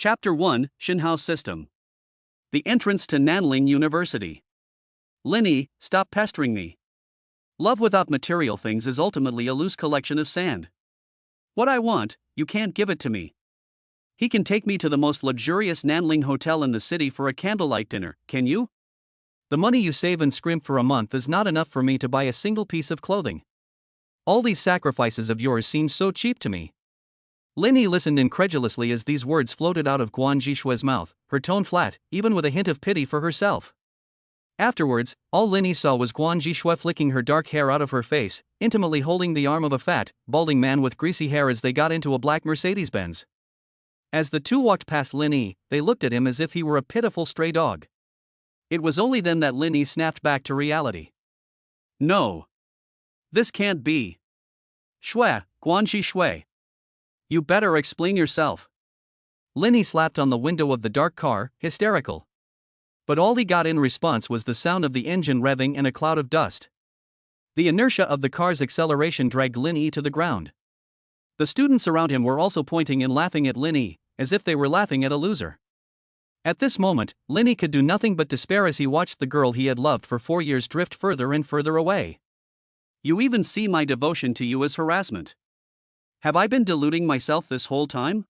Chapter 1, Shinhao System. The entrance to Nanling University. Linny, stop pestering me. Love without material things is ultimately a loose collection of sand. What I want, you can't give it to me. He can take me to the most luxurious Nanling hotel in the city for a candlelight dinner, can you? The money you save and scrimp for a month is not enough for me to buy a single piece of clothing. All these sacrifices of yours seem so cheap to me. Linny listened incredulously as these words floated out of Guan Zhishue's mouth, her tone flat, even with a hint of pity for herself. Afterwards, all Linny saw was Guan Zhishue flicking her dark hair out of her face, intimately holding the arm of a fat, balding man with greasy hair as they got into a black Mercedes-Benz. As the two walked past Linny, they looked at him as if he were a pitiful stray dog. It was only then that Linny snapped back to reality. No. This can't be. Guan Zhishue. You better explain yourself. Linny slapped on the window of the dark car, hysterical. But all he got in response was the sound of the engine revving and a cloud of dust. The inertia of the car's acceleration dragged Linny to the ground. The students around him were also pointing and laughing at Linny, as if they were laughing at a loser. At this moment, Linny could do nothing but despair as he watched the girl he had loved for 4 years drift further and further away. You even see my devotion to you as harassment. Have I been deluding myself this whole time?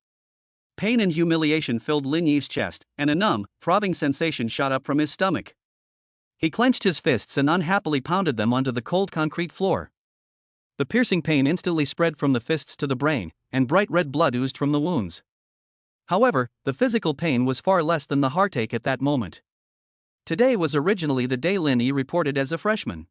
Pain and humiliation filled Linny's chest, and a numb, throbbing sensation shot up from his stomach. He clenched his fists and unhappily pounded them onto the cold concrete floor. The piercing pain instantly spread from the fists to the brain, and bright red blood oozed from the wounds. However, the physical pain was far less than the heartache at that moment. Today was originally the day Linny reported as a freshman.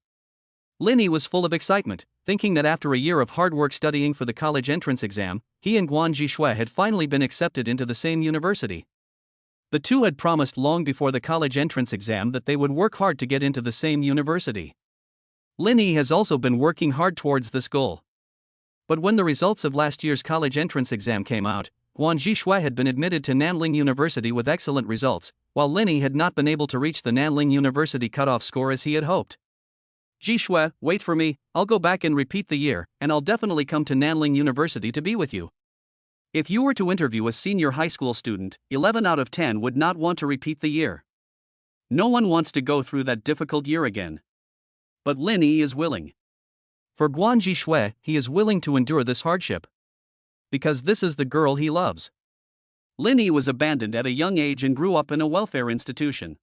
Linny was full of excitement, thinking that after a year of hard work studying for the college entrance exam, he and Guan Zhishue had finally been accepted into the same university. The two had promised long before the college entrance exam that they would work hard to get into the same university. Linny has also been working hard towards this goal. But when the results of last year's college entrance exam came out, Guan Zhishue had been admitted to Nanling University with excellent results, while Linny had not been able to reach the Nanling University cutoff score as he had hoped. Zhishue, wait for me, I'll go back and repeat the year, and I'll definitely come to Nanling University to be with you. If you were to interview a senior high school student, 11 out of 10 would not want to repeat the year. No one wants to go through that difficult year again. But Linny is willing. For Guan Zhishue, he is willing to endure this hardship. Because this is the girl he loves. Linny was abandoned at a young age and grew up in a welfare institution.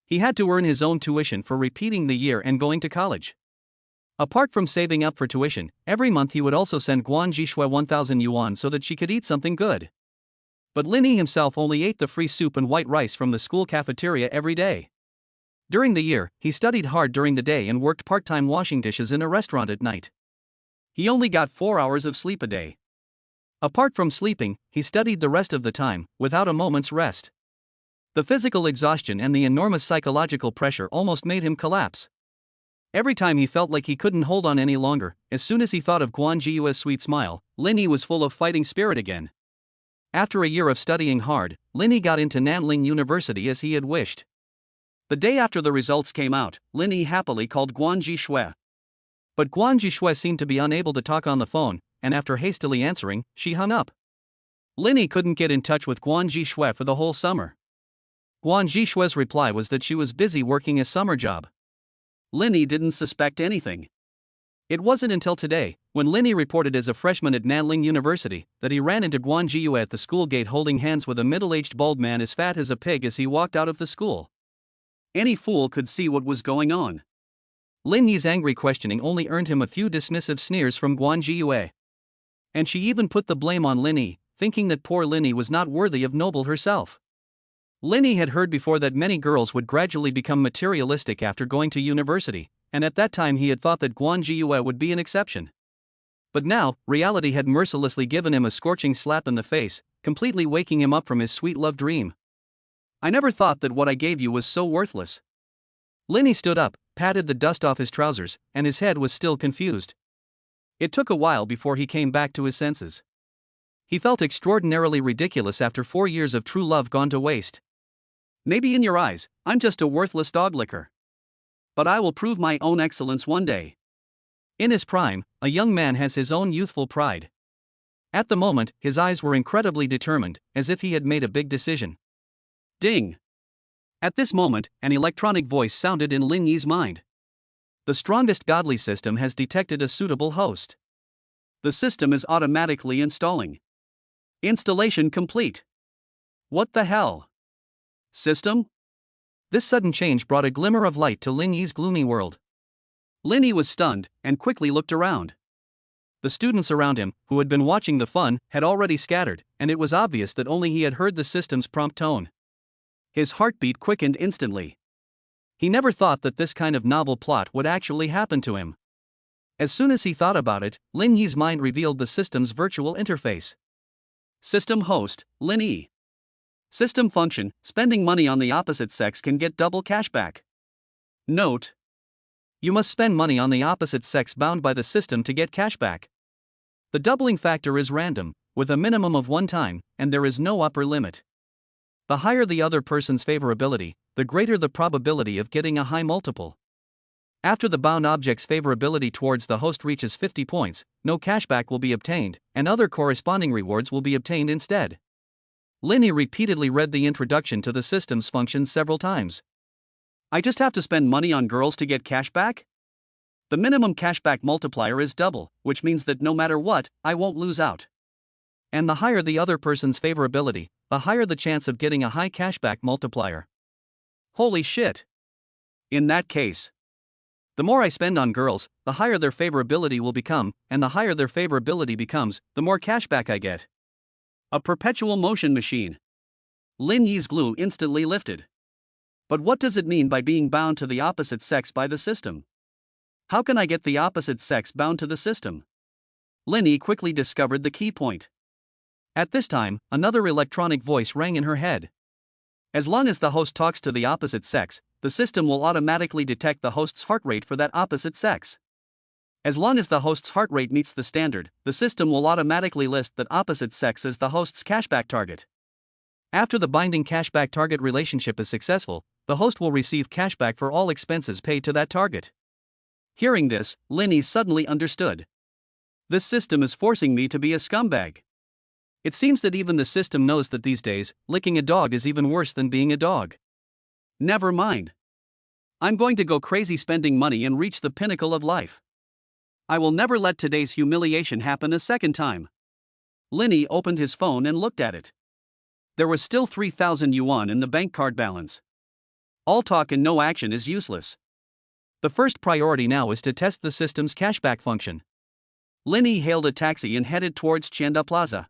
He had to earn his own tuition for repeating the year and going to college. Apart from saving up for tuition, every month he would also send Guan Zhishue 1,000 yuan so that she could eat something good. But Linny himself only ate the free soup and white rice from the school cafeteria every day. During the year, he studied hard during the day and worked part-time washing dishes in a restaurant at night. He only got 4 hours of sleep a day. Apart from sleeping, he studied the rest of the time, without a moment's rest. The physical exhaustion and the enormous psychological pressure almost made him collapse. Every time he felt like he couldn't hold on any longer, as soon as he thought of Guan Zhishue's sweet smile, Linny was full of fighting spirit again. After a year of studying hard, Linny got into Nanling University as he had wished. The day after the results came out, Linny happily called Guan Zhishue. But Guan Zhishue seemed to be unable to talk on the phone, and after hastily answering, she hung up. Linny couldn't get in touch with Guan Zhishue for the whole summer. Guan Zhishue's reply was that she was busy working a summer job. Linny didn't suspect anything. It wasn't until today, when Linny reported as a freshman at Nanling University, that he ran into Guan Zhishue at the school gate holding hands with a middle-aged bald man as fat as a pig as he walked out of the school. Any fool could see what was going on. Linny's angry questioning only earned him a few dismissive sneers from Guan Zhishue. And she even put the blame on Linny, thinking that poor Linny was not worthy of Noble herself. Linny had heard before that many girls would gradually become materialistic after going to university, and at that time he had thought that Guan Zhishue would be an exception. But now, reality had mercilessly given him a scorching slap in the face, completely waking him up from his sweet love dream. I never thought that what I gave you was so worthless. Linny stood up, patted the dust off his trousers, and his head was still confused. It took a while before he came back to his senses. He felt extraordinarily ridiculous after 4 years of true love gone to waste. Maybe in your eyes, I'm just a worthless dog licker. But I will prove my own excellence one day. In his prime, a young man has his own youthful pride. At the moment, his eyes were incredibly determined, as if he had made a big decision. Ding! At this moment, an electronic voice sounded in Lin Yi's mind. The strongest godly system has detected a suitable host. The system is automatically installing. Installation complete. What the hell? System? This sudden change brought a glimmer of light to Lin Yi's gloomy world. Lin Yi was stunned, and quickly looked around. The students around him, who had been watching the fun, had already scattered, and it was obvious that only he had heard the system's prompt tone. His heartbeat quickened instantly. He never thought that this kind of novel plot would actually happen to him. As soon as he thought about it, Lin Yi's mind revealed the system's virtual interface. System host, Lin Yi. System function, spending money on the opposite sex can get double cashback. Note: you must spend money on the opposite sex bound by the system to get cashback. The doubling factor is random, with a minimum of 1 time, and there is no upper limit. The higher the other person's favorability, the greater the probability of getting a high multiple. After the bound object's favorability towards the host reaches 50 points, no cashback will be obtained, and other corresponding rewards will be obtained instead. Lin Yi repeatedly read the introduction to the system's functions several times. I just have to spend money on girls to get cashback? The minimum cashback multiplier is double, which means that no matter what, I won't lose out. And the higher the other person's favorability, the higher the chance of getting a high cashback multiplier. Holy shit! In that case, the more I spend on girls, the higher their favorability will become, and the higher their favorability becomes, the more cashback I get. A perpetual motion machine. Lin Yi's glue instantly lifted. But what does it mean by being bound to the opposite sex by the system? How can I get the opposite sex bound to the system? Lin Yi quickly discovered the key point. At this time, another electronic voice rang in her head. As long as the host talks to the opposite sex, the system will automatically detect the host's heart rate for that opposite sex. As long as the host's heart rate meets the standard, the system will automatically list that opposite sex as the host's cashback target. After the binding cashback target relationship is successful, the host will receive cashback for all expenses paid to that target. Hearing this, Lin Yi suddenly understood. This system is forcing me to be a scumbag. It seems that even the system knows that these days, licking a dog is even worse than being a dog. Never mind. I'm going to go crazy spending money and reach the pinnacle of life. I will never let today's humiliation happen a second time. Lin Yi opened his phone and looked at it. There was still 3,000 yuan in the bank card balance. All talk and no action is useless. The first priority now is to test the system's cashback function. Lin Yi hailed a taxi and headed towards Qianda Plaza.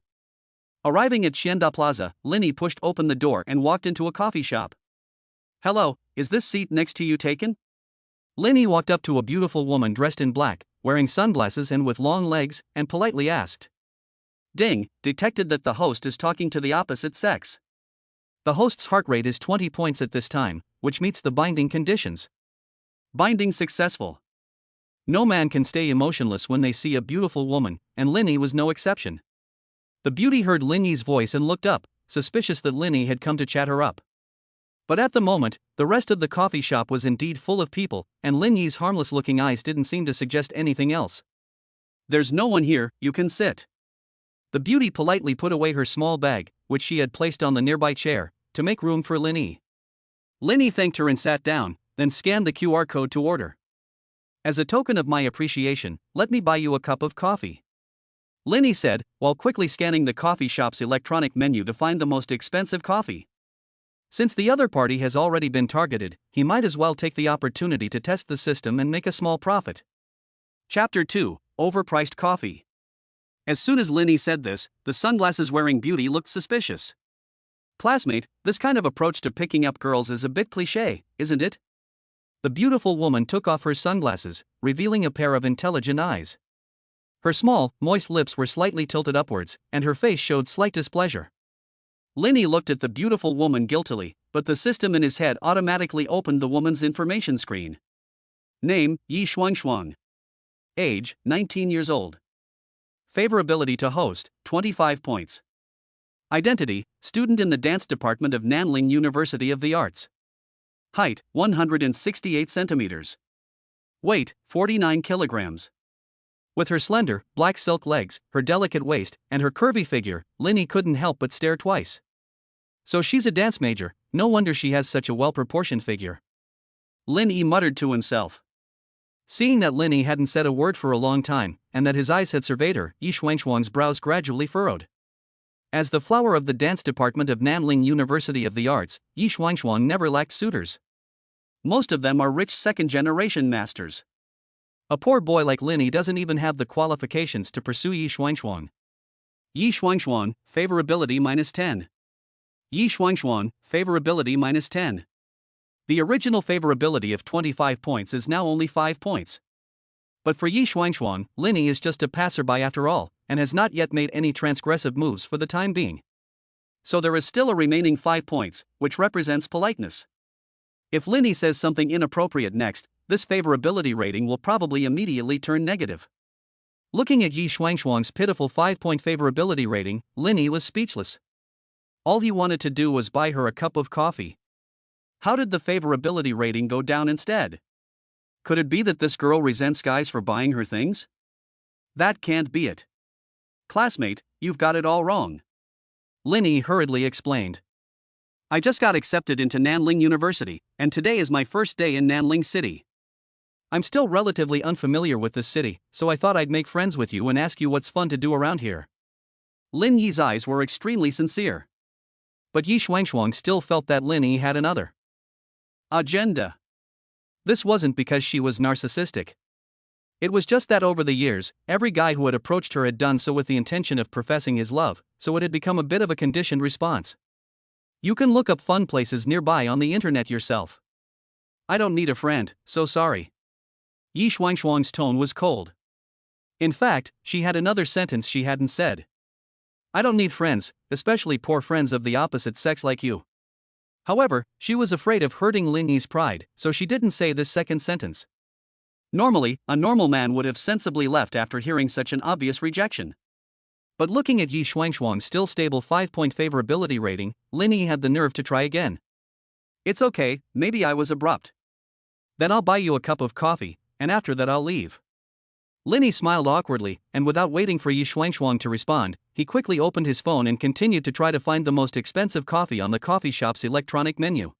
Arriving at Qianda Plaza, Lin Yi pushed open the door and walked into a coffee shop. Hello, is this seat next to you taken? Lin Yi walked up to a beautiful woman dressed in black, wearing sunglasses and with long legs, and politely asked. Ding, detected that the host is talking to the opposite sex. The host's heart rate is 20 points at this time, which meets the binding conditions. Binding successful. No man can stay emotionless when they see a beautiful woman, and Lin Yi was no exception. The beauty heard Lin Yi's voice and looked up, suspicious that Lin Yi had come to chat her up. But at the moment, the rest of the coffee shop was indeed full of people, and Lin Yi's harmless-looking eyes didn't seem to suggest anything else. There's no one here, you can sit. The beauty politely put away her small bag, which she had placed on the nearby chair, to make room for Lin Yi. Lin Yi thanked her and sat down, then scanned the QR code to order. As a token of my appreciation, let me buy you a cup of coffee. Lin Yi said, while quickly scanning the coffee shop's electronic menu to find the most expensive coffee. Since the other party has already been targeted, he might as well take the opportunity to test the system and make a small profit. Chapter 2, Overpriced Coffee. As soon as Lin Yi said this, the sunglasses-wearing beauty looked suspicious. Classmate, this kind of approach to picking up girls is a bit cliché, isn't it? The beautiful woman took off her sunglasses, revealing a pair of intelligent eyes. Her small, moist lips were slightly tilted upwards, and her face showed slight displeasure. Lin Yi looked at the beautiful woman guiltily, but the system in his head automatically opened the woman's information screen. Name, Yi Shuangshuang. Age, 19 years old. Favorability to host, 25 points. Identity, student in the dance department of Nanling University of the Arts. Height, 168 centimeters. Weight, 49 kilograms. With her slender, black silk legs, her delicate waist, and her curvy figure, Linny couldn't help but stare twice. So she's a dance major, no wonder she has such a well-proportioned figure. Linny muttered to himself. Seeing that Linny hadn't said a word for a long time, and that his eyes had surveyed her, Yi Xuangshuang's brows gradually furrowed. As the flower of the dance department of Nanling University of the Arts, Yi Xuangshuang never lacked suitors. Most of them are rich second-generation masters. A poor boy like Linny doesn't even have the qualifications to pursue Yi Xuangshuang. Yi Xuangshuang, favorability -10. Yi Xuangshuang, favorability -10. The original favorability of 25 points is now only 5 points. But for Yi Xuangshuang, Linny is just a passerby after all, and has not yet made any transgressive moves for the time being. So there is still a remaining 5 points, which represents politeness. If Linny says something inappropriate next, this favorability rating will probably immediately turn negative. Looking at Yi Xuangshuang's pitiful 5-point favorability rating, Linny was speechless. All he wanted to do was buy her a cup of coffee. How did the favorability rating go down instead? Could it be that this girl resents guys for buying her things? That can't be it. Classmate, you've got it all wrong. Linny hurriedly explained. I just got accepted into Nanling University, and today is my first day in Nanling City. I'm still relatively unfamiliar with this city, so I thought I'd make friends with you and ask you what's fun to do around here. Lin Yi's eyes were extremely sincere. But Yi Xuangshuang still felt that Linny had another agenda. This wasn't because she was narcissistic. It was just that over the years, every guy who had approached her had done so with the intention of professing his love, so it had become a bit of a conditioned response. You can look up fun places nearby on the internet yourself. I don't need a friend, so sorry. Yi Xuangshuang's tone was cold. In fact, she had another sentence she hadn't said. I don't need friends, especially poor friends of the opposite sex like you. However, she was afraid of hurting Lin Yi's pride, so she didn't say this second sentence. Normally, a normal man would have sensibly left after hearing such an obvious rejection. But looking at Yi Xuangshuang's still stable 5-point favorability rating, Lin Yi had the nerve to try again. It's okay, maybe I was abrupt. Then I'll buy you a cup of coffee, and after that I'll leave. Lin Yi smiled awkwardly, and without waiting for Yi Xuangshuang to respond, he quickly opened his phone and continued to try to find the most expensive coffee on the coffee shop's electronic menu.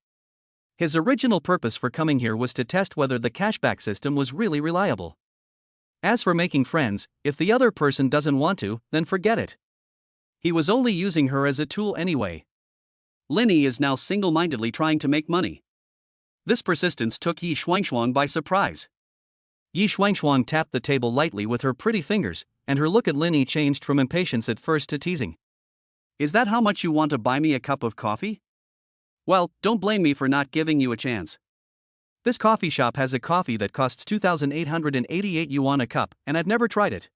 His original purpose for coming here was to test whether the cashback system was really reliable. As for making friends, if the other person doesn't want to, then forget it. He was only using her as a tool anyway. Lin Yi is now single-mindedly trying to make money. This persistence took Yi Xuangshuang by surprise. Yi Xuangshuang tapped the table lightly with her pretty fingers, and her look at Lin Yi changed from impatience at first to teasing. Is that how much you want to buy me a cup of coffee? Well, don't blame me for not giving you a chance. This coffee shop has a coffee that costs 2,888 yuan a cup, and I've never tried it.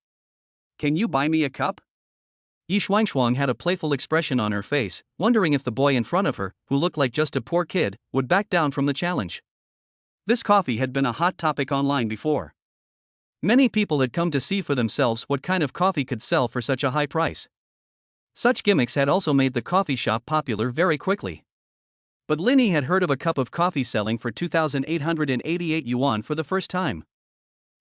Can you buy me a cup? Yi Xuangshuang had a playful expression on her face, wondering if the boy in front of her, who looked like just a poor kid, would back down from the challenge. This coffee had been a hot topic online before. Many people had come to see for themselves what kind of coffee could sell for such a high price. Such gimmicks had also made the coffee shop popular very quickly. But Lin Yi had heard of a cup of coffee selling for 2,888 yuan for the first time.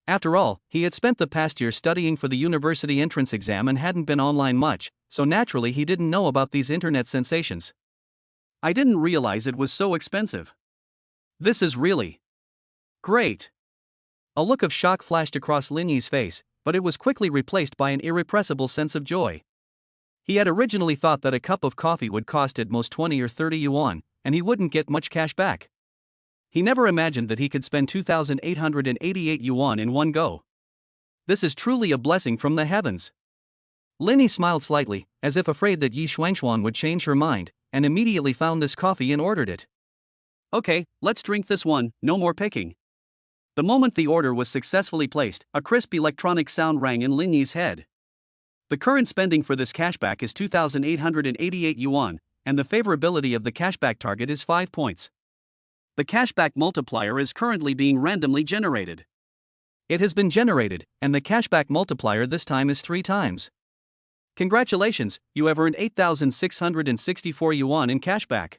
After all, he had spent the past year studying for the university entrance exam and hadn't been online much, so naturally he didn't know about these internet sensations. I didn't realize it was so expensive. This is really great. A look of shock flashed across Lin Yi's face, but it was quickly replaced by an irrepressible sense of joy. He had originally thought that a cup of coffee would cost at most 20 or 30 yuan, and he wouldn't get much cash back. He never imagined that he could spend 2,888 yuan in one go. This is truly a blessing from the heavens. Lin Yi smiled slightly, as if afraid that Yi Xuangshuang would change her mind, and immediately found this coffee and ordered it. Okay, let's drink this one, no more picking. The moment the order was successfully placed, a crisp electronic sound rang in Lin Yi's head. The current spending for this cashback is 2,888 yuan, and the favorability of the cashback target is 5 points. The cashback multiplier is currently being randomly generated. It has been generated, and the cashback multiplier this time is 3 times. Congratulations, you have earned 8,664 yuan in cashback.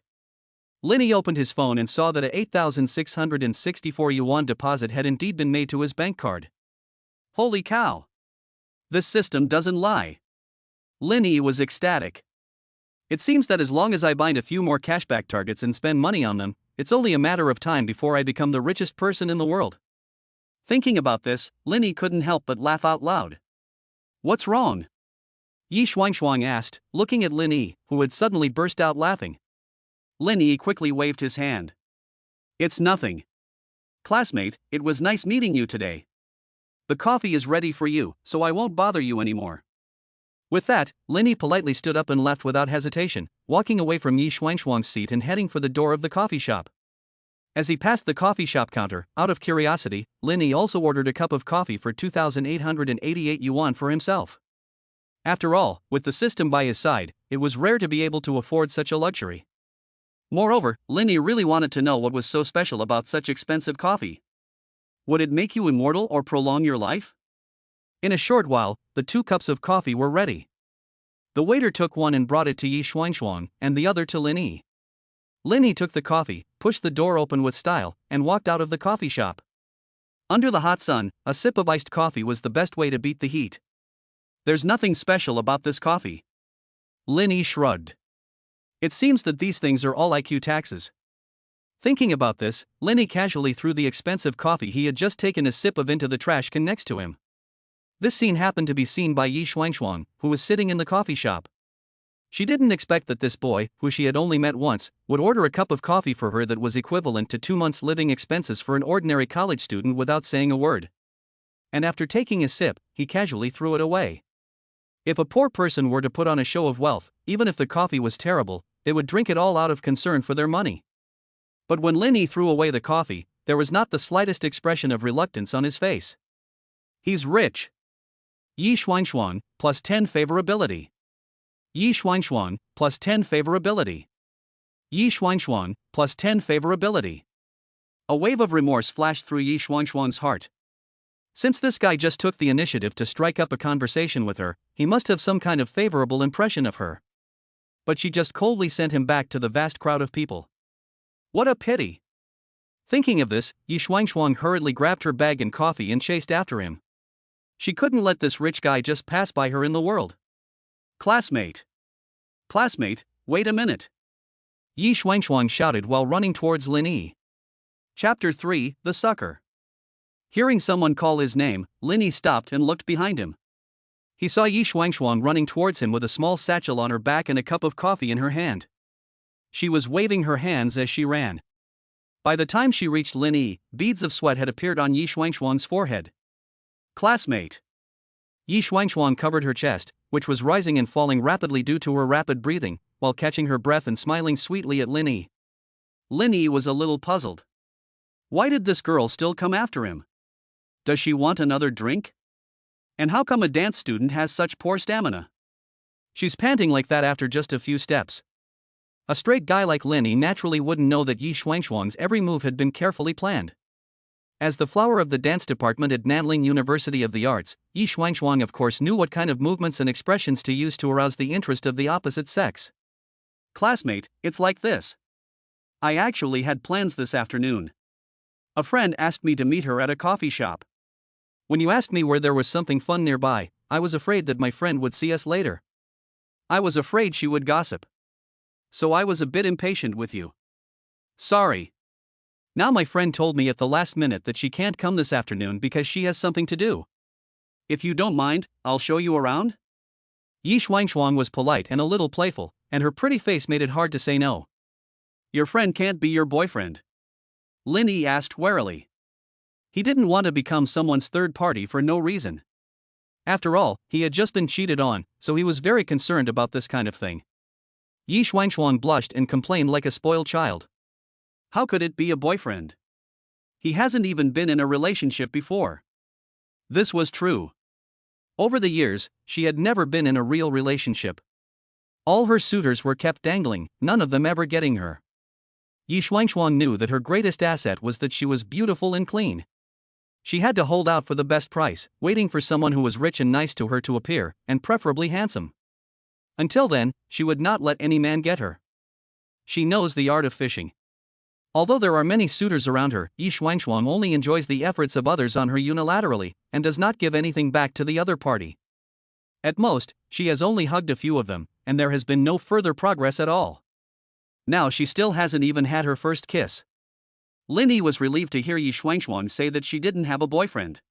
Lin Yi opened his phone and saw that a 8,664 yuan deposit had indeed been made to his bank card. Holy cow! This system doesn't lie. Linny was ecstatic. It seems that as long as I bind a few more cashback targets and spend money on them, it's only a matter of time before I become the richest person in the world. Thinking about this, Linny couldn't help but laugh out loud. What's wrong? Yi Xuanxuang asked, looking at Linny, who had suddenly burst out laughing. Linny quickly waved his hand. It's nothing. Classmate, it was nice meeting you today. The coffee is ready for you, so I won't bother you anymore. With that, Linny politely stood up and left without hesitation, walking away from Yi Xuanxuang's seat and heading for the door of the coffee shop. As he passed the coffee shop counter, out of curiosity, Linny also ordered a cup of coffee for 2,888 yuan for himself. After all, with the system by his side, it was rare to be able to afford such a luxury. Moreover, Linny really wanted to know what was so special about such expensive coffee. Would it make you immortal or prolong your life? In a short while, the 2 cups of coffee were ready. The waiter took one and brought it to Yi Xuanxuang, and the other to Linny. Linny took the coffee, pushed the door open with style, and walked out of the coffee shop. Under the hot sun, a sip of iced coffee was the best way to beat the heat. There's nothing special about this coffee. Linny shrugged. It seems that these things are all IQ taxes. Thinking about this, Linny casually threw the expensive coffee he had just taken a sip of into the trash can next to him. This scene happened to be seen by Yi Xuanxuang, who was sitting in the coffee shop. She didn't expect that this boy, who she had only met once, would order a cup of coffee for her that was equivalent to 2 months' living expenses for an ordinary college student without saying a word. And after taking a sip, he casually threw it away. If a poor person were to put on a show of wealth, even if the coffee was terrible, they would drink it all out of concern for their money. But when Linny threw away the coffee, there was not the slightest expression of reluctance on his face. He's rich. Yi Xuanxuang, plus 10 favorability. Yi Xuanxuang, plus 10 favorability. Yi Xuanxuang, plus 10 favorability. A wave of remorse flashed through Yi Xuanxuang's heart. Since this guy just took the initiative to strike up a conversation with her, he must have some kind of favorable impression of her. But she just coldly sent him back to the vast crowd of people. What a pity! Thinking of this, Yi Xuanxuang hurriedly grabbed her bag and coffee and chased after him. She couldn't let this rich guy just pass by her in the world. Classmate! Classmate, wait a minute! Yi Xuanxuang shouted while running towards Linny. Chapter 3, The Sucker. Hearing someone call his name, Linny stopped and looked behind him. He saw Yi Xuanxuang running towards him with a small satchel on her back and a cup of coffee in her hand. She was waving her hands as she ran. By the time she reached Linny, beads of sweat had appeared on Yi Xuanxuang's forehead. Classmate! Yi Xuanxuang covered her chest, which was rising and falling rapidly due to her rapid breathing, while catching her breath and smiling sweetly at Linny. Linny was a little puzzled. Why did this girl still come after him? Does she want another drink? And how come a dance student has such poor stamina? She's panting like that after just a few steps. A straight guy like Linny naturally wouldn't know that Yi Xuanxuang's every move had been carefully planned. As the flower of the dance department at Nanling University of the Arts, Yi Xuanxuang of course knew what kind of movements and expressions to use to arouse the interest of the opposite sex. Classmate, it's like this. I actually had plans this afternoon. A friend asked me to meet her at a coffee shop. When you asked me where there was something fun nearby, I was afraid that my friend would see us later. I was afraid she would gossip. So I was a bit impatient with you. Sorry. Now my friend told me at the last minute that she can't come this afternoon because she has something to do. If you don't mind, I'll show you around? Yi Xuanxuang was polite and a little playful, and her pretty face made it hard to say no. Your friend can't be your boyfriend? Linny asked warily. He didn't want to become someone's third party for no reason. After all, he had just been cheated on, so he was very concerned about this kind of thing. Yi Xuanxuang blushed and complained like a spoiled child. How could it be a boyfriend? He hasn't even been in a relationship before. This was true. Over the years, she had never been in a real relationship. All her suitors were kept dangling, none of them ever getting her. Yi Xuanxuang knew that her greatest asset was that she was beautiful and clean. She had to hold out for the best price, waiting for someone who was rich and nice to her to appear, and preferably handsome. Until then, she would not let any man get her. She knows the art of fishing. Although there are many suitors around her, Yi Xuanxuang only enjoys the efforts of others on her unilaterally, and does not give anything back to the other party. At most, she has only hugged a few of them, and there has been no further progress at all. Now she still hasn't even had her first kiss. Linny was relieved to hear Yi Shuangshuang say that she didn't have a boyfriend.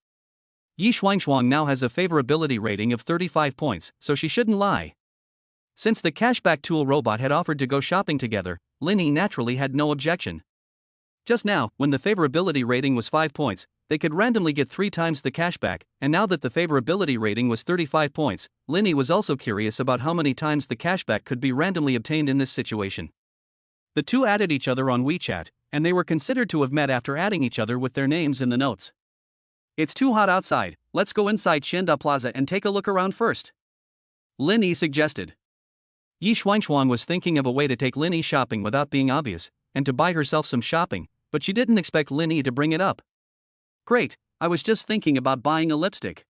Yi Shuangshuang now has a favorability rating of 35 points, so she shouldn't lie. Since the cashback tool robot had offered to go shopping together, Linny naturally had no objection. Just now, when the favorability rating was 5 points, they could randomly get 3 times the cashback, and now that the favorability rating was 35 points, Linny was also curious about how many times the cashback could be randomly obtained in this situation. The two added each other on WeChat, and they were considered to have met after adding each other with their names in the notes. It's too hot outside, let's go inside Shinda Plaza and take a look around first, Linny suggested. Yi Shuangshuang was thinking of a way to take Linny shopping without being obvious, and to buy herself some shopping, but she didn't expect Linny to bring it up. Great, I was just thinking about buying a lipstick.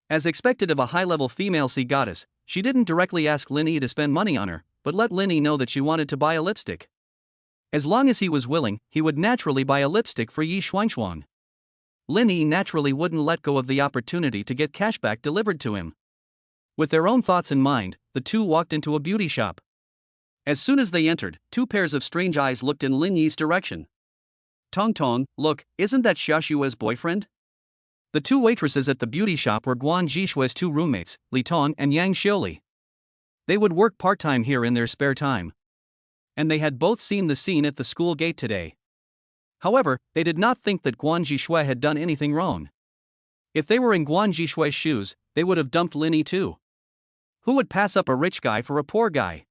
As expected of a high-level female sea goddess, she didn't directly ask Linny to spend money on her, but let Linny know that she wanted to buy a lipstick. As long as he was willing, he would naturally buy a lipstick for Yi Shuangshuang. Linny naturally wouldn't let go of the opportunity to get cashback delivered to him. With their own thoughts in mind, the two walked into a beauty shop. As soon as they entered, 2 pairs of strange eyes looked in Lin Yi's direction. Tong Tong, look, isn't that Xia Xue's boyfriend? The 2 waitresses at the beauty shop were Guan Zhishue's 2 roommates, Li Tong and Yang Xiuli. They would work part-time here in their spare time. And they had both seen the scene at the school gate today. However, they did not think that Guan Zhishue had done anything wrong. If they were in Guan Zhishue's shoes, they would have dumped Linny too. Who would pass up a rich guy for a poor guy?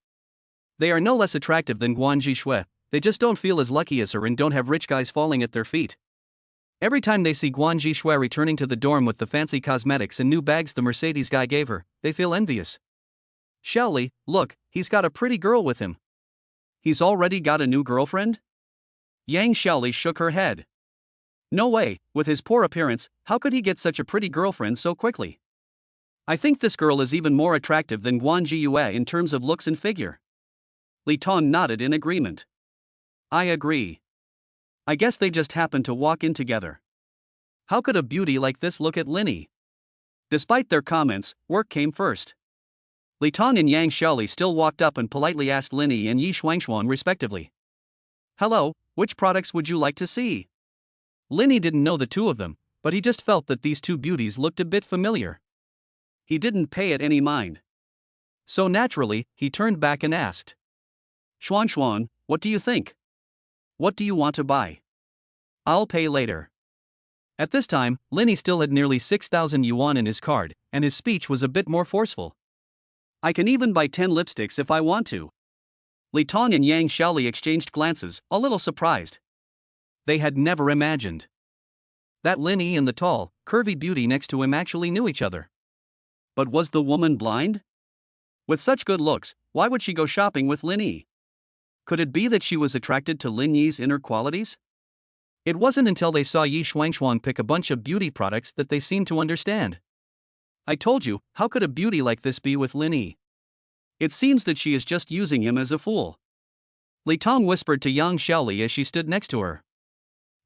They are no less attractive than Guan Zhishue, they just don't feel as lucky as her and don't have rich guys falling at their feet. Every time they see Guan Zhishue returning to the dorm with the fancy cosmetics and new bags the Mercedes guy gave her, they feel envious. Xiaoli, look, he's got a pretty girl with him. He's already got a new girlfriend? Yang Xiaoli shook her head. No way, with his poor appearance, how could he get such a pretty girlfriend so quickly? I think this girl is even more attractive than Guan Zhiyue in terms of looks and figure. Li Tong nodded in agreement. I agree. I guess they just happened to walk in together. How could a beauty like this look at Linny? Despite their comments, work came first. Li Tong and Yang Xiaoli still walked up and politely asked Linny and Yi Shuangshuang respectively. Hello, which products would you like to see? Linny didn't know the two of them, but he just felt that these 2 beauties looked a bit familiar. He didn't pay it any mind. So naturally, he turned back and asked. Shuangshuang, what do you think? What do you want to buy? I'll pay later. At this time, Linny still had nearly 6,000 yuan in his card, and his speech was a bit more forceful. I can even buy 10 lipsticks if I want to. Li Tong and Yang Xiaoli exchanged glances, a little surprised. They had never imagined that Linny and the tall, curvy beauty next to him actually knew each other. But was the woman blind? With such good looks, why would she go shopping with Linny? Could it be that she was attracted to Lin Yi's inner qualities? It wasn't until they saw Yi Shuangshuang pick a bunch of beauty products that they seemed to understand. I told you, how could a beauty like this be with Linny? It seems that she is just using him as a fool. Li Tong whispered to Yang Xiaoli as she stood next to her.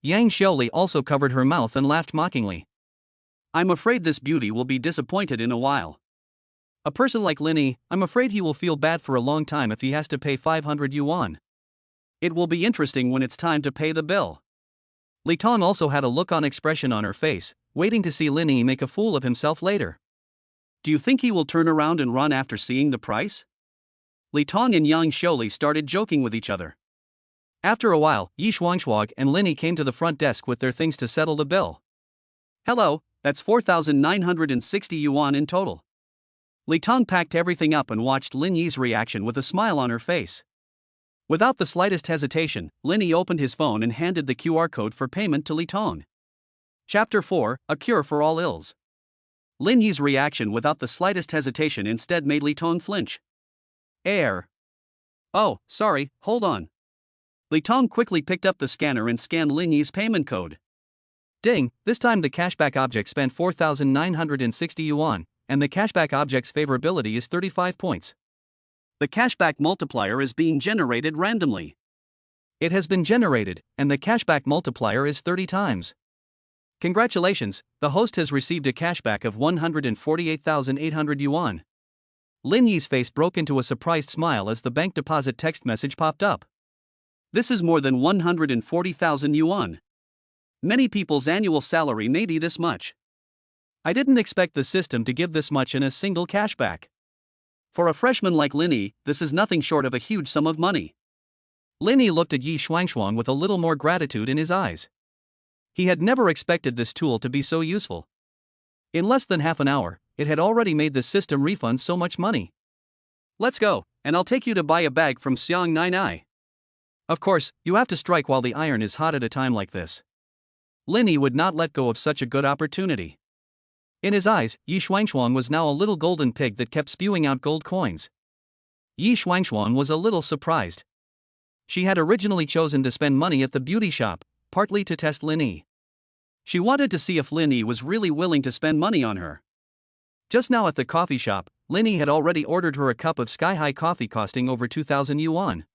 Yang Xiaoli also covered her mouth and laughed mockingly. I'm afraid this beauty will be disappointed in a while. A person like Linny, I'm afraid he will feel bad for a long time if he has to pay 500 yuan. It will be interesting when it's time to pay the bill. Li Tong also had a look-on expression on her face, waiting to see Linny make a fool of himself later. Do you think he will turn around and run after seeing the price? Li Tong and Yang Xiaoli started joking with each other. After a while, Yi Shuangshuang and Linny came to the front desk with their things to settle the bill. Hello, that's 4,960 yuan in total. Li Tong packed everything up and watched Lin Yi's reaction with a smile on her face. Without the slightest hesitation, Linny opened his phone and handed the QR code for payment to Li Tong. Chapter 4, A Cure for All Ills. Lin Yi's reaction without the slightest hesitation instead made Li Tong flinch. Oh, sorry, hold on. Li Tong quickly picked up the scanner and scanned Lin Yi's payment code. Ding, this time the cashback object spent 4,960 yuan, and the cashback object's favorability is 35 points. The cashback multiplier is being generated randomly. It has been generated, and the cashback multiplier is 30 times. Congratulations, the host has received a cashback of 148,800 yuan. Lin Yi's face broke into a surprised smile as the bank deposit text message popped up. This is more than 140,000 yuan. Many people's annual salary may be this much. I didn't expect the system to give this much in a single cashback. For a freshman like Lin Yi, this is nothing short of a huge sum of money. Lin Yi looked at Yi Xuanxuan with a little more gratitude in his eyes. He had never expected this tool to be so useful. In less than half an hour, it had already made the system refund so much money. Let's go, and I'll take you to buy a bag from Xiang Nai. Of course, you have to strike while the iron is hot at a time like this. Lin Yi would not let go of such a good opportunity. In his eyes, Yi Xuanxuan was now a little golden pig that kept spewing out gold coins. Yi Xuanxuan was a little surprised. She had originally chosen to spend money at the beauty shop, partly to test Lin Yi. She wanted to see if Lin Yi was really willing to spend money on her. Just now at the coffee shop, Lin Yi had already ordered her a cup of sky-high coffee costing over 2,000 yuan.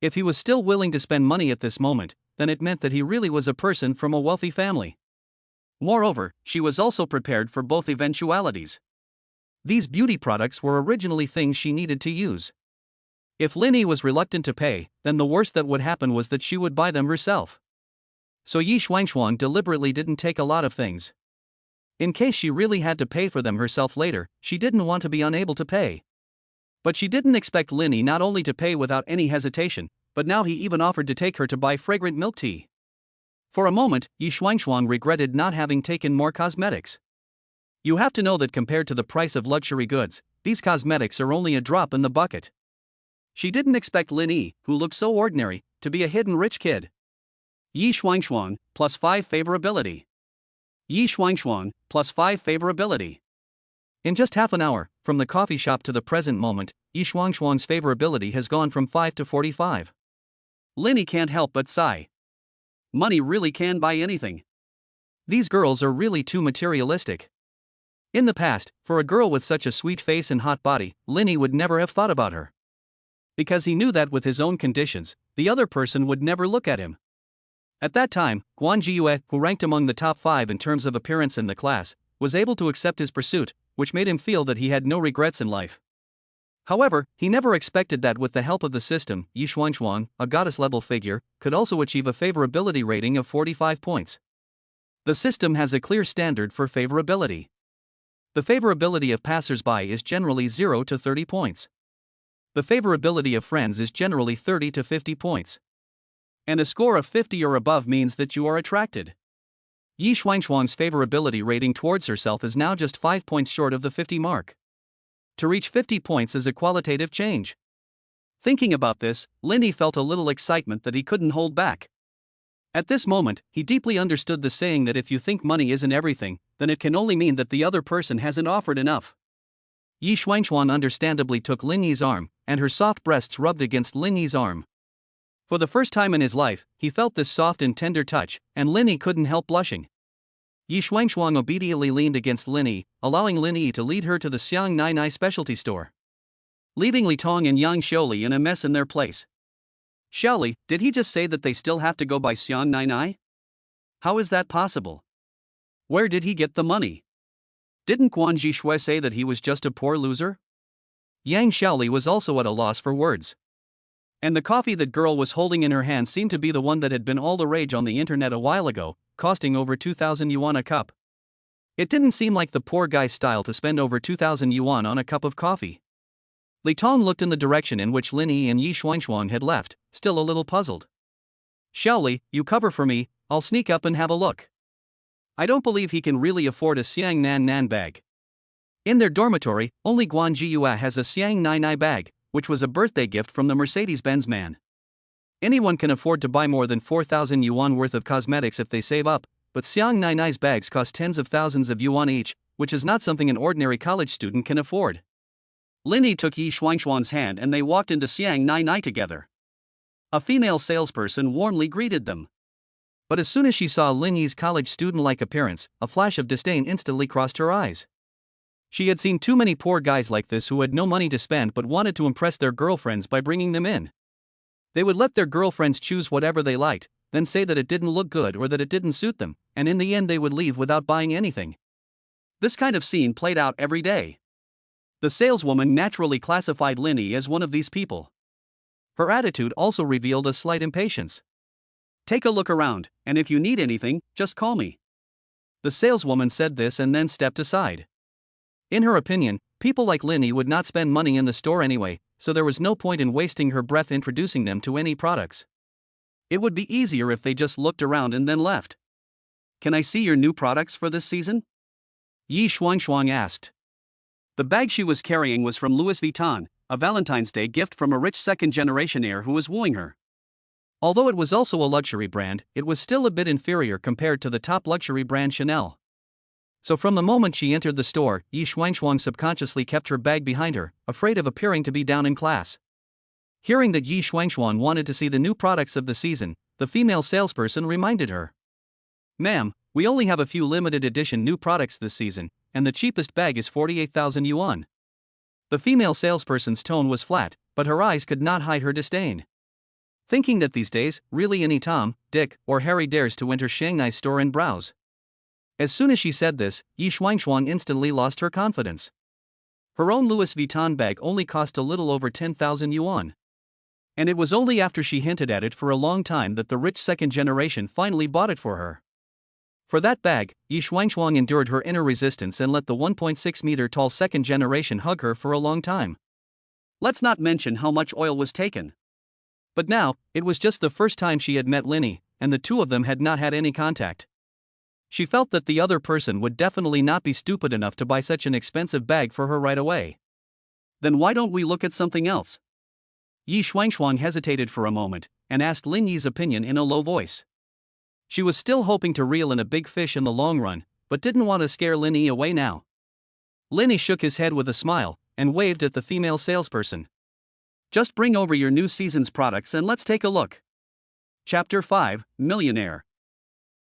If he was still willing to spend money at this moment, then it meant that he really was a person from a wealthy family. Moreover, she was also prepared for both eventualities. These beauty products were originally things she needed to use. If Lin Yi was reluctant to pay, then the worst that would happen was that she would buy them herself. So Yi Xuanxuan deliberately didn't take a lot of things. In case she really had to pay for them herself later, she didn't want to be unable to pay. But she didn't expect Lin Yi not only to pay without any hesitation, but now he even offered to take her to buy fragrant milk tea. For a moment, Yi Xuanxuan regretted not having taken more cosmetics. You have to know that compared to the price of luxury goods, these cosmetics are only a drop in the bucket. She didn't expect Lin Yi, who looked so ordinary, to be a hidden rich kid. Yi Xuanxuan, plus 5 favorability. Yi Xuanxuan, plus 5 favorability. In just half an hour, from the coffee shop to the present moment, Yi Xuanxuan's favorability has gone from 5 to 45. Lin Yi can't help but sigh. Money really can buy anything. These girls are really too materialistic. In the past, for a girl with such a sweet face and hot body, Lin Yi would never have thought about her. Because he knew that with his own conditions, the other person would never look at him. At that time, Guan Jiyue, who ranked among the top 5 in terms of appearance in the class, was able to accept his pursuit, which made him feel that he had no regrets in life. However, he never expected that with the help of the system, Yi Xuanxuan, a goddess-level figure, could also achieve a favorability rating of 45 points. The system has a clear standard for favorability. The favorability of passers-by is generally 0 to 30 points. The favorability of friends is generally 30 to 50 points. And a score of 50 or above means that you are attracted. Yi Xuanxuan's favorability rating towards herself is now just 5 points short of the 50 mark. To reach 50 points is a qualitative change. Thinking about this, Lin Yi felt a little excitement that he couldn't hold back. At this moment, he deeply understood the saying that if you think money isn't everything, then it can only mean that the other person hasn't offered enough. Yi Xuanxuan understandably took Lin Yi's arm, and her soft breasts rubbed against Lin Yi's arm. For the first time in his life, he felt this soft and tender touch, and Lin Yi couldn't help blushing. Yi Xuanxuan obediently leaned against Lin Yi, allowing Lin Yi to lead her to the Xiang Nai specialty store. Leaving Li Tong and Yang Xiaoli in a mess in their place. Xiaoli, did he just say that they still have to go by Xiang Nai? How is that possible? Where did he get the money? Didn't Guan Zhishui say that he was just a poor loser? Yang Xiaoli was also at a loss for words. And the coffee that girl was holding in her hand seemed to be the one that had been all the rage on the internet a while ago, costing over 2,000 yuan a cup. It didn't seem like the poor guy's style to spend over 2,000 yuan on a cup of coffee. Li Tong looked in the direction in which Lin Yi and Yi Xuanxuan had left, still a little puzzled. Xiaoli, you cover for me, I'll sneak up and have a look. I don't believe he can really afford a Xiang Nan bag. In their dormitory, only Guan Jiyue has a Xiang Nai bag, which was a birthday gift from the Mercedes-Benz man. Anyone can afford to buy more than 4,000 yuan worth of cosmetics if they save up, but Xiang Nai's bags cost tens of thousands of yuan each, which is not something an ordinary college student can afford. Lin Yi took Yi Xuanxuan's hand and they walked into Xiang Nai together. A female salesperson warmly greeted them. But as soon as she saw Lin Yi's college student-like appearance, a flash of disdain instantly crossed her eyes. She had seen too many poor guys like this who had no money to spend but wanted to impress their girlfriends by bringing them in. They would let their girlfriends choose whatever they liked, then say that it didn't look good or that it didn't suit them, and in the end they would leave without buying anything. This kind of scene played out every day. The saleswoman naturally classified Linny as one of these people. Her attitude also revealed a slight impatience. "Take a look around, and if you need anything, just call me." The saleswoman said this and then stepped aside. In her opinion, people like Linny would not spend money in the store anyway, so there was no point in wasting her breath introducing them to any products. It would be easier if they just looked around and then left. "Can I see your new products for this season?" Yi Shuangshuang asked. The bag she was carrying was from Louis Vuitton, a Valentine's Day gift from a rich second-generation heir who was wooing her. Although it was also a luxury brand, it was still a bit inferior compared to the top luxury brand Chanel. So from the moment she entered the store, Yi Shuangshuang subconsciously kept her bag behind her, afraid of appearing to be down in class. Hearing that Yi Shuangshuang wanted to see the new products of the season, the female salesperson reminded her. "Ma'am, we only have a few limited edition new products this season, and the cheapest bag is 48,000 yuan. The female salesperson's tone was flat, but her eyes could not hide her disdain. Thinking that these days, really any Tom, Dick, or Harry dares to enter Shanghai's store and browse. As soon as she said this, Yi Shuangshuang instantly lost her confidence. Her own Louis Vuitton bag only cost a little over 10,000 yuan. And it was only after she hinted at it for a long time that the rich second generation finally bought it for her. For that bag, Yi Shuangshuang endured her inner resistance and let the 1.6-meter tall second generation hug her for a long time. Let's not mention how much oil was taken. But now, it was just the first time she had met Linny, and the two of them had not had any contact. She felt that the other person would definitely not be stupid enough to buy such an expensive bag for her right away. Then why don't we look at something else? Yi Shuangshuang hesitated for a moment, and asked Lin Yi's opinion in a low voice. She was still hoping to reel in a big fish in the long run, but didn't want to scare Lin Yi away now. Lin Yi shook his head with a smile, and waved at the female salesperson. "Just bring over your new season's products and let's take a look." Chapter 5, Millionaire.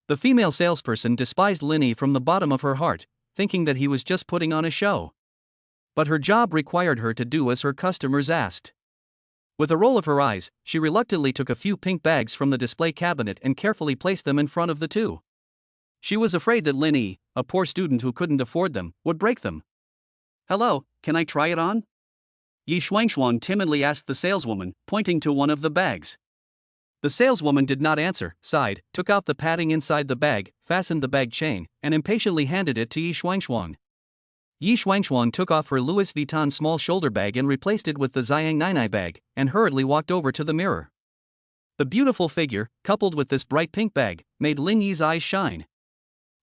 The female salesperson despised Lin Yi from the bottom of her heart, thinking that he was just putting on a show. But her job required her to do as her customers asked. With a roll of her eyes, she reluctantly took a few pink bags from the display cabinet and carefully placed them in front of the two. She was afraid that Lin Yi, a poor student who couldn't afford them, would break them. "Hello, can I try it on?" Yi Shuangshuang timidly asked the saleswoman, pointing to one of the bags. The saleswoman did not answer, sighed, took out the padding inside the bag, fastened the bag chain, and impatiently handed it to Yi Shuangshuang. Yi Shuangshuang took off her Louis Vuitton small shoulder bag and replaced it with the Ziyang Nainai bag, and hurriedly walked over to the mirror. The beautiful figure, coupled with this bright pink bag, made Lin Yi's eyes shine.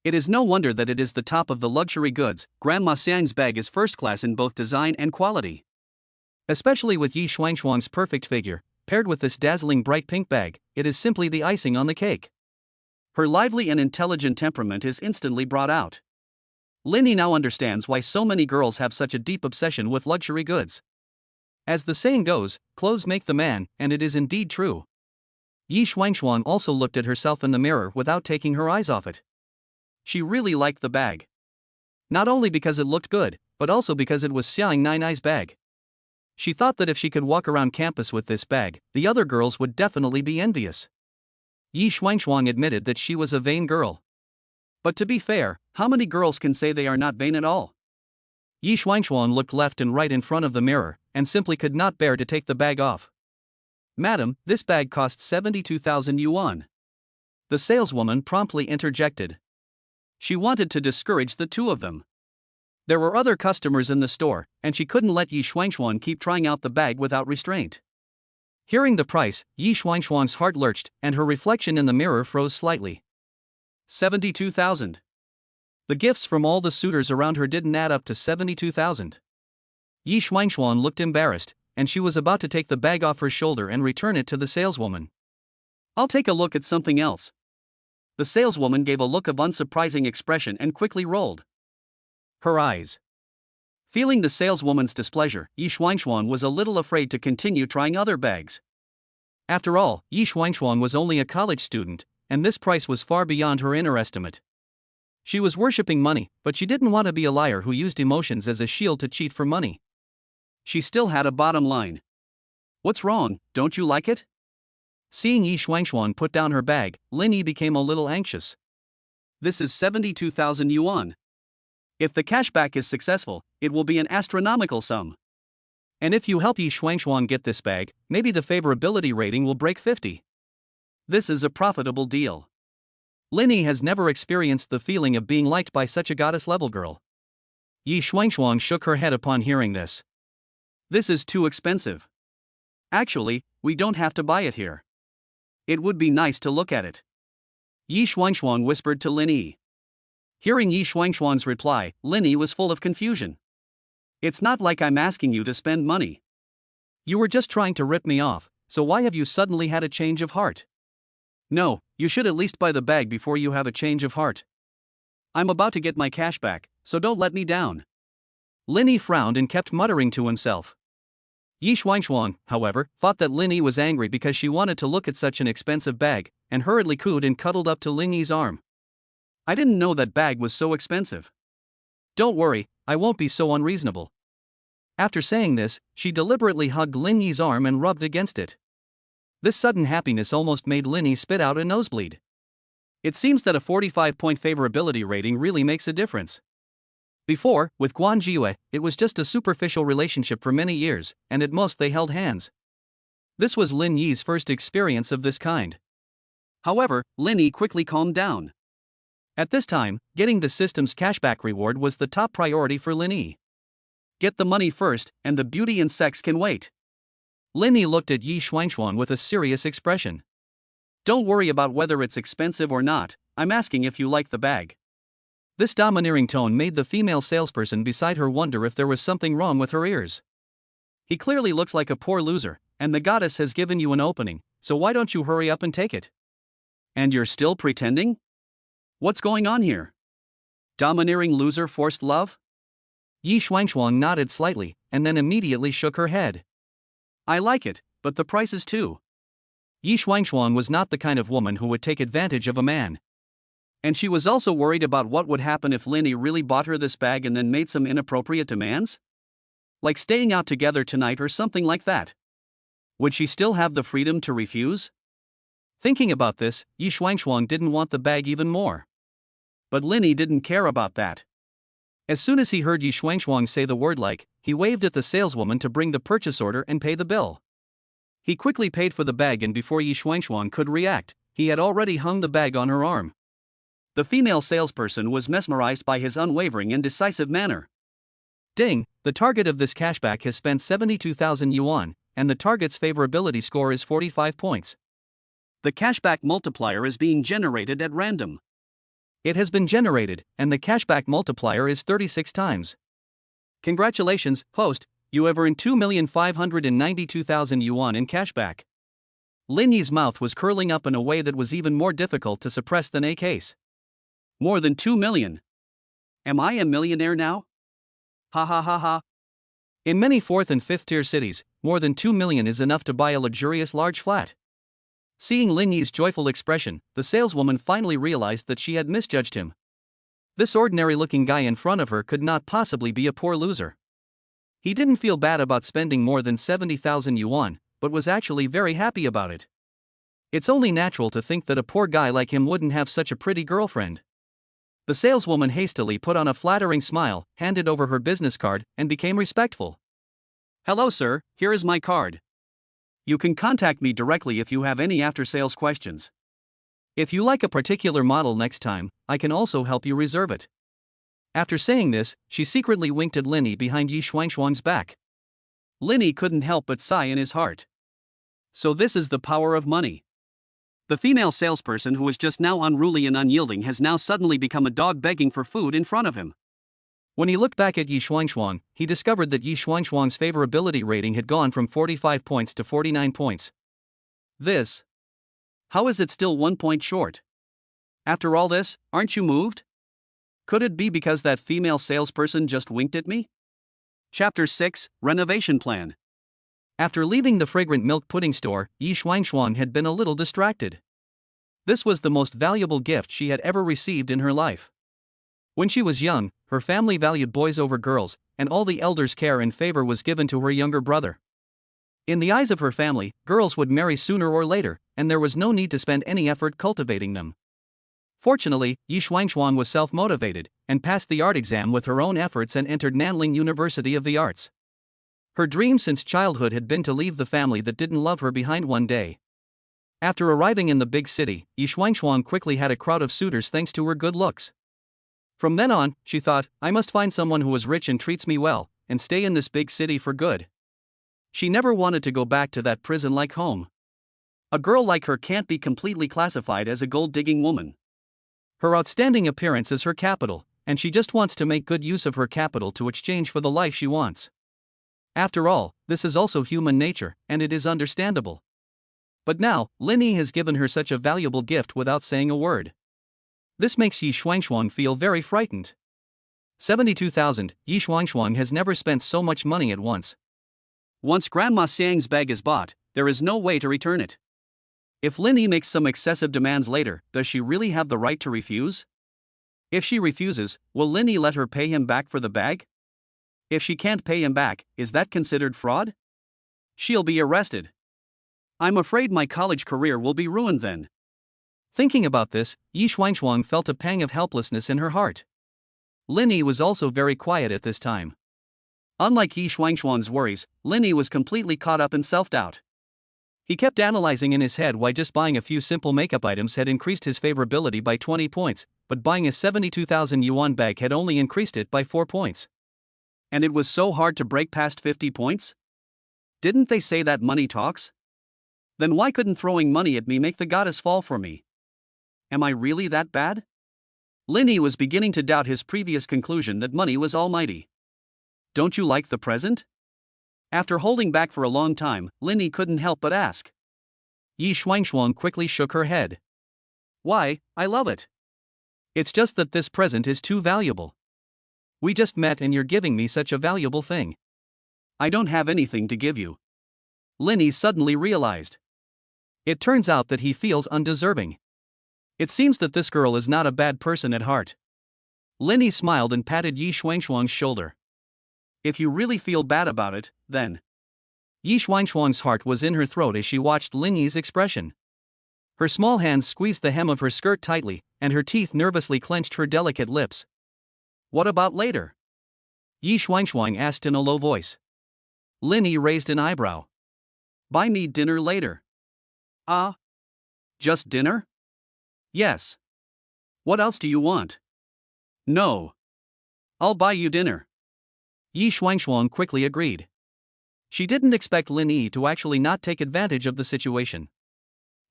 It is no wonder that it is the top of the luxury goods. Grandma Xiang's bag is first class in both design and quality. Especially with Yi Shuangshuang's perfect figure, paired with this dazzling bright pink bag, it is simply the icing on the cake. Her lively and intelligent temperament is instantly brought out. Lin Yi now understands why so many girls have such a deep obsession with luxury goods. As the saying goes, clothes make the man, and it is indeed true. Yi Shuangshuang also looked at herself in the mirror without taking her eyes off it. She really liked the bag. Not only because it looked good, but also because it was Xiang Nainai's bag. She thought that if she could walk around campus with this bag, the other girls would definitely be envious. Yi Shuangshuang admitted that she was a vain girl. But to be fair, how many girls can say they are not vain at all? Yi Shuangshuang looked left and right in front of the mirror, and simply could not bear to take the bag off. "Madam, this bag costs 72,000 yuan. The saleswoman promptly interjected. She wanted to discourage the two of them. There were other customers in the store, and she couldn't let Yi Shuangshuang keep trying out the bag without restraint. Hearing the price, Yi Shuangshuang's heart lurched, and her reflection in the mirror froze slightly. 72,000. The gifts from all the suitors around her didn't add up to 72,000. Yi Shuangshuang looked embarrassed, and she was about to take the bag off her shoulder and return it to the saleswoman. "I'll take a look at something else." The saleswoman gave a look of unsurprising expression and quickly rolled her eyes. Feeling the saleswoman's displeasure, Yi Shuangshuang was a little afraid to continue trying other bags. After all, Yi Shuangshuang was only a college student, and this price was far beyond her inner estimate. She was worshipping money, but she didn't want to be a liar who used emotions as a shield to cheat for money. She still had a bottom line. "What's wrong, don't you like it?" Seeing Yi Shuangshuan put down her bag, Lin Yi became a little anxious. This is 72,000 yuan. If the cashback is successful, it will be an astronomical sum. And if you help Yi Shuangshuan get this bag, maybe the favorability rating will break 50. This is a profitable deal. Lin Yi has never experienced the feeling of being liked by such a goddess-level girl. Yi Shuangshuan shook her head upon hearing this. This is too expensive. Actually, we don't have to buy it here. It would be nice to look at it. Yi Shuangshuan whispered to Lin Yi. Hearing Yi Shuangshuan's reply, Lin Yi was full of confusion. It's not like I'm asking you to spend money. You were just trying to rip me off, so why have you suddenly had a change of heart? No, you should at least buy the bag before you have a change of heart. I'm about to get my cash back, so don't let me down. Lin Yi frowned and kept muttering to himself. Yi Shuangshuan, however, thought that Lin Yi was angry because she wanted to look at such an expensive bag, and hurriedly cooed and cuddled up to Lin Yi's arm. I didn't know that bag was so expensive. Don't worry, I won't be so unreasonable. After saying this, she deliberately hugged Lin Yi's arm and rubbed against it. This sudden happiness almost made Lin Yi spit out a nosebleed. It seems that a 45-point favorability rating really makes a difference. Before, with Guan Jiyue, it was just a superficial relationship for many years, and at most they held hands. This was Lin Yi's first experience of this kind. However, Lin Yi quickly calmed down. At this time, getting the system's cashback reward was the top priority for Lin Yi. Get the money first, and the beauty and sex can wait. Lin Yi looked at Yi Shuangshuan with a serious expression. Don't worry about whether it's expensive or not, I'm asking if you like the bag. This domineering tone made the female salesperson beside her wonder if there was something wrong with her ears. He clearly looks like a poor loser, and the goddess has given you an opening, so why don't you hurry up and take it? And you're still pretending? What's going on here? Domineering loser forced love? Yi Shuangshuan nodded slightly, and then immediately shook her head. I like it, but the prices too. Yi Shuangshuan was not the kind of woman who would take advantage of a man. And she was also worried about what would happen if Lin Yi really bought her this bag and then made some inappropriate demands? Like staying out together tonight or something like that. Would she still have the freedom to refuse? Thinking about this, Yi Shuangshuan didn't want the bag even more. But Lin Yi didn't care about that. As soon as he heard Yi Shuangshuan say the word like, he waved at the saleswoman to bring the purchase order and pay the bill. He quickly paid for the bag, and before Yi Shuangshuan could react, he had already hung the bag on her arm. The female salesperson was mesmerized by his unwavering and decisive manner. Ding, the target of this cashback has spent 72,000 yuan, and the target's favorability score is 45 points. The cashback multiplier is being generated at random. It has been generated, and the cashback multiplier is 36 times. Congratulations, host, you have earned 2,592,000 yuan in cashback. Lin Yi's mouth was curling up in a way that was even more difficult to suppress than a case. More than 2 million. Am I a millionaire now? Ha ha ha ha. In many 4th and 5th tier cities, more than 2 million is enough to buy a luxurious large flat. Seeing Lin Yi's joyful expression, the saleswoman finally realized that she had misjudged him. This ordinary-looking guy in front of her could not possibly be a poor loser. He didn't feel bad about spending more than 70,000 yuan, but was actually very happy about it. It's only natural to think that a poor guy like him wouldn't have such a pretty girlfriend. The saleswoman hastily put on a flattering smile, handed over her business card, and became respectful. Hello sir, here is my card. You can contact me directly if you have any after-sales questions. If you like a particular model next time, I can also help you reserve it. After saying this, she secretly winked at Lin Yi behind Yi Shuangshuan's back. Lin Yi couldn't help but sigh in his heart. So this is the power of money. The female salesperson who was just now unruly and unyielding has now suddenly become a dog begging for food in front of him. When he looked back at Yi Shuangshuan, he discovered that Yi Shuangshuan's favorability rating had gone from 45 points to 49 points. This. How is it still 1 point short? After all this, aren't you moved? Could it be because that female salesperson just winked at me? Chapter 6, Renovation Plan. After leaving the fragrant milk pudding store, Yi Shuangshuan had been a little distracted. This was the most valuable gift she had ever received in her life. When she was young, her family valued boys over girls, and all the elders' care and favor was given to her younger brother. In the eyes of her family, girls would marry sooner or later, and there was no need to spend any effort cultivating them. Fortunately, Yi Shuangshuang was self-motivated, and passed the art exam with her own efforts and entered Nanling University of the Arts. Her dream since childhood had been to leave the family that didn't love her behind one day. After arriving in the big city, Yi Shuangshuang quickly had a crowd of suitors thanks to her good looks. From then on, she thought, I must find someone who is rich and treats me well, and stay in this big city for good. She never wanted to go back to that prison-like home. A girl like her can't be completely classified as a gold-digging woman. Her outstanding appearance is her capital, and she just wants to make good use of her capital to exchange for the life she wants. After all, this is also human nature, and it is understandable. But now, Lin Yi has given her such a valuable gift without saying a word. This makes Yi Shuangshuang feel very frightened. 72,000, Yi Shuangshuang has never spent so much money at once. Once Grandma Xiang's bag is bought, there is no way to return it. If Lin Yi makes some excessive demands later, does she really have the right to refuse? If she refuses, will Lin Yi let her pay him back for the bag? If she can't pay him back, is that considered fraud? She'll be arrested. I'm afraid my college career will be ruined then. Thinking about this, Yi Shuangshuang felt a pang of helplessness in her heart. Lin Yi was also very quiet at this time. Unlike Yi Shuangshuang's worries, Lin Yi was completely caught up in self-doubt. He kept analyzing in his head why just buying a few simple makeup items had increased his favorability by 20 points, but buying a 72,000 yuan bag had only increased it by 4 points. And it was so hard to break past 50 points? Didn't they say that money talks? Then why couldn't throwing money at me make the goddess fall for me? Am I really that bad? Lin Yi was beginning to doubt his previous conclusion that money was almighty. Don't you like the present? After holding back for a long time, Lin Yi couldn't help but ask. Yi Shuangshuang quickly shook her head. Why, I love it. It's just that this present is too valuable. We just met and you're giving me such a valuable thing. I don't have anything to give you. Lin Yi suddenly realized. It turns out that he feels undeserving. It seems that this girl is not a bad person at heart. Lin Yi smiled and patted Yi Shuangshuang's shoulder. If you really feel bad about it, then. Yi Shuangshuang's heart was in her throat as she watched Lin Yi's expression. Her small hands squeezed the hem of her skirt tightly, and her teeth nervously clenched her delicate lips. What about later? Yi Shuangshuang asked in a low voice. Lin Yi raised an eyebrow. Buy me dinner later. Ah? Just dinner? Yes. What else do you want? No. I'll buy you dinner. Yi Shuangshuang quickly agreed. She didn't expect Lin Yi to actually not take advantage of the situation.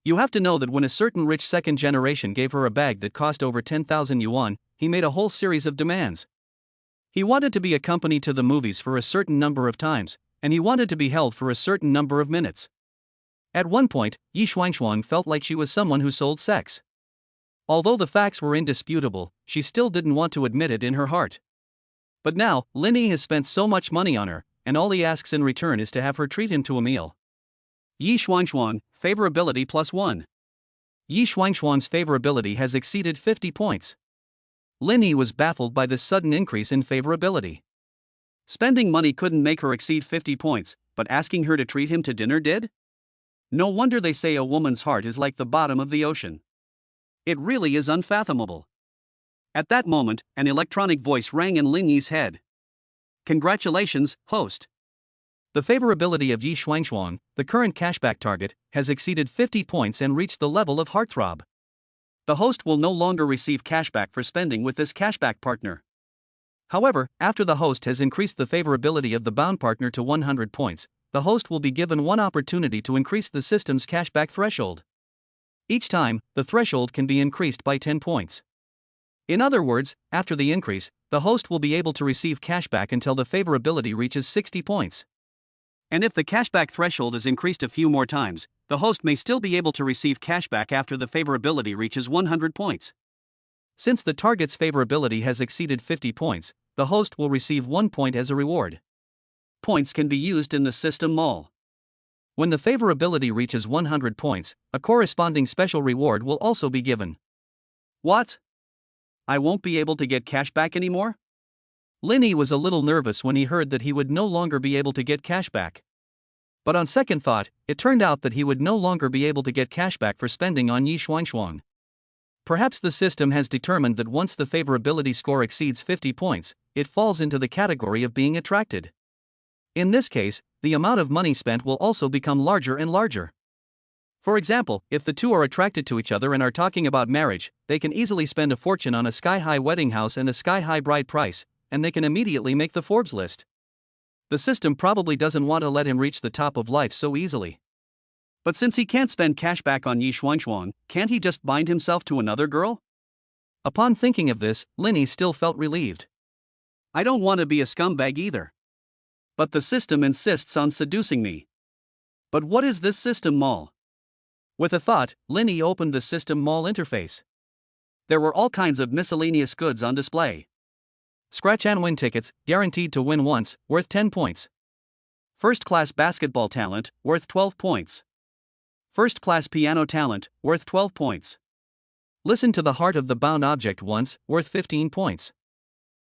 You have to know that when a certain rich second generation gave her a bag that cost over 10,000 yuan, he made a whole series of demands. He wanted to be accompanied to the movies for a certain number of times, and he wanted to be held for a certain number of minutes. At one point, Yi Shuangshuang felt like she was someone who sold sex. Although the facts were indisputable, she still didn't want to admit it in her heart. But now, Lin Yi has spent so much money on her, and all he asks in return is to have her treat him to a meal. Yi Shuangshuang, favorability +1. Yi Shuangshuang's favorability has exceeded 50 points. Lin Yi was baffled by this sudden increase in favorability. Spending money couldn't make her exceed 50 points, but asking her to treat him to dinner did? No wonder they say a woman's heart is like the bottom of the ocean. It really is unfathomable. At that moment, an electronic voice rang in Lin Yi's head. Congratulations, host. The favorability of Yi Shuangshuang, the current cashback target, has exceeded 50 points and reached the level of heartthrob. The host will no longer receive cashback for spending with this cashback partner. However, after the host has increased the favorability of the bound partner to 100 points, the host will be given one opportunity to increase the system's cashback threshold. Each time, the threshold can be increased by 10 points. In other words, after the increase, the host will be able to receive cashback until the favorability reaches 60 points. And if the cashback threshold is increased a few more times, the host may still be able to receive cashback after the favorability reaches 100 points. Since the target's favorability has exceeded 50 points, the host will receive 1 point as a reward. Points can be used in the system mall. When the favorability reaches 100 points, a corresponding special reward will also be given. What? I won't be able to get cashback anymore? Lin Yi was a little nervous when he heard that he would no longer be able to get cashback. But on second thought, it turned out that he would no longer be able to get cashback for spending on Yi Shuangshuang. Perhaps the system has determined that once the favorability score exceeds 50 points, it falls into the category of being attracted. In this case, the amount of money spent will also become larger and larger. For example, if the two are attracted to each other and are talking about marriage, they can easily spend a fortune on a sky-high wedding house and a sky-high bride price, and they can immediately make the Forbes list. The system probably doesn't want to let him reach the top of life so easily. But since he can't spend cash back on Yi Shuangshuang, can't he just bind himself to another girl? Upon thinking of this, Linny still felt relieved. I don't want to be a scumbag either. But the system insists on seducing me. But what is this system mall? With a thought, Linny opened the system mall interface. There were all kinds of miscellaneous goods on display. Scratch and win tickets, guaranteed to win once, worth 10 points. First-class basketball talent, worth 12 points. First-class piano talent, worth 12 points. Listen to the heart of the bound object once, worth 15 points.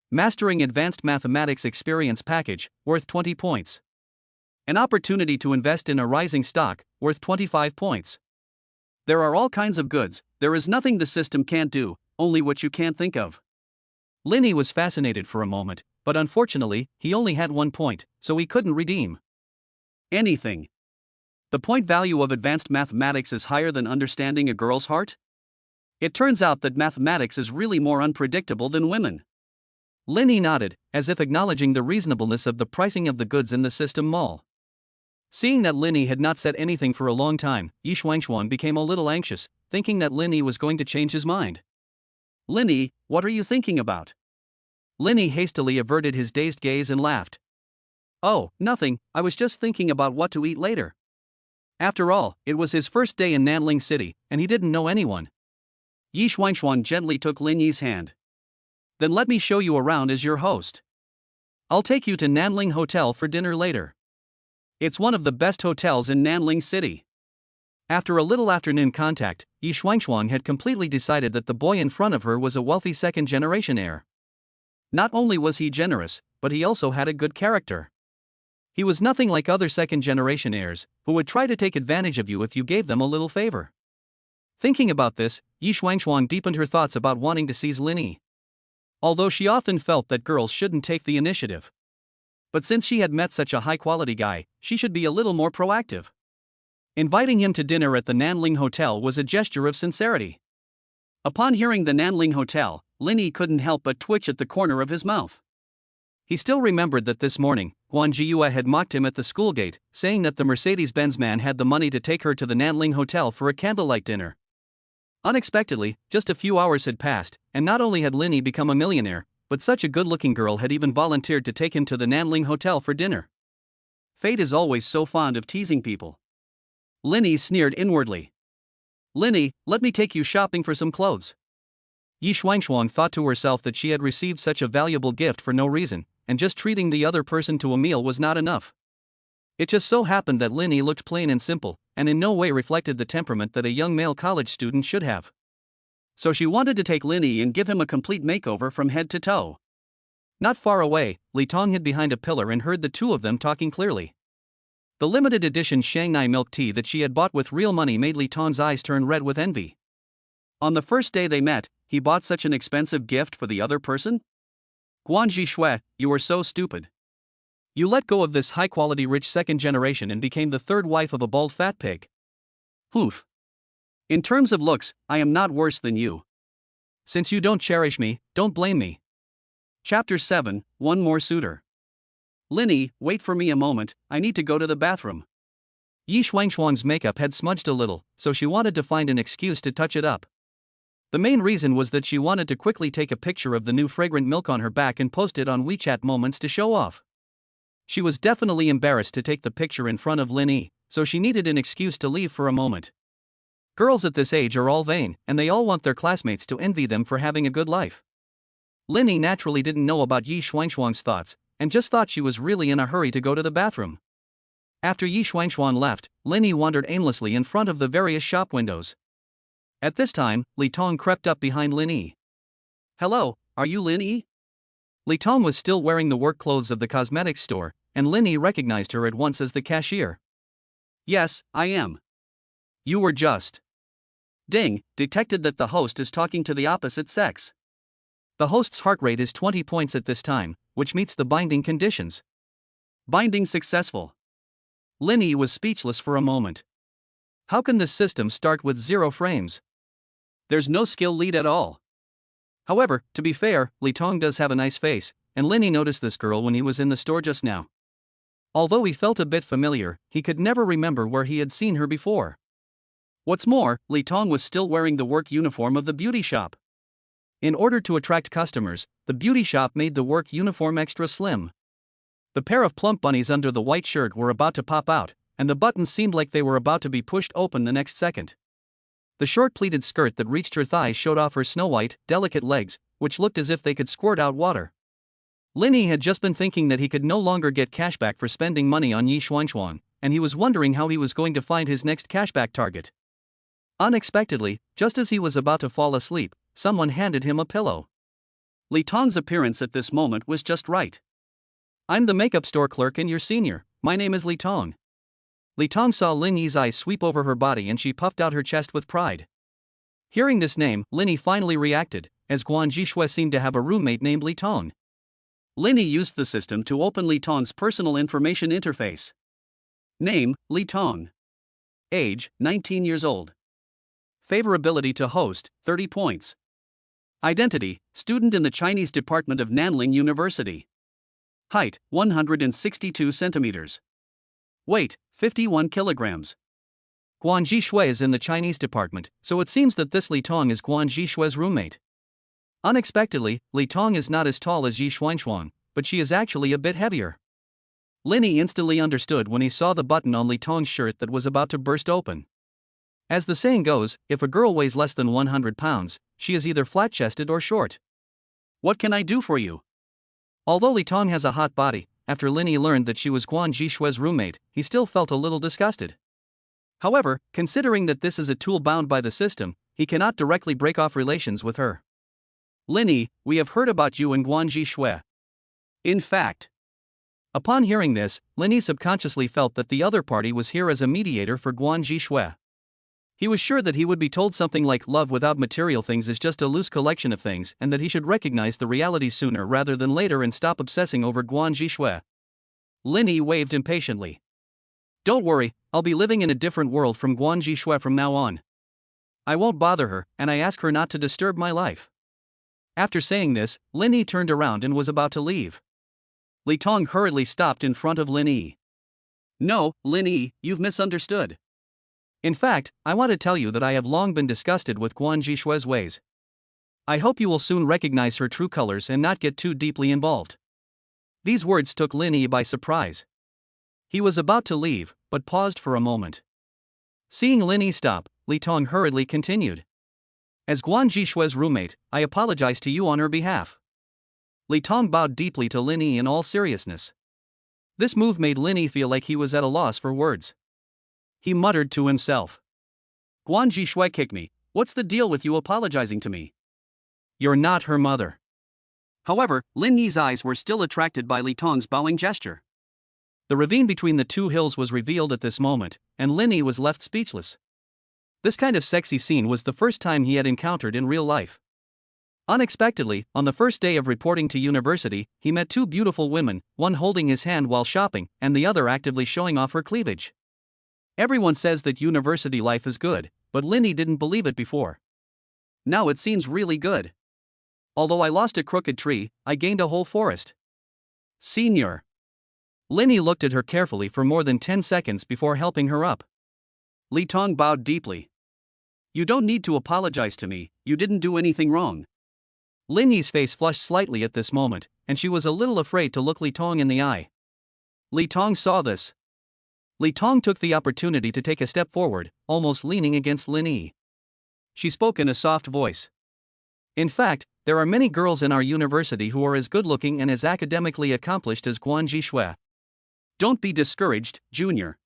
Mastering Advanced Mathematics Experience Package, worth 20 points. An opportunity to invest in a rising stock, worth 25 points. There are all kinds of goods, there is nothing the system can't do, only what you can't think of. Linny was fascinated for a moment, but unfortunately, he only had 1 point, so he couldn't redeem anything. The point value of advanced mathematics is higher than understanding a girl's heart? It turns out that mathematics is really more unpredictable than women. Linny nodded, as if acknowledging the reasonableness of the pricing of the goods in the system mall. Seeing that Linny had not said anything for a long time, Yi Shuangshuang became a little anxious, thinking that Linny was going to change his mind. Linny, what are you thinking about? Linny hastily averted his dazed gaze and laughed. Oh, nothing, I was just thinking about what to eat later. After all, it was his first day in Nanling City, and he didn't know anyone. Yi Shuangshuang gently took Linny's hand. Then let me show you around as your host. I'll take you to Nanling Hotel for dinner later. It's one of the best hotels in Nanling City. After a little afternoon contact, Yi Shuangshuang had completely decided that the boy in front of her was a wealthy second-generation heir. Not only was he generous, but he also had a good character. He was nothing like other second-generation heirs, who would try to take advantage of you if you gave them a little favor. Thinking about this, Yi Shuangshuang deepened her thoughts about wanting to seize Linny. Although she often felt that girls shouldn't take the initiative. But since she had met such a high-quality guy, she should be a little more proactive. Inviting him to dinner at the Nanling Hotel was a gesture of sincerity. Upon hearing the Nanling Hotel, Linny couldn't help but twitch at the corner of his mouth. He still remembered that this morning, Guan Jiyue had mocked him at the school gate, saying that the Mercedes-Benz man had the money to take her to the Nanling Hotel for a candlelight dinner. Unexpectedly, just a few hours had passed, and not only had Linny become a millionaire, but such a good-looking girl had even volunteered to take him to the Nanling Hotel for dinner. Fate is always so fond of teasing people. Linny sneered inwardly. Linny, let me take you shopping for some clothes. Yi Shuangshuang thought to herself that she had received such a valuable gift for no reason, and just treating the other person to a meal was not enough. It just so happened that Linny looked plain and simple, and in no way reflected the temperament that a young male college student should have. So she wanted to take Linny and give him a complete makeover from head to toe. Not far away, Li Tong hid behind a pillar and heard the two of them talking clearly. The limited edition Shanghai milk tea that she had bought with real money made Li Tong's eyes turn red with envy. On the first day they met, he bought such an expensive gift for the other person? Guan Jishue, you are so stupid. You let go of this high-quality rich second generation and became the third wife of a bald fat pig. Oof. In terms of looks, I am not worse than you. Since you don't cherish me, don't blame me. Chapter 7, One More Suitor. Linny, wait for me a moment, I need to go to the bathroom. Yi Shuangshuang's makeup had smudged a little, so she wanted to find an excuse to touch it up. The main reason was that she wanted to quickly take a picture of the new fragrant milk on her back and post it on WeChat Moments to show off. She was definitely embarrassed to take the picture in front of Linny, so she needed an excuse to leave for a moment. Girls at this age are all vain, and they all want their classmates to envy them for having a good life. Linny naturally didn't know about Yi Shuangshuang's thoughts, and just thought she was really in a hurry to go to the bathroom. After Yi Shuangshuang left, Linny wandered aimlessly in front of the various shop windows. At this time, Li Tong crept up behind Linny. Hello, are you Linny? Li Tong was still wearing the work clothes of the cosmetics store, and Linny recognized her at once as the cashier. Yes, I am. You were just. Ding, detected that the host is talking to the opposite sex. The host's heart rate is 20 points at this time, which meets the binding conditions. Binding successful. Linny was speechless for a moment. How can this system start with 0 frames? There's no skill lead at all. However, to be fair, Li Tong does have a nice face, and Linny noticed this girl when he was in the store just now. Although he felt a bit familiar, he could never remember where he had seen her before. What's more, Li Tong was still wearing the work uniform of the beauty shop. In order to attract customers, the beauty shop made the work uniform extra slim. The pair of plump bunnies under the white shirt were about to pop out, and the buttons seemed like they were about to be pushed open the next second. The short pleated skirt that reached her thighs showed off her snow-white, delicate legs, which looked as if they could squirt out water. Linny had just been thinking that he could no longer get cashback for spending money on Yi Xuanxuan, and he was wondering how he was going to find his next cashback target. Unexpectedly, just as he was about to fall asleep, someone handed him a pillow. Li Tong's appearance at this moment was just right. I'm the makeup store clerk and your senior. My name is Li Tong. Li Tong saw Lin Yi's eyes sweep over her body and she puffed out her chest with pride. Hearing this name, Lin Yi finally reacted, as Guan Jishui seemed to have a roommate named Li Tong. Lin Yi used the system to open Li Tong's personal information interface. Name, Li Tong. Age, 19 years old. Favorability to host, 30 points. Identity, student in the Chinese department of Nanling University. Height, 162 centimeters. Weight, 51 kilograms. Guan Jishui is in the Chinese department, so it seems that this Li Tong is Guan Jishui's roommate. Unexpectedly, Li Tong is not as tall as Yi Xuanxuan, but she is actually a bit heavier. Linny instantly understood when he saw the button on Li Tong's shirt that was about to burst open. As the saying goes, if a girl weighs less than 100 pounds, she is either flat-chested or short. What can I do for you? Although Li Tong has a hot body, after Linny learned that she was Guan Jishui's roommate, he still felt a little disgusted. However, considering that this is a tool bound by the system, he cannot directly break off relations with her. Linny, we have heard about you and Guan Jishui. In fact. Upon hearing this, Linny subconsciously felt that the other party was here as a mediator for Guan Jishui. He was sure that he would be told something like love without material things is just a loose collection of things and that he should recognize the reality sooner rather than later and stop obsessing over Guan Jishui. Linny waved impatiently. Don't worry, I'll be living in a different world from Guan Jishui from now on. I won't bother her, and I ask her not to disturb my life. After saying this, Linny turned around and was about to leave. Li Tong hurriedly stopped in front of Linny. No, Linny, you've misunderstood. In fact, I want to tell you that I have long been disgusted with Guan Jishui's ways. I hope you will soon recognize her true colors and not get too deeply involved. These words took Linny by surprise. He was about to leave, but paused for a moment. Seeing Linny stop, Li Tong hurriedly continued. As Guan Jishui's roommate, I apologize to you on her behalf. Li Tong bowed deeply to Linny in all seriousness. This move made Linny feel like he was at a loss for words. He muttered to himself. Guan Jishui kicked me, what's the deal with you apologizing to me? You're not her mother. However, Lin Yi's eyes were still attracted by Li Tong's bowing gesture. The ravine between the two hills was revealed at this moment, and Lin Yi was left speechless. This kind of sexy scene was the first time he had encountered in real life. Unexpectedly, on the first day of reporting to university, he met two beautiful women, one holding his hand while shopping, and the other actively showing off her cleavage. Everyone says that university life is good, but Linny didn't believe it before. Now it seems really good. Although I lost a crooked tree, I gained a whole forest. Senior. Linny looked at her carefully for more than 10 seconds before helping her up. Li Tong bowed deeply. You don't need to apologize to me, you didn't do anything wrong. Linny's face flushed slightly at this moment, and she was a little afraid to look Li Tong in the eye. Li Tong saw this. Li Tong took the opportunity to take a step forward, almost leaning against Lin Yi. She spoke in a soft voice. In fact, there are many girls in our university who are as good-looking and as academically accomplished as Guan Jishui. Don't be discouraged, Junior.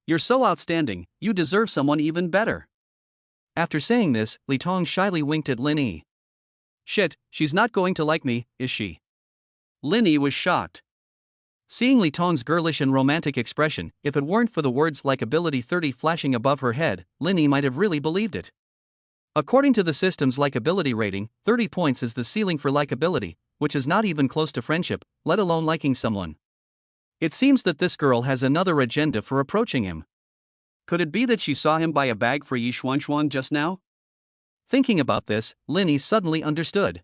You're so outstanding, you deserve someone even better. After saying this, Li Tong shyly winked at Lin Yi. Shit, she's not going to like me, is she? Lin Yi was shocked. Seeing Li Tong's girlish and romantic expression, if it weren't for the words likability 30 flashing above her head, Linny might have really believed it. According to the system's likability rating, 30 points is the ceiling for likability, which is not even close to friendship, let alone liking someone. It seems that this girl has another agenda for approaching him. Could it be that she saw him buy a bag for Yi Xuanxuan just now? Thinking about this, Linny suddenly understood.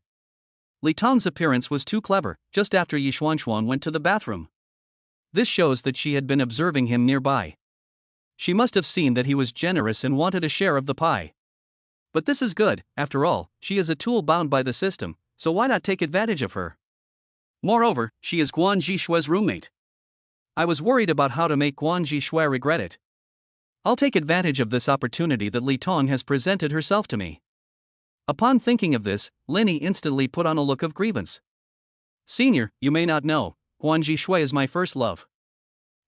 Li Tong's appearance was too clever, just after Yi Xuanxuan went to the bathroom. This shows that she had been observing him nearby. She must have seen that he was generous and wanted a share of the pie. But this is good, after all, she is a tool bound by the system, so why not take advantage of her? Moreover, she is Guan Zhishue's roommate. I was worried about how to make Guan Zhishue regret it. I'll take advantage of this opportunity that Li Tong has presented herself to me. Upon thinking of this, Linny instantly put on a look of grievance. Senior, you may not know, Guan Zhishue is my first love.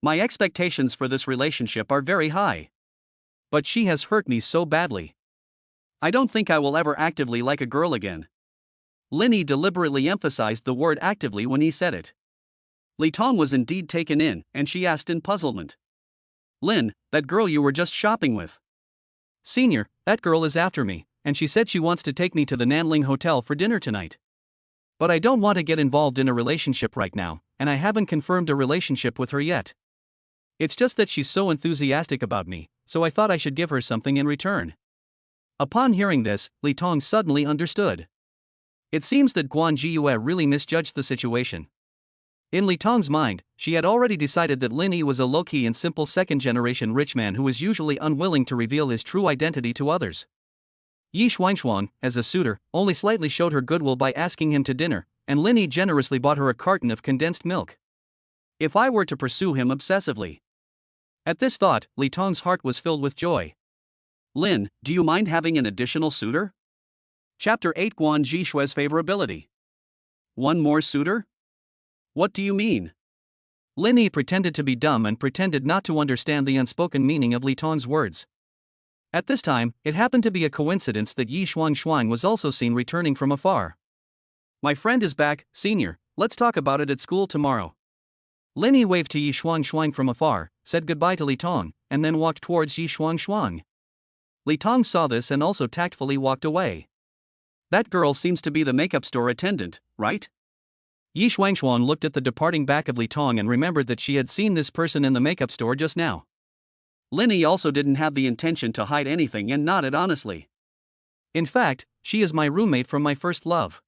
My expectations for this relationship are very high. But she has hurt me so badly. I don't think I will ever actively like a girl again. Linny deliberately emphasized the word actively when he said it. Li Tong was indeed taken in, and she asked in puzzlement. Lin, that girl you were just shopping with. Senior, that girl is after me, and she said she wants to take me to the Nanling Hotel for dinner tonight. But I don't want to get involved in a relationship right now, and I haven't confirmed a relationship with her yet. It's just that she's so enthusiastic about me, so I thought I should give her something in return. Upon hearing this, Li Tong suddenly understood. It seems that Guan Zhiyue really misjudged the situation. In Li Tong's mind, she had already decided that Linny was a low-key and simple second-generation rich man who was usually unwilling to reveal his true identity to others. Yi Xuanxuan, as a suitor, only slightly showed her goodwill by asking him to dinner, and Linny generously bought her a carton of condensed milk. If I were to pursue him obsessively. At this thought, Li Tong's heart was filled with joy. Lin, do you mind having an additional suitor? Chapter 8 Guan Zhishue's favorability. One more suitor? What do you mean? Linny pretended to be dumb and pretended not to understand the unspoken meaning of Li Tong's words. At this time, it happened to be a coincidence that Yi Xuanxuan was also seen returning from afar. My friend is back, senior, let's talk about it at school tomorrow. Linny waved to Yi Xuanxuan from afar, said goodbye to Li Tong, and then walked towards Yi Xuanxuan. Li Tong saw this and also tactfully walked away. That girl seems to be the makeup store attendant, right? Yi Xuanxuan looked at the departing back of Li Tong and remembered that she had seen this person in the makeup store just now. Linny also didn't have the intention to hide anything and nodded honestly. In fact, she is my roommate from my first love.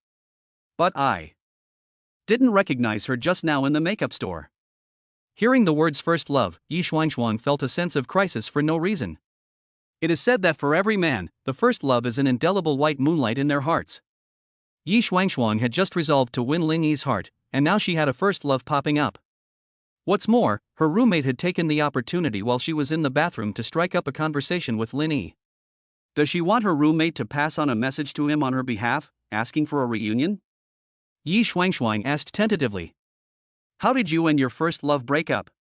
But I didn't recognize her just now in the makeup store. Hearing the words first love, Yi Xuanxuan felt a sense of crisis for no reason. It is said that for every man, the first love is an indelible white moonlight in their hearts. Yi Xuanxuan had just resolved to win Lin Yi's heart, and now she had a first love popping up. What's more, her roommate had taken the opportunity while she was in the bathroom to strike up a conversation with Lin Yi. Does she want her roommate to pass on a message to him on her behalf, asking for a reunion? Yi Xuanxuan asked tentatively. How did you and your first love break up?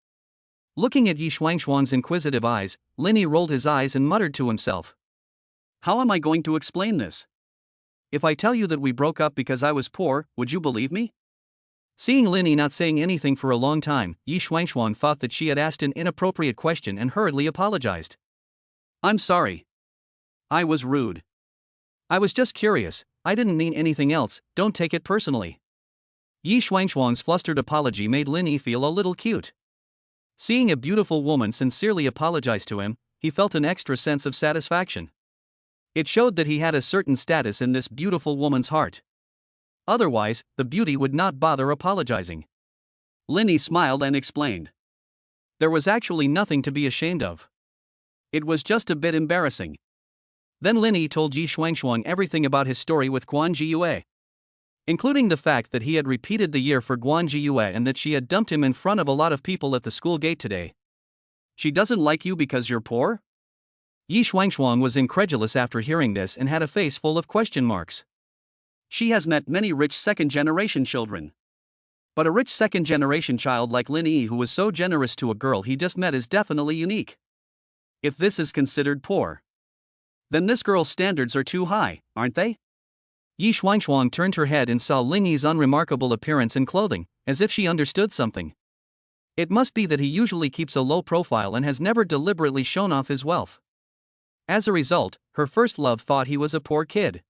Looking at Yi Xuanxuan's inquisitive eyes, Lin Yi rolled his eyes and muttered to himself. How am I going to explain this? If I tell you that we broke up because I was poor, would you believe me? Seeing Lin Yi not saying anything for a long time, Yi Xuanxuan thought that she had asked an inappropriate question and hurriedly apologized. I'm sorry. I was rude. I was just curious, I didn't mean anything else, don't take it personally. Yi Xuanxuan's flustered apology made Lin Yi feel a little cute. Seeing a beautiful woman sincerely apologize to him, he felt an extra sense of satisfaction. It showed that he had a certain status in this beautiful woman's heart. Otherwise, the beauty would not bother apologizing. Lin Yi smiled and explained. There was actually nothing to be ashamed of. It was just a bit embarrassing. Then Lin Yi told Yi Xuanxuan everything about his story with Guan Zhiyue, including the fact that he had repeated the year for Guan Zhiyue and that she had dumped him in front of a lot of people at the school gate today. She doesn't like you because you're poor? Yi Xuanxuan was incredulous after hearing this and had a face full of question marks. She has met many rich second-generation children. But a rich second-generation child like Lin Yi who was so generous to a girl he just met is definitely unique. If this is considered poor, then this girl's standards are too high, aren't they? Yi Xuanxuan turned her head and saw Lin Yi's unremarkable appearance and clothing, as if she understood something. It must be that he usually keeps a low profile and has never deliberately shown off his wealth. As a result, her first love thought he was a poor kid.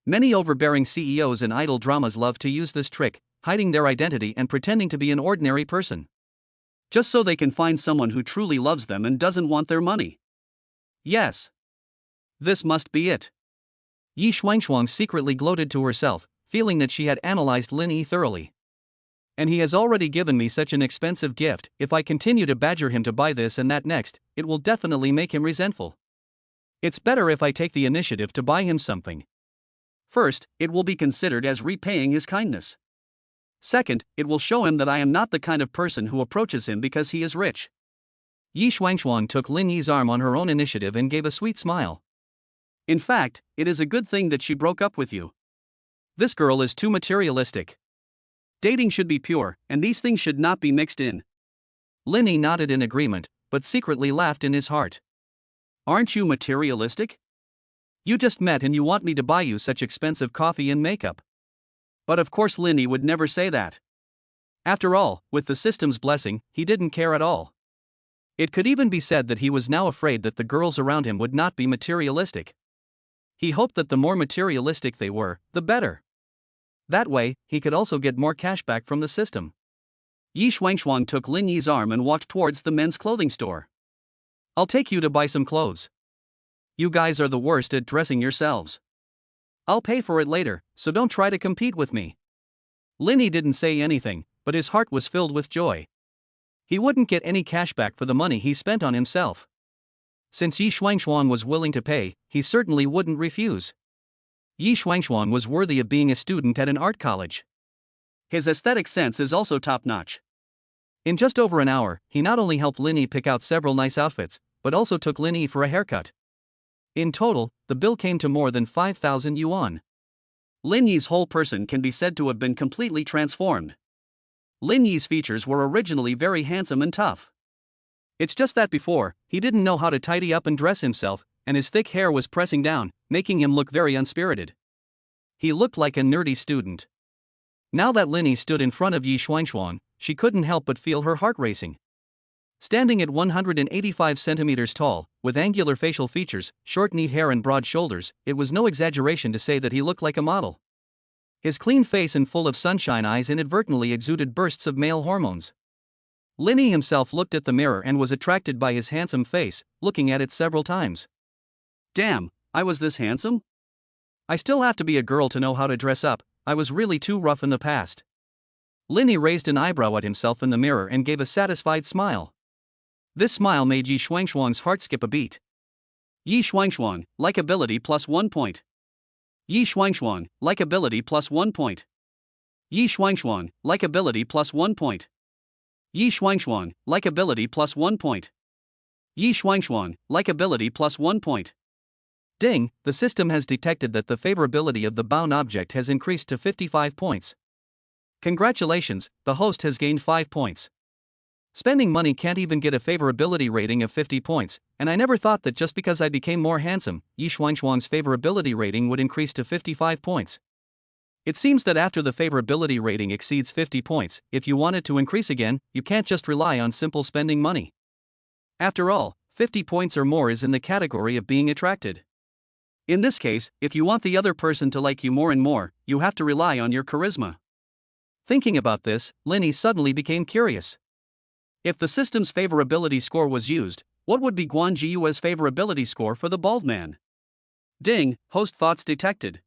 Many overbearing CEOs in idol dramas love to use this trick, hiding their identity and pretending to be an ordinary person, just so they can find someone who truly loves them and doesn't want their money. Yes. This must be it. Yi Shuangshuang secretly gloated to herself, feeling that she had analyzed Lin Yi thoroughly. And he has already given me such an expensive gift. If I continue to badger him to buy this and that next, it will definitely make him resentful. It's better if I take the initiative to buy him something. First, it will be considered as repaying his kindness. Second, it will show him that I am not the kind of person who approaches him because he is rich. Yi Shuangshuang took Lin Yi's arm on her own initiative and gave a sweet smile. In fact, it is a good thing that she broke up with you. This girl is too materialistic. Dating should be pure, and these things should not be mixed in. Lin Yi nodded in agreement, but secretly laughed in his heart. Aren't you materialistic? You just met and you want me to buy you such expensive coffee and makeup. But of course Lin Yi would never say that. After all, with the system's blessing, he didn't care at all. It could even be said that he was now afraid that the girls around him would not be materialistic. He hoped that the more materialistic they were, the better. That way, he could also get more cash back from the system. Yi Shuangshuang took Lin Yi's arm and walked towards the men's clothing store. I'll take you to buy some clothes. You guys are the worst at dressing yourselves. I'll pay for it later, so don't try to compete with me. Lin Yi didn't say anything, but his heart was filled with joy. He wouldn't get any cash back for the money he spent on himself. Since Yi Shuangshuang was willing to pay, he certainly wouldn't refuse. Yi Shuangshuang was worthy of being a student at an art college. His aesthetic sense is also top-notch. In just over an hour, he not only helped Lin Yi pick out several nice outfits, but also took Lin Yi for a haircut. In total, the bill came to more than 5,000 yuan. Lin Yi's whole person can be said to have been completely transformed. Lin Yi's features were originally very handsome and tough. It's just that before, he didn't know how to tidy up and dress himself, and his thick hair was pressing down, making him look very unspirited. He looked like a nerdy student. Now that Lin Yi stood in front of Yi Shuangshuang, she couldn't help but feel her heart racing. Standing at 185 centimeters tall, with angular facial features, short neat hair and broad shoulders, it was no exaggeration to say that he looked like a model. His clean face and full of sunshine eyes inadvertently exuded bursts of male hormones. Lin Yi himself looked at the mirror and was attracted by his handsome face, looking at it several times. Damn, I was this handsome? I still have to be a girl to know how to dress up. I was really too rough in the past. Lin Yi raised an eyebrow at himself in the mirror and gave a satisfied smile. This smile made Yi Shuangshuang's heart skip a beat. Yi Shuangshuang, likability plus 1 point. Yi Shuangshuang, likability plus 1 point. Yi Shuangshuang, likability plus 1 point. Yi Shuangshuang, likability plus 1 point. Yi Shuangshuang, likability plus 1 point. Ding, the system has detected that the favorability of the bound object has increased to 55 points. Congratulations, the host has gained 5 points. Spending money can't even get a favorability rating of 50 points, and I never thought that just because I became more handsome, Yi Shuangshuang's favorability rating would increase to 55 points. It seems that after the favorability rating exceeds 50 points, if you want it to increase again, you can't just rely on simple spending money. After all, 50 points or more is in the category of being attracted. In this case, if you want the other person to like you more and more, you have to rely on your charisma. Thinking about this, Lin Yi suddenly became curious. If the system's favorability score was used, what would be Guan Jiyue's favorability score for the bald man? Ding, host thoughts detected.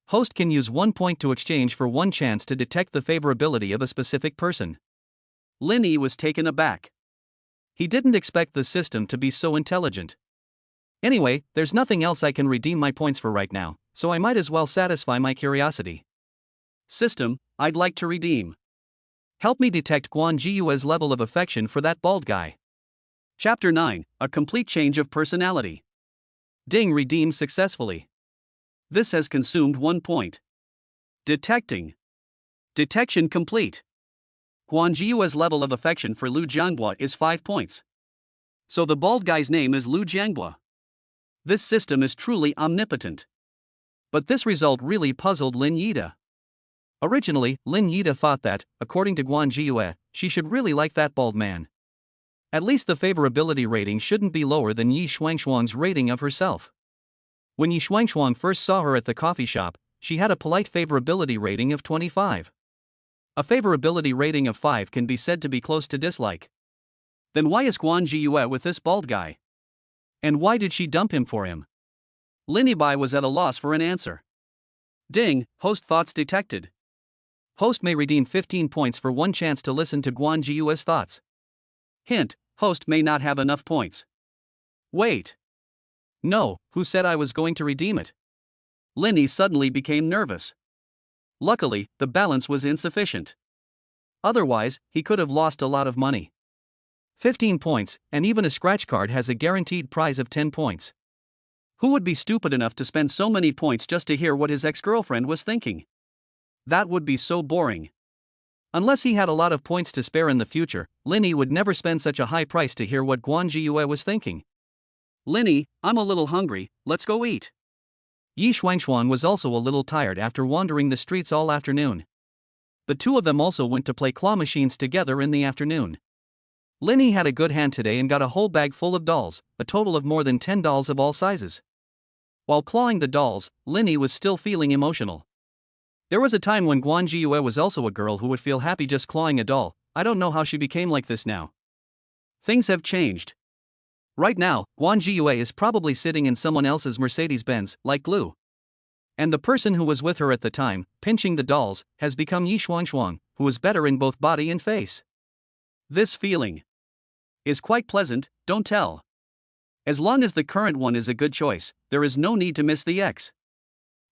Host can use 1 point to exchange for 1 chance to detect the favorability of a specific person. Lin Yi was taken aback. He didn't expect the system to be so intelligent. Anyway, there's nothing else I can redeem my points for right now, so I might as well satisfy my curiosity. System, I'd like to redeem. Help me detect Guan Jiyue's level of affection for that bald guy. Chapter 9, A Complete Change of Personality. Ding redeemed successfully. This has consumed 1 point. Detecting. Detection complete. Guan Jiyue's level of affection for Lu Jianghua is 5 points. So the bald guy's name is Lu Jianghua. This system is truly omnipotent. But this result really puzzled Lin Yi. Originally, Lin Yi thought that, according to Guan Jiyue, she should really like that bald man. At least the favorability rating shouldn't be lower than Yi Shuangshuang's rating of herself. When Yi Shuangshuang first saw her at the coffee shop, she had a polite favorability rating of 25. A favorability rating of 5 can be said to be close to dislike. Then why is Guan Jiyue with this bald guy? And why did she dump him for him? Lin Bai was at a loss for an answer. Ding, host thoughts detected. Host may redeem 15 points for one chance to listen to Guan Jiyue's thoughts. Hint, host may not have enough points. Wait. No, who said I was going to redeem it? Lin suddenly became nervous. Luckily, the balance was insufficient. Otherwise, he could have lost a lot of money. 15 points, and even a scratch card has a guaranteed prize of 10 points. Who would be stupid enough to spend so many points just to hear what his ex-girlfriend was thinking? That would be so boring. Unless he had a lot of points to spare in the future, Lin would never spend such a high price to hear what Guan Jiyue was thinking. Lin, I'm a little hungry, let's go eat. Yi Shuangshuang was also a little tired after wandering the streets all afternoon. The two of them also went to play claw machines together in the afternoon. Lin had a good hand today and got a whole bag full of dolls, a total of more than 10 dolls of all sizes. While clawing the dolls, Lin was still feeling emotional. There was a time when Guan Jiyue was also a girl who would feel happy just clawing a doll. I don't know how she became like this now. Things have changed. Right now, Guan Jiyue is probably sitting in someone else's Mercedes-Benz, like glue. And the person who was with her at the time, pinching the dolls, has become Yi Shuangshuang, who is better in both body and face. This feeling is quite pleasant, don't tell. As long as the current one is a good choice, there is no need to miss the ex.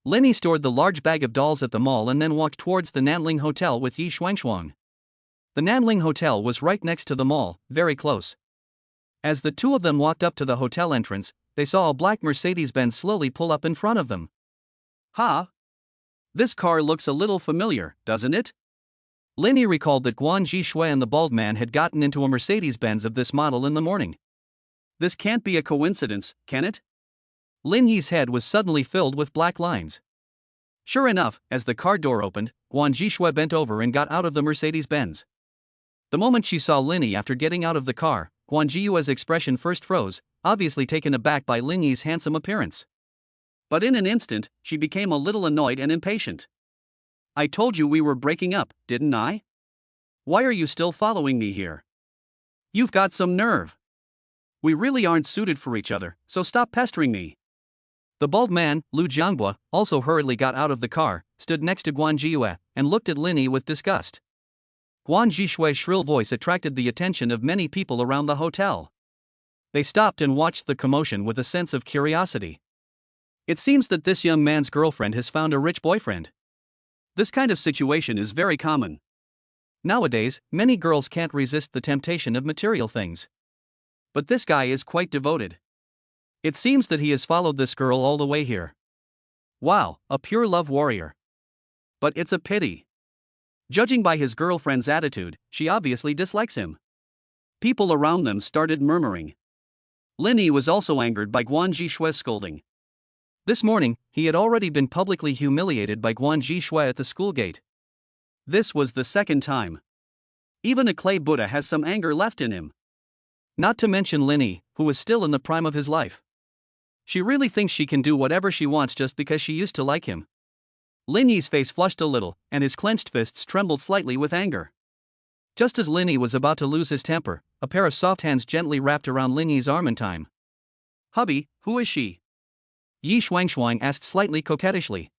Lin stored the large bag of dolls at the mall and then walked towards the Nanling Hotel with Yi Shuangshuang. The Nanling Hotel was right next to the mall, very close. As the two of them walked up to the hotel entrance, they saw a black Mercedes-Benz slowly pull up in front of them. Ha! This car looks a little familiar, doesn't it? Lin recalled that Guan Jiyue and the bald man had gotten into a Mercedes-Benz of this model in the morning. This can't be a coincidence, can it? Lin Yi's head was suddenly filled with black lines. Sure enough, as the car door opened, Guan Jiyue bent over and got out of the Mercedes-Benz. The moment she saw Lin after getting out of the car, Guan Jiyue's expression first froze, obviously taken aback by Lin Yi's handsome appearance. But in an instant, she became a little annoyed and impatient. I told you we were breaking up, didn't I? Why are you still following me here? You've got some nerve. We really aren't suited for each other, so stop pestering me. The bald man, Lu Jianghua, also hurriedly got out of the car, stood next to Guan Jiyue, and looked at Lin with disgust. Guan Jiyue's shrill voice attracted the attention of many people around the hotel. They stopped and watched the commotion with a sense of curiosity. It seems that this young man's girlfriend has found a rich boyfriend. This kind of situation is very common. Nowadays, many girls can't resist the temptation of material things. But this guy is quite devoted. It seems that he has followed this girl all the way here. Wow, a pure love warrior. But it's a pity. Judging by his girlfriend's attitude, she obviously dislikes him. People around them started murmuring. Lin was also angered by Guan Jiyue's scolding. This morning, he had already been publicly humiliated by Guan Jiyue at the school gate. This was the second time. Even a clay Buddha has some anger left in him. Not to mention Lin, who was still in the prime of his life. She really thinks she can do whatever she wants just because she used to like him. Lin Yi's face flushed a little, and his clenched fists trembled slightly with anger. Just as Lin Yi was about to lose his temper, a pair of soft hands gently wrapped around Lin Yi's arm in time. Hubby, who is she? Yi Shuangshuang asked slightly coquettishly.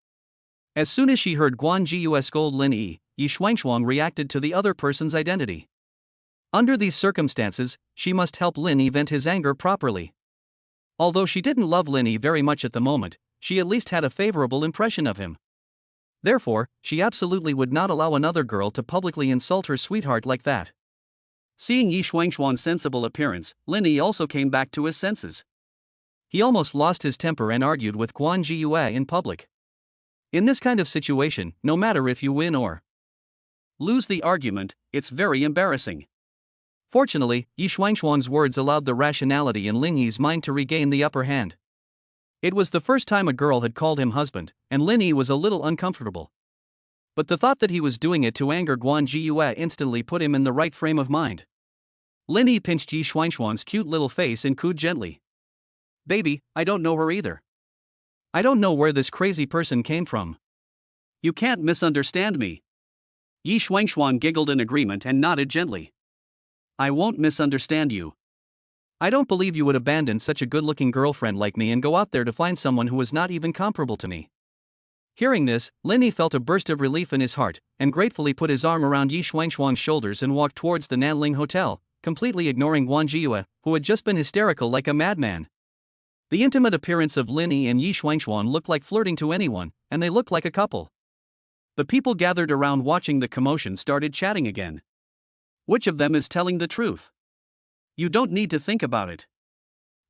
As soon as she heard Guan Jiyue scold Lin Yi, Yi Shuangshuang reacted to the other person's identity. Under these circumstances, she must help Lin Yi vent his anger properly. Although she didn't love Lin Yi very much at the moment, she at least had a favorable impression of him. Therefore, she absolutely would not allow another girl to publicly insult her sweetheart like that. Seeing Yi Shuangshuang's sensible appearance, Lin Yi also came back to his senses. He almost lost his temper and argued with Guan Jiyue in public. In this kind of situation, no matter if you win or lose the argument, it's very embarrassing. Fortunately, Yi Shuangshuang's words allowed the rationality in Lin Yi's mind to regain the upper hand. It was the first time a girl had called him husband, and Lin Yi was a little uncomfortable. But the thought that he was doing it to anger Guan Jiyue instantly put him in the right frame of mind. Lin Yi pinched Yi Xuanxuan's cute little face and cooed gently. Baby, I don't know her either. I don't know where this crazy person came from. You can't misunderstand me. Yi Xuanxuan giggled in agreement and nodded gently. I won't misunderstand you. I don't believe you would abandon such a good-looking girlfriend like me and go out there to find someone who was not even comparable to me. Hearing this, Lin Yi felt a burst of relief in his heart, and gratefully put his arm around Yi Xuanxuan's shoulders and walked towards the Nanling Hotel, completely ignoring Guan Jiyue, who had just been hysterical like a madman. The intimate appearance of Lin Yi and Yi Xuanxuan looked like flirting to anyone, and they looked like a couple. The people gathered around watching the commotion started chatting again. Which of them is telling the truth? You don't need to think about it.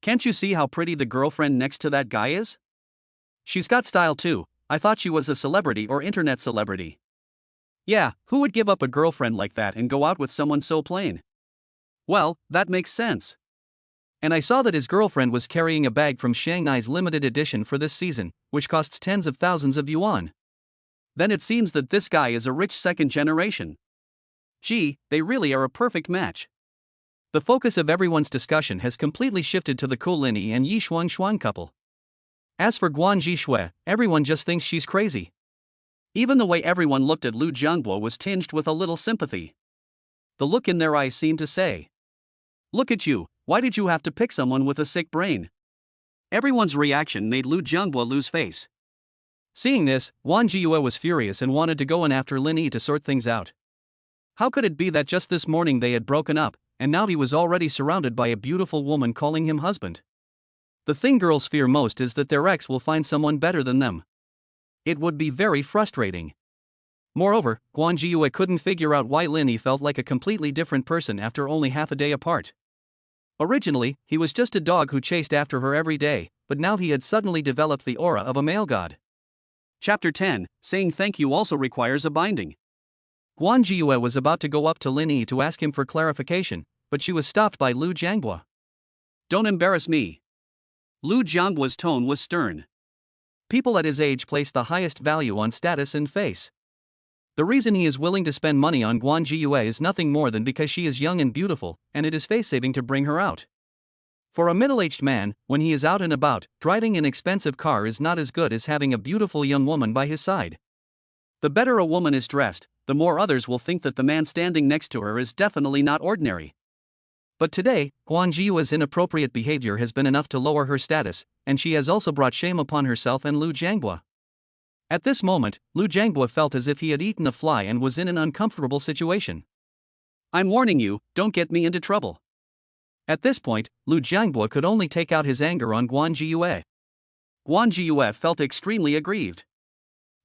Can't you see how pretty the girlfriend next to that guy is? She's got style too. I thought she was a celebrity or internet celebrity. Yeah, who would give up a girlfriend like that and go out with someone so plain? Well, that makes sense. And I saw that his girlfriend was carrying a bag from Shanghai's limited edition for this season, which costs tens of thousands of yuan. Then it seems that this guy is a rich second generation. Gee, they really are a perfect match. The focus of everyone's discussion has completely shifted to the cool Lin Yi and Yi Xuanxuan couple. As for Guan Jishue, everyone just thinks she's crazy. Even the way everyone looked at Lu Jiangbo was tinged with a little sympathy. The look in their eyes seemed to say, "Look at you, why did you have to pick someone with a sick brain?" Everyone's reaction made Lu Jiangbo lose face. Seeing this, Guan Jiyue was furious and wanted to go in after Lin Yi to sort things out. How could it be that just this morning they had broken up, and now he was already surrounded by a beautiful woman calling him husband? The thing girls fear most is that their ex will find someone better than them. It would be very frustrating. Moreover, Guan Jiyue couldn't figure out why Lin Yi felt like a completely different person after only half a day apart. Originally, he was just a dog who chased after her every day, but now he had suddenly developed the aura of a male god. Chapter 10, Saying Thank You Also Requires a Binding. Guan Jiyue was about to go up to Lin Yi to ask him for clarification, but she was stopped by Lu Jiangbo. Don't embarrass me. Lu Jiangbo's tone was stern. People at his age place the highest value on status and face. The reason he is willing to spend money on Guan Jiyue is nothing more than because she is young and beautiful, and it is face-saving to bring her out. For a middle-aged man, when he is out and about, driving an expensive car is not as good as having a beautiful young woman by his side. The better a woman is dressed, the more others will think that the man standing next to her is definitely not ordinary. But today, Guan Jiyue's inappropriate behavior has been enough to lower her status, and she has also brought shame upon herself and Lu Jiangbo. At this moment, Lu Jiangbo felt as if he had eaten a fly and was in an uncomfortable situation. I'm warning you, don't get me into trouble. At this point, Lu Jiangbo could only take out his anger on Guan Jiyue. Guan Jiyue felt extremely aggrieved.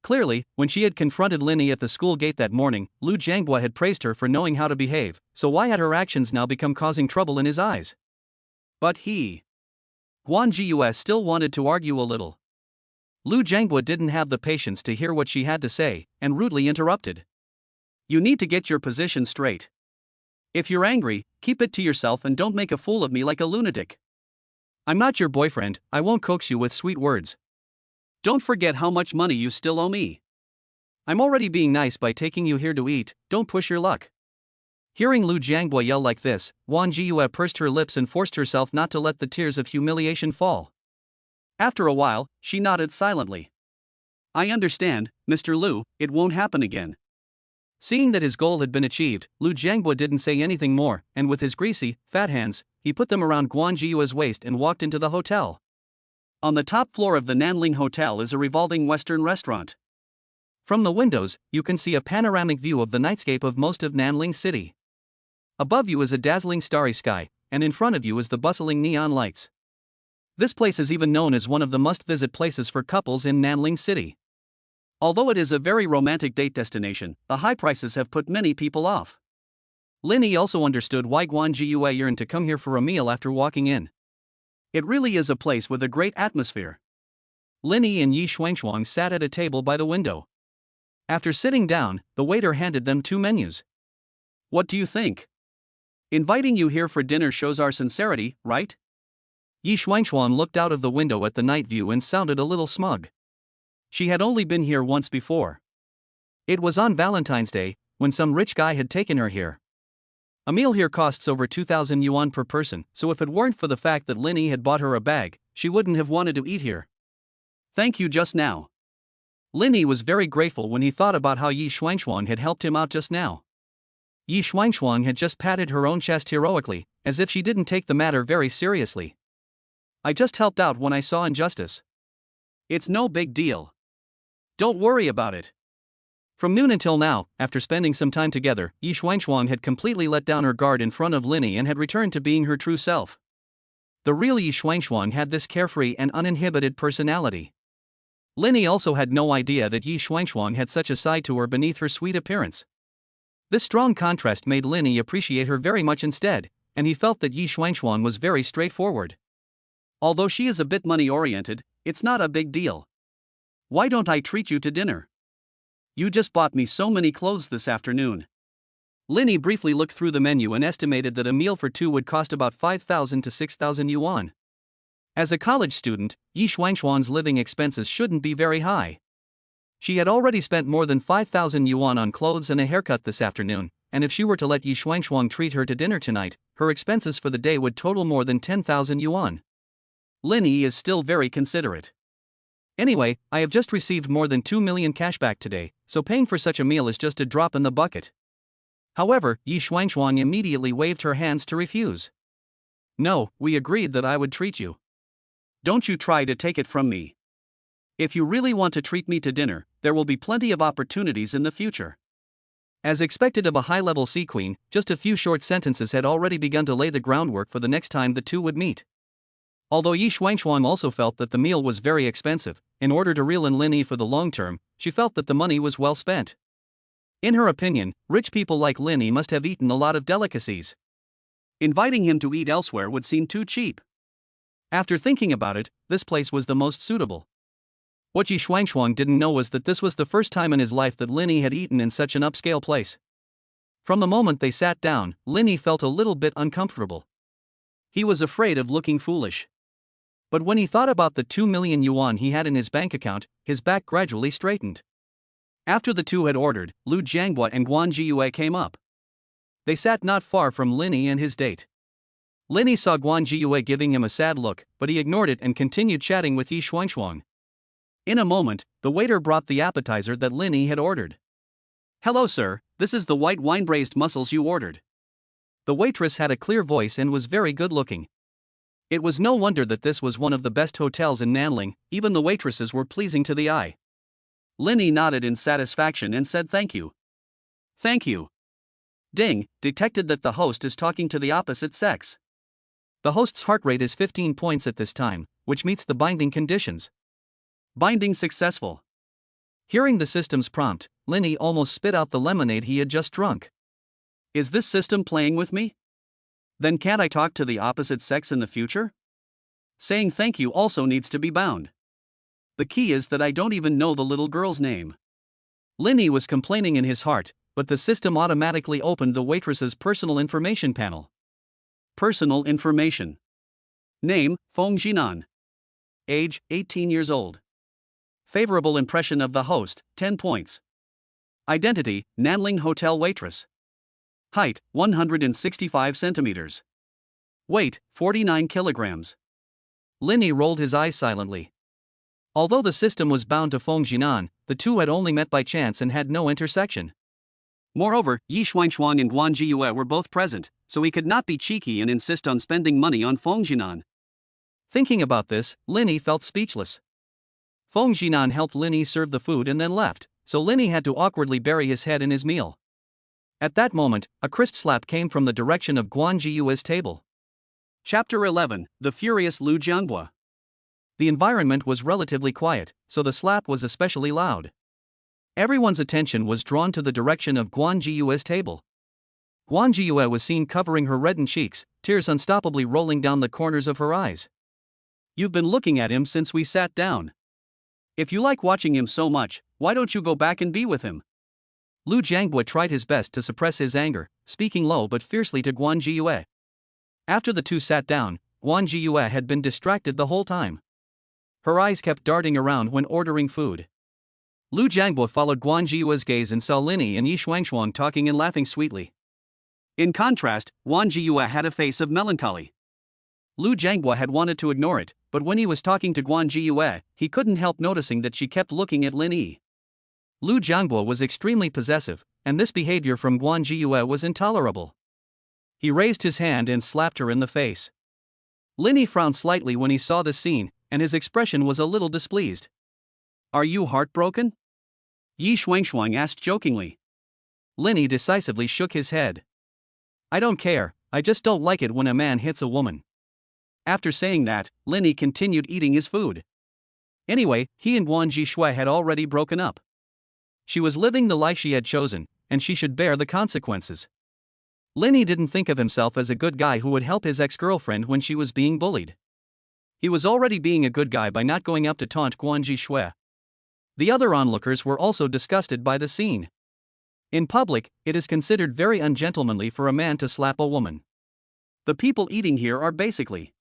Clearly, when she had confronted Lin Yi at the school gate that morning, Lu Jiangbo had praised her for knowing how to behave, so why had her actions now become causing trouble in his eyes? But Guan Jiyue still wanted to argue a little. Lu Jiangbo didn't have the patience to hear what she had to say, and rudely interrupted. You need to get your position straight. If you're angry, keep it to yourself and don't make a fool of me like a lunatic. I'm not your boyfriend, I won't coax you with sweet words. Don't forget how much money you still owe me. I'm already being nice by taking you here to eat, don't push your luck. Hearing Lu Jiangbo yell like this, Guan Jiyue pursed her lips and forced herself not to let the tears of humiliation fall. After a while, she nodded silently. I understand, Mr. Lu, it won't happen again. Seeing that his goal had been achieved, Lu Jiangbo didn't say anything more, and with his greasy, fat hands, he put them around Guan Jiyue's waist and walked into the hotel. On the top floor of the Nanling Hotel is a revolving Western restaurant. From the windows, you can see a panoramic view of the nightscape of most of Nanling City. Above you is a dazzling starry sky, and in front of you is the bustling neon lights. This place is even known as one of the must-visit places for couples in Nanling City. Although it is a very romantic date destination, the high prices have put many people off. Lin Yi also understood why Guan Jiyue yearned to come here for a meal after walking in. It really is a place with a great atmosphere. Lin Yi and Yi Xuanxuan sat at a table by the window. After sitting down, the waiter handed them 2 menus. What do you think? Inviting you here for dinner shows our sincerity, right? Yi Xuanxuan looked out of the window at the night view and sounded a little smug. She had only been here once before. It was on Valentine's Day, when some rich guy had taken her here. A meal here costs over 2,000 yuan per person, so if it weren't for the fact that Linny had bought her a bag, she wouldn't have wanted to eat here. Thank you just now. Linny was very grateful when he thought about how Yi Shuangshuang had helped him out just now. Yi Shuangshuang had just patted her own chest heroically, as if she didn't take the matter very seriously. I just helped out when I saw injustice. It's no big deal. Don't worry about it. From noon until now, after spending some time together, Yi Shuangshuang had completely let down her guard in front of Linny and had returned to being her true self. The real Yi Shuangshuang had this carefree and uninhibited personality. Linny also had no idea that Yi Shuangshuang had such a side to her beneath her sweet appearance. This strong contrast made Linny appreciate her very much instead, and he felt that Yi Shuangshuang was very straightforward. Although she is a bit money-oriented, it's not a big deal. Why don't I treat you to dinner? You just bought me so many clothes this afternoon. Linny briefly looked through the menu and estimated that a meal for two would cost about 5,000 to 6,000 yuan. As a college student, Yi Shuangshuang's living expenses shouldn't be very high. She had already spent more than 5,000 yuan on clothes and a haircut this afternoon, and if she were to let Yi Shuangshuang treat her to dinner tonight, her expenses for the day would total more than 10,000 yuan. Linny is still very considerate. Anyway, I have just received more than 2 million cashback today, so paying for such a meal is just a drop in the bucket. However, Yi Shuangshuang immediately waved her hands to refuse. No, we agreed that I would treat you. Don't you try to take it from me. If you really want to treat me to dinner, there will be plenty of opportunities in the future. As expected of a high-level sea queen, just a few short sentences had already begun to lay the groundwork for the next time the two would meet. Although Yi Shuangshuang also felt that the meal was very expensive, in order to reel in Linny for the long term, she felt that the money was well spent. In her opinion, rich people like Linny must have eaten a lot of delicacies. Inviting him to eat elsewhere would seem too cheap. After thinking about it, this place was the most suitable. What Yi Shuangshuang didn't know was that this was the first time in his life that Linny had eaten in such an upscale place. From the moment they sat down, Linny felt a little bit uncomfortable. He was afraid of looking foolish. But when he thought about the 2 million yuan he had in his bank account, his back gradually straightened. After the two had ordered, Lu Jianghua and Guan Jiyue came up. They sat not far from Linny and his date. Linny saw Guan Jiyue giving him a sad look, but he ignored it and continued chatting with Yi Shuangshuang. In a moment, the waiter brought the appetizer that Linny had ordered. Hello sir, this is the white wine braised mussels you ordered. The waitress had a clear voice and was very good looking. It was no wonder that this was one of the best hotels in Nanling, even the waitresses were pleasing to the eye. Linny nodded in satisfaction and said thank you. Thank you. Ding, detected that the host is talking to the opposite sex. The host's heart rate is 15 points at this time, which meets the binding conditions. Binding successful. Hearing the system's prompt, Linny almost spit out the lemonade he had just drunk. Is this system playing with me? Then can't I talk to the opposite sex in the future? Saying thank you also needs to be bound. The key is that I don't even know the little girl's name. Linny was complaining in his heart, but the system automatically opened the waitress's personal information panel. Personal information. Name, Feng Jinan. Age, 18 years old. Favorable impression of the host, 10 points. Identity, Nanling Hotel waitress. Height, 165 centimeters. Weight, 49 kilograms. Linny rolled his eyes silently. Although the system was bound to Feng Jinan, the two had only met by chance and had no intersection. Moreover, Yi Shuangshuang and Guan Jiyue were both present, so he could not be cheeky and insist on spending money on Feng Jinan. Thinking about this, Linny felt speechless. Feng Jinan helped Linny serve the food and then left, so Linny had to awkwardly bury his head in his meal. At that moment, a crisp slap came from the direction of Guan Jiyue's table. Chapter 11, The Furious Lu Jianghua. The environment was relatively quiet, so the slap was especially loud. Everyone's attention was drawn to the direction of Guan Jiyue's table. Guan Jiyue was seen covering her reddened cheeks, tears unstoppably rolling down the corners of her eyes. You've been looking at him since we sat down. If you like watching him so much, why don't you go back and be with him? Lu Jianghua tried his best to suppress his anger, speaking low but fiercely to Guan Jiyue. After the two sat down, Guan Jiyue had been distracted the whole time. Her eyes kept darting around when ordering food. Lu Jiangbo followed Guan Jiyue's gaze and saw Lini and Yi Shuangshuang talking and laughing sweetly. In contrast, Guan Jiyue had a face of melancholy. Lu Jiangbo had wanted to ignore it, but when he was talking to Guan Jiyue, he couldn't help noticing that she kept looking at Lin Yi. Lu Jiangbo was extremely possessive, and this behavior from Guan Jiyue was intolerable. He raised his hand and slapped her in the face. Lin Yi frowned slightly when he saw this scene, and his expression was a little displeased. Are you heartbroken? Yi Shuangshuang asked jokingly. Lin Yi decisively shook his head. I don't care, I just don't like it when a man hits a woman. After saying that, Lin Yi continued eating his food. Anyway, he and Guan Jishue had already broken up. She was living the life she had chosen, and she should bear the consequences. Lin Yi didn't think of himself as a good guy who would help his ex-girlfriend when she was being bullied. He was already being a good guy by not going up to taunt Guan Jishue. The other onlookers were also disgusted by the scene. In public, it is considered very ungentlemanly for a man to slap a woman. The people eating here are basically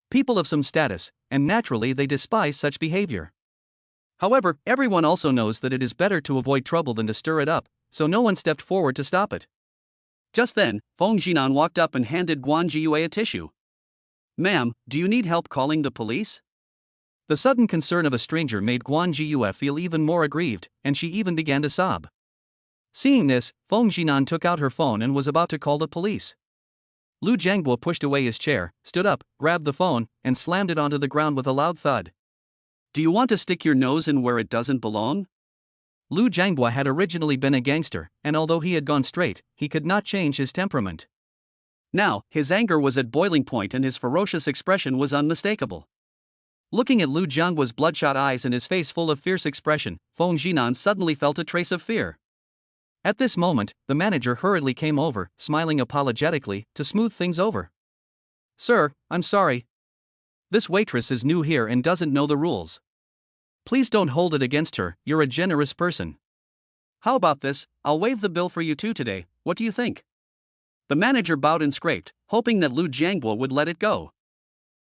people of some status, and naturally they despise such behavior. However, everyone also knows that it is better to avoid trouble than to stir it up, so no one stepped forward to stop it. Just then, Feng Jinan walked up and handed Guan Jiyue a tissue. Ma'am, do you need help calling the police? The sudden concern of a stranger made Guan Jiyue feel even more aggrieved, and she even began to sob. Seeing this, Feng Jinan took out her phone and was about to call the police. Lu Jiangbo pushed away his chair, stood up, grabbed the phone, and slammed it onto the ground with a loud thud. Do you want to stick your nose in where it doesn't belong? Lu Jiangbo had originally been a gangster, and although he had gone straight, he could not change his temperament. Now, his anger was at boiling point and his ferocious expression was unmistakable. Looking at Lu Jiangbo's bloodshot eyes and his face full of fierce expression, Feng Jinan suddenly felt a trace of fear. At this moment, the manager hurriedly came over, smiling apologetically, to smooth things over. Sir, I'm sorry. This waitress is new here and doesn't know the rules. Please don't hold it against her, you're a generous person. How about this, I'll waive the bill for you two today, what do you think? The manager bowed and scraped, hoping that Lu Jiangbo would let it go.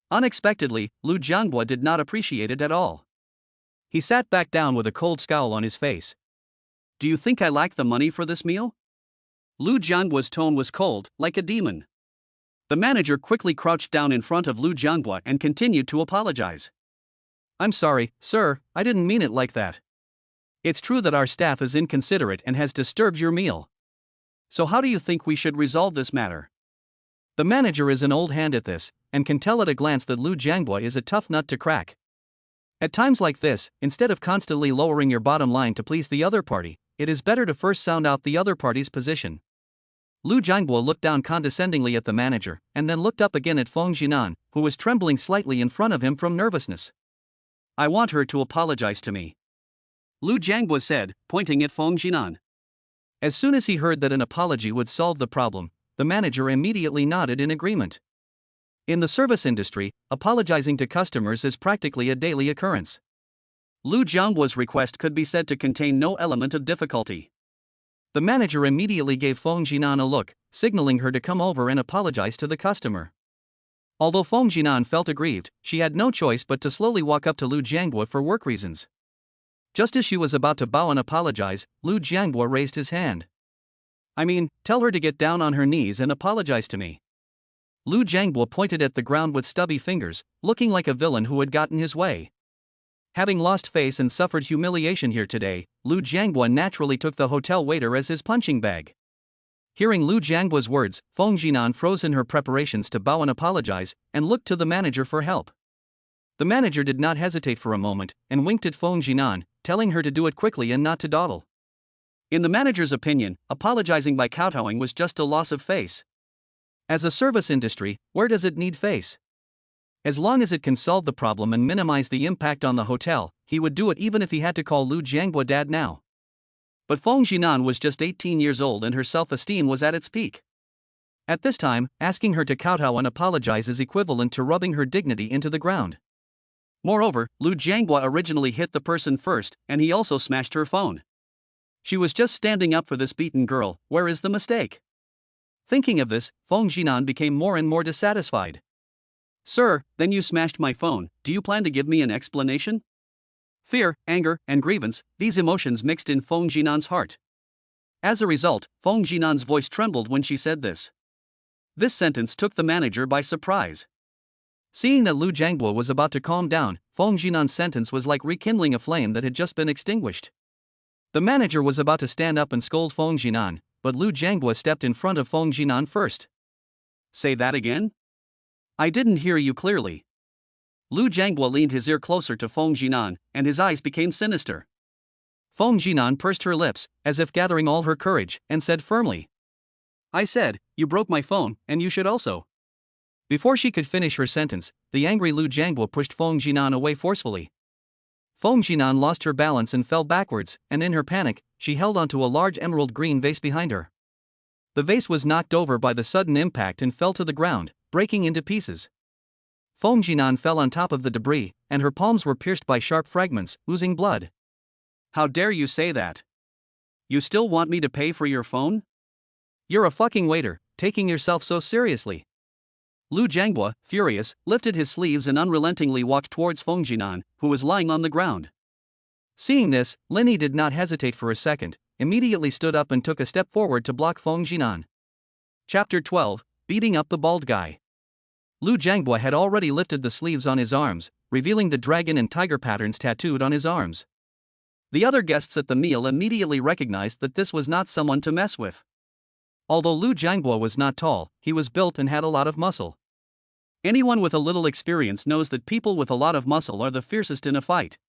Unexpectedly, Lu Jiangbo did not appreciate it at all. He sat back down with a cold scowl on his face. Do you think I lack the money for this meal? Lu Jiangbo's tone was cold, like a demon. The manager quickly crouched down in front of Lu Jiangbo and continued to apologize. I'm sorry, sir, I didn't mean it like that. It's true that our staff is inconsiderate and has disturbed your meal. So how do you think we should resolve this matter? The manager is an old hand at this, and can tell at a glance that Lu Jiangbo is a tough nut to crack. At times like this, instead of constantly lowering your bottom line to please the other party, it is better to first sound out the other party's position. Lu Jiangbo looked down condescendingly at the manager, and then looked up again at Feng Jinan, who was trembling slightly in front of him from nervousness. I want her to apologize to me. Lu Jiangbo said, pointing at Feng Jinan. As soon as he heard that an apology would solve the problem, the manager immediately nodded in agreement. In the service industry, apologizing to customers is practically a daily occurrence. Lu Jiangbo's request could be said to contain no element of difficulty. The manager immediately gave Feng Jinan a look, signaling her to come over and apologize to the customer. Although Feng Jinan felt aggrieved, she had no choice but to slowly walk up to Lu Jiangbo for work reasons. Just as she was about to bow and apologize, Lu Jiangbo raised his hand. Tell her to get down on her knees and apologize to me. Lu Jiangbo pointed at the ground with stubby fingers, looking like a villain who had gotten his way. Having lost face and suffered humiliation here today, Lu Jiangbo naturally took the hotel waiter as his punching bag. Hearing Lu Jiangbo's words, Feng Jinan froze in her preparations to bow and apologize, and looked to the manager for help. The manager did not hesitate for a moment, and winked at Feng Jinan, telling her to do it quickly and not to dawdle. In the manager's opinion, apologizing by kowtowing was just a loss of face. As a service industry, where does it need face? As long as it can solve the problem and minimize the impact on the hotel, he would do it even if he had to call Lu Jiangbo dad now. But Feng Jinan was just 18 years old and her self-esteem was at its peak. At this time, asking her to kowtow and apologize is equivalent to rubbing her dignity into the ground. Moreover, Lu Jiangbo originally hit the person first, and he also smashed her phone. She was just standing up for this beaten girl, where is the mistake? Thinking of this, Feng Jinan became more and more dissatisfied. Sir, then you smashed my phone, do you plan to give me an explanation? Fear, anger, and grievance, these emotions mixed in Feng Jinan's heart. As a result, Feng Jinan's voice trembled when she said this. This sentence took the manager by surprise. Seeing that Lu Jiangbo was about to calm down, Feng Jinan's sentence was like rekindling a flame that had just been extinguished. The manager was about to stand up and scold Feng Jinan, but Lu Jiangbo stepped in front of Feng Jinan first. Say that again? I didn't hear you clearly. Lu Jiangbo leaned his ear closer to Feng Jinan, and his eyes became sinister. Feng Jinan pursed her lips, as if gathering all her courage, and said firmly. I said, you broke my phone, and you should also. Before she could finish her sentence, the angry Lu Jiangbo pushed Feng Jinan away forcefully. Feng Jinan lost her balance and fell backwards, and in her panic, she held onto a large emerald green vase behind her. The vase was knocked over by the sudden impact and fell to the ground, breaking into pieces. Feng Jinan fell on top of the debris, and her palms were pierced by sharp fragments, oozing blood. How dare you say that? You still want me to pay for your phone? You're a fucking waiter, taking yourself so seriously. Lu Jiangbo, furious, lifted his sleeves and unrelentingly walked towards Feng Jinan, who was lying on the ground. Seeing this, Linny did not hesitate for a second, immediately stood up and took a step forward to block Feng Jinan. Chapter 12, Beating Up the Bald Guy. Lu Jiangbo had already lifted the sleeves on his arms, revealing the dragon and tiger patterns tattooed on his arms. The other guests at the meal immediately recognized that this was not someone to mess with. Although Lu Jiangbo was not tall, he was built and had a lot of muscle. Anyone with a little experience knows that people with a lot of muscle are the fiercest in a fight.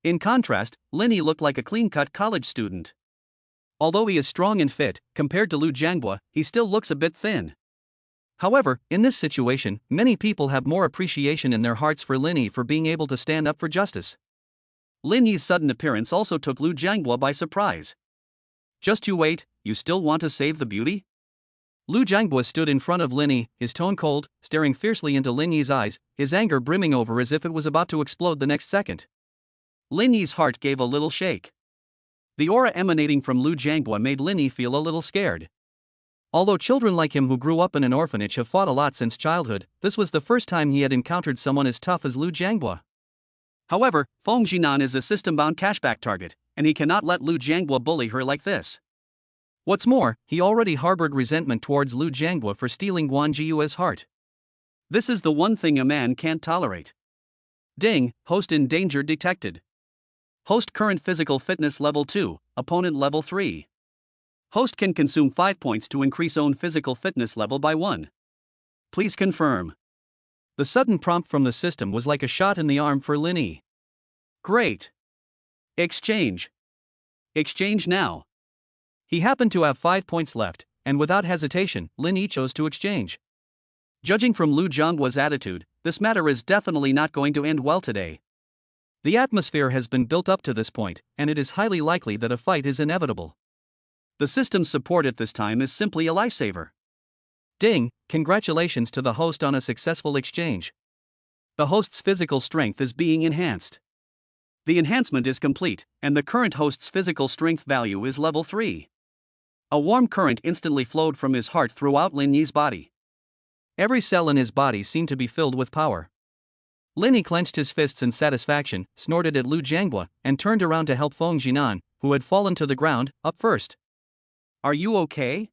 In contrast, Linny looked like a clean-cut college student. Although he is strong and fit, compared to Lu Jiangbo, he still looks a bit thin. However, in this situation, many people have more appreciation in their hearts for Linny for being able to stand up for justice. Linny's sudden appearance also took Lu Jiangbo by surprise. Just you wait, you still want to save the beauty? Lu Jiangbo stood in front of Linny, his tone cold, staring fiercely into Linny's eyes, his anger brimming over as if it was about to explode the next second. Linny's heart gave a little shake. The aura emanating from Lu Jiangbo made Linny feel a little scared. Although children like him who grew up in an orphanage have fought a lot since childhood, this was the first time he had encountered someone as tough as Lu Jiangbo. However, Feng Jinan is a system-bound cashback target, and he cannot let Lu Jiangbo bully her like this. What's more, he already harbored resentment towards Lu Jiangbo for stealing Guan Jiu's heart. This is the one thing a man can't tolerate. Ding, host in danger detected. Host current physical fitness level 2, opponent level 3. Host can consume 5 points to increase own physical fitness level by 1. Please confirm. The sudden prompt from the system was like a shot in the arm for Linny. Great. Exchange. Exchange now. He happened to have 5 points left, and without hesitation, Linny chose to exchange. Judging from Lu Jiangbo's attitude, this matter is definitely not going to end well today. The atmosphere has been built up to this point, and it is highly likely that a fight is inevitable. The system's support at this time is simply a lifesaver. Ding, congratulations to the host on a successful exchange. The host's physical strength is being enhanced. The enhancement is complete, and the current host's physical strength value is level 3. A warm current instantly flowed from his heart throughout Lin Yi's body. Every cell in his body seemed to be filled with power. Lin Yi clenched his fists in satisfaction, snorted at Lu Jiangbo, and turned around to help Feng Jinan, who had fallen to the ground, up first. Are you okay?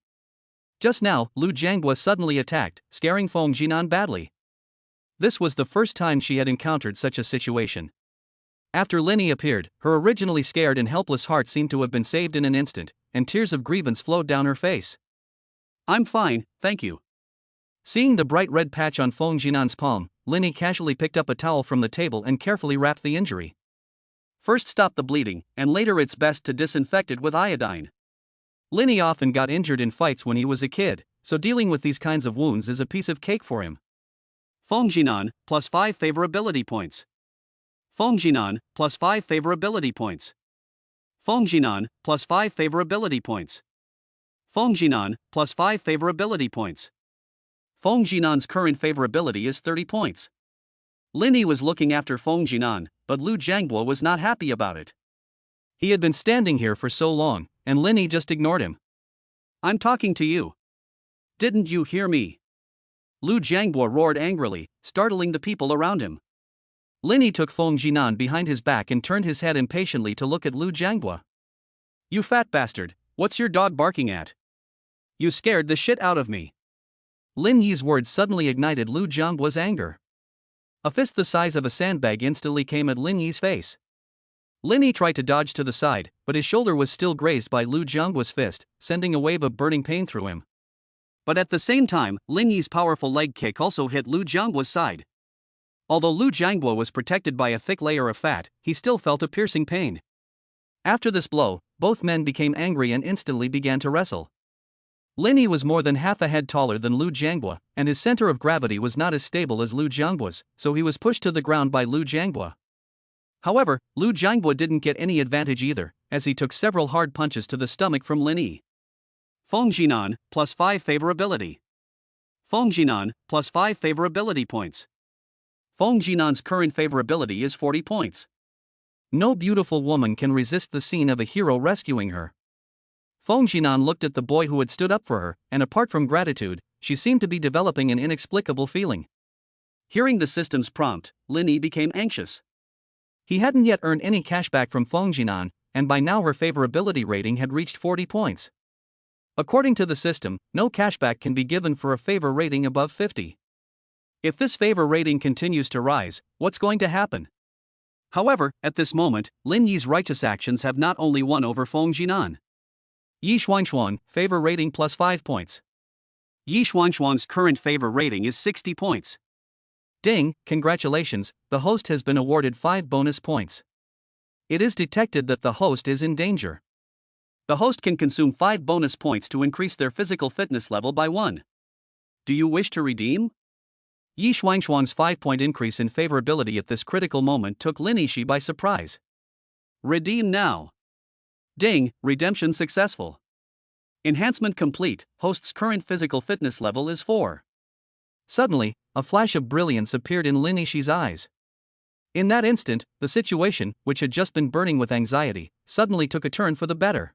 Just now, Lu Jiangbo suddenly attacked, scaring Feng Jinan badly. This was the first time she had encountered such a situation. After Lin Yi appeared, her originally scared and helpless heart seemed to have been saved in an instant, and tears of grievance flowed down her face. I'm fine, thank you. Seeing the bright red patch on Feng Jinan's palm, Lin Yi casually picked up a towel from the table and carefully wrapped the injury. First stop the bleeding, and later it's best to disinfect it with iodine. Lin Yi often got injured in fights when he was a kid, so dealing with these kinds of wounds is a piece of cake for him. Feng Jinan, plus 5 favorability points. Feng Jinan, plus 5 favorability points. Feng Jinan, plus 5 favorability points. Feng Jinan, plus 5 favorability points. Feng Jinan's current favorability is 30 points. Lin Yi was looking after Feng Jinan, but Lu Jiangbo was not happy about it. He had been standing here for so long, and Lin Yi just ignored him. I'm talking to you. Didn't you hear me? Lu Jiangbo roared angrily, startling the people around him. Lin took Feng Jinan behind his back and turned his head impatiently to look at Lu Jianghua. You fat bastard, what's your dog barking at? You scared the shit out of me. Lin Yi's words suddenly ignited Lu Jianghua's anger. A fist the size of a sandbag instantly came at Lin Yi's face. Lin Yi tried to dodge to the side, but his shoulder was still grazed by Lu Jianghua's fist, sending a wave of burning pain through him. But at the same time, Lin Yi's powerful leg kick also hit Lu Jianghua's side. Although Lu Jianghua was protected by a thick layer of fat, he still felt a piercing pain. After this blow, both men became angry and instantly began to wrestle. Lin Yi was more than half a head taller than Lu Jianghua, and his center of gravity was not as stable as Lu Jianghua's, so he was pushed to the ground by Lu Jianghua. However, Lu Jianghua didn't get any advantage either, as he took several hard punches to the stomach from Lin Yi. Feng Jinan, plus 5 favorability. Feng Jinan, plus 5 favorability points. Feng Jinan's current favorability is 40 points. No beautiful woman can resist the scene of a hero rescuing her. Feng Jinan looked at the boy who had stood up for her, and apart from gratitude, she seemed to be developing an inexplicable feeling. Hearing the system's prompt, Lin Yi became anxious. He hadn't yet earned any cashback from Feng Jinan, and by now her favorability rating had reached 40 points. According to the system, no cashback can be given for a favor rating above 50. If this favor rating continues to rise, what's going to happen? However, at this moment, Lin Yi's righteous actions have not only won over Feng Jinan. Yi Xuanxuan, favor rating plus 5 points. Yi Xuanxuan's current favor rating is 60 points. Ding, congratulations, the host has been awarded 5 bonus points. It is detected that the host is in danger. The host can consume 5 bonus points to increase their physical fitness level by 1. Do you wish to redeem? Yi Xuanxuan's 5-point increase in favorability at this critical moment took Lin Yi by surprise. Redeem now. Ding, redemption successful. Enhancement complete, host's current physical fitness level is 4. Suddenly, a flash of brilliance appeared in Lin Yi's eyes. In that instant, the situation, which had just been burning with anxiety, suddenly took a turn for the better.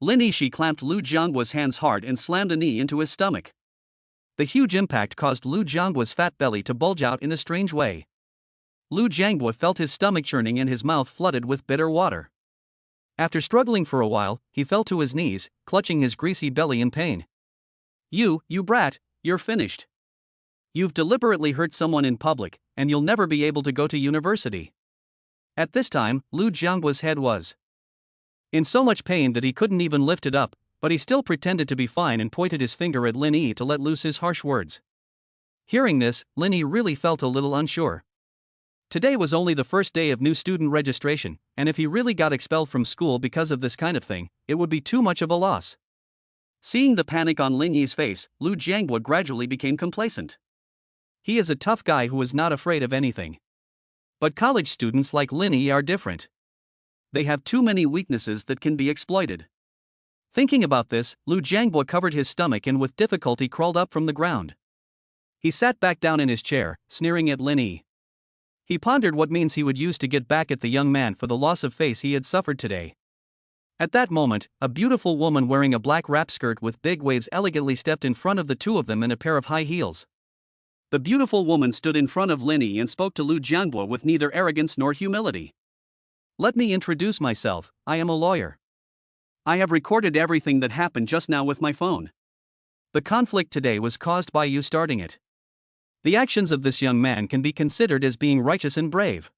Lin Yi clamped Lu Jianghua's hands hard and slammed a knee into his stomach. The huge impact caused Lu Jianghua's fat belly to bulge out in a strange way. Lu Jianghua felt his stomach churning and his mouth flooded with bitter water. After struggling for a while, he fell to his knees, clutching his greasy belly in pain. You brat, you're finished. You've deliberately hurt someone in public, and you'll never be able to go to university. At this time, Lu Jianghua's head was in so much pain that he couldn't even lift it up, but he still pretended to be fine and pointed his finger at Lin Yi to let loose his harsh words. Hearing this, Lin Yi really felt a little unsure. Today was only the first day of new student registration, and if he really got expelled from school because of this kind of thing, it would be too much of a loss. Seeing the panic on Lin Yi's face, Lu Jianghua gradually became complacent. He is a tough guy who is not afraid of anything. But college students like Lin Yi are different. They have too many weaknesses that can be exploited. Thinking about this, Lu Jianghua covered his stomach and with difficulty crawled up from the ground. He sat back down in his chair, sneering at Lin Yi. He pondered what means he would use to get back at the young man for the loss of face he had suffered today. At that moment, a beautiful woman wearing a black wrap skirt with big waves elegantly stepped in front of the two of them in a pair of high heels. The beautiful woman stood in front of Lin Yi and spoke to Lu Jianghua with neither arrogance nor humility. Let me introduce myself, I am a lawyer. I have recorded everything that happened just now with my phone. The conflict today was caused by you starting it. The actions of this young man can be considered as being righteous and brave.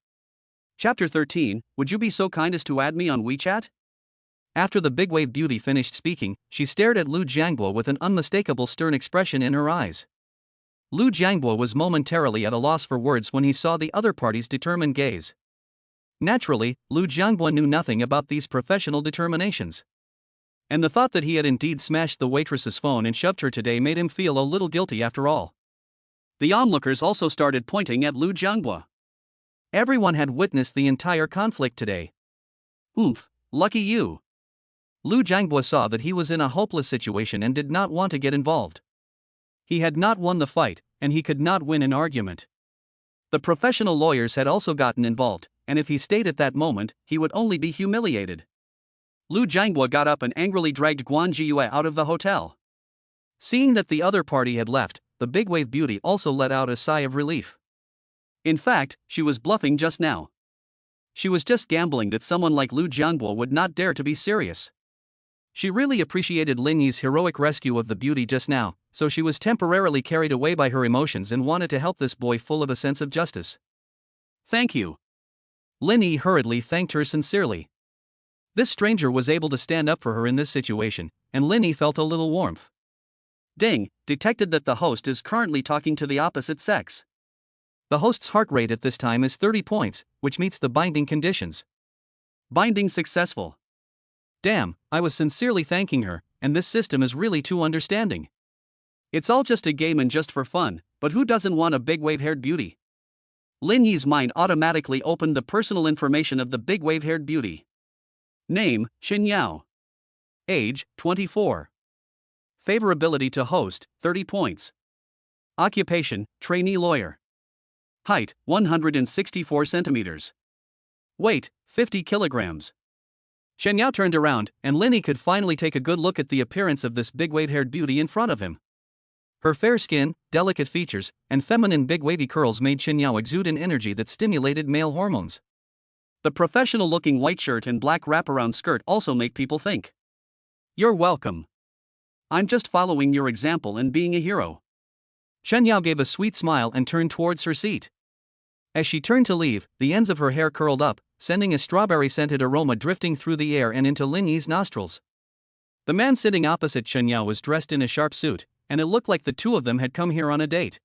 Chapter 13, would you be so kind as to add me on WeChat? After the big wave beauty finished speaking, she stared at Lu Jianghua with an unmistakable stern expression in her eyes. Lu Jianghua was momentarily at a loss for words when he saw the other party's determined gaze. Naturally, Lu Jianghua knew nothing about these professional determinations. And the thought that he had indeed smashed the waitress's phone and shoved her today made him feel a little guilty after all. The onlookers also started pointing at Lu Jianghua. Everyone had witnessed the entire conflict today. Oomph, lucky you. Lu Jianghua saw that he was in a hopeless situation and did not want to get involved. He had not won the fight, and he could not win an argument. The professional lawyers had also gotten involved, and if he stayed at that moment, he would only be humiliated. Lu Jianghua got up and angrily dragged Guan Jiyue out of the hotel. Seeing that the other party had left, the big wave beauty also let out a sigh of relief. In fact, she was bluffing just now. She was just gambling that someone like Lu Jiangbo would not dare to be serious. She really appreciated Lin Yi's heroic rescue of the beauty just now, so she was temporarily carried away by her emotions and wanted to help this boy full of a sense of justice. Thank you. Lin Yi hurriedly thanked her sincerely. This stranger was able to stand up for her in this situation, and Lin Yi felt a little warmth. Ding, detected that the host is currently talking to the opposite sex. The host's heart rate at this time is 30 points, which meets the binding conditions. Binding successful. Damn, I was sincerely thanking her, and this system is really too understanding. It's all just a game and just for fun, but who doesn't want a big wave-haired beauty? Lin Yi's mind automatically opened the personal information of the big wave-haired beauty. Name, Qin Yao. Age, 24. Favorability to host, 30 points. Occupation, trainee lawyer. Height, 164 centimeters. Weight, 50 kilograms. Chen Yao turned around, and Lin Yi could finally take a good look at the appearance of this big wave-haired beauty in front of him. Her fair skin, delicate features, and feminine big wavy curls made Chen Yao exude an energy that stimulated male hormones. The professional-looking white shirt and black wraparound skirt also make people think. You're welcome. I'm just following your example and being a hero. Chen Yao gave a sweet smile and turned towards her seat. As she turned to leave, the ends of her hair curled up, sending a strawberry-scented aroma drifting through the air and into Lin Yi's nostrils. The man sitting opposite Chen Yao was dressed in a sharp suit, and it looked like the two of them had come here on a date.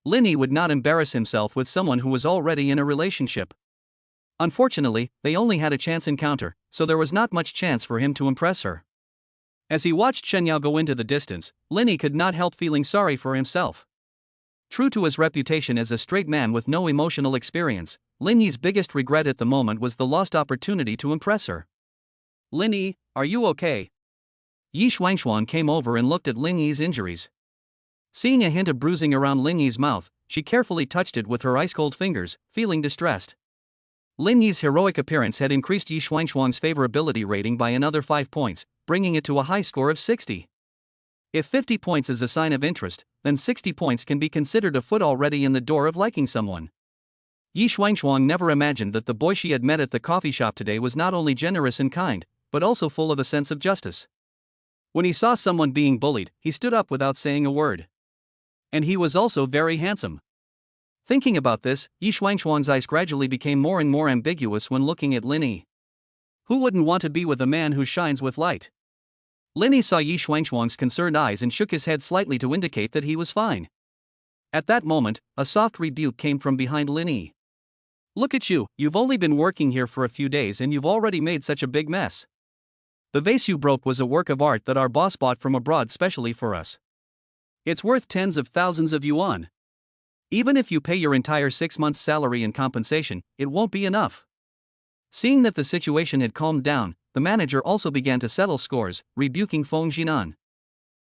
Lin Yi would not embarrass himself with someone who was already in a relationship. Unfortunately, they only had a chance encounter, so there was not much chance for him to impress her. As he watched Chen Yao go into the distance, Lin Yi could not help feeling sorry for himself. True to his reputation as a straight man with no emotional experience, Lin Yi's biggest regret at the moment was the lost opportunity to impress her. Lin Yi, are you okay? Yi Xuanxuan came over and looked at Lin Yi's injuries. Seeing a hint of bruising around Lin Yi's mouth, she carefully touched it with her ice-cold fingers, feeling distressed. Lin Yi's heroic appearance had increased Yi Xuanxuan's favorability rating by another 5 points, bringing it to a high score of 60. If 50 points is a sign of interest, then 60 points can be considered a foot already in the door of liking someone. Yi Xuanxuan never imagined that the boy she had met at the coffee shop today was not only generous and kind, but also full of a sense of justice. When he saw someone being bullied, he stood up without saying a word. And he was also very handsome. Thinking about this, Yi Xuanxuan's eyes gradually became more and more ambiguous when looking at Lin Yi. Who wouldn't want to be with a man who shines with light? Lin Yi saw Yi Xuanxuan's concerned eyes and shook his head slightly to indicate that he was fine. At that moment, a soft rebuke came from behind Lin Yi. Look at you, you've only been working here for a few days and you've already made such a big mess. The vase you broke was a work of art that our boss bought from abroad specially for us. It's worth tens of thousands of yuan. Even if you pay your entire 6 months' salary in compensation, it won't be enough. Seeing that the situation had calmed down, the manager also began to settle scores, rebuking Feng Jinan.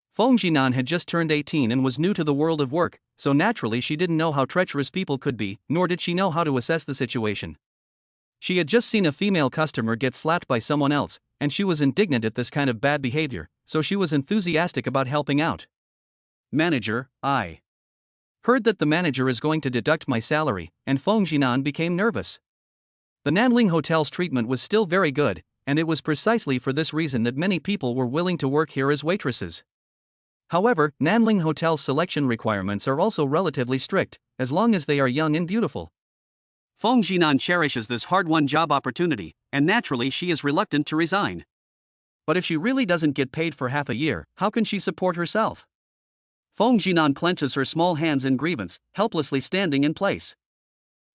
Feng Jinan had just turned 18 and was new to the world of work, so naturally she didn't know how treacherous people could be, nor did she know how to assess the situation. She had just seen a female customer get slapped by someone else, and she was indignant at this kind of bad behavior, so she was enthusiastic about helping out. Manager, I heard that the manager is going to deduct my salary, and Feng Jinan became nervous. The Nanling Hotel's treatment was still very good, and it was precisely for this reason that many people were willing to work here as waitresses. However, Nanling Hotel's selection requirements are also relatively strict, as long as they are young and beautiful. Feng Jinan cherishes this hard-won job opportunity, and naturally she is reluctant to resign. But if she really doesn't get paid for half a year, how can she support herself? Feng Jinan clenches her small hands in grievance, helplessly standing in place.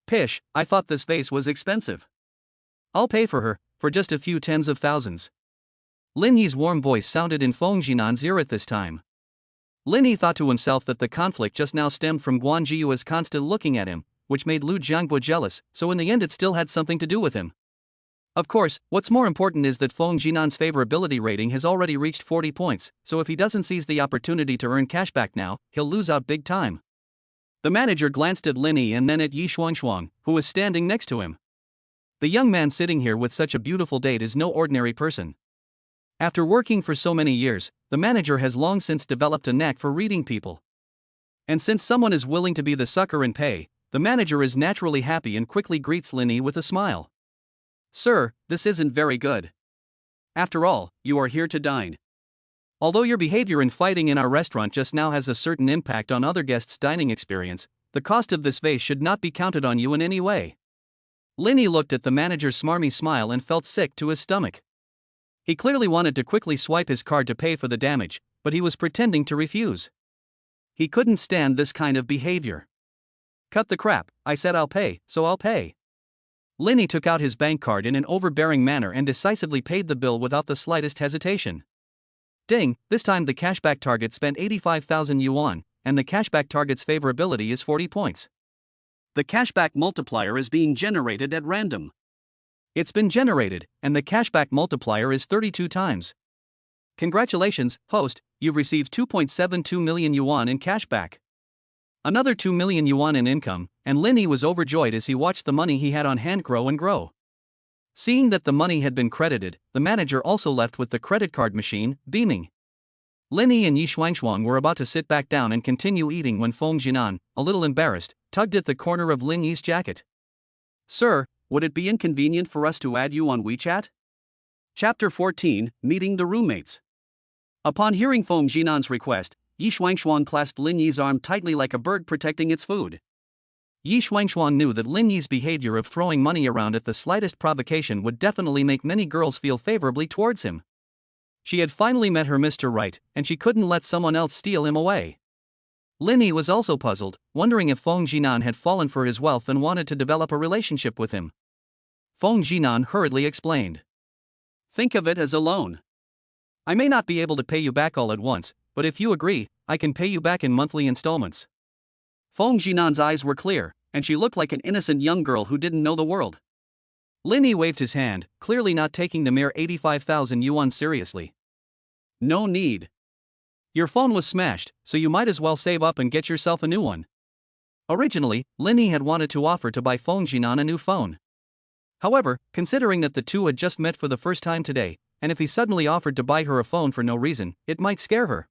Pish, I thought this vase was expensive. I'll pay for her, for just a few tens of thousands. Lin Yi's warm voice sounded in Feng Jinan's ear at this time. Lin Yi thought to himself that the conflict just now stemmed from Guan Jiu's constant looking at him, which made Lu Jiangbo jealous, so in the end it still had something to do with him. Of course, what's more important is that Feng Jinan's favorability rating has already reached 40 points, so if he doesn't seize the opportunity to earn cash back now, he'll lose out big time. The manager glanced at Lin Yi and then at Yi Xuanxuan, who was standing next to him. The young man sitting here with such a beautiful date is no ordinary person. After working for so many years, the manager has long since developed a knack for reading people. And since someone is willing to be the sucker and pay, The manager is naturally happy and quickly greets Linny with a smile. Sir, this isn't very good. After all, you are here to dine. Although your behavior in fighting in our restaurant just now has a certain impact on other guests' dining experience, the cost of this vase should not be counted on you in any way. Linny looked at the manager's smarmy smile and felt sick to his stomach. He clearly wanted to quickly swipe his card to pay for the damage, but he was pretending to refuse. He couldn't stand this kind of behavior. Cut the crap, I said I'll pay, so I'll pay. Linny took out his bank card in an overbearing manner and decisively paid the bill without the slightest hesitation. Ding, this time the cashback target spent 85,000 yuan, and the cashback target's favorability is 40 points. The cashback multiplier is being generated at random. It's been generated, and the cashback multiplier is 32 times. Congratulations, host, you've received 2.72 million yuan in cashback. Another 2 million yuan in income, and Linny was overjoyed as he watched the money he had on hand grow and grow. Seeing that the money had been credited, the manager also left with the credit card machine, beaming. Linny and Yi Shuangshuang were about to sit back down and continue eating when Feng Jinan, a little embarrassed, tugged at the corner of Lin Yi's jacket. Sir, would it be inconvenient for us to add you on WeChat? Chapter 14, Meeting the Roommates. Upon hearing Feng Jinan's request, Yi Shuangshuang clasped Lin Yi's arm tightly like a bird protecting its food. Yi Shuangshuang knew that Lin Yi's behavior of throwing money around at the slightest provocation would definitely make many girls feel favorably towards him. She had finally met her Mr. Right, and she couldn't let someone else steal him away. Lin Yi was also puzzled, wondering if Feng Jinan had fallen for his wealth and wanted to develop a relationship with him. Feng Jinan hurriedly explained. Think of it as a loan. I may not be able to pay you back all at once, but if you agree, I can pay you back in monthly installments. Feng Jinan's eyes were clear, and she looked like an innocent young girl who didn't know the world. Lin Yi waved his hand, clearly not taking the mere 85,000 yuan seriously. No need. Your phone was smashed, so you might as well save up and get yourself a new one. Originally, Lin Yi had wanted to offer to buy Feng Jinan a new phone. However, considering that the two had just met for the first time today, and if he suddenly offered to buy her a phone for no reason, it might scare her.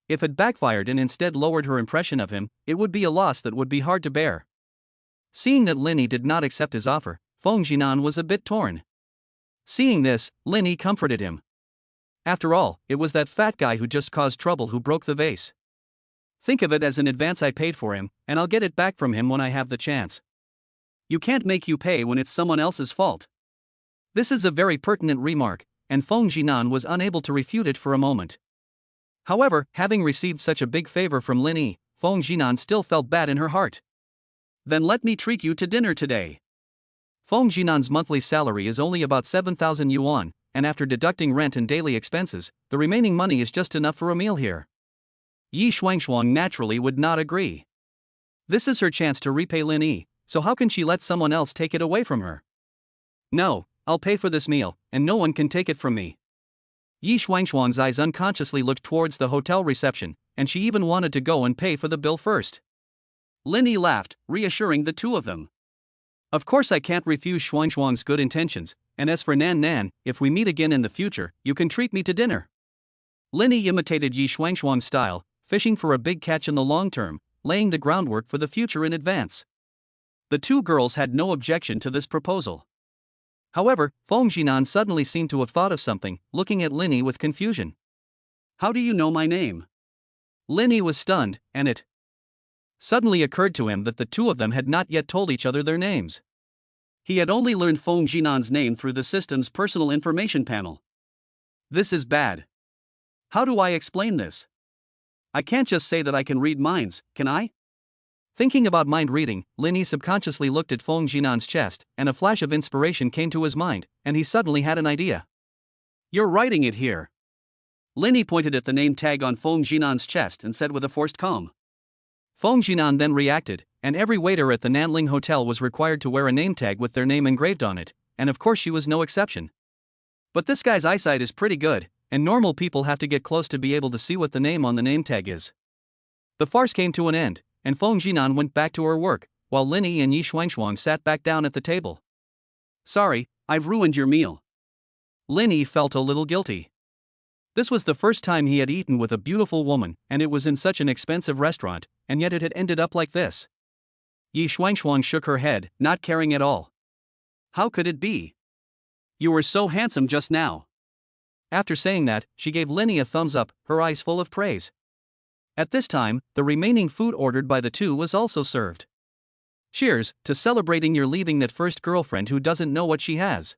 If it backfired and instead lowered her impression of him, it would be a loss that would be hard to bear. Seeing that Lin Yi did not accept his offer, Feng Jinan was a bit torn. Seeing this, Lin Yi comforted him. After all, it was that fat guy who just caused trouble who broke the vase. Think of it as an advance I paid for him, and I'll get it back from him when I have the chance. You can't make you pay when it's someone else's fault. This is a very pertinent remark, and Feng Jinan was unable to refute it for a moment. However, having received such a big favor from Lin Yi, Feng Jinan still felt bad in her heart. Then let me treat you to dinner today. Feng Jinan's monthly salary is only about 7,000 yuan, and after deducting rent and daily expenses, the remaining money is just enough for a meal here. Yi Shuangshuang naturally would not agree. This is her chance to repay Lin Yi, so how can she let someone else take it away from her? No, I'll pay for this meal, and no one can take it from me. Yi Shuangshuang's eyes unconsciously looked towards the hotel reception, and she even wanted to go and pay for the bill first. Lin Yi laughed, reassuring the two of them. Of course I can't refuse Shuangshuang's good intentions, and as for Nan, if we meet again in the future, you can treat me to dinner. Lin Yi imitated Yi Shuangshuang's style, fishing for a big catch in the long term, laying the groundwork for the future in advance. The two girls had no objection to this proposal. However, Feng Jinan suddenly seemed to have thought of something, looking at Lin Yi with confusion. How do you know my name? Lin Yi was stunned, and it suddenly occurred to him that the two of them had not yet told each other their names. He had only learned Feng Jinan's name through the system's personal information panel. This is bad. How do I explain this? I can't just say that I can read minds, can I? Thinking about mind reading, Lin Yi subconsciously looked at Feng Jinan's chest, and a flash of inspiration came to his mind, and he suddenly had an idea. You're writing it here. Lin Yi pointed at the name tag on Feng Jinan's chest and said with a forced calm. Feng Jinan then reacted, and every waiter at the Nanling Hotel was required to wear a name tag with their name engraved on it, and of course she was no exception. But this guy's eyesight is pretty good, and normal people have to get close to be able to see what the name on the name tag is. The farce came to an end, and Feng Jinan went back to her work, while Lin Yi and Yi Shuangshuang sat back down at the table. Sorry, I've ruined your meal. Lin Yi felt a little guilty. This was the first time he had eaten with a beautiful woman, and it was in such an expensive restaurant, and yet it had ended up like this. Yi Shuangshuang shook her head, not caring at all. How could it be? You were so handsome just now. After saying that, she gave Linny a thumbs up, her eyes full of praise. At this time, the remaining food ordered by the two was also served. Cheers to celebrating your leaving that first girlfriend who doesn't know what she has.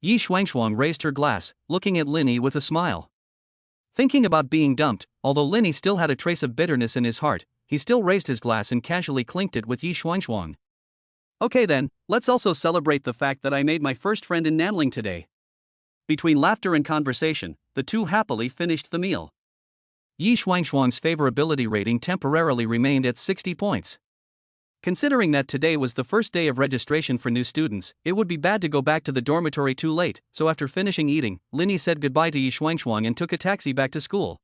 Yi Shuangshuang raised her glass, looking at Linny with a smile. Thinking about being dumped, although Linny still had a trace of bitterness in his heart, he still raised his glass and casually clinked it with Yi Shuangshuang. Okay then, let's also celebrate the fact that I made my first friend in Nanling today. Between laughter and conversation, the two happily finished the meal. Yi Shuangshuang's favorability rating temporarily remained at 60 points. Considering that today was the first day of registration for new students, it would be bad to go back to the dormitory too late, so after finishing eating, Linny said goodbye to Yi Shuangshuang and took a taxi back to school.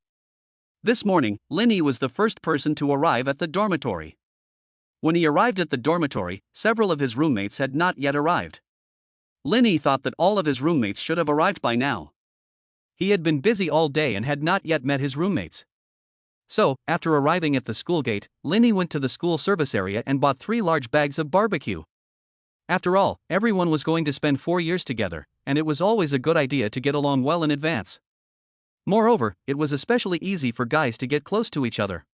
This morning, Linny was the first person to arrive at the dormitory. When he arrived at the dormitory, several of his roommates had not yet arrived. Linny thought that all of his roommates should have arrived by now. He had been busy all day and had not yet met his roommates. So, after arriving at the school gate, Linny went to the school service area and bought 3 large bags of barbecue. After all, everyone was going to spend 4 years together, and it was always a good idea to get along well in advance. Moreover, it was especially easy for guys to get close to each other.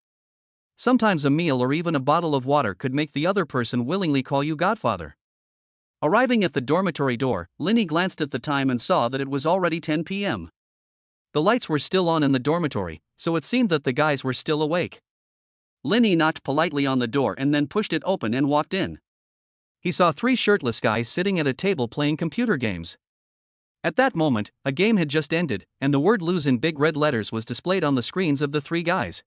Sometimes a meal or even a bottle of water could make the other person willingly call you godfather. Arriving at the dormitory door, Linny glanced at the time and saw that it was already 10 p.m. The lights were still on in the dormitory, so it seemed that the guys were still awake. Linny knocked politely on the door and then pushed it open and walked in. He saw 3 shirtless guys sitting at a table playing computer games. At that moment, a game had just ended, and the word lose in big red letters was displayed on the screens of the 3 guys.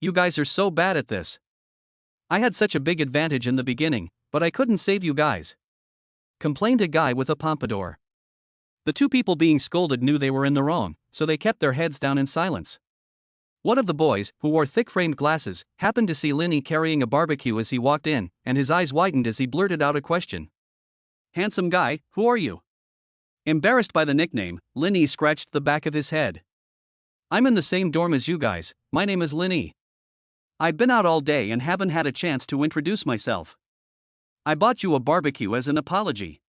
You guys are so bad at this. I had such a big advantage in the beginning, but I couldn't save you guys, complained a guy with a pompadour. The 2 people being scolded knew they were in the wrong, so they kept their heads down in silence. One of the boys, who wore thick-framed glasses, happened to see Linny carrying a barbecue as he walked in, and his eyes widened as he blurted out a question. Handsome guy, who are you? Embarrassed by the nickname, Linny scratched the back of his head. I'm in the same dorm as you guys, my name is Linny. I've been out all day and haven't had a chance to introduce myself. I bought you a barbecue as an apology.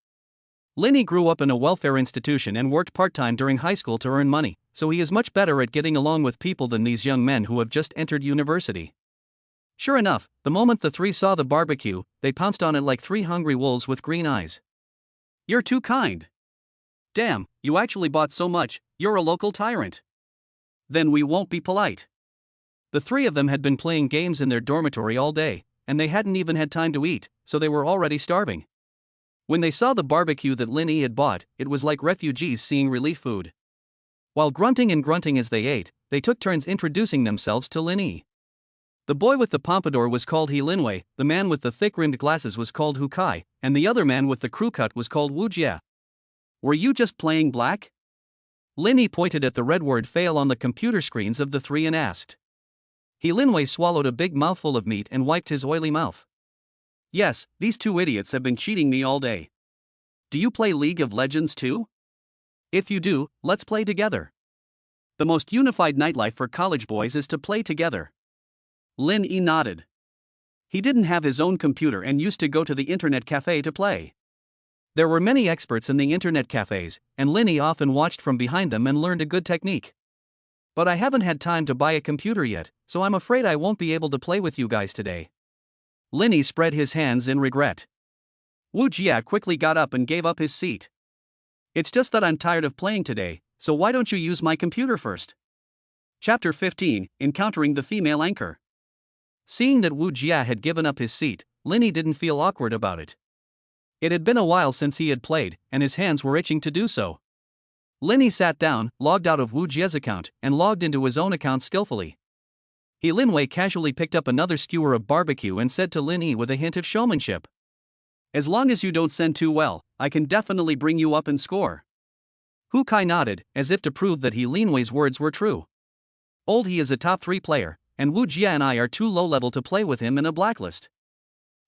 Linny grew up in a welfare institution and worked part-time during high school to earn money, so he is much better at getting along with people than these young men who have just entered university. Sure enough, the moment the 3 saw the barbecue, they pounced on it like 3 hungry wolves with green eyes. You're too kind. Damn, you actually bought so much, you're a local tyrant. Then we won't be polite. The 3 of them had been playing games in their dormitory all day, and they hadn't even had time to eat, so they were already starving. When they saw the barbecue that Linny had bought, it was like refugees seeing relief food. While grunting and grunting as they ate, they took turns introducing themselves to Linny. The boy with the pompadour was called He Linwei, the man with the thick-rimmed glasses was called Hu Kai, and the other man with the crew cut was called Wu Jia. Were you just playing black? Linny pointed at the red word fail on the computer screens of the 3 and asked. He Linwei swallowed a big mouthful of meat and wiped his oily mouth. Yes, these 2 idiots have been cheating me all day. Do you play League of Legends too? If you do, let's play together. The most unified nightlife for college boys is to play together. Lin E nodded. He didn't have his own computer and used to go to the internet cafe to play. There were many experts in the internet cafes, and Linny often watched from behind them and learned a good technique. But I haven't had time to buy a computer yet, so I'm afraid I won't be able to play with you guys today. Linny spread his hands in regret. Wu Jia quickly got up and gave up his seat. It's just that I'm tired of playing today, so why don't you use my computer first? Chapter 15, Encountering the Female Anchor. Seeing that Wu Jia had given up his seat, Linny didn't feel awkward about it. It had been a while since he had played, and his hands were itching to do so. Linny sat down, logged out of Wu Jia's account, and logged into his own account skillfully. He Linwei casually picked up another skewer of barbecue and said to Linny with a hint of showmanship. As long as you don't send too well, I can definitely bring you up in score. Hu Kai nodded, as if to prove that He Linwei's words were true. Old He is a top 3 player, and Wu Jia and I are too low level to play with him in a blacklist.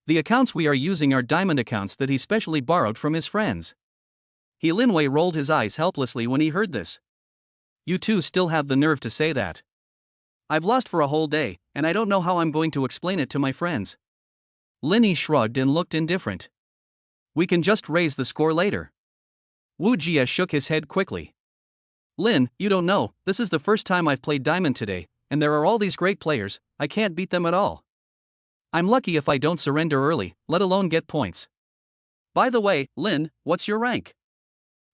The accounts we are using are diamond accounts that he specially borrowed from his friends. He Linwei rolled his eyes helplessly when he heard this. You two still have the nerve to say that. I've lost for a whole day, and I don't know how I'm going to explain it to my friends. Linny shrugged and looked indifferent. We can just raise the score later. Wu Jia shook his head quickly. Lin, you don't know, this is the first time I've played Diamond today, and there are all these great players, I can't beat them at all. I'm lucky if I don't surrender early, let alone get points. By the way, Lin, what's your rank?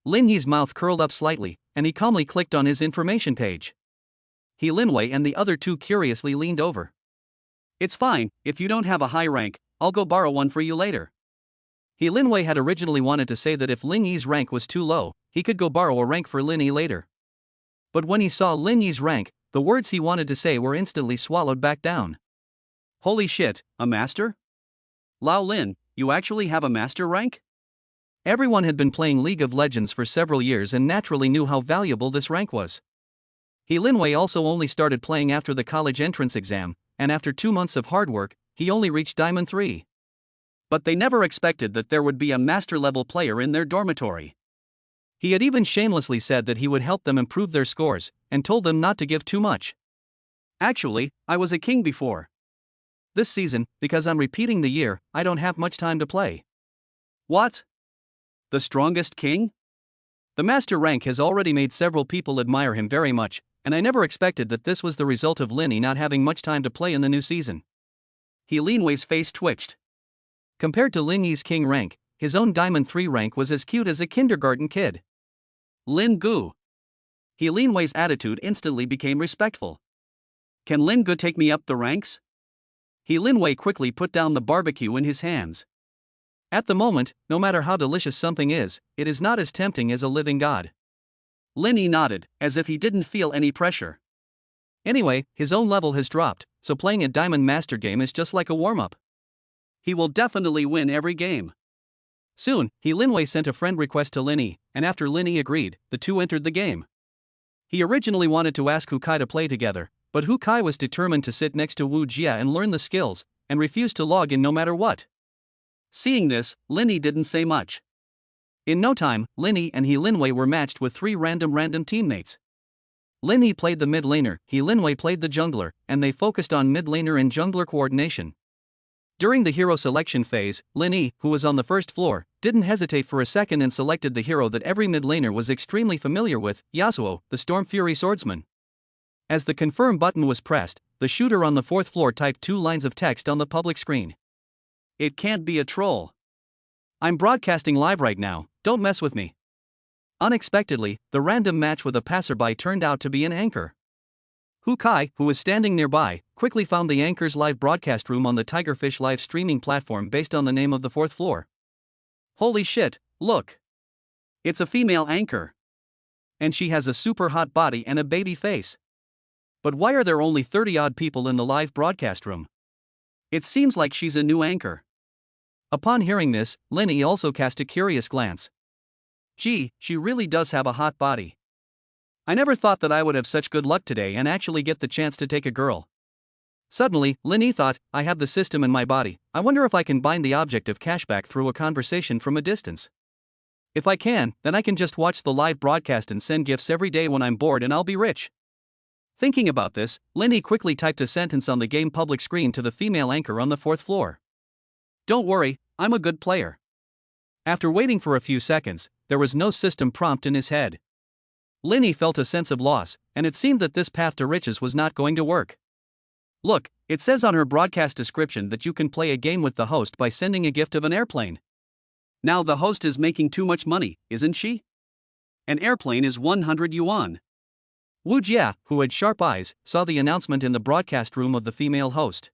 Lin Yi's mouth curled up slightly, and he calmly clicked on his information page. He Linwei and the other two curiously leaned over. It's fine, if you don't have a high rank, I'll go borrow one for you later. He Linwei had originally wanted to say that if Lin Yi's rank was too low, he could go borrow a rank for Lin Yi later. But when he saw Lin Yi's rank, the words he wanted to say were instantly swallowed back down. Holy shit, a master? Lao Lin, you actually have a master rank? Everyone had been playing League of Legends for several years and naturally knew how valuable this rank was. He Linwei also only started playing after the college entrance exam, and after 2 months of hard work, he only reached Diamond 3. But they never expected that there would be a master-level player in their dormitory. He had even shamelessly said that he would help them improve their scores, and told them not to give too much. Actually, I was a king before. This season, because I'm repeating the year, I don't have much time to play. What? The strongest king? The master rank has already made several people admire him very much, and I never expected that this was the result of Lin Yi not having much time to play in the new season. He Linwei's face twitched. Compared to Lin Yi's king rank, his own Diamond 3 rank was as cute as a kindergarten kid. Lin Gu. He Linwei's attitude instantly became respectful. Can Lin Gu take me up the ranks? He Linwei quickly put down the barbecue in his hands. At the moment, no matter how delicious something is, it is not as tempting as a living god. Lin Yi nodded, as if he didn't feel any pressure. Anyway, his own level has dropped, so playing a Diamond Master game is just like a warm-up. He will definitely win every game. Soon, He Linwei sent a friend request to Lin Yi, and after Lin Yi agreed, the two entered the game. He originally wanted to ask Hu Kai to play together, but Hu Kai was determined to sit next to Wu Jia and learn the skills, and refused to log in no matter what. Seeing this, Lin Yi didn't say much. In no time, Lin Yi and He Linwei were matched with 3 random teammates. Lin Yi played the mid laner, He Linwei played the jungler, and they focused on mid laner and jungler coordination. During the hero selection phase, Lin Yi, who was on the first floor, didn't hesitate for a second and selected the hero that every mid laner was extremely familiar with, Yasuo, the Storm Fury swordsman. As the confirm button was pressed, the shooter on the 4th floor typed 2 lines of text on the public screen. It can't be a troll. I'm broadcasting live right now, don't mess with me. Unexpectedly, the random match with a passerby turned out to be an anchor. Hu Kai, who was standing nearby, quickly found the anchor's live broadcast room on the Tigerfish live streaming platform based on the name of the 4th floor. Holy shit, look! It's a female anchor. And she has a super hot body and a baby face. But why are there only 30-odd people in the live broadcast room? It seems like she's a new anchor. Upon hearing this, Lin Yi also cast a curious glance. Gee, she really does have a hot body. I never thought that I would have such good luck today and actually get the chance to take a girl. Suddenly, Lin Yi thought, I have the system in my body, I wonder if I can bind the object of cashback through a conversation from a distance. If I can, then I can just watch the live broadcast and send gifts every day when I'm bored and I'll be rich. Thinking about this, Lin Yi quickly typed a sentence on the game public screen to the female anchor on the 4th floor. Don't worry, I'm a good player. After waiting for a few seconds, there was no system prompt in his head. Lin Yi felt a sense of loss, and it seemed that this path to riches was not going to work. Look, it says on her broadcast description that you can play a game with the host by sending a gift of an airplane. Now the host is making too much money, isn't she? An airplane is 100 yuan. Wu Jia, who had sharp eyes, saw the announcement in the broadcast room of the female host.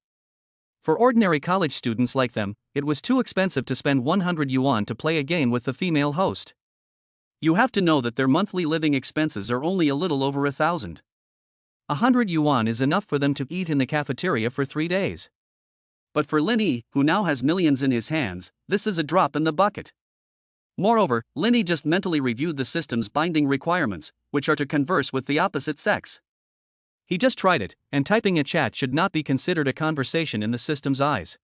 For ordinary college students like them, it was too expensive to spend 100 yuan to play a game with the female host. You have to know that their monthly living expenses are only a little over 1,000. 100 yuan is enough for them to eat in the cafeteria for 3 days. But for Lin Yi, who now has millions in his hands, this is a drop in the bucket. Moreover, Lin Yi just mentally reviewed the system's binding requirements, which are to converse with the opposite sex. He just tried it, and typing a chat should not be considered a conversation in the system's eyes.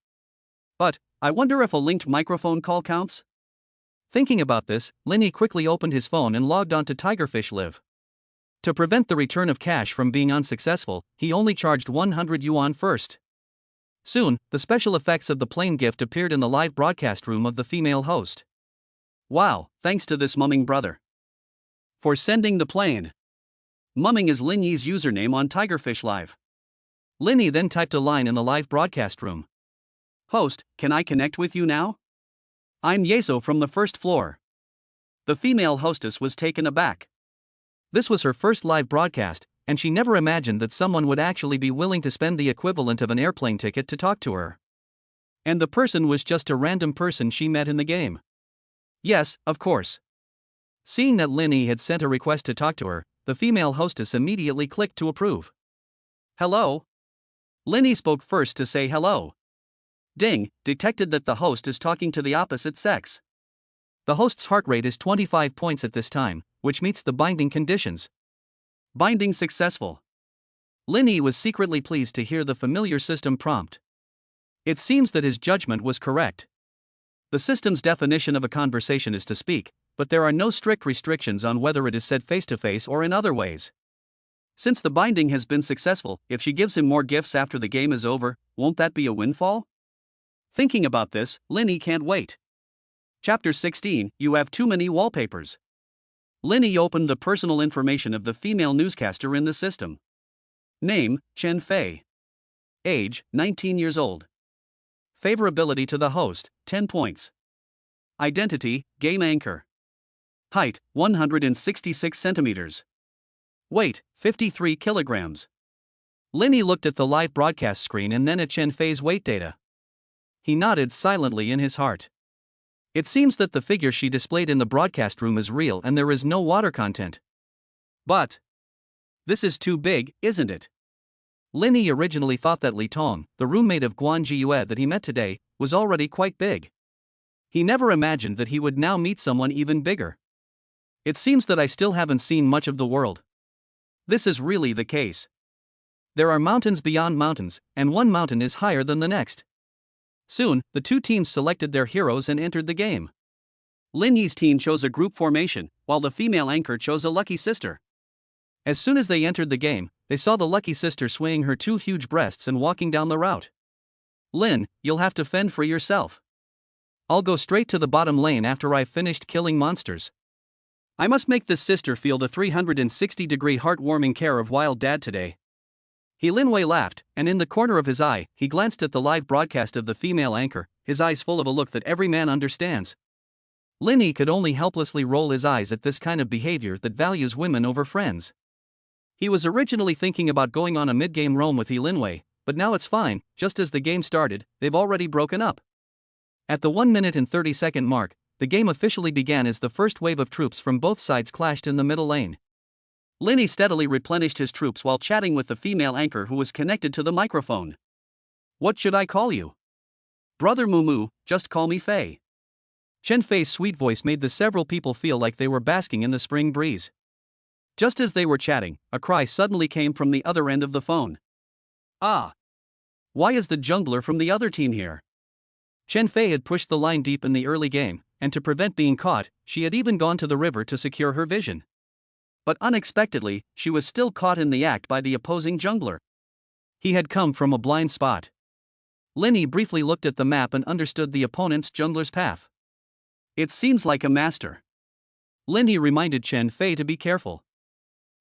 But, I wonder if a linked microphone call counts? Thinking about this, Lin Yi quickly opened his phone and logged on to Tigerfish Live. To prevent the return of cash from being unsuccessful, he only charged 100 yuan first. Soon, the special effects of the plane gift appeared in the live broadcast room of the female host. Wow, thanks to this mumming brother for sending the plane. Mumming is Lin Yi's username on Tigerfish Live. Lin Yi then typed a line in the live broadcast room. Host, can I connect with you now? I'm Yeso from the first floor. The female hostess was taken aback. This was her first live broadcast, and she never imagined that someone would actually be willing to spend the equivalent of an airplane ticket to talk to her. And the person was just a random person she met in the game. Yes, of course. Seeing that Lin Yi had sent a request to talk to her, the female hostess immediately clicked to approve. Hello? Lin Yi spoke first to say hello. Ding, detected that the host is talking to the opposite sex. The host's heart rate is 25 points at this time, which meets the binding conditions. Binding successful. Lin Yi was secretly pleased to hear the familiar system prompt. It seems that his judgment was correct. The system's definition of a conversation is to speak, but there are no strict restrictions on whether it is said face-to-face or in other ways. Since the binding has been successful, if she gives him more gifts after the game is over, won't that be a windfall? Thinking about this, Lin Yi can't wait. Chapter 16, You Have Too Many Wallpapers. Lin Yi opened the personal information of the female newscaster in the system. Name, Chen Fei. Age, 19 years old. Favorability to the host, 10 points. Identity, game anchor. Height, 166 centimeters. Weight, 53 kilograms. Lin Yi looked at the live broadcast screen and then at Chen Fei's weight data. He nodded silently in his heart. It seems that the figure she displayed in the broadcast room is real and there is no water content. But this is too big, isn't it? Lin Yi originally thought that Li Tong, the roommate of Guan Jiyue that he met today, was already quite big. He never imagined that he would now meet someone even bigger. It seems that I still haven't seen much of the world. This is really the case. There are mountains beyond mountains, and one mountain is higher than the next. Soon, the two teams selected their heroes and entered the game. Lin Yi's team chose a group formation, while the female anchor chose a lucky sister. As soon as they entered the game, they saw the lucky sister swaying her two huge breasts and walking down the route. Lin, you'll have to fend for yourself. I'll go straight to the bottom lane after I've finished killing monsters. I must make this sister feel the 360-degree heartwarming care of Wild Dad today. He Linwei laughed, and in the corner of his eye, he glanced at the live broadcast of the female anchor, his eyes full of a look that every man understands. Lin Yi could only helplessly roll his eyes at this kind of behavior that values women over friends. He was originally thinking about going on a mid-game roam with He Linwei, but now it's fine. Just as the game started, they've already broken up. At the 1 minute and 30-second mark, the game officially began as the first wave of troops from both sides clashed in the middle lane. Lin Yi steadily replenished his troops while chatting with the female anchor who was connected to the microphone. What should I call you? Brother Mumu, just call me Fei. Chen Fei's sweet voice made the several people feel like they were basking in the spring breeze. Just as they were chatting, a cry suddenly came from the other end of the phone. Ah! Why is the jungler from the other team here? Chen Fei had pushed the line deep in the early game, and to prevent being caught, she had even gone to the river to secure her vision. But unexpectedly, she was still caught in the act by the opposing jungler. He had come from a blind spot. Lin Yi briefly looked at the map and understood the opponent's jungler's path. It seems like a master. Lin Yi reminded Chen Fei to be careful.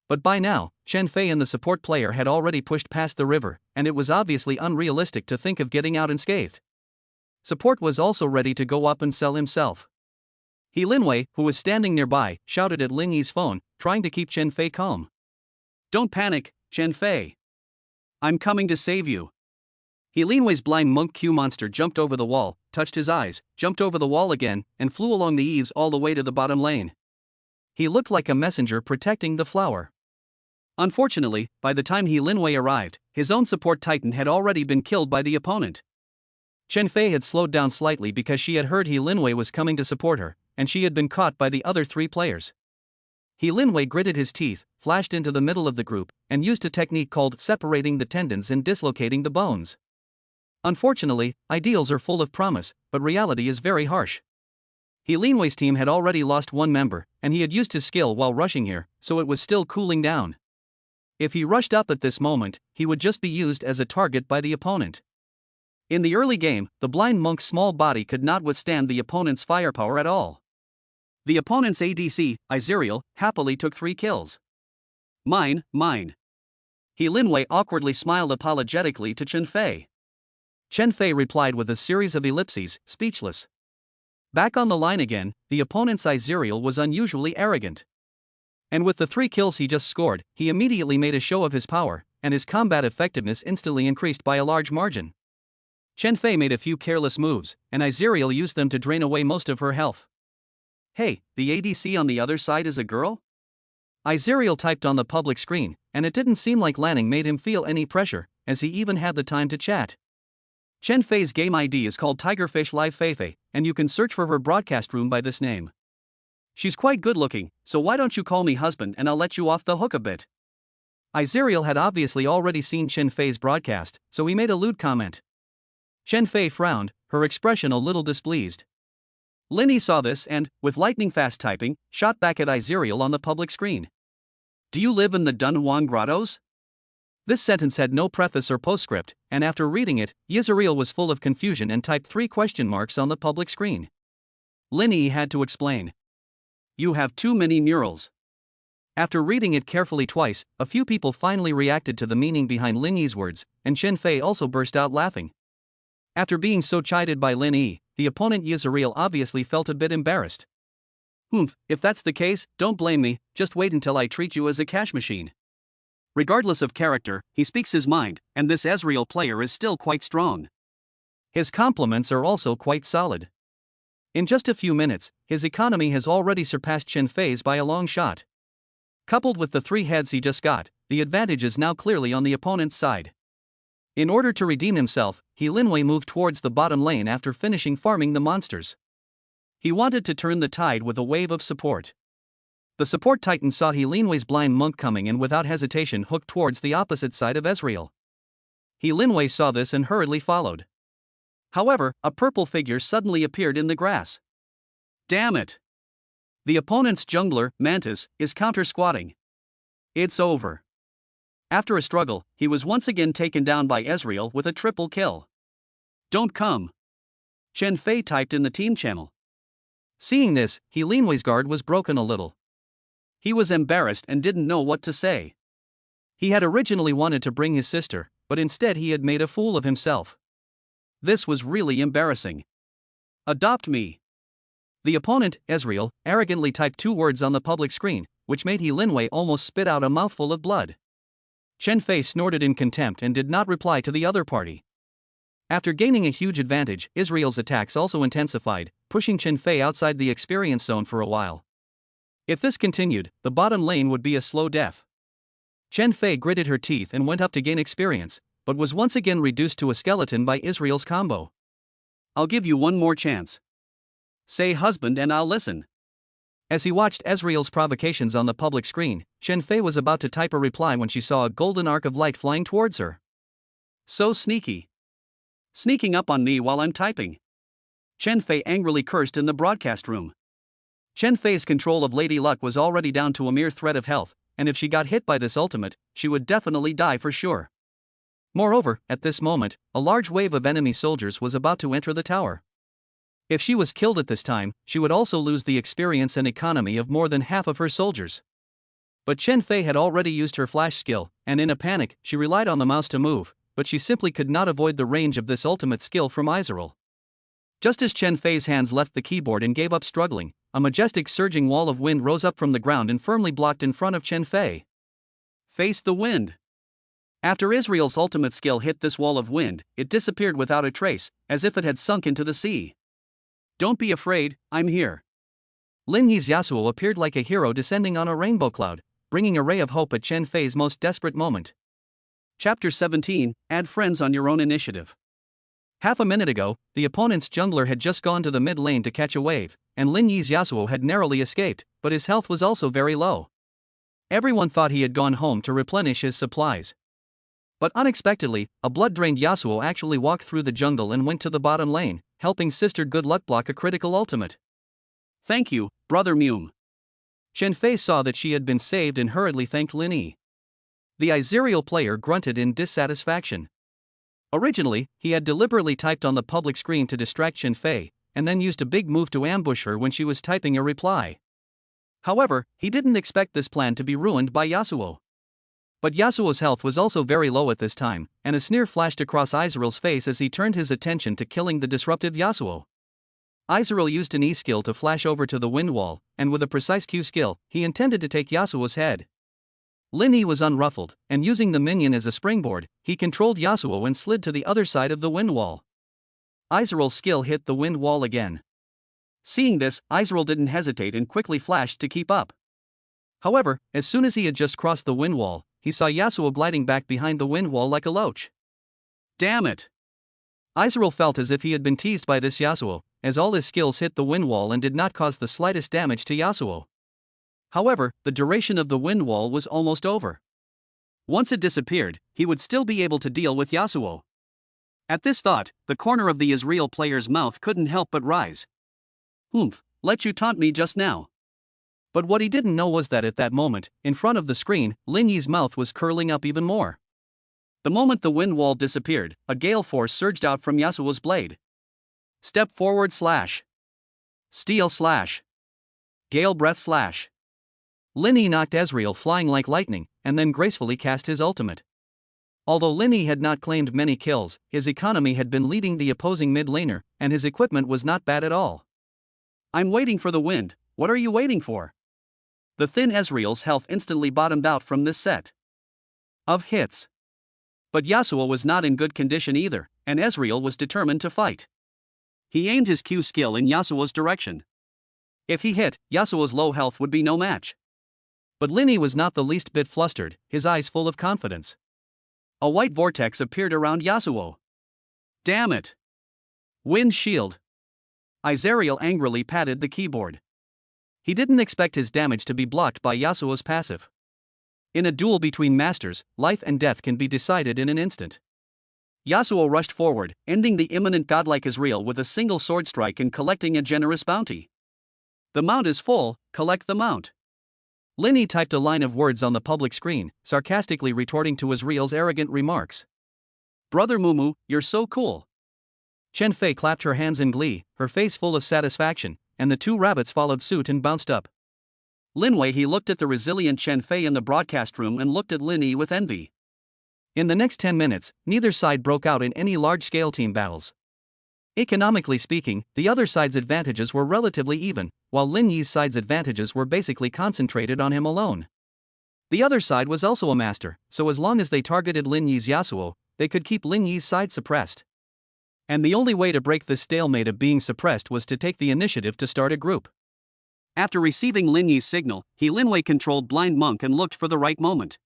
But by now, Chen Fei and the support player had already pushed past the river, and it was obviously unrealistic to think of getting out unscathed. Support was also ready to go up and sell himself. He Linwei, who was standing nearby, shouted at Lin Yi's phone, trying to keep Chen Fei calm. Don't panic, Chen Fei. I'm coming to save you. He Linwei's blind monk Q monster jumped over the wall, touched his eyes, jumped over the wall again, and flew along the eaves all the way to the bottom lane. He looked like a messenger protecting the flower. Unfortunately, by the time He Linwei arrived, his own support titan had already been killed by the opponent. Chen Fei had slowed down slightly because she had heard He Linwei was coming to support her, and she had been caught by the other three players. He Linwei gritted his teeth, flashed into the middle of the group, and used a technique called separating the tendons and dislocating the bones. Unfortunately, ideals are full of promise, but reality is very harsh. He Linwei's team had already lost one member, and he had used his skill while rushing here, so it was still cooling down. If he rushed up at this moment, he would just be used as a target by the opponent. In the early game, the blind monk's small body could not withstand the opponent's firepower at all. The opponent's ADC, Izeriel, happily took 3 kills. Mine. He Linwei awkwardly smiled apologetically to Chen Fei. Chen Fei replied with a series of ellipses, speechless. Back on the line again, the opponent's Izeriel was unusually arrogant. And with the 3 kills he just scored, he immediately made a show of his power, and his combat effectiveness instantly increased by a large margin. Chen Fei made a few careless moves, and Izeriel used them to drain away most of her health. Hey, the ADC on the other side is a girl? Izeriel typed on the public screen, and it didn't seem like Lanning made him feel any pressure, as he even had the time to chat. Chen Fei's game ID is called Tigerfish Live Feifei, and you can search for her broadcast room by this name. She's quite good looking, so why don't you call me husband and I'll let you off the hook a bit. Izeriel had obviously already seen Chen Fei's broadcast, so he made a lewd comment. Chen Fei frowned, her expression a little displeased. Linny saw this and, with lightning-fast typing, shot back at Izeriel on the public screen. Do you live in the Dunhuang Grottos? This sentence had no preface or postscript, and after reading it, Izeriel was full of confusion and typed 3 question marks on the public screen. Linny had to explain. You have too many murals. After reading it carefully twice, a few people finally reacted to the meaning behind Linny's words, and Chen Fei also burst out laughing. After being so chided by Linny, the opponent Izeriel obviously felt a bit embarrassed. If that's the case, don't blame me, just wait until I treat you as a cash machine. Regardless of character, he speaks his mind, and this Ezreal player is still quite strong. His compliments are also quite solid. In just a few minutes, his economy has already surpassed Chen Fei's by a long shot. Coupled with the 3 heads he just got, the advantage is now clearly on the opponent's side. In order to redeem himself, He Linwei moved towards the bottom lane after finishing farming the monsters. He wanted to turn the tide with a wave of support. The support titan saw He Linwei's blind monk coming and without hesitation hooked towards the opposite side of Ezreal. He Linwei saw this and hurriedly followed. However, a purple figure suddenly appeared in the grass. Damn it! The opponent's jungler, Mantis, is counter-squatting. It's over. After a struggle, he was once again taken down by Ezreal with a triple kill. Don't come. Chen Fei typed in the team channel. Seeing this, He Linwei's guard was broken a little. He was embarrassed and didn't know what to say. He had originally wanted to bring his sister, but instead he had made a fool of himself. This was really embarrassing. Adopt me. The opponent, Ezreal, arrogantly typed 2 words on the public screen, which made He Linwei almost spit out a mouthful of blood. Chen Fei snorted in contempt and did not reply to the other party. After gaining a huge advantage, Ezreal's attacks also intensified, pushing Chen Fei outside the experience zone for a while. If this continued, the bottom lane would be a slow death. Chen Fei gritted her teeth and went up to gain experience, but was once again reduced to a skeleton by Ezreal's combo. I'll give you one more chance. Say husband and I'll listen. As he watched Ezreal's provocations on the public screen, Chen Fei was about to type a reply when she saw a golden arc of light flying towards her. So sneaky. Sneaking up on me while I'm typing. Chen Fei angrily cursed in the broadcast room. Chen Fei's control of Lady Luck was already down to a mere thread of health, and if she got hit by this ultimate, she would definitely die for sure. Moreover, at this moment, a large wave of enemy soldiers was about to enter the tower. If she was killed at this time, she would also lose the experience and economy of more than half of her soldiers. But Chen Fei had already used her flash skill, and in a panic, she relied on the mouse to move, but she simply could not avoid the range of this ultimate skill from Izeriel. Just as Chen Fei's hands left the keyboard and gave up struggling, a majestic surging wall of wind rose up from the ground and firmly blocked in front of Chen Fei. Face the wind. After Ezreal's ultimate skill hit this wall of wind, it disappeared without a trace, as if it had sunk into the sea. Don't be afraid, I'm here. Lin Yi's Yasuo appeared like a hero descending on a rainbow cloud, bringing a ray of hope at Chen Fei's most desperate moment. Chapter 17, Add friends on your own initiative. Half a minute ago, the opponent's jungler had just gone to the mid lane to catch a wave, and Lin Yi's Yasuo had narrowly escaped, but his health was also very low. Everyone thought he had gone home to replenish his supplies. But unexpectedly, a blood-drained Yasuo actually walked through the jungle and went to the bottom lane, helping Sister Good Luck block a critical ultimate. Thank you, Brother Mew. Chen Fei saw that she had been saved and hurriedly thanked Lin Yi. The Izerial player grunted in dissatisfaction. Originally, he had deliberately typed on the public screen to distract Shenfei, and then used a big move to ambush her when she was typing a reply. However, he didn't expect this plan to be ruined by Yasuo. But Yasuo's health was also very low at this time, and a sneer flashed across Izrael's face as he turned his attention to killing the disruptive Yasuo. Izrael used an E skill to flash over to the wind wall, and with a precise Q skill, he intended to take Yasuo's head. Lin Yi was unruffled, and using the minion as a springboard, he controlled Yasuo and slid to the other side of the wind wall. Izrael's skill hit the wind wall again. Seeing this, Izrael didn't hesitate and quickly flashed to keep up. However, as soon as he had just crossed the wind wall, he saw Yasuo gliding back behind the wind wall like a loach. Damn it! Izrael felt as if he had been teased by this Yasuo, as all his skills hit the wind wall and did not cause the slightest damage to Yasuo. However, the duration of the wind wall was almost over. Once it disappeared, he would still be able to deal with Yasuo. At this thought, the corner of the Israel player's mouth couldn't help but rise. Let you taunt me just now. But what he didn't know was that at that moment, in front of the screen, Lin Yi's mouth was curling up even more. The moment the wind wall disappeared, a gale force surged out from Yasuo's blade. Step forward slash. Steel slash. Gale breath slash. Lin Yi knocked Ezreal flying like lightning, and then gracefully cast his ultimate. Although Lin Yi had not claimed many kills, his economy had been leading the opposing mid laner, and his equipment was not bad at all. I'm waiting for the wind, what are you waiting for? The thin Ezreal's health instantly bottomed out from this set of hits. But Yasuo was not in good condition either, and Ezreal was determined to fight. He aimed his Q skill in Yasuo's direction. If he hit, Yasuo's low health would be no match. But Lin Yi was not the least bit flustered, his eyes full of confidence. A white vortex appeared around Yasuo. Damn it! Wind shield. Izrael angrily patted the keyboard. He didn't expect his damage to be blocked by Yasuo's passive. In a duel between masters, life and death can be decided in an instant. Yasuo rushed forward, ending the imminent godlike Ezreal with a single sword strike and collecting a generous bounty. The mount is full, collect the mount. Lin Yi typed a line of words on the public screen, sarcastically retorting to Ezreal's arrogant remarks. Brother Mumu, you're so cool. Shenfei clapped her hands in glee, her face full of satisfaction, and the two rabbits followed suit and bounced up. Lin Wei looked at the resilient Shenfei in the broadcast room and looked at Lin Yi with envy. In the next 10 minutes, neither side broke out in any large-scale team battles. Economically speaking, the other side's advantages were relatively even, while Lin Yi's side's advantages were basically concentrated on him alone. The other side was also a master, so as long as they targeted Lin Yi's Yasuo, they could keep Lin Yi's side suppressed. And the only way to break this stalemate of being suppressed was to take the initiative to start a group. After receiving Lin Yi's signal, Lin Wei controlled Blind Monk and looked for the right moment.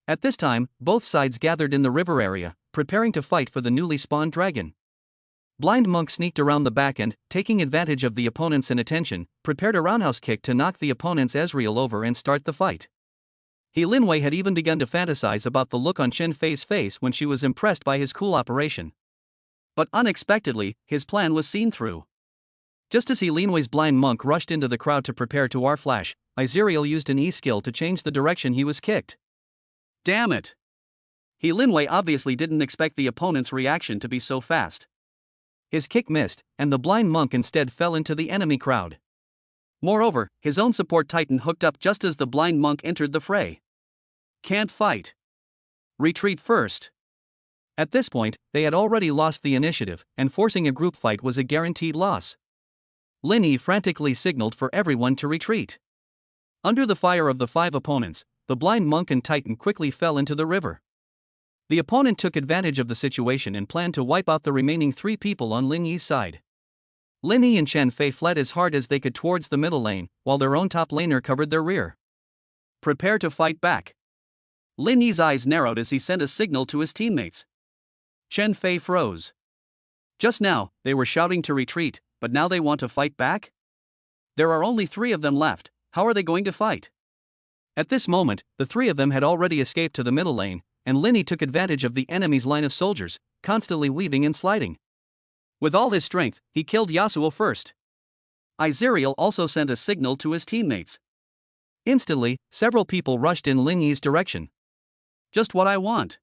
At this time, both sides gathered in the river area, preparing to fight for the newly spawned dragon. Blind Monk sneaked around the back and, taking advantage of the opponent's inattention, prepared a roundhouse kick to knock the opponent's Ezreal over and start the fight. Lin Wei had even begun to fantasize about the look on Shenfei's face when she was impressed by his cool operation. But unexpectedly, his plan was seen through. Just as Lin Wei's Blind Monk rushed into the crowd to prepare to R-flash, Ezreal used an E skill to change the direction he was kicked. Damn it! Lin Wei obviously didn't expect the opponent's reaction to be so fast. His kick missed, and the Blind Monk instead fell into the enemy crowd. Moreover, his own support titan hooked up just as the Blind Monk entered the fray. Can't fight. Retreat first. At this point, they had already lost the initiative, and forcing a group fight was a guaranteed loss. Lin Yi frantically signaled for everyone to retreat. Under the fire of the 5 opponents, the Blind Monk and Titan quickly fell into the river. The opponent took advantage of the situation and planned to wipe out the remaining 3 people on Lin Yi's side. Lin Yi and Shenfei fled as hard as they could towards the middle lane, while their own top laner covered their rear. Prepare to fight back. Lin Yi's eyes narrowed as he sent a signal to his teammates. Shenfei froze. Just now, they were shouting to retreat, but now they want to fight back? There are only 3 of them left, how are they going to fight? At this moment, the 3 of them had already escaped to the middle lane, and Lin Yi took advantage of the enemy's line of soldiers, constantly weaving and sliding. With all his strength, he killed Yasuo first. Ezreal also sent a signal to his teammates. Instantly, several people rushed in Lin Yi's direction. Just what I want.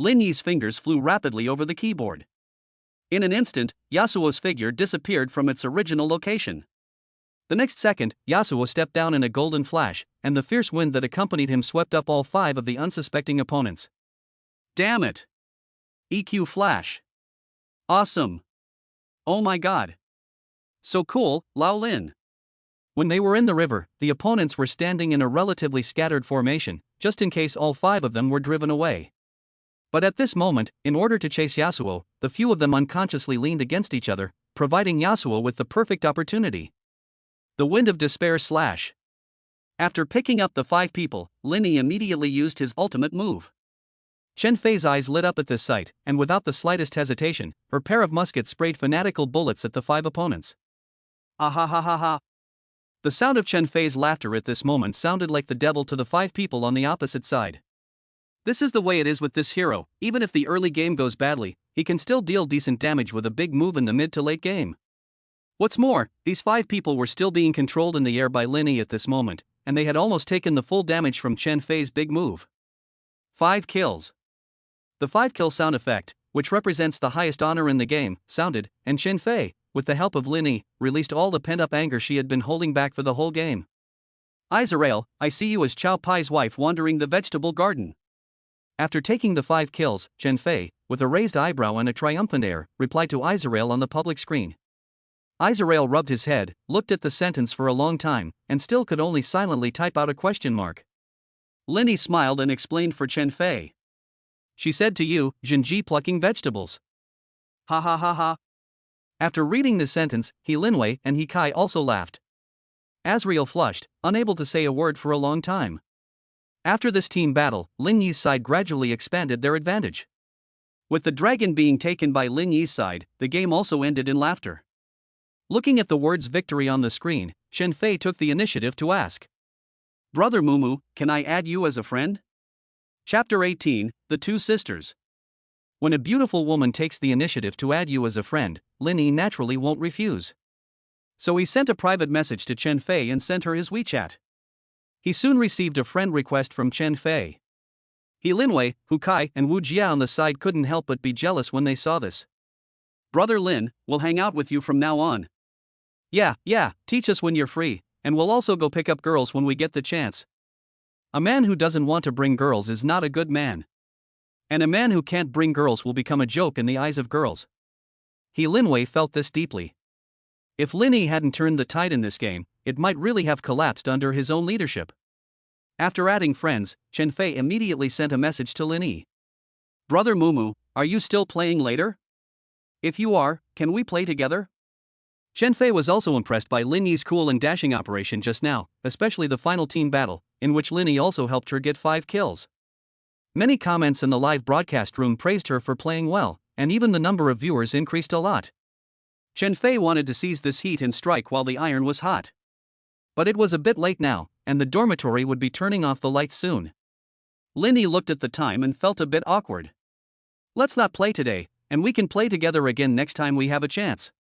Lin Yi's fingers flew rapidly over the keyboard. In an instant, Yasuo's figure disappeared from its original location. The next second, Yasuo stepped down in a golden flash, and the fierce wind that accompanied him swept up all 5 of the unsuspecting opponents. Damn it! EQ flash. Awesome. Oh my god. So cool, Lao Lin. When they were in the river, the opponents were standing in a relatively scattered formation, just in case all 5 of them were driven away. But at this moment, in order to chase Yasuo, the few of them unconsciously leaned against each other, providing Yasuo with the perfect opportunity. The Wind of Despair slash. After picking up the 5 people, Lin Yi immediately used his ultimate move. Chen Fei's eyes lit up at this sight, and without the slightest hesitation, her pair of muskets sprayed fanatical bullets at the 5 opponents. Ah ha ha ha ha. The sound of Chen Fei's laughter at this moment sounded like the devil to the 5 people on the opposite side. This is the way it is with this hero. Even if the early game goes badly, he can still deal decent damage with a big move in the mid to late game. What's more, these 5 people were still being controlled in the air by Lin Yi at this moment, and they had almost taken the full damage from Chen Fei's big move. 5 kills. The 5-kill sound effect, which represents the highest honor in the game, sounded, and Chen Fei, with the help of Lin Yi, released all the pent-up anger she had been holding back for the whole game. Izrael, I see you as Chao Pai's wife wandering the vegetable garden. After taking the 5 kills, Chen Fei, with a raised eyebrow and a triumphant air, replied to Izrael on the public screen. Izrael rubbed his head, looked at the sentence for a long time, and still could only silently type out a question mark. Lin Yi smiled and explained for Chen Fei. She said to you, Jinji plucking vegetables. Ha ha ha ha. After reading this sentence, He Linwei and He Kai also laughed. Azrael flushed, unable to say a word for a long time. After this team battle, Lin Yi's side gradually expanded their advantage. With the dragon being taken by Lin Yi's side, the game also ended in laughter. Looking at the words victory on the screen, Chen Fei took the initiative to ask. Brother Mumu, can I add you as a friend? Chapter 18, The Two Sisters. When a beautiful woman takes the initiative to add you as a friend, Lin Yi naturally won't refuse. So he sent a private message to Chen Fei and sent her his WeChat. He soon received a friend request from Chen Fei. He Linwei, Hu Kai, and Wu Jia on the side couldn't help but be jealous when they saw this. Brother Lin, we'll hang out with you from now on. Yeah, teach us when you're free, and we'll also go pick up girls when we get the chance. A man who doesn't want to bring girls is not a good man. And a man who can't bring girls will become a joke in the eyes of girls. He Linwei felt this deeply. If Lin Yi hadn't turned the tide in this game, it might really have collapsed under his own leadership. After adding friends, Chen Fei immediately sent a message to Lin Yi. Brother Mumu, are you still playing later? If you are, can we play together? Chen Fei was also impressed by Lin Yi's cool and dashing operation just now, especially the final team battle, in which Lin Yi also helped her get 5 kills. Many comments in the live broadcast room praised her for playing well, and even the number of viewers increased a lot. Chen Fei wanted to seize this heat and strike while the iron was hot. But it was a bit late now, and the dormitory would be turning off the lights soon. Lin Yi looked at the time and felt a bit awkward. Let's not play today, and we can play together again next time we have a chance.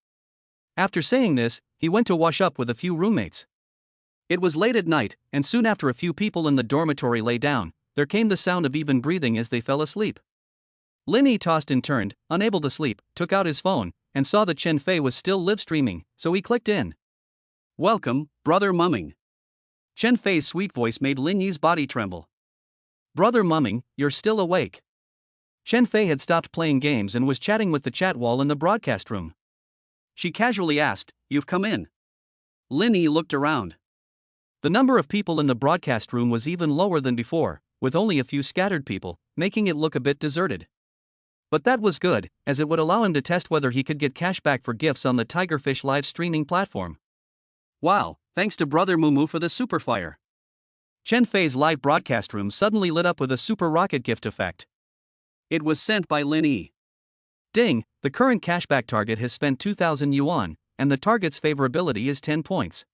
After saying this, he went to wash up with a few roommates. It was late at night, and soon after a few people in the dormitory lay down, there came the sound of even breathing as they fell asleep. Lin Yi tossed and turned, unable to sleep, took out his phone, and saw that Chen Fei was still live streaming, so he clicked in. Welcome, Brother Mumming. Chen Fei's sweet voice made Lin Yi's body tremble. Brother Mumming, you're still awake. Chen Fei had stopped playing games and was chatting with the chat wall in the broadcast room. She casually asked, You've come in. Lin Yi looked around. The number of people in the broadcast room was even lower than before, with only a few scattered people, making it look a bit deserted. But that was good, as it would allow him to test whether he could get cash back for gifts on the Tigerfish live streaming platform. Wow, thanks to Brother Mumu for the super fire. Chen Fei's live broadcast room suddenly lit up with a super rocket gift effect. It was sent by Lin Yi. Ding, the current cashback target has spent 2,000 yuan, and the target's favorability is 10 points.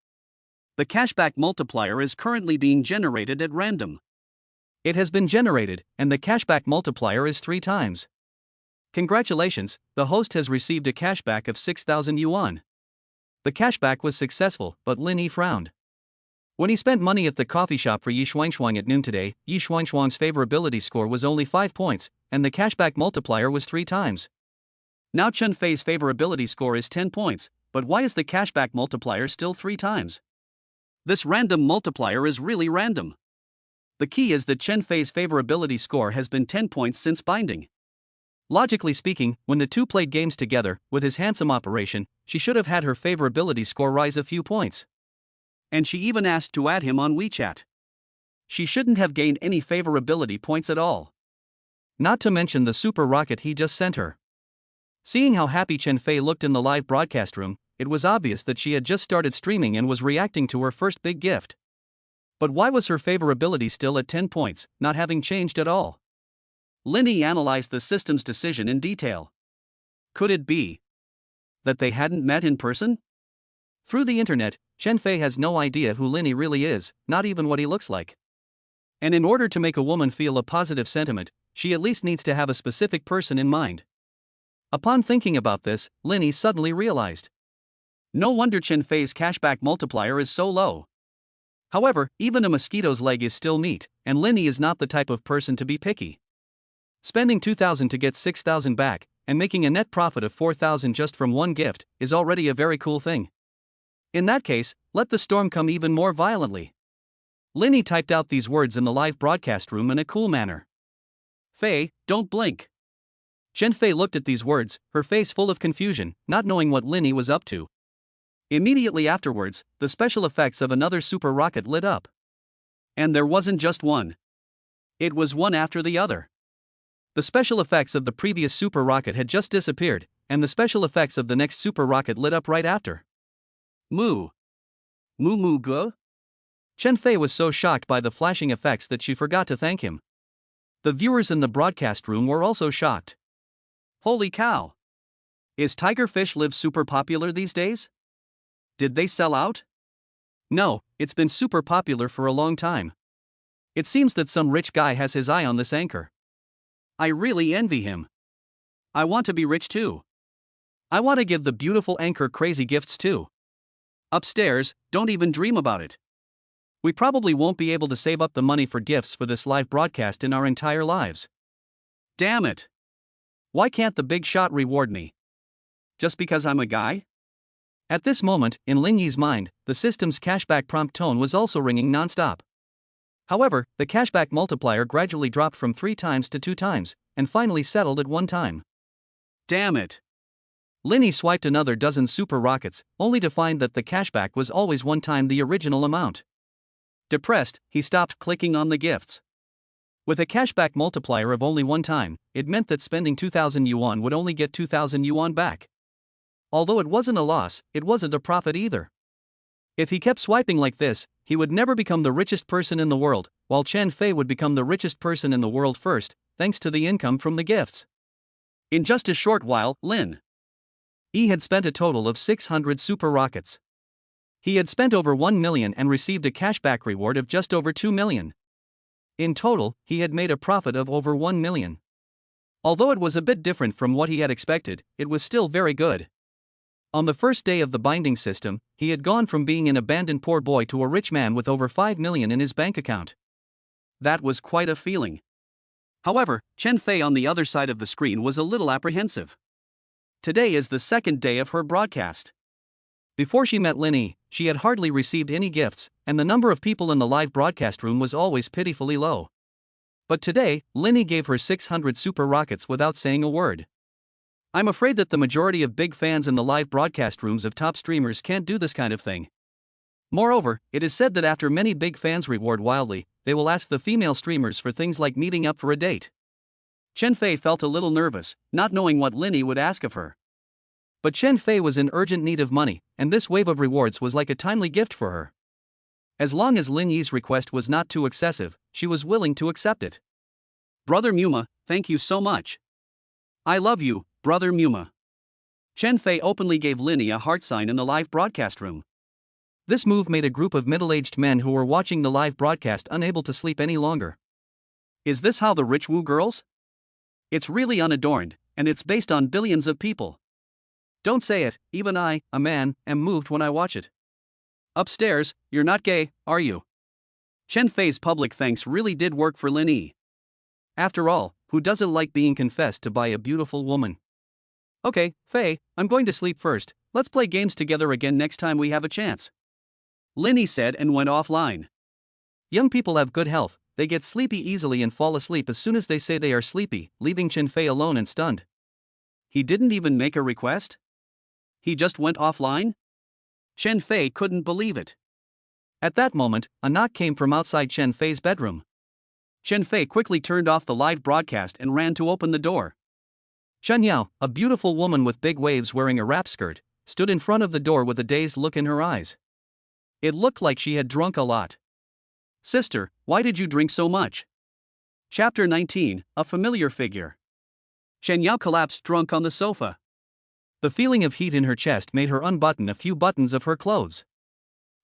The cashback multiplier is currently being generated at random. It has been generated, and the cashback multiplier is 3 times. Congratulations, the host has received a cashback of 6,000 yuan. The cashback was successful, but Lin Yi frowned. When he spent money at the coffee shop for Yi Shuangshuang at noon today, Yi Shuangshuang's favorability score was only 5 points, and the cashback multiplier was 3 times. Now Chen Fei's favorability score is 10 points, but why is the cashback multiplier still 3 times? This random multiplier is really random. The key is that Chen Fei's favorability score has been 10 points since binding. Logically speaking, when the two played games together, with his handsome operation, she should have had her favorability score rise a few points. And she even asked to add him on WeChat. She shouldn't have gained any favorability points at all. Not to mention the super rocket he just sent her. Seeing how happy Chen Fei looked in the live broadcast room, it was obvious that she had just started streaming and was reacting to her first big gift. But why was her favorability still at 10 points, not having changed at all? Linny analyzed the system's decision in detail. Could it be that they hadn't met in person? Through the internet, Chen Fei has no idea who Linny really is, not even what he looks like. And in order to make a woman feel a positive sentiment, she at least needs to have a specific person in mind. Upon thinking about this, Linny suddenly realized. No wonder Chen Fei's cashback multiplier is so low. However, even a mosquito's leg is still meat, and Linny is not the type of person to be picky. Spending 2,000 to get 6,000 back, and making a net profit of 4,000 just from one gift, is already a very cool thing. In that case, let the storm come even more violently. Linny typed out these words in the live broadcast room in a cool manner. Fei, don't blink. Chen Fei looked at these words, her face full of confusion, not knowing what Linny was up to. Immediately afterwards, the special effects of another super rocket lit up. And there wasn't just one. It was one after the other. The special effects of the previous super rocket had just disappeared, and the special effects of the next super rocket lit up right after. Moo. Moo moo gu? Chen Fei was so shocked by the flashing effects that she forgot to thank him. The viewers in the broadcast room were also shocked. Holy cow! Is Tiger Fish Live super popular these days? Did they sell out? No, it's been super popular for a long time. It seems that some rich guy has his eye on this anchor. I really envy him. I want to be rich too. I want to give the beautiful anchor crazy gifts too. Upstairs, don't even dream about it. We probably won't be able to save up the money for gifts for this live broadcast in our entire lives. Damn it! Why can't the big shot reward me? Just because I'm a guy? At this moment, in Lin Yi's mind, the system's cashback prompt tone was also ringing non-stop. However, the cashback multiplier gradually dropped from 3 times to 2 times, and finally settled at 1 time. Damn it! Linny swiped another dozen super rockets, only to find that the cashback was always 1 time the original amount. Depressed, he stopped clicking on the gifts. With a cashback multiplier of only 1 time, it meant that spending 2,000 yuan would only get 2,000 yuan back. Although it wasn't a loss, it wasn't a profit either. If he kept swiping like this, he would never become the richest person in the world, while Chen Fei would become the richest person in the world first, thanks to the income from the gifts. In just a short while, Lin Yi had spent a total of 600 super rockets. He had spent over 1 million and received a cashback reward of just over 2 million. In total, he had made a profit of over 1 million. Although it was a bit different from what he had expected, it was still very good. On the first day of the binding system, he had gone from being an abandoned poor boy to a rich man with over 5 million in his bank account. That was quite a feeling. However, Chen Fei on the other side of the screen was a little apprehensive. Today is the second day of her broadcast. Before she met Lin Yi, she had hardly received any gifts, and the number of people in the live broadcast room was always pitifully low. But today, Lin Yi gave her 600 super rockets without saying a word. I'm afraid that the majority of big fans in the live broadcast rooms of top streamers can't do this kind of thing. Moreover, it is said that after many big fans reward wildly, they will ask the female streamers for things like meeting up for a date. Chen Fei felt a little nervous, not knowing what Lin Yi would ask of her. But Chen Fei was in urgent need of money, and this wave of rewards was like a timely gift for her. As long as Lin Yi's request was not too excessive, she was willing to accept it. Brother Muma, thank you so much. I love you, Brother Muma. Chen Fei openly gave Lin Yi a heart sign in the live broadcast room. This move made a group of middle-aged men who were watching the live broadcast unable to sleep any longer. Is this how the rich woo girls? It's really unadorned, and it's based on billions of people. Don't say it, even I, a man, am moved when I watch it. Upstairs, you're not gay, are you? Chen Fei's public thanks really did work for Lin Yi. After all, who doesn't like being confessed to by a beautiful woman? Okay, Fei, I'm going to sleep first. Let's play games together again next time we have a chance. Lin Yi said and went offline. Young people have good health, they get sleepy easily and fall asleep as soon as they say they are sleepy, leaving Chen Fei alone and stunned. He didn't even make a request? He just went offline? Chen Fei couldn't believe it. At that moment, a knock came from outside Chen Fei's bedroom. Chen Fei quickly turned off the live broadcast and ran to open the door. Chen Yao, a beautiful woman with big waves wearing a wrap skirt, stood in front of the door with a dazed look in her eyes. It looked like she had drunk a lot. Sister, why did you drink so much? Chapter 19, A Familiar Figure. Chen Yao collapsed drunk on the sofa. The feeling of heat in her chest made her unbutton a few buttons of her clothes.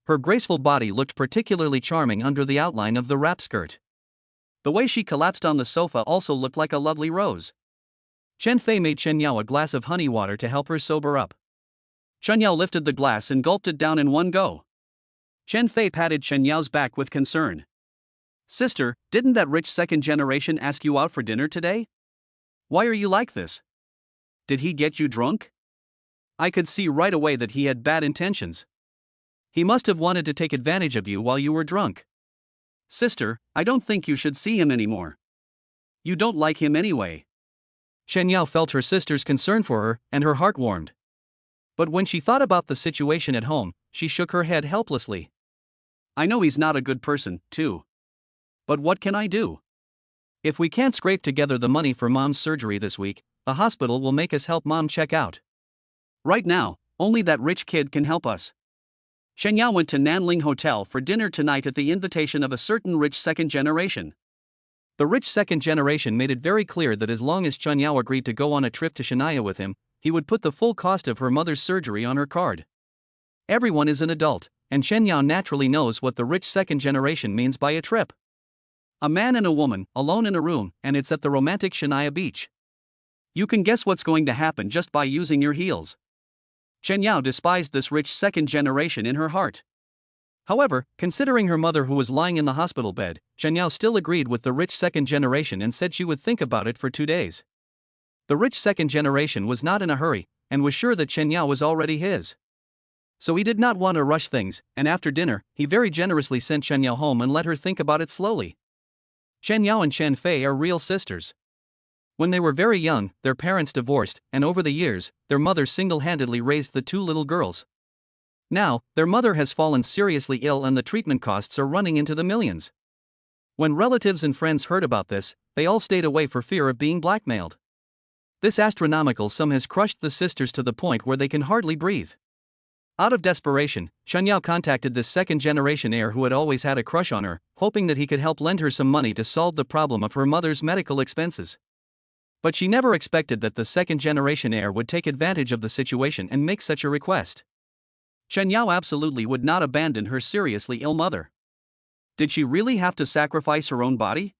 Her graceful body looked particularly charming under the outline of the wrap skirt. The way she collapsed on the sofa also looked like a lovely rose. Chen Fei made Chen Yao a glass of honey water to help her sober up. Chen Yao lifted the glass and gulped it down in one go. Chen Fei patted Chen Yao's back with concern. Sister, didn't that rich second generation ask you out for dinner today? Why are you like this? Did he get you drunk? I could see right away that he had bad intentions. He must have wanted to take advantage of you while you were drunk. Sister, I don't think you should see him anymore. You don't like him anyway. Chen Yao felt her sister's concern for her, and her heart warmed. But when she thought about the situation at home, she shook her head helplessly. I know he's not a good person, too. But what can I do? If we can't scrape together the money for Mom's surgery this week, the hospital will make us help Mom check out. Right now, only that rich kid can help us. Chen Yao went to Nanling Hotel for dinner tonight at the invitation of a certain rich second generation. The rich second generation made it very clear that as long as Chen Yao agreed to go on a trip to Shania with him, he would put the full cost of her mother's surgery on her card. Everyone is an adult, and Chen Yao naturally knows what the rich second generation means by a trip. A man and a woman, alone in a room, and it's at the romantic Shania beach. You can guess what's going to happen just by using your heels. Chen Yao despised this rich second generation in her heart. However, considering her mother who was lying in the hospital bed, Chen Yao still agreed with the rich second generation and said she would think about it for 2 days. The rich second generation was not in a hurry, and was sure that Chen Yao was already his. So he did not want to rush things, and after dinner, he very generously sent Chen Yao home and let her think about it slowly. Chen Yao and Chen Fei are real sisters. When they were very young, their parents divorced, and over the years, their mother single-handedly raised the 2 little girls. Now, their mother has fallen seriously ill and the treatment costs are running into the millions. When relatives and friends heard about this, they all stayed away for fear of being blackmailed. This astronomical sum has crushed the sisters to the point where they can hardly breathe. Out of desperation, Chen Yao contacted this second-generation heir who had always had a crush on her, hoping that he could help lend her some money to solve the problem of her mother's medical expenses. But she never expected that the second-generation heir would take advantage of the situation and make such a request. Chen Yao absolutely would not abandon her seriously ill mother. Did she really have to sacrifice her own body?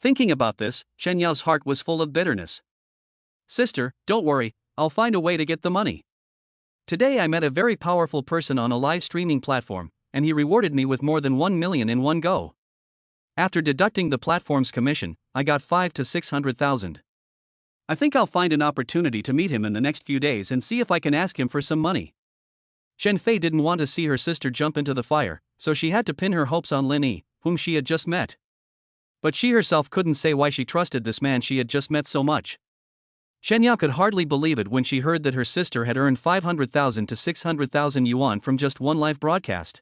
Thinking about this, Chen Yao's heart was full of bitterness. Sister, don't worry, I'll find a way to get the money. Today I met a very powerful person on a live streaming platform, and he rewarded me with more than 1 million in one go. After deducting the platform's commission, I got 5 to 600,000. I think I'll find an opportunity to meet him in the next few days and see if I can ask him for some money. Chen Fei didn't want to see her sister jump into the fire, so she had to pin her hopes on Lin Yi, whom she had just met. But she herself couldn't say why she trusted this man she had just met so much. Chen Yao could hardly believe it when she heard that her sister had earned 500,000 to 600,000 yuan from just one live broadcast.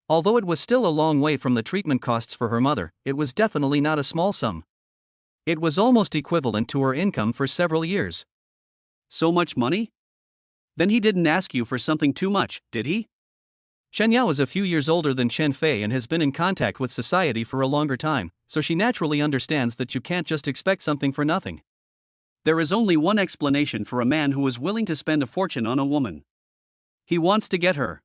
Although it was still a long way from the treatment costs for her mother, it was definitely not a small sum. It was almost equivalent to her income for several years. So much money? Then he didn't ask you for something too much, did he? Chen Yao is a few years older than Chen Fei and has been in contact with society for a longer time, so she naturally understands that you can't just expect something for nothing. There is only one explanation for a man who is willing to spend a fortune on a woman. He wants to get her.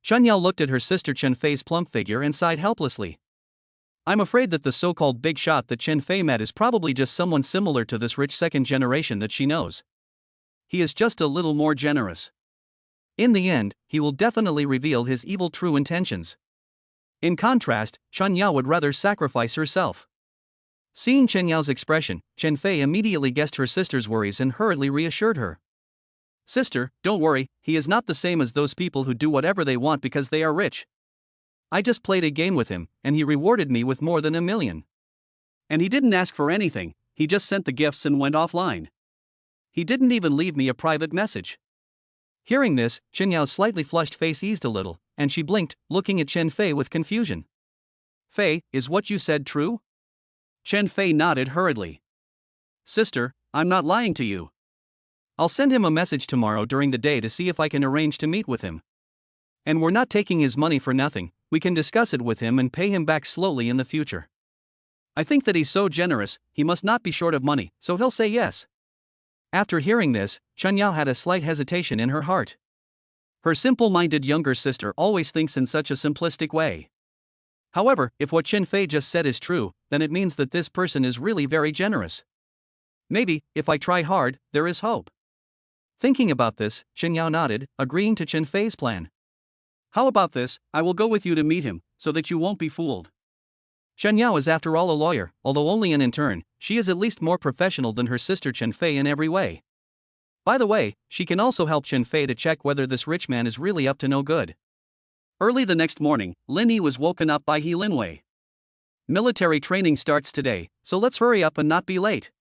Chen Yao looked at her sister Chen Fei's plump figure and sighed helplessly. I'm afraid that the so-called big shot that Chen Fei met is probably just someone similar to this rich second generation that she knows. He is just a little more generous. In the end, he will definitely reveal his evil true intentions. In contrast, Chen Yao would rather sacrifice herself. Seeing Chen Yao's expression, Chen Fei immediately guessed her sister's worries and hurriedly reassured her. Sister, don't worry, he is not the same as those people who do whatever they want because they are rich. I just played a game with him, and he rewarded me with more than $1 million. And he didn't ask for anything, he just sent the gifts and went offline. He didn't even leave me a private message. Hearing this, Chen Yao's slightly flushed face eased a little, and she blinked, looking at Chen Fei with confusion. Fei, is what you said true? Chen Fei nodded hurriedly. Sister, I'm not lying to you. I'll send him a message tomorrow during the day to see if I can arrange to meet with him. And we're not taking his money for nothing, we can discuss it with him and pay him back slowly in the future. I think that he's so generous, he must not be short of money, so he'll say yes. After hearing this, Chen Yao had a slight hesitation in her heart. Her simple-minded younger sister always thinks in such a simplistic way. However, if what Chen Fei just said is true, then it means that this person is really very generous. Maybe, if I try hard, there is hope. Thinking about this, Chen Yao nodded, agreeing to Chen Fei's plan. How about this, I will go with you to meet him, so that you won't be fooled. Chen Yao is after all a lawyer, although only an intern, she is at least more professional than her sister Chen Fei in every way. By the way, she can also help Chen Fei to check whether this rich man is really up to no good. Early the next morning, Lin Yi was woken up by He Linwei. Military training starts today, so let's hurry up and not be late.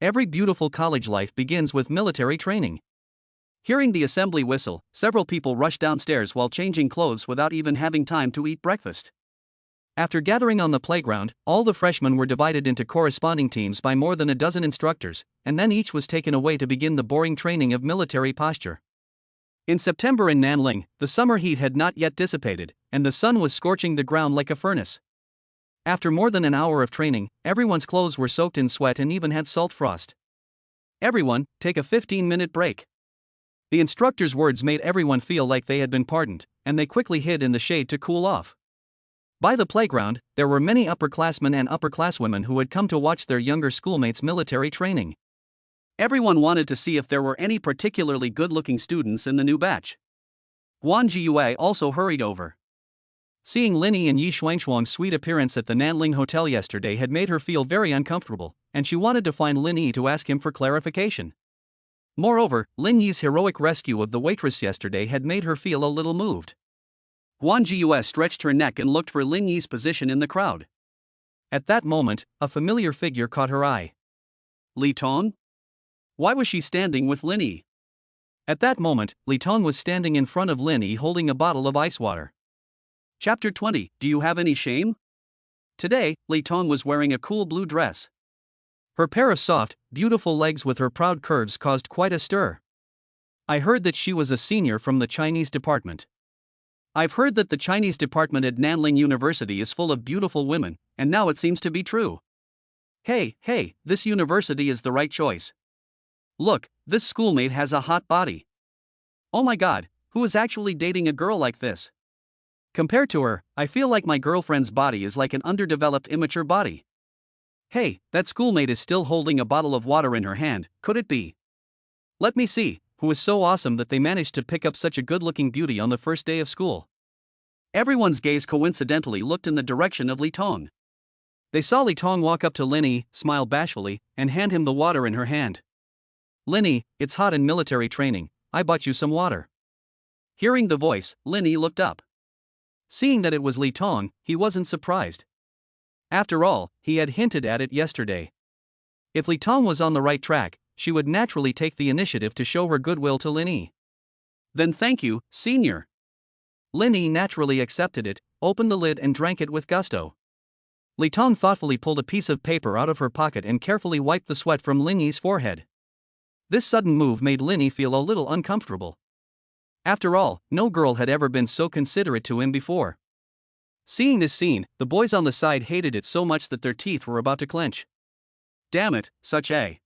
Every beautiful college life begins with military training. Hearing the assembly whistle, several people rushed downstairs while changing clothes without even having time to eat breakfast. After gathering on the playground, all the freshmen were divided into corresponding teams by more than a dozen instructors, and then each was taken away to begin the boring training of military posture. In September in Nanling, the summer heat had not yet dissipated, and the sun was scorching the ground like a furnace. After more than an hour of training, everyone's clothes were soaked in sweat and even had salt frost. Everyone, take a 15-minute break. The instructor's words made everyone feel like they had been pardoned, and they quickly hid in the shade to cool off. By the playground, there were many upperclassmen and upperclasswomen who had come to watch their younger schoolmates' military training. Everyone wanted to see if there were any particularly good-looking students in the new batch. Guan Jiyue also hurried over. Seeing Lin Yi and Yi Xuanshuang's sweet appearance at the Nanling Hotel yesterday had made her feel very uncomfortable, and she wanted to find Lin Yi to ask him for clarification. Moreover, Lin Yi's heroic rescue of the waitress yesterday had made her feel a little moved. Guan Jiyue stretched her neck and looked for Lin Yi's position in the crowd. At that moment, a familiar figure caught her eye. Li Tong? Why was she standing with Lin Yi? At that moment, Li Tong was standing in front of Lin Yi holding a bottle of ice water. Chapter 20, Do you have any shame? Today, Li Tong was wearing a cool blue dress. Her pair of soft, beautiful legs with her proud curves caused quite a stir. I heard that she was a senior from the Chinese department. I've heard that the Chinese department at Nanling University is full of beautiful women, and now it seems to be true. Hey, this university is the right choice. Look, this schoolmate has a hot body. Oh my god, who is actually dating a girl like this? Compared to her, I feel like my girlfriend's body is like an underdeveloped immature body. Hey, that schoolmate is still holding a bottle of water in her hand, could it be? Let me see, who is so awesome that they managed to pick up such a good-looking beauty on the first day of school. Everyone's gaze coincidentally looked in the direction of Li Tong. They saw Li Tong walk up to Lin Yi, smile bashfully, and hand him the water in her hand. Lin Yi, it's hot in military training, I bought you some water. Hearing the voice, Lin Yi looked up. Seeing that it was Li Tong, he wasn't surprised. After all, he had hinted at it yesterday. If Li Tong was on the right track, she would naturally take the initiative to show her goodwill to Lin Yi. Then thank you, senior. Lin Yi naturally accepted it, opened the lid and drank it with gusto. Li Tong thoughtfully pulled a piece of paper out of her pocket and carefully wiped the sweat from Lin Yi's forehead. This sudden move made Lin Yi feel a little uncomfortable. After all, no girl had ever been so considerate to him before. Seeing this scene, the boys on the side hated it so much that their teeth were about to clench. Damn it, such a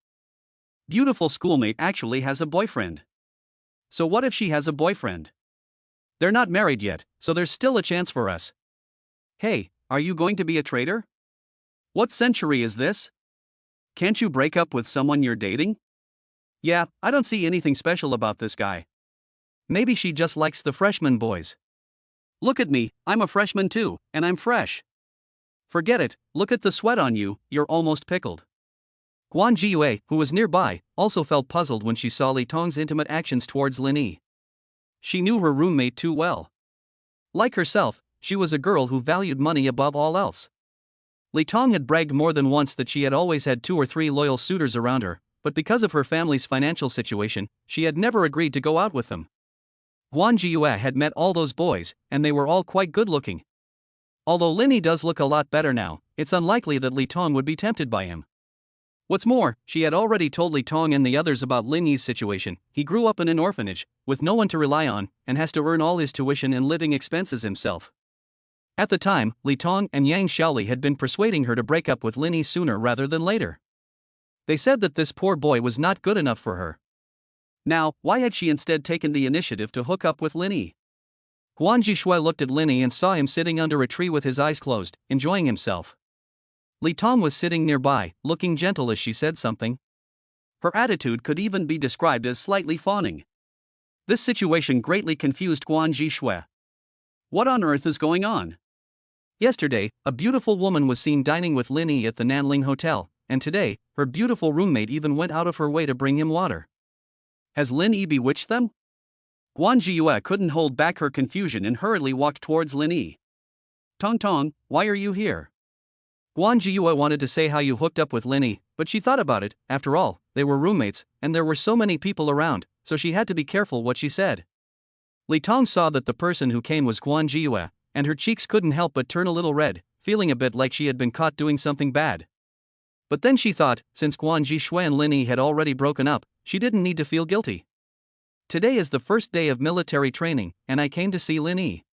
beautiful schoolmate actually has a boyfriend. So what if she has a boyfriend? They're not married yet, so there's still a chance for us. Hey, are you going to be a traitor? What century is this? Can't you break up with someone you're dating? Yeah, I don't see anything special about this guy. Maybe she just likes the freshman boys. Look at me, I'm a freshman too, and I'm fresh. Forget it, look at the sweat on you, you're almost pickled. Guan Jiyue, who was nearby, also felt puzzled when she saw Li Tong's intimate actions towards Lin Yi. She knew her roommate too well. Like herself, she was a girl who valued money above all else. Li Tong had bragged more than once that she had always had 2 or 3 loyal suitors around her, but because of her family's financial situation, she had never agreed to go out with them. Guan Jiyue had met all those boys, and they were all quite good-looking. Although Lin Yi does look a lot better now, it's unlikely that Li Tong would be tempted by him. What's more, she had already told Li Tong and the others about Lin Yi's situation. He grew up in an orphanage, with no one to rely on, and has to earn all his tuition and living expenses himself. At the time, Li Tong and Yang Xiaoli had been persuading her to break up with Lin Yi sooner rather than later. They said that this poor boy was not good enough for her. Now, why had she instead taken the initiative to hook up with Lin Yi? Guan Jishue looked at Lin Yi and saw him sitting under a tree with his eyes closed, enjoying himself. Li Tong was sitting nearby, looking gentle as she said something. Her attitude could even be described as slightly fawning. This situation greatly confused Guan Jishue. What on earth is going on? Yesterday, a beautiful woman was seen dining with Lin Yi at the Nanling Hotel, and today, her beautiful roommate even went out of her way to bring him water. Has Lin Yi bewitched them? Guan Jiyue couldn't hold back her confusion and hurriedly walked towards Lin Yi. Tong Tong, why are you here? Guan Jiyue wanted to say how you hooked up with Lin Yi, but she thought about it. After all, they were roommates, and there were so many people around, so she had to be careful what she said. Li Tong saw that the person who came was Guan Jiyue, and her cheeks couldn't help but turn a little red, feeling a bit like she had been caught doing something bad. But then she thought, since Guan Jishue and Lin Yi had already broken up, she didn't need to feel guilty. Today is the first day of military training, and I came to see Lin Yi.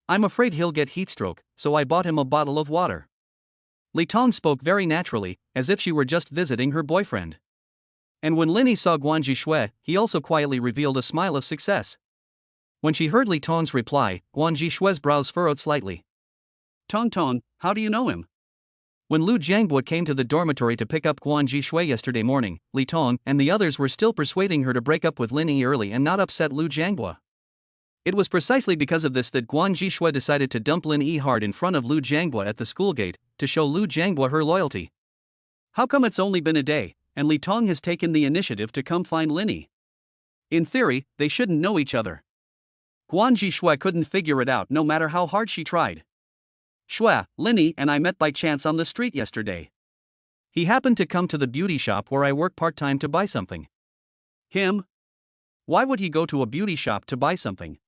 I'm afraid he'll get heatstroke, so I bought him a bottle of water. Li Tong spoke very naturally, as if she were just visiting her boyfriend. And when Lin Yi saw Guan Jishue, he also quietly revealed a smile of success. When she heard Li Tong's reply, Guan Jishue's brows furrowed slightly. Tong Tong, how do you know him? When Lu Jiangbua came to the dormitory to pick up Guan Jishue yesterday morning, Li Tong and the others were still persuading her to break up with Lin Yi early and not upset Lu Jiangbua. It was precisely because of this that Guan Jishue decided to dump Lin Yi hard in front of Lu Jiangbua at the school gate, to show Lu Jiangbua her loyalty. How come it's only been a day, and Li Tong has taken the initiative to come find Lin Yi? In theory, they shouldn't know each other. Guan Jishue couldn't figure it out no matter how hard she tried. Shue, Lin Yi and I met by chance on the street yesterday. He happened to come to the beauty shop where I work part-time to buy something. Him? Why would he go to a beauty shop to buy something?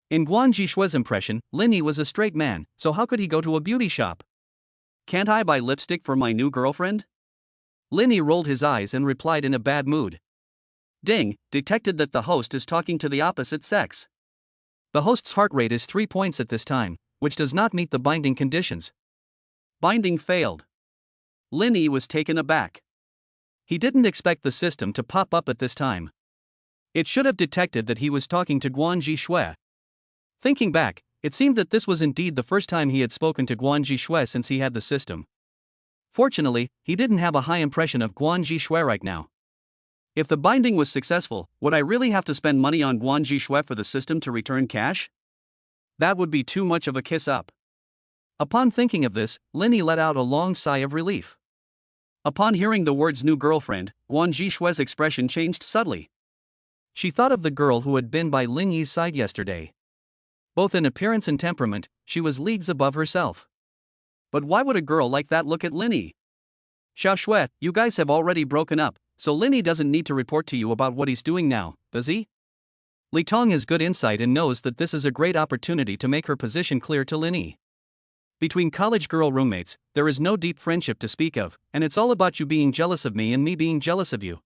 In Guan Jishue's impression, Lin Yi was a straight man, so how could he go to a beauty shop? Can't I buy lipstick for my new girlfriend? Lin Yi rolled his eyes and replied in a bad mood. Ding, detected that the host is talking to the opposite sex. The host's heart rate is 3 points at this time, which does not meet the binding conditions. Binding failed. Lin Yi was taken aback. He didn't expect the system to pop up at this time. It should have detected that he was talking to Guan Jishue. Thinking back, it seemed that this was indeed the first time he had spoken to Guan Jishue since he had the system. Fortunately, he didn't have a high impression of Guan Jishue right now. If the binding was successful, would I really have to spend money on Guan Jishue for the system to return cash? That would be too much of a kiss up. Upon thinking of this, Lin Yi let out a long sigh of relief. Upon hearing the words new girlfriend, Guan Jishue's expression changed subtly. She thought of the girl who had been by Lin Yi's side yesterday. Both in appearance and temperament, she was leagues above herself. But why would a girl like that look at Lin Yi? Xiao Shui, you guys have already broken up, so Lin Yi doesn't need to report to you about what he's doing now, does he? Li Tong has good insight and knows that this is a great opportunity to make her position clear to Lin Yi. Between college girl roommates, there is no deep friendship to speak of, and it's all about you being jealous of me and me being jealous of you.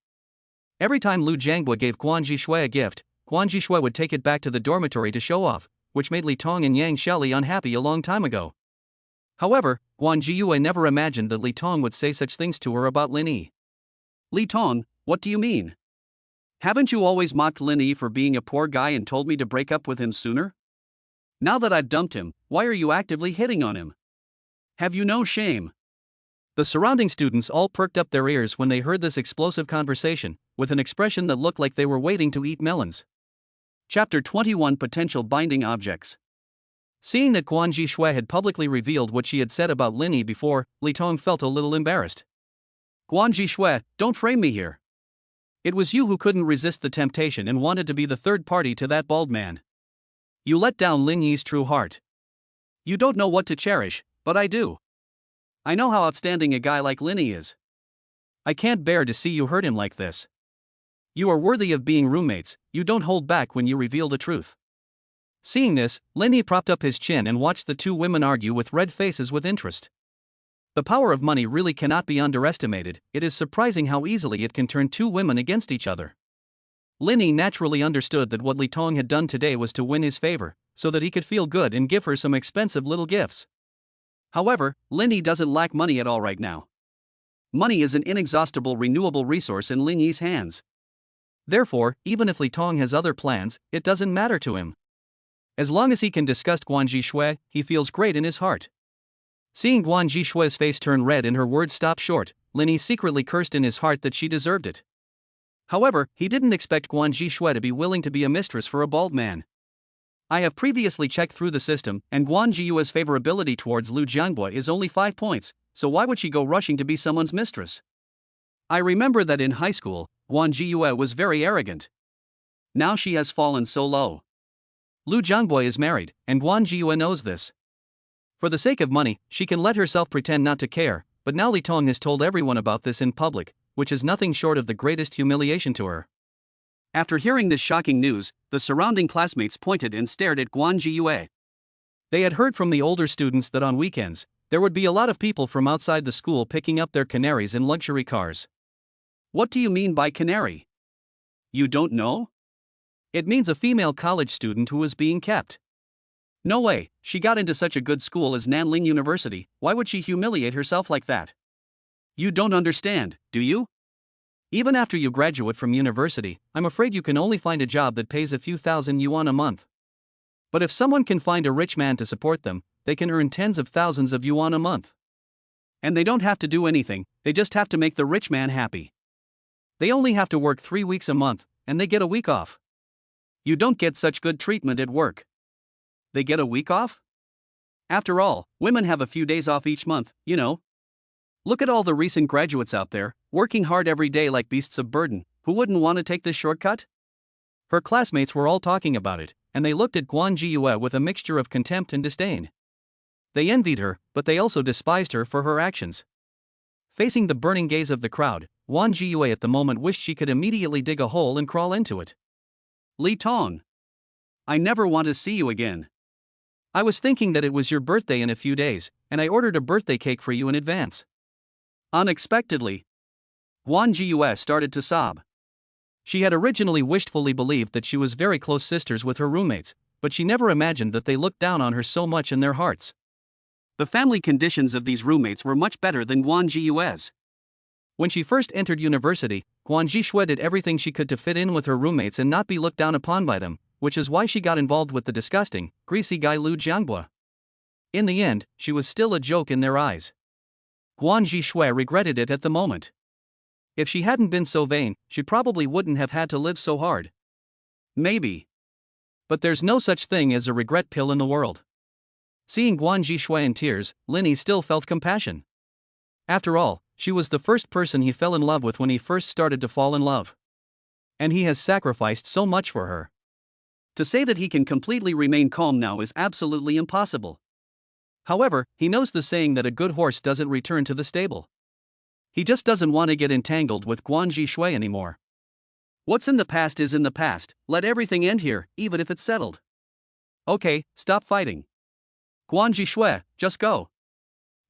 Every time Lu Jiangbua gave Guan Jishue a gift, Guan Jishue would take it back to the dormitory to show off, which made Li Tong and Yang Xiaoli unhappy a long time ago. However, Guan Jiyue never imagined that Li Tong would say such things to her about Lin Yi. Li Tong, what do you mean? Haven't you always mocked Lin Yi for being a poor guy and told me to break up with him sooner? Now that I've dumped him, why are you actively hitting on him? Have you no shame? The surrounding students all perked up their ears when they heard this explosive conversation, with an expression that looked like they were waiting to eat melons. Chapter 21 Potential Binding Objects. Seeing that Guan Zhishui had publicly revealed what she had said about Linny before, Li Tong felt a little embarrassed. Guan Zhishui, don't frame me here. It was you who couldn't resist the temptation and wanted to be the third party to that bald man. You let down Lin Yi's true heart. You don't know what to cherish, but I do. I know how outstanding a guy like Linny is. I can't bear to see you hurt him like this. You are worthy of being roommates, you don't hold back when you reveal the truth. Seeing this, Linny propped up his chin and watched the two women argue with red faces with interest. The power of money really cannot be underestimated. It is surprising how easily it can turn two women against each other. Linny naturally understood that what Li Tong had done today was to win his favor, so that he could feel good and give her some expensive little gifts. However, Linny doesn't lack money at all right now. Money is an inexhaustible renewable resource in Lin Yi's hands. Therefore, even if Li Tong has other plans, it doesn't matter to him. As long as he can disgust Guan Zhishui, he feels great in his heart. Seeing Guan Zhishui's face turn red and her words stop short, Linny secretly cursed in his heart that she deserved it. However, he didn't expect Guan Zhishui to be willing to be a mistress for a bald man. I have previously checked through the system, and Guan Zhishui's favorability towards Lu Jiangbei is only 5 points, so why would she go rushing to be someone's mistress? I remember that in high school, Guan Zhishui was very arrogant. Now she has fallen so low. Lu Jiangbei is married, and Guan Zhishui knows this. For the sake of money, she can let herself pretend not to care, but now Li Tong has told everyone about this in public, which is nothing short of the greatest humiliation to her. After hearing this shocking news, the surrounding classmates pointed and stared at Guan Zhishui. They had heard from the older students that on weekends, there would be a lot of people from outside the school picking up their canaries in luxury cars. What do you mean by canary? You don't know? It means a female college student who is being kept. No way, she got into such a good school as Nanling University, why would she humiliate herself like that? You don't understand, do you? Even after you graduate from university, I'm afraid you can only find a job that pays a few thousand yuan a month. But if someone can find a rich man to support them, they can earn tens of thousands of yuan a month. And they don't have to do anything, they just have to make the rich man happy. They only have to work 3 weeks a month, and they get a week off. You don't get such good treatment at work. They get a week off? After all, women have a few days off each month, you know. Look at all the recent graduates out there, working hard every day like beasts of burden, who wouldn't want to take this shortcut? Her classmates were all talking about it, and they looked at Guan Zhishui with a mixture of contempt and disdain. They envied her, but they also despised her for her actions. Facing the burning gaze of the crowd, Guan Zhishui at the moment wished she could immediately dig a hole and crawl into it. Li Tong. I never want to see you again. I was thinking that it was your birthday in a few days, and I ordered a birthday cake for you in advance. Unexpectedly, Guan Zhishui started to sob. She had originally wishfully believed that she was very close sisters with her roommates, but she never imagined that they looked down on her so much in their hearts. The family conditions of these roommates were much better than Guan Zhishui's. When she first entered university, Guan Zhishui did everything she could to fit in with her roommates and not be looked down upon by them, which is why she got involved with the disgusting, greasy guy Lu Jiangbei. In the end, she was still a joke in their eyes. Guan Zhishui regretted it at the moment. If she hadn't been so vain, she probably wouldn't have had to live so hard. Maybe. But there's no such thing as a regret pill in the world. Seeing Guan Zhishui in tears, Linny still felt compassion. After all, she was the first person he fell in love with when he first started to fall in love. And he has sacrificed so much for her. To say that he can completely remain calm now is absolutely impossible. However, he knows the saying that a good horse doesn't return to the stable. He just doesn't want to get entangled with Guan Zhishui anymore. What's in the past is in the past, let everything end here, even if it's settled. Okay, stop fighting. Guan Zhishui, just go.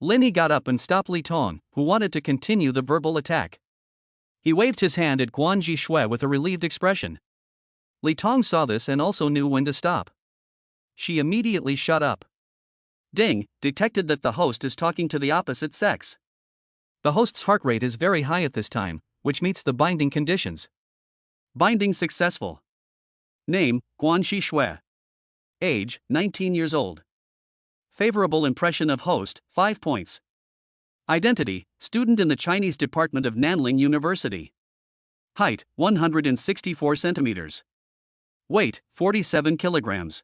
Linny got up and stopped Li Tong, who wanted to continue the verbal attack. He waved his hand at Guan Zhishui with a relieved expression. Li Tong saw this and also knew when to stop. She immediately shut up. Ding, detected that the host is talking to the opposite sex. The host's heart rate is very high at this time, which meets the binding conditions. Binding successful. Name, Guan Zhishui. Age, 19 years old. Favorable impression of host, 5 points. Identity, student in the Chinese department of Nanling University. Height, 164 centimeters. Weight, 47 kilograms.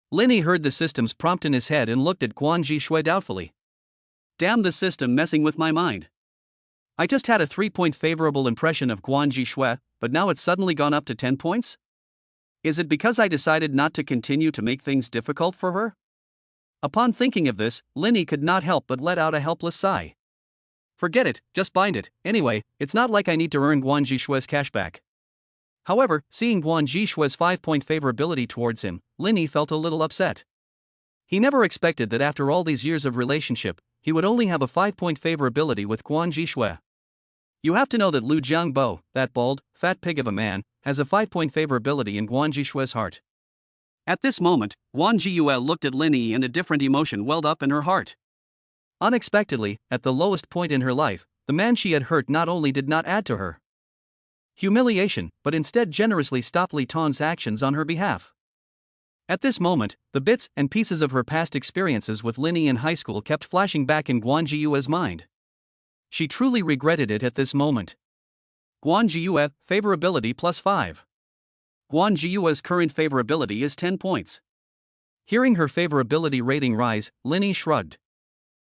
Linny heard the system's prompt in his head and looked at Guan Shui doubtfully. Damn the system messing with my mind. I just had a 3-point favorable impression of Guan Shui, but now it's suddenly gone up to 10 points? Is it because I decided not to continue to make things difficult for her? Upon thinking of this, Linny could not help but let out a helpless sigh. Forget it, just bind it. Anyway, it's not like I need to earn Guan Shui's cash back. However, seeing Guan Shui's 5-point favorability towards him, Linny felt a little upset. He never expected that after all these years of relationship, he would only have a 5-point favorability with Guan Shui. You have to know that Lu Jiangbo, that bald, fat pig of a man, has a 5-point favorability in Guan Shui's heart. At this moment, Guan Shui looked at Linny and a different emotion welled up in her heart. Unexpectedly, at the lowest point in her life, the man she had hurt not only did not add to her humiliation, but instead generously stopped Li Tong's actions on her behalf. At this moment, the bits and pieces of her past experiences with Linny in high school kept flashing back in Guan Shui's mind. She truly regretted it at this moment. Guan Shui, favorability plus 5. Guan Shui's current favorability is 10 points. Hearing her favorability rating rise, Linny shrugged.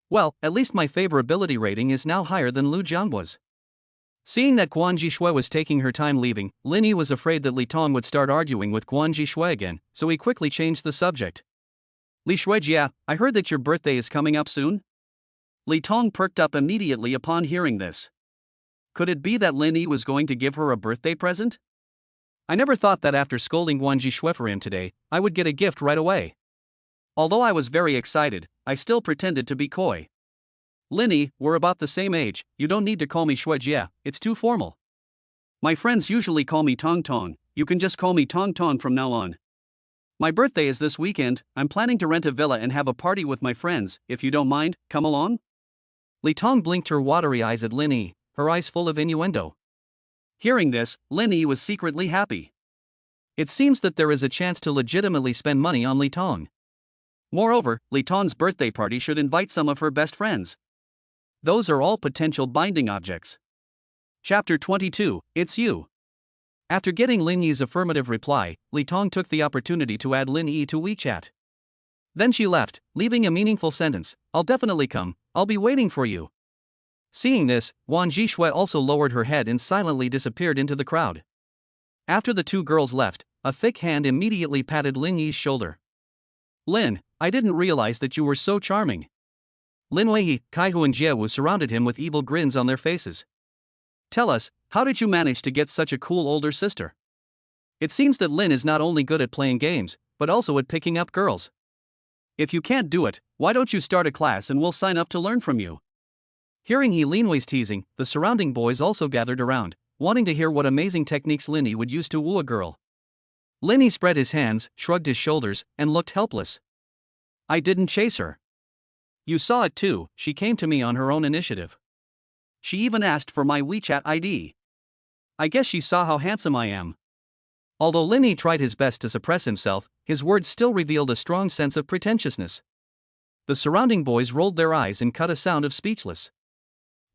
Well, at least my favorability rating is now higher than Lu Jiangbo's. Seeing that Guan Shui was taking her time leaving, Linny was afraid that Li Tong would start arguing with Guan Shui again, so he quickly changed the subject. Li Shuijia, I heard that your birthday is coming up soon? Li Tong perked up immediately upon hearing this. Could it be that Linny was going to give her a birthday present? I never thought that after scolding Guan Shui for him today, I would get a gift right away. Although I was very excited, I still pretended to be coy. Linny, we're about the same age, you don't need to call me Shuijia, it's too formal. My friends usually call me Tong Tong, you can just call me Tong Tong from now on. My birthday is this weekend, I'm planning to rent a villa and have a party with my friends, if you don't mind, come along? Li Tong blinked her watery eyes at Linny, her eyes full of innuendo. Hearing this, Linny was secretly happy. It seems that there is a chance to legitimately spend money on Li Tong. Moreover, Li Tong's birthday party should invite some of her best friends. Those are all potential binding objects. Chapter 22, It's You. After getting Lin Yi's affirmative reply, Li Tong took the opportunity to add Lin Yi to WeChat. Then she left, leaving a meaningful sentence, I'll definitely come, I'll be waiting for you. Seeing this, Guan Shui also lowered her head and silently disappeared into the crowd. After the two girls left, a thick hand immediately patted Lin Yi's shoulder. Lin, I didn't realize that you were so charming. Lin Weiyi, Kaihu and Jiewu surrounded him with evil grins on their faces. Tell us, how did you manage to get such a cool older sister? It seems that Lin is not only good at playing games, but also at picking up girls. If you can't do it, why don't you start a class and we'll sign up to learn from you? Hearing Lin Wei's teasing, the surrounding boys also gathered around, wanting to hear what amazing techniques Linny would use to woo a girl. Linny spread his hands, shrugged his shoulders, and looked helpless. I didn't chase her. You saw it too, she came to me on her own initiative. She even asked for my WeChat ID. I guess she saw how handsome I am. Although Linny tried his best to suppress himself, his words still revealed a strong sense of pretentiousness. The surrounding boys rolled their eyes and cut a sound of speechless.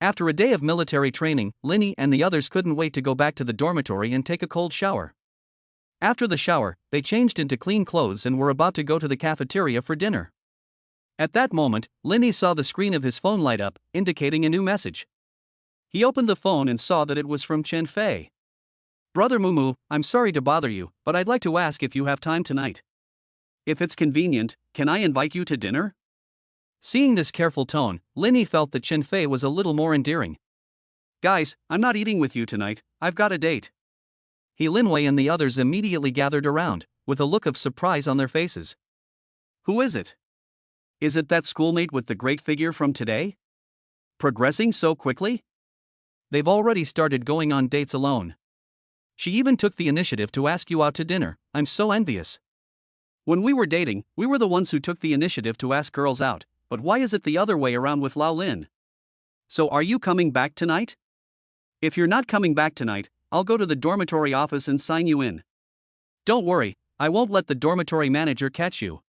After a day of military training, Linny and the others couldn't wait to go back to the dormitory and take a cold shower. After the shower, they changed into clean clothes and were about to go to the cafeteria for dinner. At that moment, Linny saw the screen of his phone light up, indicating a new message. He opened the phone and saw that it was from Chen Fei. Brother Mumu, I'm sorry to bother you, but I'd like to ask if you have time tonight. If it's convenient, can I invite you to dinner? Seeing this careful tone, Linny felt that Chen Fei was a little more endearing. Guys, I'm not eating with you tonight, I've got a date. Linwei and the others immediately gathered around, with a look of surprise on their faces. Who is it? Is it that schoolmate with the great figure from today? Progressing so quickly? They've already started going on dates alone. She even took the initiative to ask you out to dinner, I'm so envious. When we were dating, we were the ones who took the initiative to ask girls out, but why is it the other way around with Lao Lin? So are you coming back tonight? If you're not coming back tonight, I'll go to the dormitory office and sign you in. Don't worry, I won't let the dormitory manager catch you.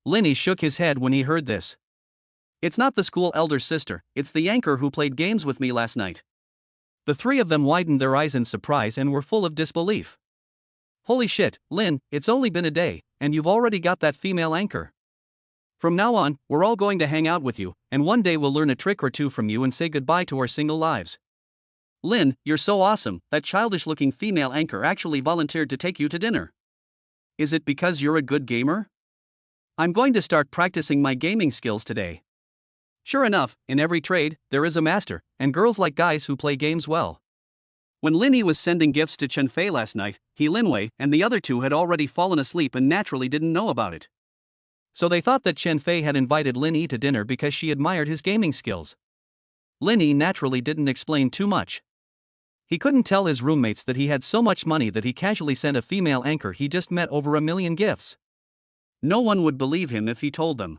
Linny shook his head when he heard this. It's not the school elder sister, it's the anchor who played games with me last night. The three of them widened their eyes in surprise and were full of disbelief. Holy shit, Lin, it's only been a day, and you've already got that female anchor. From now on, we're all going to hang out with you, and one day we'll learn a trick or two from you and say goodbye to our single lives. Lin, you're so awesome, that childish-looking female anchor actually volunteered to take you to dinner. Is it because you're a good gamer? I'm going to start practicing my gaming skills today. Sure enough, in every trade, there is a master, and girls like guys who play games well. When Linny was sending gifts to Chen Fei last night, Linwei and the other two had already fallen asleep and naturally didn't know about it. So they thought that Chen Fei had invited Linny to dinner because she admired his gaming skills. Linny naturally didn't explain too much. He couldn't tell his roommates that he had so much money that he casually sent a female anchor he just met over 1 million gifts. No one would believe him if he told them.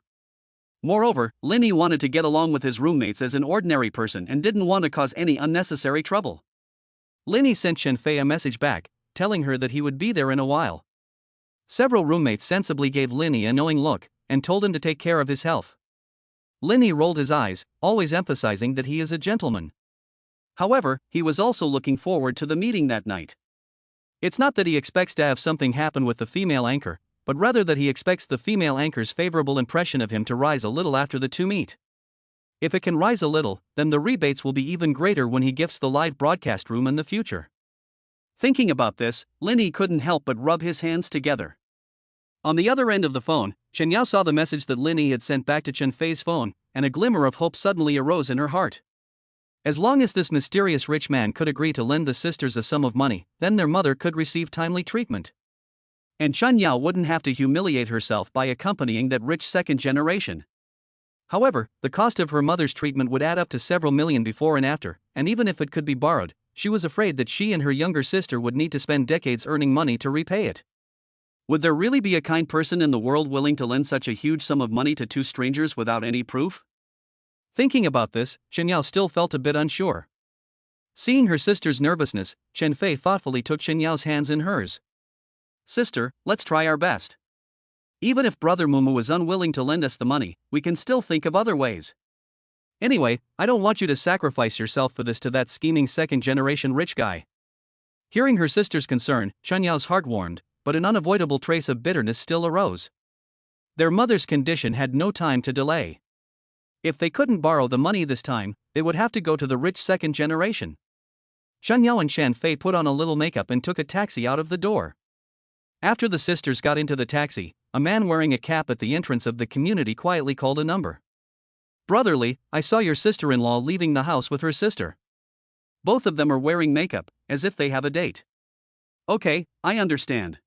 Moreover, Linny wanted to get along with his roommates as an ordinary person and didn't want to cause any unnecessary trouble. Linny sent Chen Fei a message back, telling her that he would be there in a while. Several roommates sensibly gave Linny a knowing look, and told him to take care of his health. Linny rolled his eyes, always emphasizing that he is a gentleman. However, he was also looking forward to the meeting that night. It's not that he expects to have something happen with the female anchor, but rather that he expects the female anchor's favorable impression of him to rise a little after the two meet. If it can rise a little, then the rebates will be even greater when he gifts the live broadcast room in the future. Thinking about this, Linny couldn't help but rub his hands together. On the other end of the phone, Chen Yao saw the message that Linny had sent back to Chen Fei's phone, and a glimmer of hope suddenly arose in her heart. As long as this mysterious rich man could agree to lend the sisters a sum of money, then their mother could receive timely treatment. And Chen Yao wouldn't have to humiliate herself by accompanying that rich second generation. However, the cost of her mother's treatment would add up to several million before and after, and even if it could be borrowed, she was afraid that she and her younger sister would need to spend decades earning money to repay it. Would there really be a kind person in the world willing to lend such a huge sum of money to two strangers without any proof? Thinking about this, Chen Yao still felt a bit unsure. Seeing her sister's nervousness, Chen Fei thoughtfully took Chen Yao's hands in hers. Sister, let's try our best. Even if Brother Mumu is unwilling to lend us the money, we can still think of other ways. Anyway, I don't want you to sacrifice yourself for this to that scheming second-generation rich guy. Hearing her sister's concern, Chen Yao's heart warmed, but an unavoidable trace of bitterness still arose. Their mother's condition had no time to delay. If they couldn't borrow the money this time, they would have to go to the rich second generation. Chen Yao and Chen Fei put on a little makeup and took a taxi out of the door. After the sisters got into the taxi, a man wearing a cap at the entrance of the community quietly called a number. Brotherly, I saw your sister-in-law leaving the house with her sister. Both of them are wearing makeup, as if they have a date. Okay, I understand.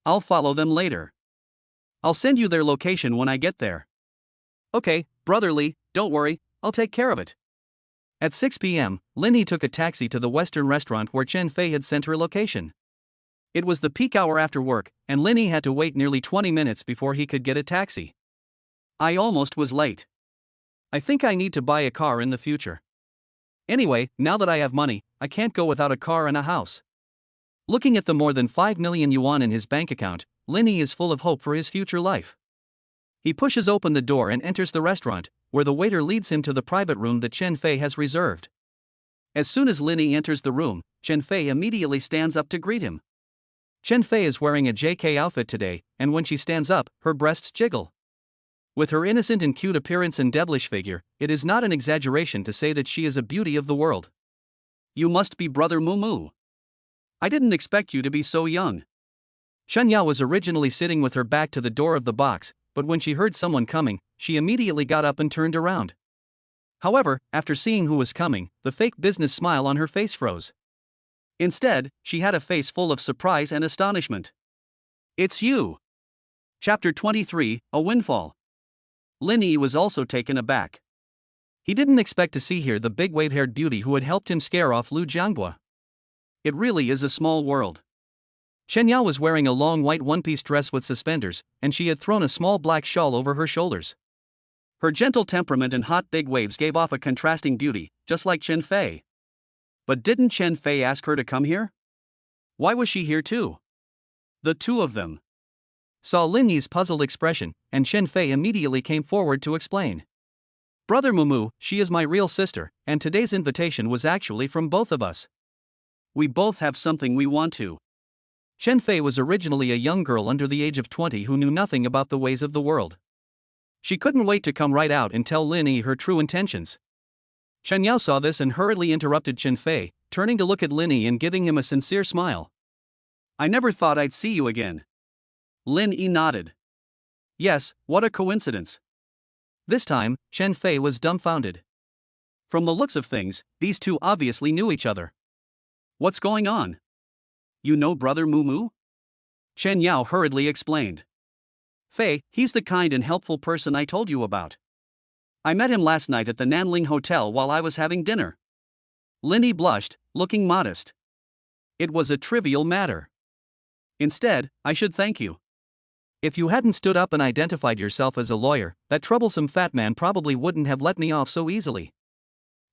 I'll follow them later. I'll send you their location when I get there. Okay, Brotherly, don't worry, I'll take care of it. At 6 p.m., Linny took a taxi to the Western restaurant where Chen Fei had sent her location. It was the peak hour after work, and Linny had to wait nearly 20 minutes before he could get a taxi. I almost was late. I think I need to buy a car in the future. Anyway, now that I have money, I can't go without a car and a house. Looking at the more than 5 million yuan in his bank account, Linny is full of hope for his future life. He pushes open the door and enters the restaurant, where the waiter leads him to the private room that Chen Fei has reserved. As soon as Linny enters the room, Chen Fei immediately stands up to greet him. Chen Fei is wearing a JK outfit today, and when she stands up, her breasts jiggle. With her innocent and cute appearance and devilish figure, it is not an exaggeration to say that she is a beauty of the world. You must be Brother Mumu. I didn't expect you to be so young. Chen Yao was originally sitting with her back to the door of the box, but when she heard someone coming, she immediately got up and turned around. However, after seeing who was coming, the fake business smile on her face froze. Instead, she had a face full of surprise and astonishment. It's you! Chapter 23, A Windfall. Linny was also taken aback. He didn't expect to see here the big wave-haired beauty who had helped him scare off Lu Jianghua. It really is a small world. Chen Yao was wearing a long white one-piece dress with suspenders, and she had thrown a small black shawl over her shoulders. Her gentle temperament and hot big waves gave off a contrasting beauty, just like Chen Fei. But didn't Chen Fei ask her to come here? Why was she here too? The two of them saw Linny's puzzled expression, and Chen Fei immediately came forward to explain. Brother Mumu, she is my real sister, and today's invitation was actually from both of us. We both have something we want to Chen Fei was originally a young girl under the age of 20 who knew nothing about the ways of the world. She couldn't wait to come right out and tell Lin Yi her true intentions. Chen Yao saw this and hurriedly interrupted Chen Fei, turning to look at Lin Yi and giving him a sincere smile. I never thought I'd see you again. Lin Yi nodded. Yes, what a coincidence. This time, Chen Fei was dumbfounded. From the looks of things, these two obviously knew each other. What's going on? You know Brother Mumu? Chen Yao hurriedly explained. Fei, he's the kind and helpful person I told you about. I met him last night at the Nanling Hotel while I was having dinner. Lin Yi blushed, looking modest. It was a trivial matter. Instead, I should thank you. If you hadn't stood up and identified yourself as a lawyer, that troublesome fat man probably wouldn't have let me off so easily.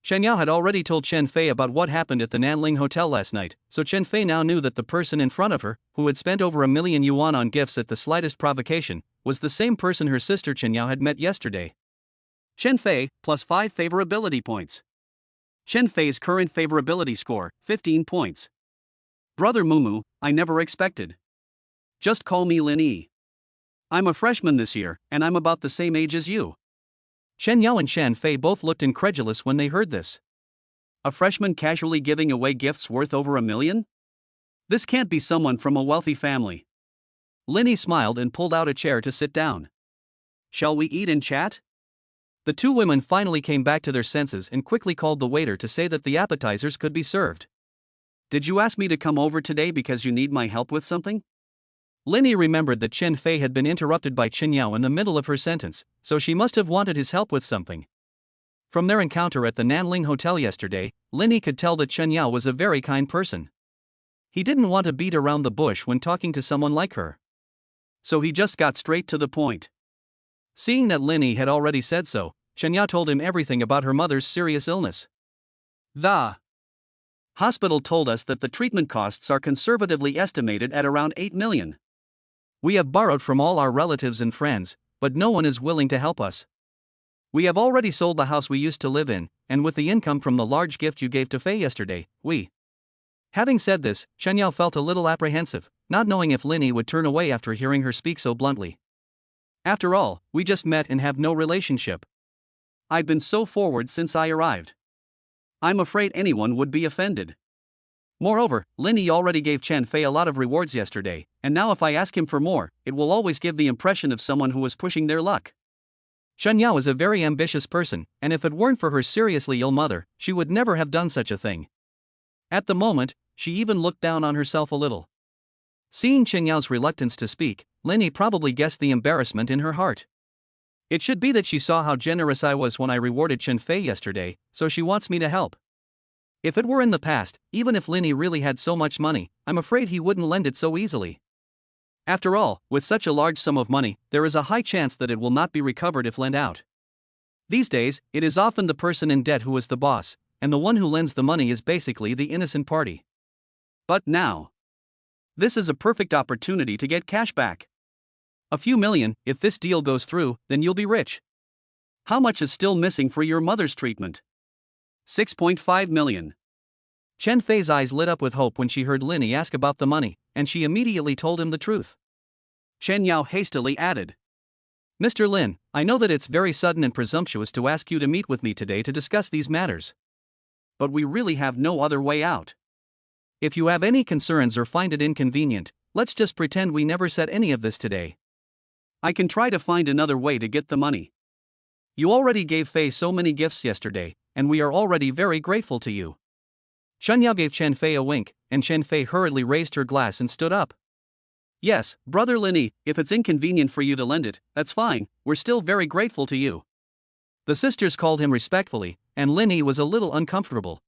Chen Yao had already told Chen Fei about what happened at the Nanling Hotel last night, so Chen Fei now knew that the person in front of her, who had spent over 1 million yuan on gifts at the slightest provocation, was the same person her sister Chen Yao had met yesterday. Chen Fei, plus 5 favorability points. Chen Fei's current favorability score, 15 points. Brother Mumu, I never expected. Just call me Lin Yi. I'm a freshman this year, and I'm about the same age as you. Chen Yao and Chen Fei both looked incredulous when they heard this. A freshman casually giving away gifts worth over 1 million? This can't be someone from a wealthy family. Lin Yi smiled and pulled out a chair to sit down. Shall we eat and chat? The two women finally came back to their senses and quickly called the waiter to say that the appetizers could be served. Did you ask me to come over today because you need my help with something? Lin Yi remembered that Chen Fei had been interrupted by Chen Yao in the middle of her sentence, so she must have wanted his help with something. From their encounter at the Nanling Hotel yesterday, Lin Yi could tell that Chen Yao was a very kind person. He didn't want to beat around the bush when talking to someone like her. So he just got straight to the point. Seeing that Lin Yi had already said so, Chen Yao told him everything about her mother's serious illness. The hospital told us that the treatment costs are conservatively estimated at around 8 million. We have borrowed from all our relatives and friends, but no one is willing to help us. We have already sold the house we used to live in, and with the income from the large gift you gave to Fei yesterday, we. Having said this, Chen Yao felt a little apprehensive, not knowing if Lin Yi would turn away after hearing her speak so bluntly. After all, we just met and have no relationship. I've been so forward since I arrived. I'm afraid anyone would be offended. Moreover, Lin Yi already gave Chen Fei a lot of rewards yesterday, and now if I ask him for more, it will always give the impression of someone who was pushing their luck. Chen Yao is a very ambitious person, and if it weren't for her seriously ill mother, she would never have done such a thing. At the moment, she even looked down on herself a little. Seeing Chen Yao's reluctance to speak, Lin Yi probably guessed the embarrassment in her heart. It should be that she saw how generous I was when I rewarded Chen Fei yesterday, so she wants me to help. If it were in the past, even if Lin Yi really had so much money, I'm afraid he wouldn't lend it so easily. After all, with such a large sum of money, there is a high chance that it will not be recovered if lent out. These days, it is often the person in debt who is the boss, and the one who lends the money is basically the innocent party. But now, this is a perfect opportunity to get cash back. A few million, if this deal goes through, then you'll be rich. How much is still missing for your mother's treatment? 6.5 million. Chen Fei's eyes lit up with hope when she heard Lin Yi ask about the money, and she immediately told him the truth. Chen Yao hastily added, Mr. Lin, I know that it's very sudden and presumptuous to ask you to meet with me today to discuss these matters. But we really have no other way out. If you have any concerns or find it inconvenient, let's just pretend we never said any of this today. I can try to find another way to get the money. You already gave Fei so many gifts yesterday, and we are already very grateful to you. Chen Yao gave Chen Fei a wink, and Chen Fei hurriedly raised her glass and stood up. Yes, Brother Lin Yi, if it's inconvenient for you to lend it, that's fine, we're still very grateful to you. The sisters called him respectfully, and Lin Yi was a little uncomfortable.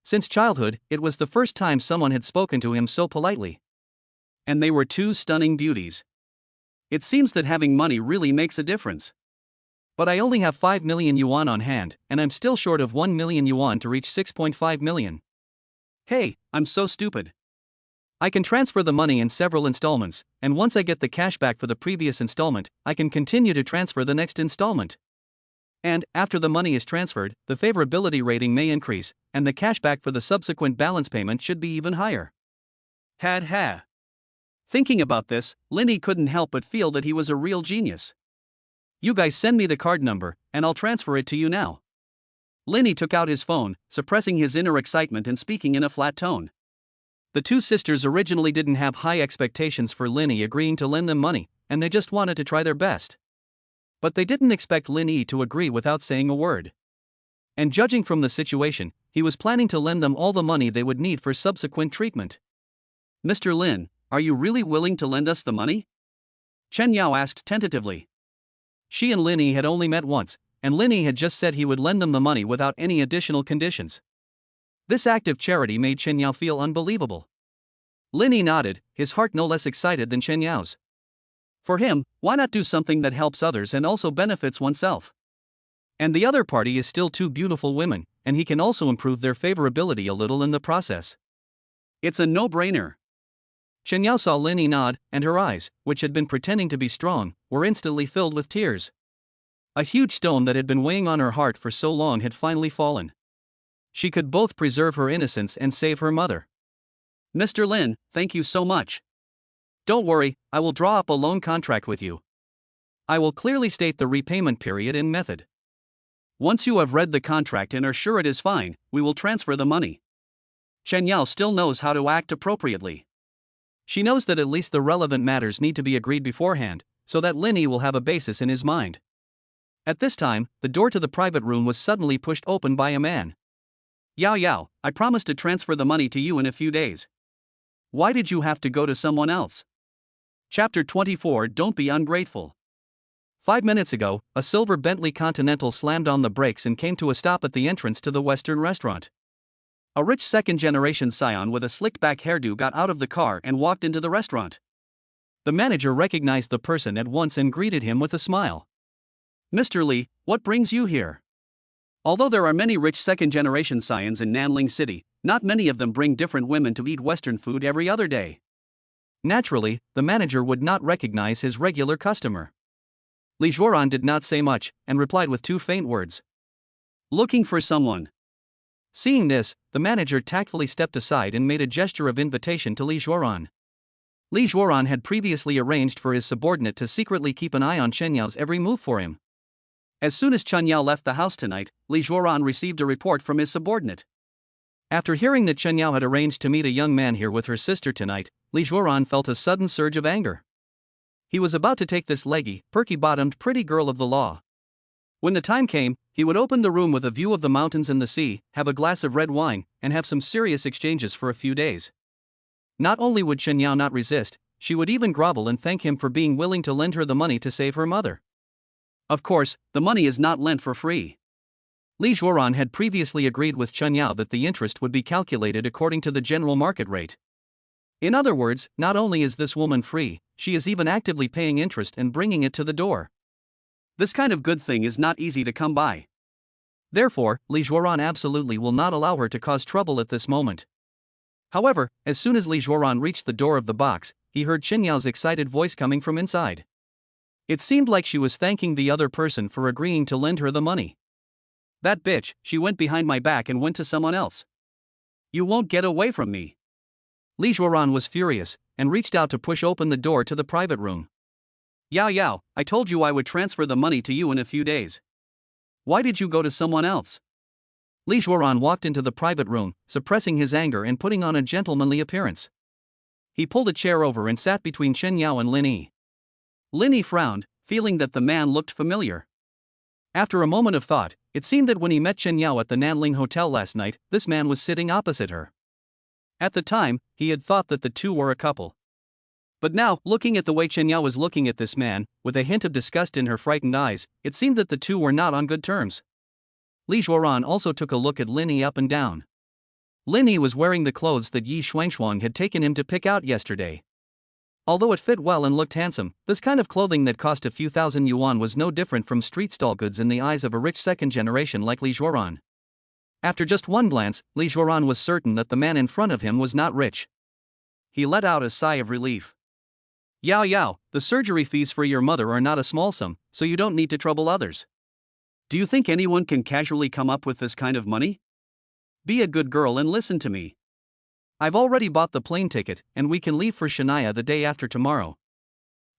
Since childhood, it was the first time someone had spoken to him so politely. And they were two stunning beauties. It seems that having money really makes a difference. But I only have 5 million yuan on hand, and I'm still short of 1 million yuan to reach 6.5 million. Hey, I'm so stupid. I can transfer the money in several installments, and once I get the cash back for the previous installment, I can continue to transfer the next installment. And, after the money is transferred, the favorability rating may increase, and the cashback for the subsequent balance payment should be even higher. Ha. Thinking about this, Linny couldn't help but feel that he was a real genius. You guys send me the card number, and I'll transfer it to you now. Linny took out his phone, suppressing his inner excitement and speaking in a flat tone. The two sisters originally didn't have high expectations for Linny agreeing to lend them money, and they just wanted to try their best. But they didn't expect Linny to agree without saying a word. And judging from the situation, he was planning to lend them all the money they would need for subsequent treatment. Mr. Lin, are you really willing to lend us the money? Chen Yao asked tentatively. She and Linny had only met once, and Linny had just said he would lend them the money without any additional conditions. This act of charity made Chen Yao feel unbelievable. Linny nodded, his heart no less excited than Chen Yao's. For him, why not do something that helps others and also benefits oneself? And the other party is still two beautiful women, and he can also improve their favorability a little in the process. It's a no-brainer. Chen Yao saw Linny nod, and her eyes, which had been pretending to be strong, were instantly filled with tears. A huge stone that had been weighing on her heart for so long had finally fallen. She could both preserve her innocence and save her mother. Mr. Lin, thank you so much. Don't worry, I will draw up a loan contract with you. I will clearly state the repayment period and method. Once you have read the contract and are sure it is fine, we will transfer the money. Chen Yao still knows how to act appropriately. She knows that at least the relevant matters need to be agreed beforehand, so that Linny will have a basis in his mind. At this time, the door to the private room was suddenly pushed open by a man. Yao Yao, I promised to transfer the money to you in a few days. Why did you have to go to someone else? Chapter 24. Don't be ungrateful. 5 minutes ago, a silver Bentley Continental slammed on the brakes and came to a stop at the entrance to the Western restaurant. A rich second-generation scion with a slicked-back hairdo got out of the car and walked into the restaurant. The manager recognized the person at once and greeted him with a smile. Mr. Li, what brings you here? Although there are many rich second-generation scions in Nanling City, not many of them bring different women to eat Western food every other day. Naturally, the manager would not recognize his regular customer. Lioren did not say much, and replied with two faint words. Looking for someone. Seeing this, the manager tactfully stepped aside and made a gesture of invitation to Lioren. Lioren had previously arranged for his subordinate to secretly keep an eye on Chen Yao's every move for him. As soon as Chen Yao left the house tonight, Lioren received a report from his subordinate. After hearing that Chen Yao had arranged to meet a young man here with her sister tonight, Lioren felt a sudden surge of anger. He was about to take this leggy, perky-bottomed pretty girl of the law. When the time came, he would open the room with a view of the mountains and the sea, have a glass of red wine, and have some serious exchanges for a few days. Not only would Chen Yao not resist, she would even grovel and thank him for being willing to lend her the money to save her mother. Of course, the money is not lent for free. Lioren had previously agreed with Chen Yao that the interest would be calculated according to the general market rate. In other words, not only is this woman free, she is even actively paying interest and bringing it to the door. This kind of good thing is not easy to come by. Therefore, Lioren absolutely will not allow her to cause trouble at this moment. However, as soon as Lioren reached the door of the box, he heard Chen Yao's excited voice coming from inside. It seemed like she was thanking the other person for agreeing to lend her the money. That bitch, she went behind my back and went to someone else. You won't get away from me. Lioren was furious, and reached out to push open the door to the private room. Yao Yao, I told you I would transfer the money to you in a few days. Why did you go to someone else? Lioren walked into the private room, suppressing his anger and putting on a gentlemanly appearance. He pulled a chair over and sat between Chen Yao and Linny. Linny frowned, feeling that the man looked familiar. After a moment of thought, it seemed that when he met Chen Yao at the Nanling Hotel last night, this man was sitting opposite her. At the time, he had thought that the two were a couple. But now, looking at the way Chen Yao was looking at this man, with a hint of disgust in her frightened eyes, it seemed that the two were not on good terms. Lioren also took a look at Linny up and down. Linny was wearing the clothes that Yi Shuangshuang had taken him to pick out yesterday. Although it fit well and looked handsome, this kind of clothing that cost a few thousand yuan was no different from street stall goods in the eyes of a rich second generation like Lioren. After just one glance, Lioren was certain that the man in front of him was not rich. He let out a sigh of relief. Yao Yao, the surgery fees for your mother are not a small sum, so you don't need to trouble others. Do you think anyone can casually come up with this kind of money? Be a good girl and listen to me. I've already bought the plane ticket, and we can leave for Shania the day after tomorrow.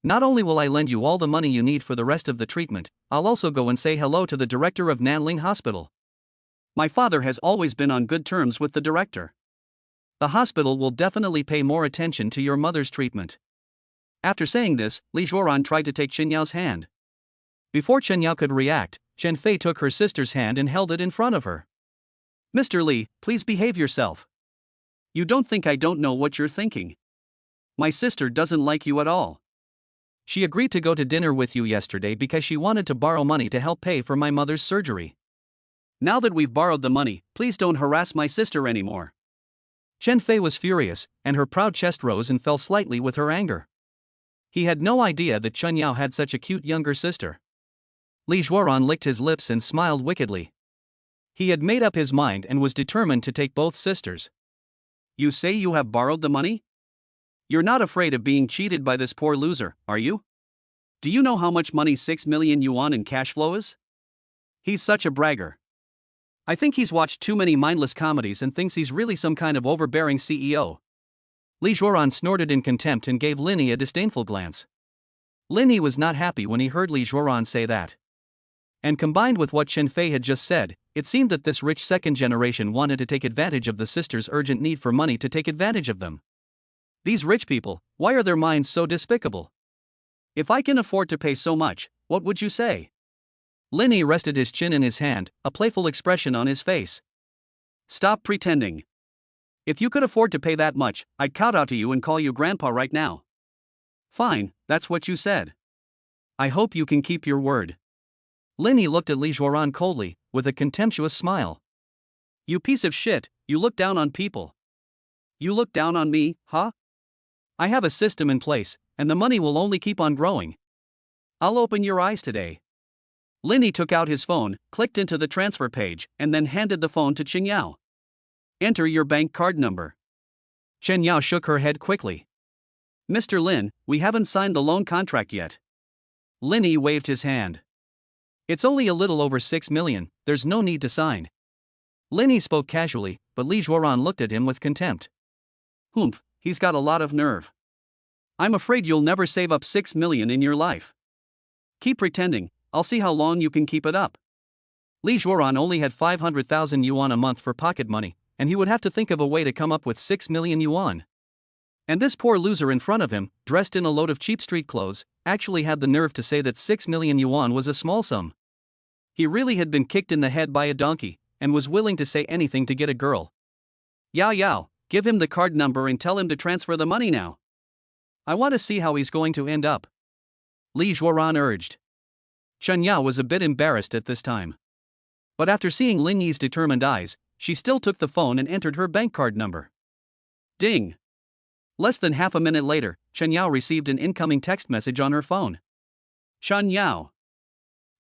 Not only will I lend you all the money you need for the rest of the treatment, I'll also go and say hello to the director of Nanling Hospital. My father has always been on good terms with the director. The hospital will definitely pay more attention to your mother's treatment. After saying this, Lioren tried to take Chen Yao's hand. Before Chen Yao could react, Chen Fei took her sister's hand and held it in front of her. Mr. Li, please behave yourself. You don't think I don't know what you're thinking. My sister doesn't like you at all. She agreed to go to dinner with you yesterday because she wanted to borrow money to help pay for my mother's surgery. Now that we've borrowed the money, please don't harass my sister anymore. Chen Fei was furious, and her proud chest rose and fell slightly with her anger. He had no idea that Chen Yao had such a cute younger sister. Lioren licked his lips and smiled wickedly. He had made up his mind and was determined to take both sisters. You say you have borrowed the money? You're not afraid of being cheated by this poor loser, are you? Do you know how much money 6 million yuan in cash flow is? He's such a bragger. I think he's watched too many mindless comedies and thinks he's really some kind of overbearing CEO. Lioren snorted in contempt and gave Linny a disdainful glance. Linny was not happy when he heard Lioren say that. And combined with what Chen Fei had just said, it seemed that this rich second generation wanted to take advantage of the sisters' urgent need for money to take advantage of them. These rich people, why are their minds so despicable? If I can afford to pay so much, what would you say? Linny rested his chin in his hand, a playful expression on his face. Stop pretending. If you could afford to pay that much, I'd kowtow to you and call you grandpa right now. Fine, that's what you said. I hope you can keep your word. Linny looked at Lioren coldly, with a contemptuous smile. You piece of shit, you look down on people. You look down on me, huh? I have a system in place, and the money will only keep on growing. I'll open your eyes today. Linny took out his phone, clicked into the transfer page, and then handed the phone to Chen Yao. Enter your bank card number. Chen Yao shook her head quickly. Mr. Lin, we haven't signed the loan contract yet. Linny waved his hand. It's only a little over 6 million, there's no need to sign. Linny spoke casually, but Lioren looked at him with contempt. Humph, he's got a lot of nerve. I'm afraid you'll never save up 6 million in your life. Keep pretending, I'll see how long you can keep it up. Lioren only had 500,000 yuan a month for pocket money, and he would have to think of a way to come up with 6 million yuan. And this poor loser in front of him, dressed in a load of cheap street clothes, actually had the nerve to say that 6 million yuan was a small sum. He really had been kicked in the head by a donkey, and was willing to say anything to get a girl. Yao, give him the card number and tell him to transfer the money now. I want to see how he's going to end up. Lioren urged. Chen Yao was a bit embarrassed at this time. But after seeing Lin Yi's determined eyes, she still took the phone and entered her bank card number. Ding! Less than half a minute later, Chen Yao received an incoming text message on her phone. Chen Yao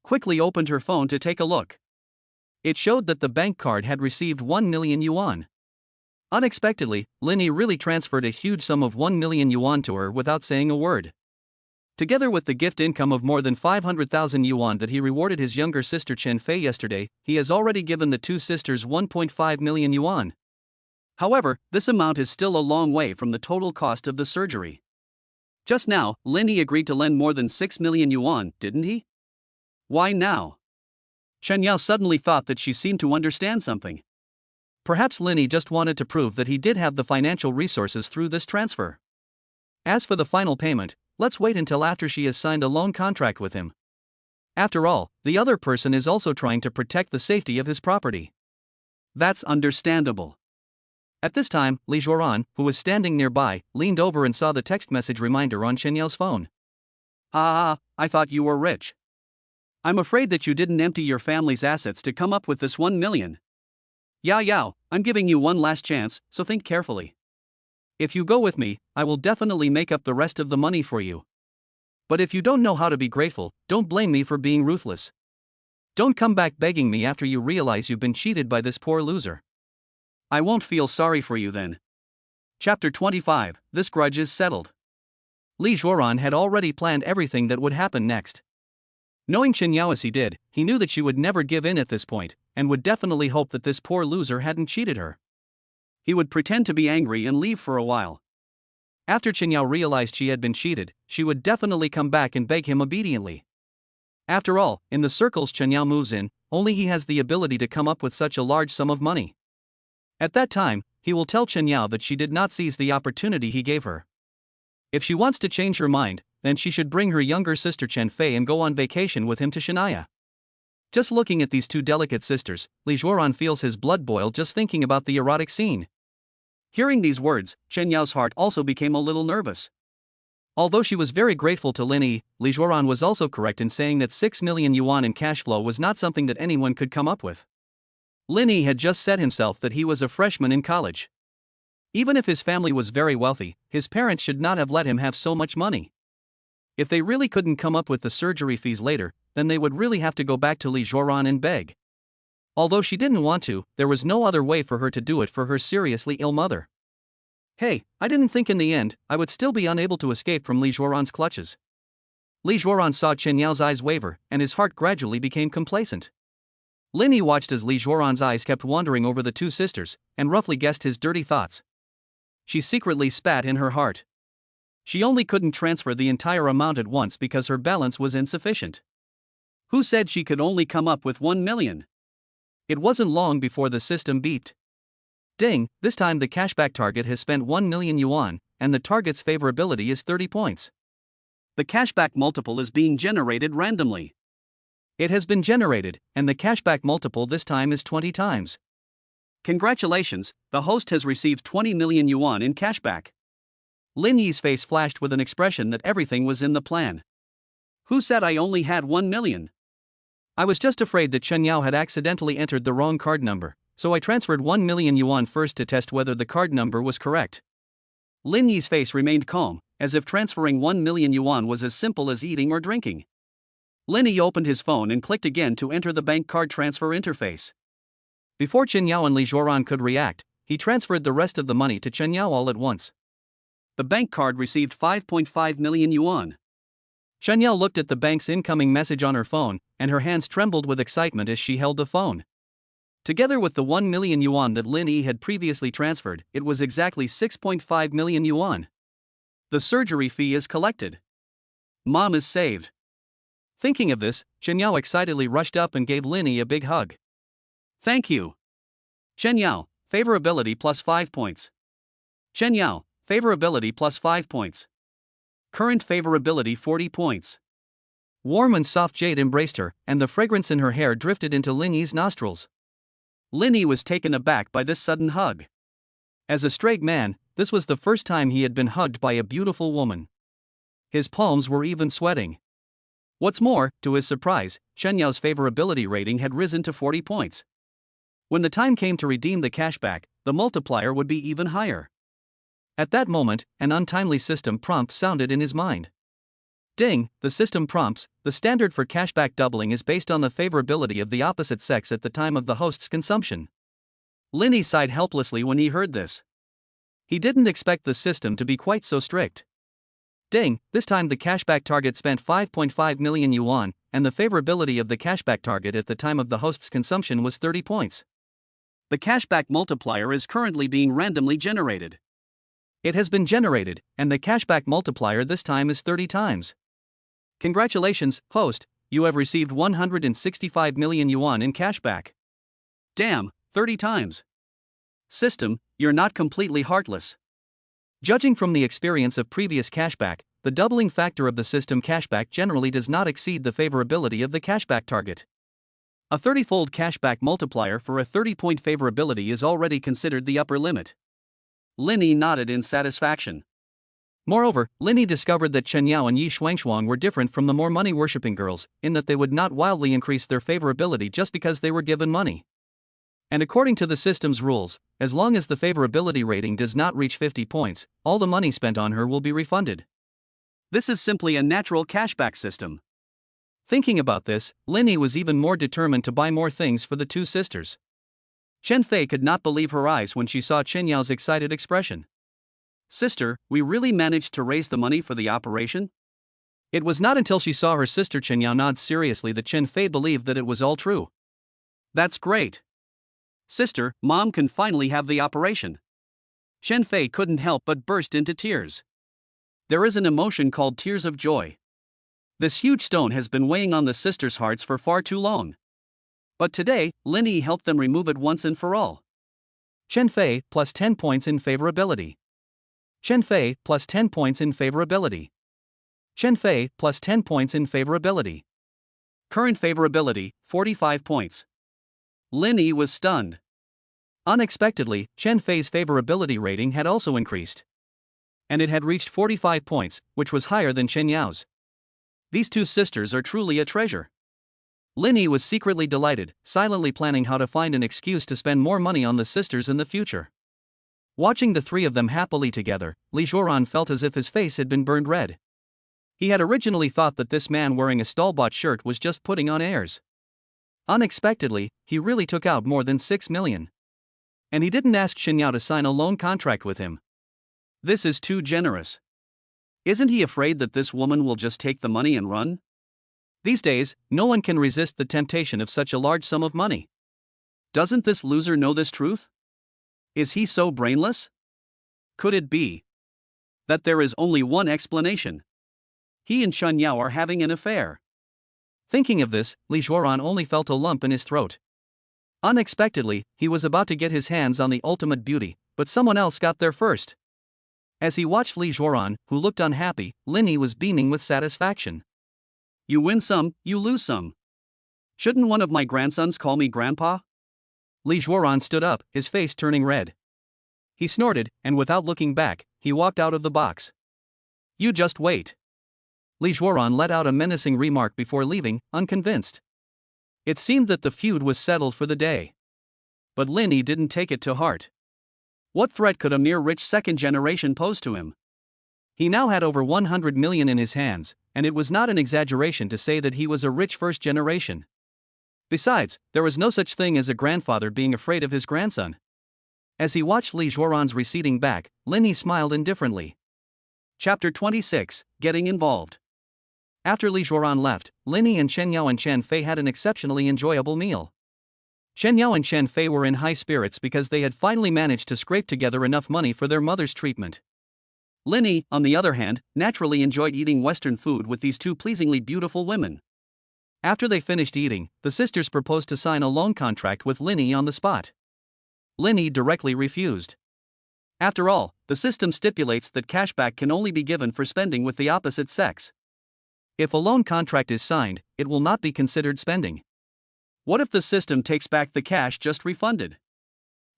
quickly opened her phone to take a look. It showed that the bank card had received 1 million yuan. Unexpectedly, Linny really transferred a huge sum of 1 million yuan to her without saying a word. Together with the gift income of more than 500,000 yuan that he rewarded his younger sister Chen Fei yesterday, he has already given the two sisters 1.5 million yuan. However, this amount is still a long way from the total cost of the surgery. Just now, Linny agreed to lend more than 6 million yuan, didn't he? Why now? Chen Yao suddenly thought that she seemed to understand something. Perhaps Linny just wanted to prove that he did have the financial resources through this transfer. As for the final payment, let's wait until after she has signed a loan contract with him. After all, the other person is also trying to protect the safety of his property. That's understandable. At this time, Lioren, who was standing nearby, leaned over and saw the text message reminder on Chen Yao's phone. I thought you were rich. I'm afraid that you didn't empty your family's assets to come up with this 1 million. Yao, I'm giving you one last chance, so think carefully. If you go with me, I will definitely make up the rest of the money for you. But if you don't know how to be grateful, don't blame me for being ruthless. Don't come back begging me after you realize you've been cheated by this poor loser. I won't feel sorry for you then. Chapter 25, This grudge is settled. Lioren had already planned everything that would happen next. Knowing Chen Yao as he did, he knew that she would never give in at this point, and would definitely hope that this poor loser hadn't cheated her. He would pretend to be angry and leave for a while. After Chen Yao realized she had been cheated, she would definitely come back and beg him obediently. After all, in the circles Chen Yao moves in, only he has the ability to come up with such a large sum of money. At that time, he will tell Chen Yao that she did not seize the opportunity he gave her. If she wants to change her mind, then she should bring her younger sister Chen Fei and go on vacation with him to Shania. Just looking at these two delicate sisters, Lioren feels his blood boil just thinking about the erotic scene. Hearing these words, Chen Yao's heart also became a little nervous. Although she was very grateful to Lin, Lioren was also correct in saying that 6 million yuan in cash flow was not something that anyone could come up with. Lin had just said himself that he was a freshman in college. Even if his family was very wealthy, his parents should not have let him have so much money. If they really couldn't come up with the surgery fees later, then they would really have to go back to Lioren and beg. Although she didn't want to, there was no other way for her to do it for her seriously ill mother. Hey, I didn't think in the end I would still be unable to escape from Lioren's clutches. Lioren saw Chen Yao's eyes waver, and his heart gradually became complacent. Lin watched as Lioren's eyes kept wandering over the two sisters, and roughly guessed his dirty thoughts. She secretly spat in her heart. She only couldn't transfer the entire amount at once because her balance was insufficient. Who said she could only come up with 1 million? It wasn't long before the system beeped. Ding, this time the cashback target has spent 1 million yuan, and the target's favorability is 30 points. The cashback multiple is being generated randomly. It has been generated, and the cashback multiple this time is 20 times. Congratulations, the host has received 20 million yuan in cashback. Lin Yi's face flashed with an expression that everything was in the plan. Who said I only had 1 million? I was just afraid that Chen Yao had accidentally entered the wrong card number, so I transferred 1 million yuan first to test whether the card number was correct. Lin Yi's face remained calm, as if transferring 1 million yuan was as simple as eating or drinking. Lin Yi opened his phone and clicked again to enter the bank card transfer interface. Before Chen Yao and Lioren could react, he transferred the rest of the money to Chen Yao all at once. The bank card received 5.5 million yuan. Chen Yao looked at the bank's incoming message on her phone, and her hands trembled with excitement as she held the phone. Together with the 1 million yuan that Lin Yi had previously transferred, it was exactly 6.5 million yuan. The surgery fee is collected. Mom is saved. Thinking of this, Chen Yao excitedly rushed up and gave Lin Yi a big hug. Thank you. Chen Yao, favorability plus 5 points. Chen Yao, favorability plus 5 points. Current favorability 40 points. Warm and soft jade embraced her, and the fragrance in her hair drifted into Lin Yi's nostrils. Lin Yi was taken aback by this sudden hug. As a straight man, this was the first time he had been hugged by a beautiful woman. His palms were even sweating. What's more, to his surprise, Chen Yao's favorability rating had risen to 40 points. When the time came to redeem the cashback, the multiplier would be even higher. At that moment, an untimely system prompt sounded in his mind. Ding, the system prompts, the standard for cashback doubling is based on the favorability of the opposite sex at the time of the host's consumption. Lin Yi sighed helplessly when he heard this. He didn't expect the system to be quite so strict. Ding, this time the cashback target spent 5.5 million yuan, and the favorability of the cashback target at the time of the host's consumption was 30 points. The cashback multiplier is currently being randomly generated. It has been generated, and the cashback multiplier this time is 30 times. Congratulations, host, you have received 165 million yuan in cashback. Damn, 30 times. System, you're not completely heartless. Judging from the experience of previous cashback, the doubling factor of the system cashback generally does not exceed the favorability of the cashback target. A 30-fold cashback multiplier for a 30-point favorability is already considered the upper limit. Lin Yi nodded in satisfaction. Moreover, Lin Yi discovered that Chen Yao and Yi Shuangshuang were different from the more money-worshipping girls, in that they would not wildly increase their favorability just because they were given money. And according to the system's rules, as long as the favorability rating does not reach 50 points, all the money spent on her will be refunded. This is simply a natural cashback system. Thinking about this, Lin Yi was even more determined to buy more things for the two sisters. Chen Fei could not believe her eyes when she saw Chen Yao's excited expression. Sister, we really managed to raise the money for the operation? It was not until she saw her sister Chen Yao nod seriously that Chen Fei believed that it was all true. That's great. Sister, Mom can finally have the operation. Shen Fei couldn't help but burst into tears. There is an emotion called tears of joy. This huge stone has been weighing on the sisters' hearts for far too long. But today, Lin Yi helped them remove it once and for all. Chen Fei plus 10 points in favorability. Chen Fei plus 10 points in favorability. Chen Fei plus 10 points in favorability. Current favorability, 45 points. Lin Yi was stunned. Unexpectedly, Chen Fei's favorability rating had also increased. And it had reached 45 points, which was higher than Chen Yao's. These two sisters are truly a treasure. Lin Yi was secretly delighted, silently planning how to find an excuse to spend more money on the sisters in the future. Watching the three of them happily together, Lioren felt as if his face had been burned red. He had originally thought that this man wearing a stall-bought shirt was just putting on airs. Unexpectedly, he really took out more than 6 million. And he didn't ask Shen Yao to sign a loan contract with him. This is too generous. Isn't he afraid that this woman will just take the money and run? These days, no one can resist the temptation of such a large sum of money. Doesn't this loser know this truth? Is he so brainless? Could it be that there is only one explanation? He and Shen Yao are having an affair. Thinking of this, Lioren only felt a lump in his throat. Unexpectedly, he was about to get his hands on the ultimate beauty, but someone else got there first. As he watched Lioren, who looked unhappy, Lin Yi was beaming with satisfaction. You win some, you lose some. Shouldn't one of my grandsons call me grandpa? Lioren stood up, his face turning red. He snorted, and without looking back, he walked out of the box. You just wait. Lioren let out a menacing remark before leaving, unconvinced. It seemed that the feud was settled for the day. But Lin Yi didn't take it to heart. What threat could a mere rich second generation pose to him? He now had over 100 million in his hands, and it was not an exaggeration to say that he was a rich first generation. Besides, there was no such thing as a grandfather being afraid of his grandson. As he watched Lioren's receding back, Lin Yi smiled indifferently. Chapter 26, Getting Involved. After Lioren left, Lin Yi and Shen Yao and Chen Fei had an exceptionally enjoyable meal. Shen Yao and Chen Fei were in high spirits because they had finally managed to scrape together enough money for their mother's treatment. Lin Yi, on the other hand, naturally enjoyed eating Western food with these two pleasingly beautiful women. After they finished eating, the sisters proposed to sign a loan contract with Lin Yi on the spot. Lin Yi directly refused. After all, the system stipulates that cashback can only be given for spending with the opposite sex. If a loan contract is signed, it will not be considered spending. What if the system takes back the cash just refunded?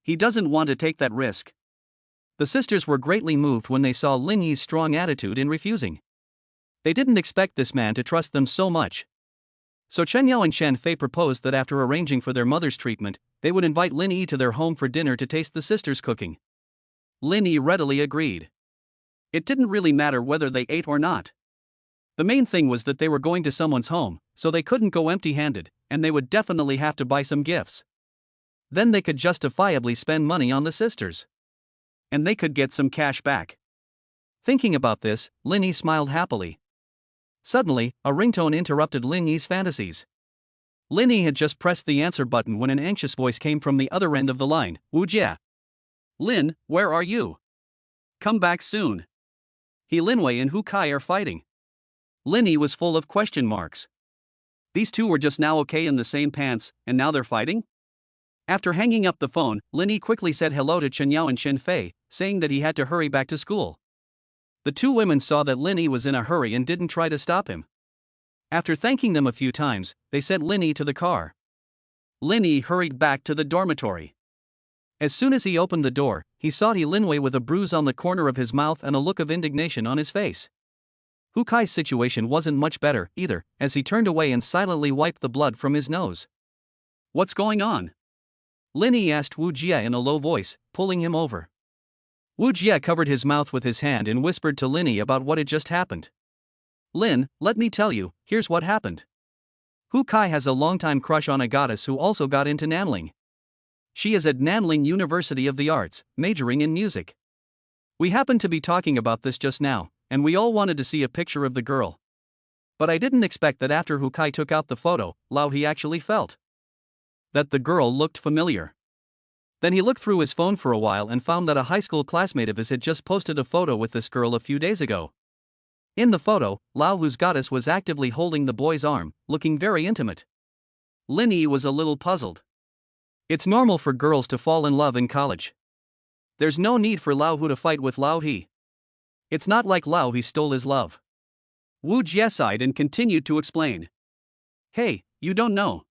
He doesn't want to take that risk. The sisters were greatly moved when they saw Lin Yi's strong attitude in refusing. They didn't expect this man to trust them so much. So Chen Yao and Chen Fei proposed that after arranging for their mother's treatment, they would invite Lin Yi to their home for dinner to taste the sisters' cooking. Lin Yi readily agreed. It didn't really matter whether they ate or not. The main thing was that they were going to someone's home, so they couldn't go empty-handed, and they would definitely have to buy some gifts. Then they could justifiably spend money on the sisters. And they could get some cash back. Thinking about this, Lin Yi smiled happily. Suddenly, a ringtone interrupted Lin Yi's fantasies. Lin Yi had just pressed the answer button when an anxious voice came from the other end of the line. Wu Jia. Lin, where are you? Come back soon. He Linwei and Hu Kai are fighting. Lin Yi was full of question marks. These two were just now okay in the same pants, and now they're fighting? After hanging up the phone, Lin Yi quickly said hello to Chen Yao and Chen Fei, saying that he had to hurry back to school. The two women saw that Lin Yi was in a hurry and didn't try to stop him. After thanking them a few times, they sent Lin Yi to the car. Lin Yi hurried back to the dormitory. As soon as he opened the door, he saw Linwei with a bruise on the corner of his mouth and a look of indignation on his face. Hu Kai's situation wasn't much better, either, as he turned away and silently wiped the blood from his nose. What's going on? Lin Yi asked Wu Jia in a low voice, pulling him over. Wu Jia covered his mouth with his hand and whispered to Lin Yi about what had just happened. Lin, let me tell you, here's what happened. Hu Kai has a longtime crush on a goddess who also got into Nanling. She is at Nanling University of the Arts, majoring in music. We happened to be talking about this just now, and we all wanted to see a picture of the girl. But I didn't expect that after Hu Kai took out the photo, he actually felt that the girl looked familiar. Then he looked through his phone for a while and found that a high school classmate of his had just posted a photo with this girl a few days ago. In the photo, Lao Hu's goddess was actively holding the boy's arm, looking very intimate. Lin Yi was a little puzzled. It's normal for girls to fall in love in college. There's no need for Lao Hu to fight with Lao He. It's not like Lao He stole his love. Wu Jie sighed and continued to explain. Hey, you don't know.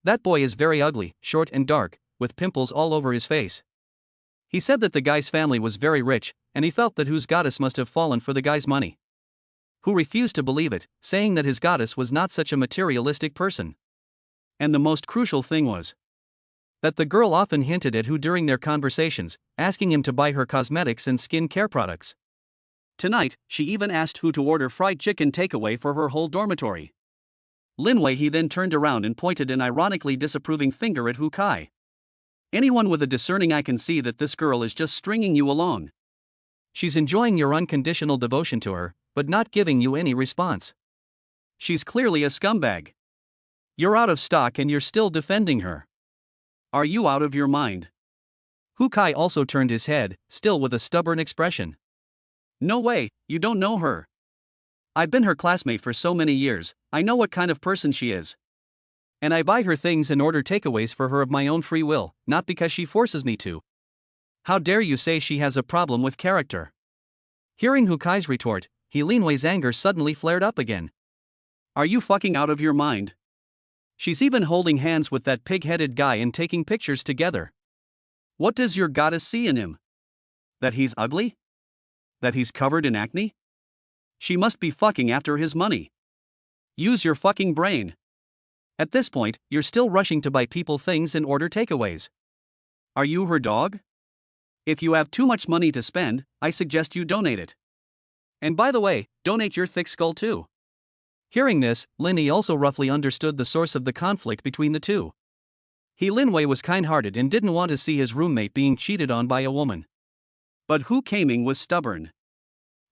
That boy is very ugly, short and dark, with pimples all over his face. He said that the guy's family was very rich, and he felt that Hu's goddess must have fallen for the guy's money. Hu refused to believe it, saying that his goddess was not such a materialistic person. And the most crucial thing was that the girl often hinted at Hu during their conversations, asking him to buy her cosmetics and skin care products. Tonight, she even asked Hu to order fried chicken takeaway for her whole dormitory. Lin Wei he then turned around and pointed an ironically disapproving finger at Hu Kai. Anyone with a discerning eye can see that this girl is just stringing you along. She's enjoying your unconditional devotion to her, but not giving you any response. She's clearly a scumbag. You're out of stock and you're still defending her. Are you out of your mind? Hu Kai also turned his head, still with a stubborn expression. No way, you don't know her. I've been her classmate for so many years, I know what kind of person she is. And I buy her things and order takeaways for her of my own free will, not because she forces me to. How dare you say she has a problem with character? Hearing Hu Kai's retort, Lin Wei's anger suddenly flared up again. Are you fucking out of your mind? She's even holding hands with that pig-headed guy and taking pictures together. What does your goddess see in him? That he's ugly? That he's covered in acne? She must be fucking after his money. Use your fucking brain. At this point, you're still rushing to buy people things and order takeaways. Are you her dog? If you have too much money to spend, I suggest you donate it. And by the way, donate your thick skull too. Hearing this, Lin Yi also roughly understood the source of the conflict between the two. Lin Wei was kind-hearted and didn't want to see his roommate being cheated on by a woman. But Hu Kaiming was stubborn.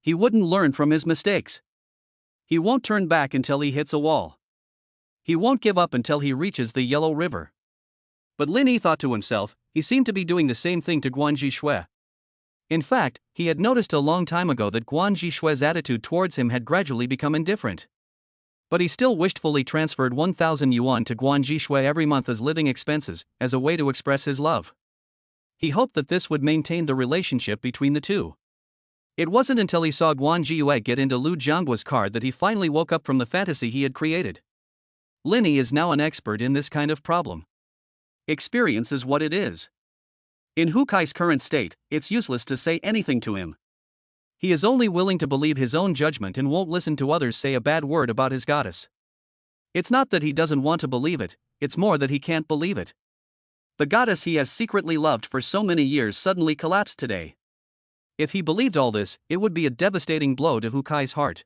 He wouldn't learn from his mistakes. He won't turn back until he hits a wall. He won't give up until he reaches the Yellow River. But Lin Yi thought to himself, he seemed to be doing the same thing to Guanji Shui. In fact, he had noticed a long time ago that Guanji Shui's attitude towards him had gradually become indifferent. But he still wishfully transferred 1,000 yuan to Guanji Shui every month as living expenses, as a way to express his love. He hoped that this would maintain the relationship between the two. It wasn't until he saw Guanji Yue get into Lu Jiangguo's car that he finally woke up from the fantasy he had created. Lin Yi is now an expert in this kind of problem. Experience is what it is. In Hu Kai's current state, it's useless to say anything to him. He is only willing to believe his own judgment and won't listen to others say a bad word about his goddess. It's not that he doesn't want to believe it, it's more that he can't believe it. The goddess he has secretly loved for so many years suddenly collapsed today. If he believed all this, it would be a devastating blow to Hu Kai's heart.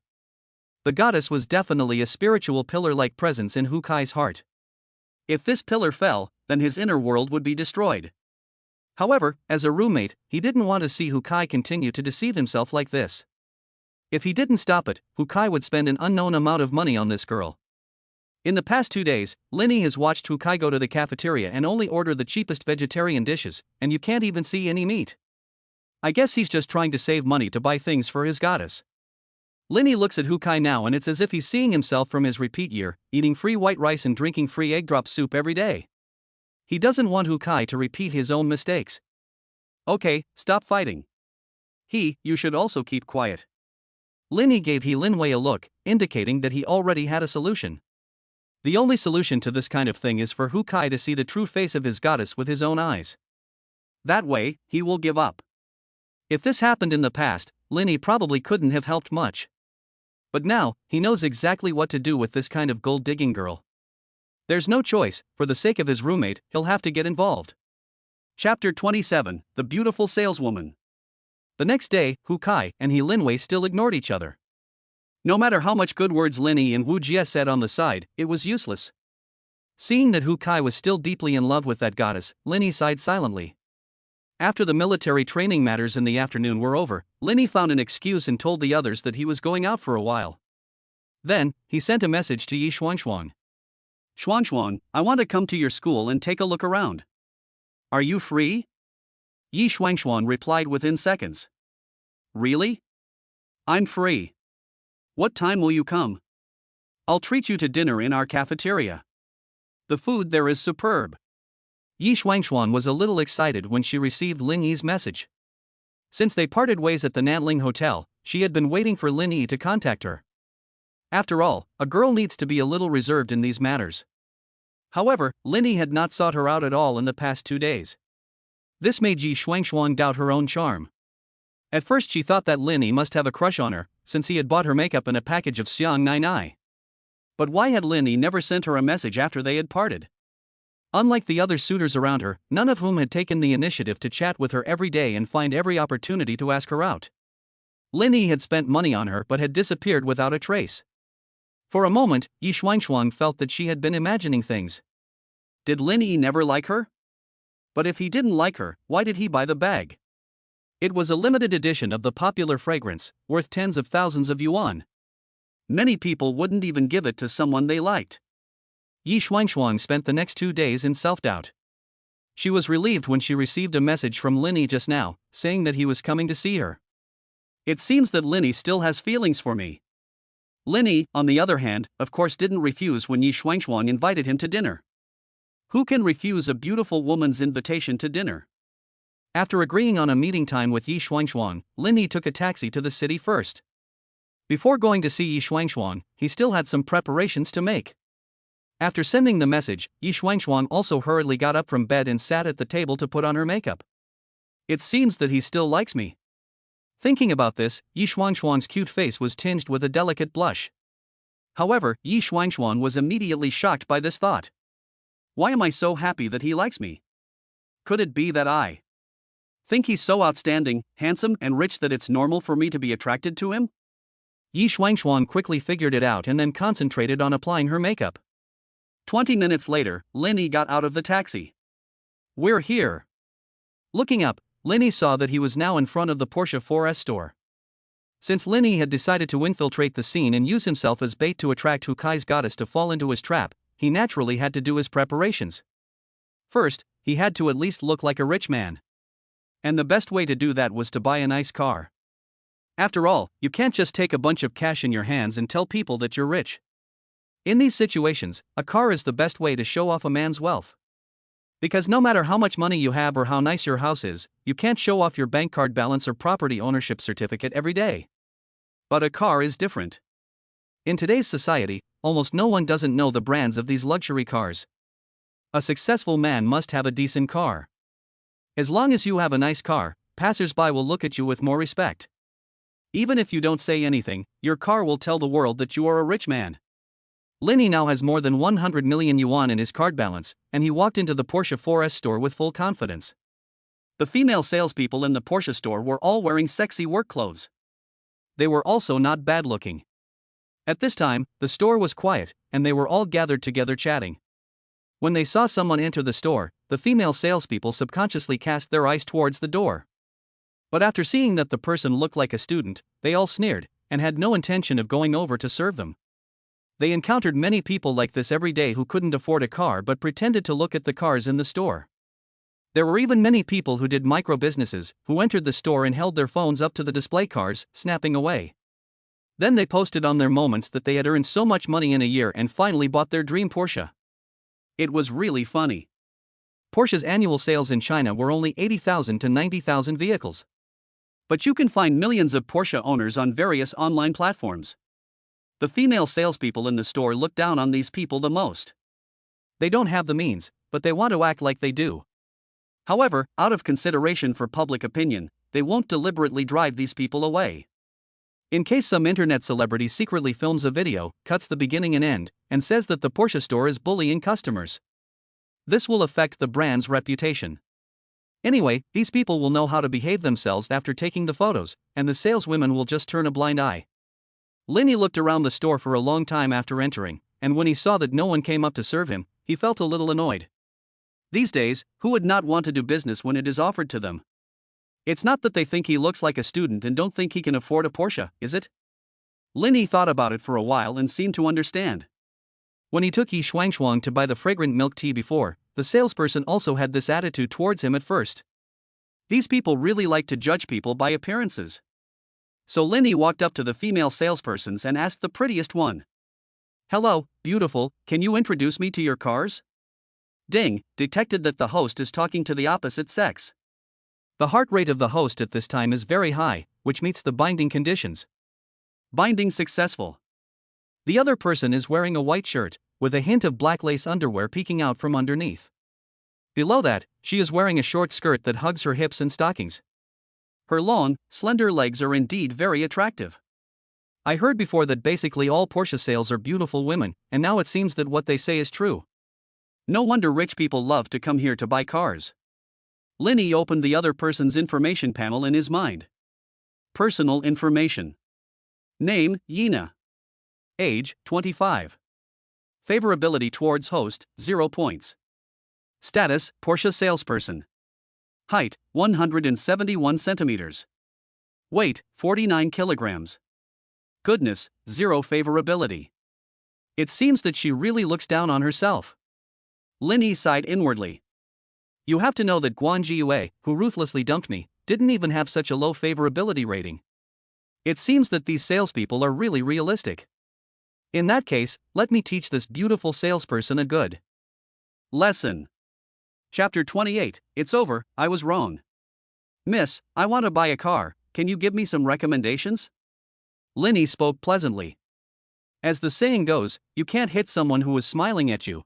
The goddess was definitely a spiritual pillar-like presence in Hu Kai's heart. If this pillar fell, then his inner world would be destroyed. However, as a roommate, he didn't want to see Hu Kai continue to deceive himself like this. If he didn't stop it, Hu Kai would spend an unknown amount of money on this girl. In the past 2 days, Lin Yi has watched Hu Kai go to the cafeteria and only order the cheapest vegetarian dishes, and you can't even see any meat. I guess he's just trying to save money to buy things for his goddess. Lin Yi looks at Hu Kai now and it's as if he's seeing himself from his repeat year, eating free white rice and drinking free egg drop soup every day. He doesn't want Hu Kai to repeat his own mistakes. Okay, stop fighting. You should also keep quiet. Lin Yi gave Lin Wei a look, indicating that he already had a solution. The only solution to this kind of thing is for Hu Kai to see the true face of his goddess with his own eyes. That way, he will give up. If this happened in the past, Lin Yi probably couldn't have helped much. But now, he knows exactly what to do with this kind of gold-digging girl. There's no choice, for the sake of his roommate, he'll have to get involved. Chapter 27, The Beautiful Saleswoman. The next day, Hu Kai and Lin Wei still ignored each other. No matter how much good words Lin Yi and Wu Jie said on the side, it was useless. Seeing that Hu Kai was still deeply in love with that goddess, Lin Yi sighed silently. After the military training matters in the afternoon were over, Lin Yi found an excuse and told the others that he was going out for a while. Then, he sent a message to Yi Xuanxuan. Xuanxuan, I want to come to your school and take a look around. Are you free? Yi Shuangshuan replied within seconds. Really? I'm free. What time will you come? I'll treat you to dinner in our cafeteria. The food there is superb. Yi Shuangshuan was a little excited when she received Lin Yi's message. Since they parted ways at the Nantling Hotel, she had been waiting for Lin Yi to contact her. After all, a girl needs to be a little reserved in these matters. However, Lin Yi had not sought her out at all in the past 2 days. This made Yi Shuangshuan doubt her own charm. At first she thought that Lin Yi must have a crush on her, since he had bought her makeup and a package of Xiang Nai Nai. But why had Lin Yi never sent her a message after they had parted? Unlike the other suitors around her, none of whom had taken the initiative to chat with her every day and find every opportunity to ask her out. Lin Yi had spent money on her but had disappeared without a trace. For a moment, Yi Shuangshuan felt that she had been imagining things. Did Lin Yi never like her? But if he didn't like her, why did he buy the bag? It was a limited edition of the popular fragrance, worth tens of thousands of yuan. Many people wouldn't even give it to someone they liked. Yi Shuangshuan spent the next 2 days in self-doubt. She was relieved when she received a message from Lin Yi just now, saying that he was coming to see her. It seems that Lin Yi still has feelings for me. Lin Yi, on the other hand, of course didn't refuse when Yi Shuangshuan invited him to dinner. Who can refuse a beautiful woman's invitation to dinner? After agreeing on a meeting time with Yi Shuangshuan, Lin Yi took a taxi to the city first. Before going to see Yi Shuangshuan, he still had some preparations to make. After sending the message, Yi Shuangshuan also hurriedly got up from bed and sat at the table to put on her makeup. It seems that he still likes me. Thinking about this, Yi Shuangshuan's cute face was tinged with a delicate blush. However, Yi Shuangshuan was immediately shocked by this thought. Why am I so happy that he likes me? Could it be that I think he's so outstanding, handsome, and rich that it's normal for me to be attracted to him? Yi Shuangshuan quickly figured it out and then concentrated on applying her makeup. 20 minutes later, Lin Yi got out of the taxi. We're here. Looking up, Lin Yi saw that he was now in front of the Porsche 4S store. Since Lin Yi had decided to infiltrate the scene and use himself as bait to attract Hu Kai's goddess to fall into his trap, he naturally had to do his preparations. First, he had to at least look like a rich man. And the best way to do that was to buy a nice car. After all, you can't just take a bunch of cash in your hands and tell people that you're rich. In these situations, a car is the best way to show off a man's wealth. Because no matter how much money you have or how nice your house is, you can't show off your bank card balance or property ownership certificate every day. But a car is different. In today's society, almost no one doesn't know the brands of these luxury cars. A successful man must have a decent car. As long as you have a nice car, passers-by will look at you with more respect. Even if you don't say anything, your car will tell the world that you are a rich man. Lin Yi now has more than 100 million yuan in his card balance, and he walked into the Porsche 4S store with full confidence. The female salespeople in the Porsche store were all wearing sexy work clothes. They were also not bad looking. At this time, the store was quiet, and they were all gathered together chatting. When they saw someone enter the store, the female salespeople subconsciously cast their eyes towards the door. But after seeing that the person looked like a student, they all sneered, and had no intention of going over to serve them. They encountered many people like this every day who couldn't afford a car but pretended to look at the cars in the store. There were even many people who did micro-businesses, who entered the store and held their phones up to the display cars, snapping away. Then they posted on their moments that they had earned so much money in a year and finally bought their dream Porsche. It was really funny. Porsche's annual sales in China were only 80,000 to 90,000 vehicles. But you can find millions of Porsche owners on various online platforms. The female salespeople in the store look down on these people the most. They don't have the means, but they want to act like they do. However, out of consideration for public opinion, they won't deliberately drive these people away. In case some internet celebrity secretly films a video, cuts the beginning and end, and says that the Porsche store is bullying customers. This will affect the brand's reputation. Anyway, these people will know how to behave themselves after taking the photos, and the saleswomen will just turn a blind eye. Lin Yi looked around the store for a long time after entering, and when he saw that no one came up to serve him, he felt a little annoyed. These days, who would not want to do business when it is offered to them? It's not that they think he looks like a student and don't think he can afford a Porsche, is it? Lin Yi thought about it for a while and seemed to understand. When he took Yi Shuangshuan to buy the fragrant milk tea before, the salesperson also had this attitude towards him at first. These people really like to judge people by appearances. So Linny walked up to the female salespersons and asked the prettiest one. "Hello, beautiful, can you introduce me to your cars?" Ding, detected that the host is talking to the opposite sex. The heart rate of the host at this time is very high, which meets the binding conditions. Binding successful. The other person is wearing a white shirt, with a hint of black lace underwear peeking out from underneath. Below that, she is wearing a short skirt that hugs her hips and stockings. Her long, slender legs are indeed very attractive. I heard before that basically all Porsche sales are beautiful women, and now it seems that what they say is true. No wonder rich people love to come here to buy cars. Linny opened the other person's information panel in his mind. Personal information. Name, Yina. Age, 25. Favorability towards host, 0 points. Status, Porsche salesperson. Height, 171 centimeters. Weight, 49 kilograms. Goodness, 0 favorability. It seems that she really looks down on herself. Linny sighed inwardly. You have to know that Guan Jiue, who ruthlessly dumped me, didn't even have such a low favorability rating. It seems that these salespeople are really realistic. In that case, let me teach this beautiful salesperson a good lesson. Chapter 28, It's over, I was wrong. Miss, I want to buy a car, can you give me some recommendations? Linny spoke pleasantly. As the saying goes, you can't hit someone who is smiling at you.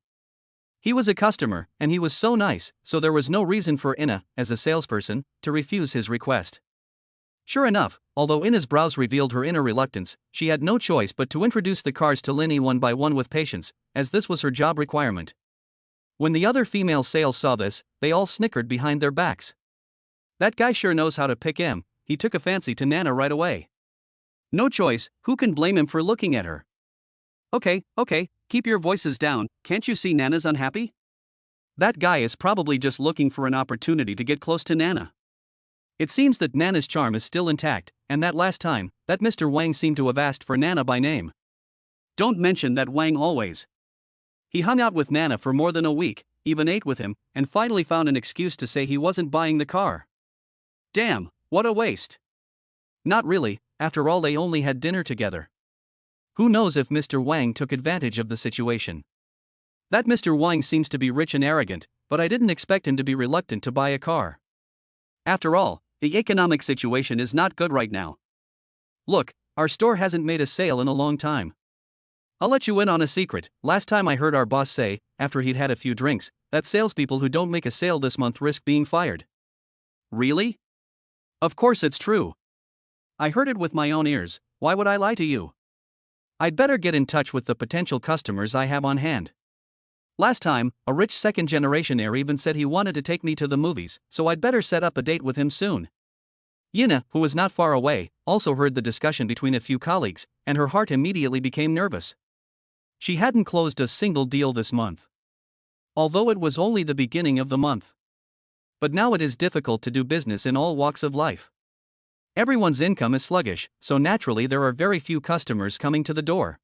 He was a customer, and he was so nice, so there was no reason for Ina, as a salesperson, to refuse his request. Sure enough, although Ina's brows revealed her inner reluctance, she had no choice but to introduce the cars to Linny one by one with patience, as this was her job requirement. When the other female sales saw this, they all snickered behind their backs. That guy sure knows how to pick him, he took a fancy to Nana right away. No choice, who can blame him for looking at her? Okay, keep your voices down, can't you see Nana's unhappy? That guy is probably just looking for an opportunity to get close to Nana. It seems that Nana's charm is still intact, and that last time, that Mr. Wang seemed to have asked for Nana by name. Don't mention that Wang always. He hung out with Nana for more than a week, even ate with him, and finally found an excuse to say he wasn't buying the car. Damn, what a waste. Not really, after all they only had dinner together. Who knows if Mr. Wang took advantage of the situation. That Mr. Wang seems to be rich and arrogant, but I didn't expect him to be reluctant to buy a car. After all, the economic situation is not good right now. Look, our store hasn't made a sale in a long time. I'll let you in on a secret, last time I heard our boss say, after he'd had a few drinks, that salespeople who don't make a sale this month risk being fired. Really? Of course it's true. I heard it with my own ears, why would I lie to you? I'd better get in touch with the potential customers I have on hand. Last time, a rich second-generation heir even said he wanted to take me to the movies, so I'd better set up a date with him soon. Yina, who was not far away, also heard the discussion between a few colleagues, and her heart immediately became nervous. She hadn't closed a single deal this month. Although it was only the beginning of the month. But now it is difficult to do business in all walks of life. Everyone's income is sluggish, so naturally there are very few customers coming to the door.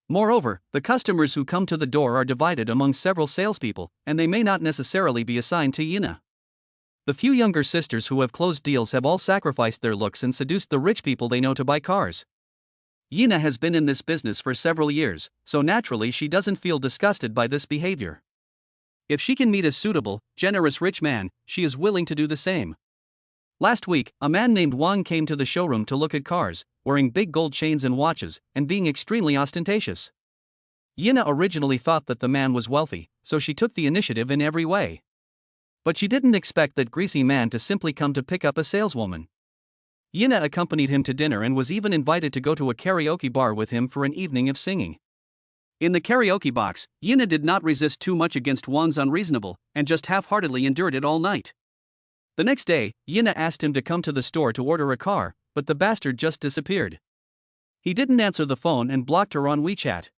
Moreover, the customers who come to the door are divided among several salespeople, and they may not necessarily be assigned to Yina. The few younger sisters who have closed deals have all sacrificed their looks and seduced the rich people they know to buy cars. Yina has been in this business for several years, so naturally she doesn't feel disgusted by this behavior. If she can meet a suitable, generous rich man, she is willing to do the same. Last week, a man named Wang came to the showroom to look at cars, wearing big gold chains and watches, and being extremely ostentatious. Yina originally thought that the man was wealthy, so she took the initiative in every way. But she didn't expect that greasy man to simply come to pick up a saleswoman. Yina accompanied him to dinner and was even invited to go to a karaoke bar with him for an evening of singing. In the karaoke box, Yina did not resist too much against Wang's unreasonable, and just half-heartedly endured it all night. The next day, Yina asked him to come to the store to order a car, but the bastard just disappeared. He didn't answer the phone and blocked her on WeChat.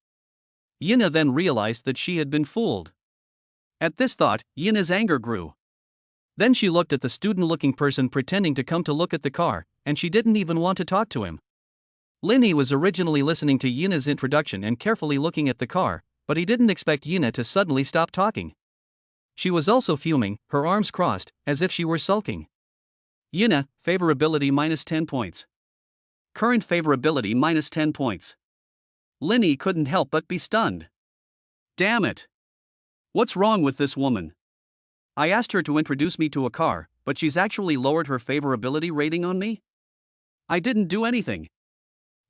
Yina then realized that she had been fooled. At this thought, Yina's anger grew. Then she looked at the student-looking person pretending to come to look at the car, and she didn't even want to talk to him. Linny was originally listening to Yina's introduction and carefully looking at the car, but he didn't expect Yina to suddenly stop talking. She was also fuming, her arms crossed, as if she were sulking. Yina, favorability minus 10 points. Current favorability minus 10 points. Linny couldn't help but be stunned. Damn it! What's wrong with this woman? I asked her to introduce me to a car, but she's actually lowered her favorability rating on me? I didn't do anything.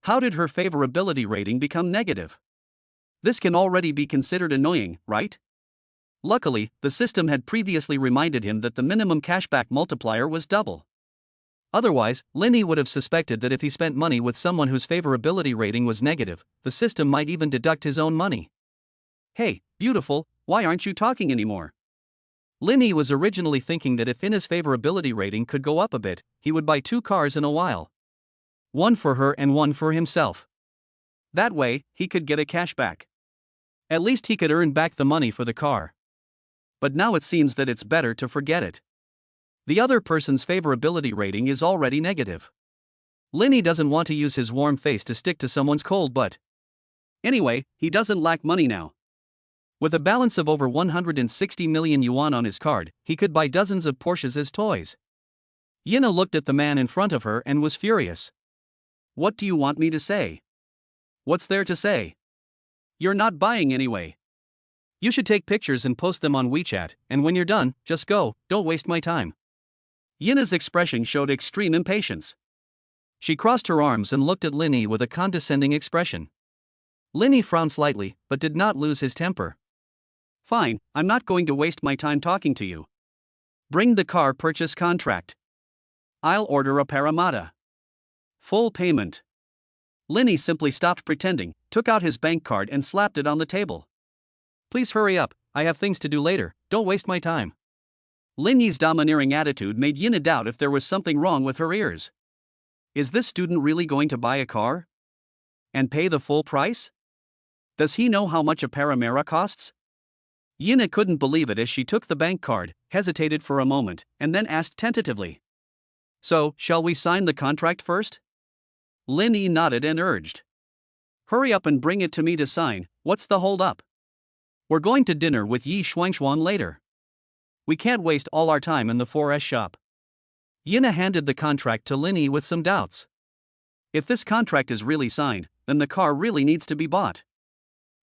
How did her favorability rating become negative? This can already be considered annoying, right? Luckily, the system had previously reminded him that the minimum cashback multiplier was double. Otherwise, Linny would have suspected that if he spent money with someone whose favorability rating was negative, the system might even deduct his own money. Hey, beautiful, why aren't you talking anymore? Linny was originally thinking that if Ina's favorability rating could go up a bit, he would buy 2 cars in a while. One for her and one for himself. That way, he could get a cashback. At least he could earn back the money for the car. But now it seems that it's better to forget it. The other person's favorability rating is already negative. Linny doesn't want to use his warm face to stick to someone's cold butt. Anyway, he doesn't lack money now. With a balance of over 160 million yuan on his card, he could buy dozens of Porsches as toys. Yina looked at the man in front of her and was furious. What do you want me to say? What's there to say? You're not buying anyway. You should take pictures and post them on WeChat, and when you're done, just go, don't waste my time. Yina's expression showed extreme impatience. She crossed her arms and looked at Linny with a condescending expression. Linny frowned slightly, but did not lose his temper. Fine, I'm not going to waste my time talking to you. Bring the car purchase contract. I'll order a Parramatta. Full payment. Linny simply stopped pretending, took out his bank card and slapped it on the table. Please hurry up, I have things to do later, don't waste my time. Linny's domineering attitude made Yina doubt if there was something wrong with her ears. Is this student really going to buy a car? And pay the full price? Does he know how much a Panamera costs? Yina couldn't believe it as she took the bank card, hesitated for a moment, and then asked tentatively. So, shall we sign the contract first? Linny nodded and urged. Hurry up and bring it to me to sign, what's the hold up? We're going to dinner with Yi Shuangshuan later. We can't waste all our time in the 4S shop. Yina handed the contract to Linny with some doubts. If this contract is really signed, then the car really needs to be bought.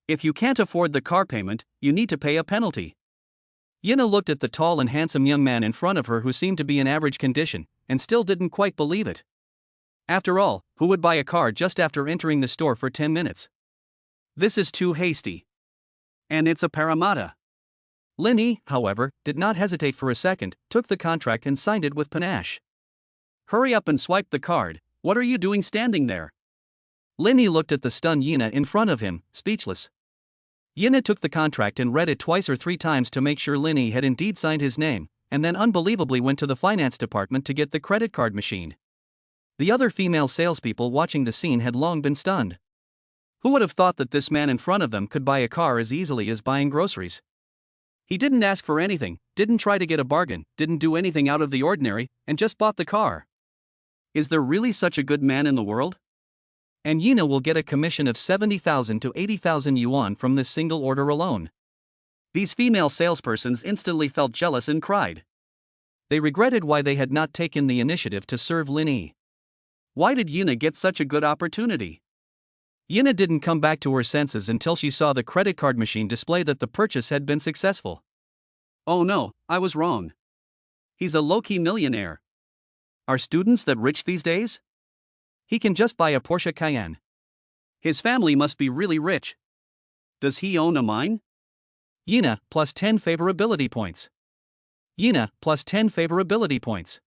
If you can't afford the car payment, you need to pay a penalty. Yina looked at the tall and handsome young man in front of her who seemed to be in average condition, and still didn't quite believe it. After all, who would buy a car just after entering the store for 10 minutes? This is too hasty. And it's a Parramatta. Linny, however, did not hesitate for a second, took the contract and signed it with panache. Hurry up and swipe the card, what are you doing standing there? Linny looked at the stunned Yina in front of him, speechless. Yina took the contract and read it 2 or 3 times to make sure Linny had indeed signed his name, and then unbelievably went to the finance department to get the credit card machine. The other female salespeople watching the scene had long been stunned. Who would have thought that this man in front of them could buy a car as easily as buying groceries? He didn't ask for anything, didn't try to get a bargain, didn't do anything out of the ordinary, and just bought the car. Is there really such a good man in the world? And Yina will get a commission of 70,000 to 80,000 yuan from this single order alone. These female salespersons instantly felt jealous and cried. They regretted why they had not taken the initiative to serve Linny. Why did Yina get such a good opportunity? Yina didn't come back to her senses until she saw the credit card machine display that the purchase had been successful. Oh no, I was wrong. He's a low-key millionaire. Are students that rich these days? He can just buy a Porsche Cayenne. His family must be really rich. Does he own a mine? Yina, plus 10 favorability points. Yina, plus 10 favorability points.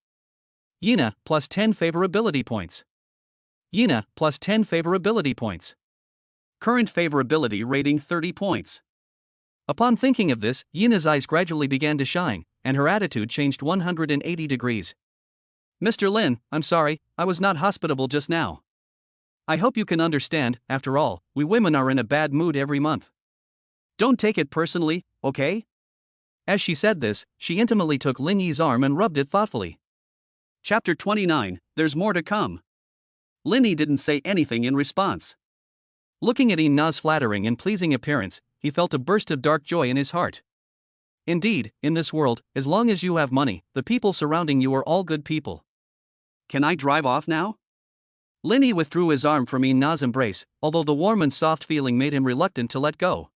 Yina, plus 10 favorability points. Yina, plus 10 favorability points. Current favorability rating 30 points. Upon thinking of this, Yina's eyes gradually began to shine, and her attitude changed 180 degrees. Mr. Lin, I'm sorry, I was not hospitable just now. I hope you can understand, after all, we women are in a bad mood every month. Don't take it personally, okay? As she said this, she intimately took Lin Yi's arm and rubbed it thoughtfully. Chapter 29, There's more to come. Linny didn't say anything in response. Looking at Ina's flattering and pleasing appearance, he felt a burst of dark joy in his heart. Indeed, in this world, as long as you have money, the people surrounding you are all good people. Can I drive off now? Linny withdrew his arm from Ina's embrace, although the warm and soft feeling made him reluctant to let go.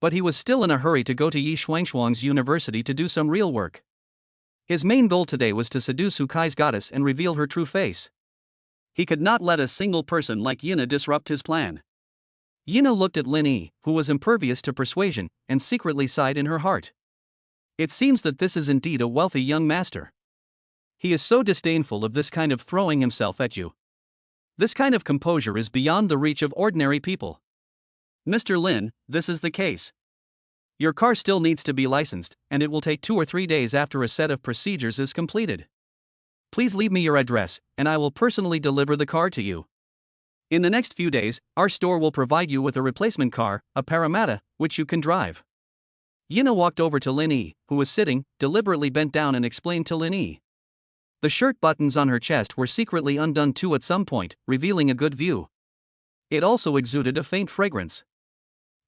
But he was still in a hurry to go to Yi Shuangshuang's university to do some real work. His main goal today was to seduce Hukai's goddess and reveal her true face. He could not let a single person like Yina disrupt his plan. Yina looked at Lin Yi, who was impervious to persuasion, and secretly sighed in her heart. It seems that this is indeed a wealthy young master. He is so disdainful of this kind of throwing himself at you. This kind of composure is beyond the reach of ordinary people. Mr. Lin, this is the case. Your car still needs to be licensed, and it will take 2 or 3 days after a set of procedures is completed. Please leave me your address, and I will personally deliver the car to you. In the next few days, our store will provide you with a replacement car, a Parramatta, which you can drive. Yina walked over to Lin Yi, who was sitting, deliberately bent down, and explained to Lin Yi. The shirt buttons on her chest were secretly undone too at some point, revealing a good view. It also exuded a faint fragrance.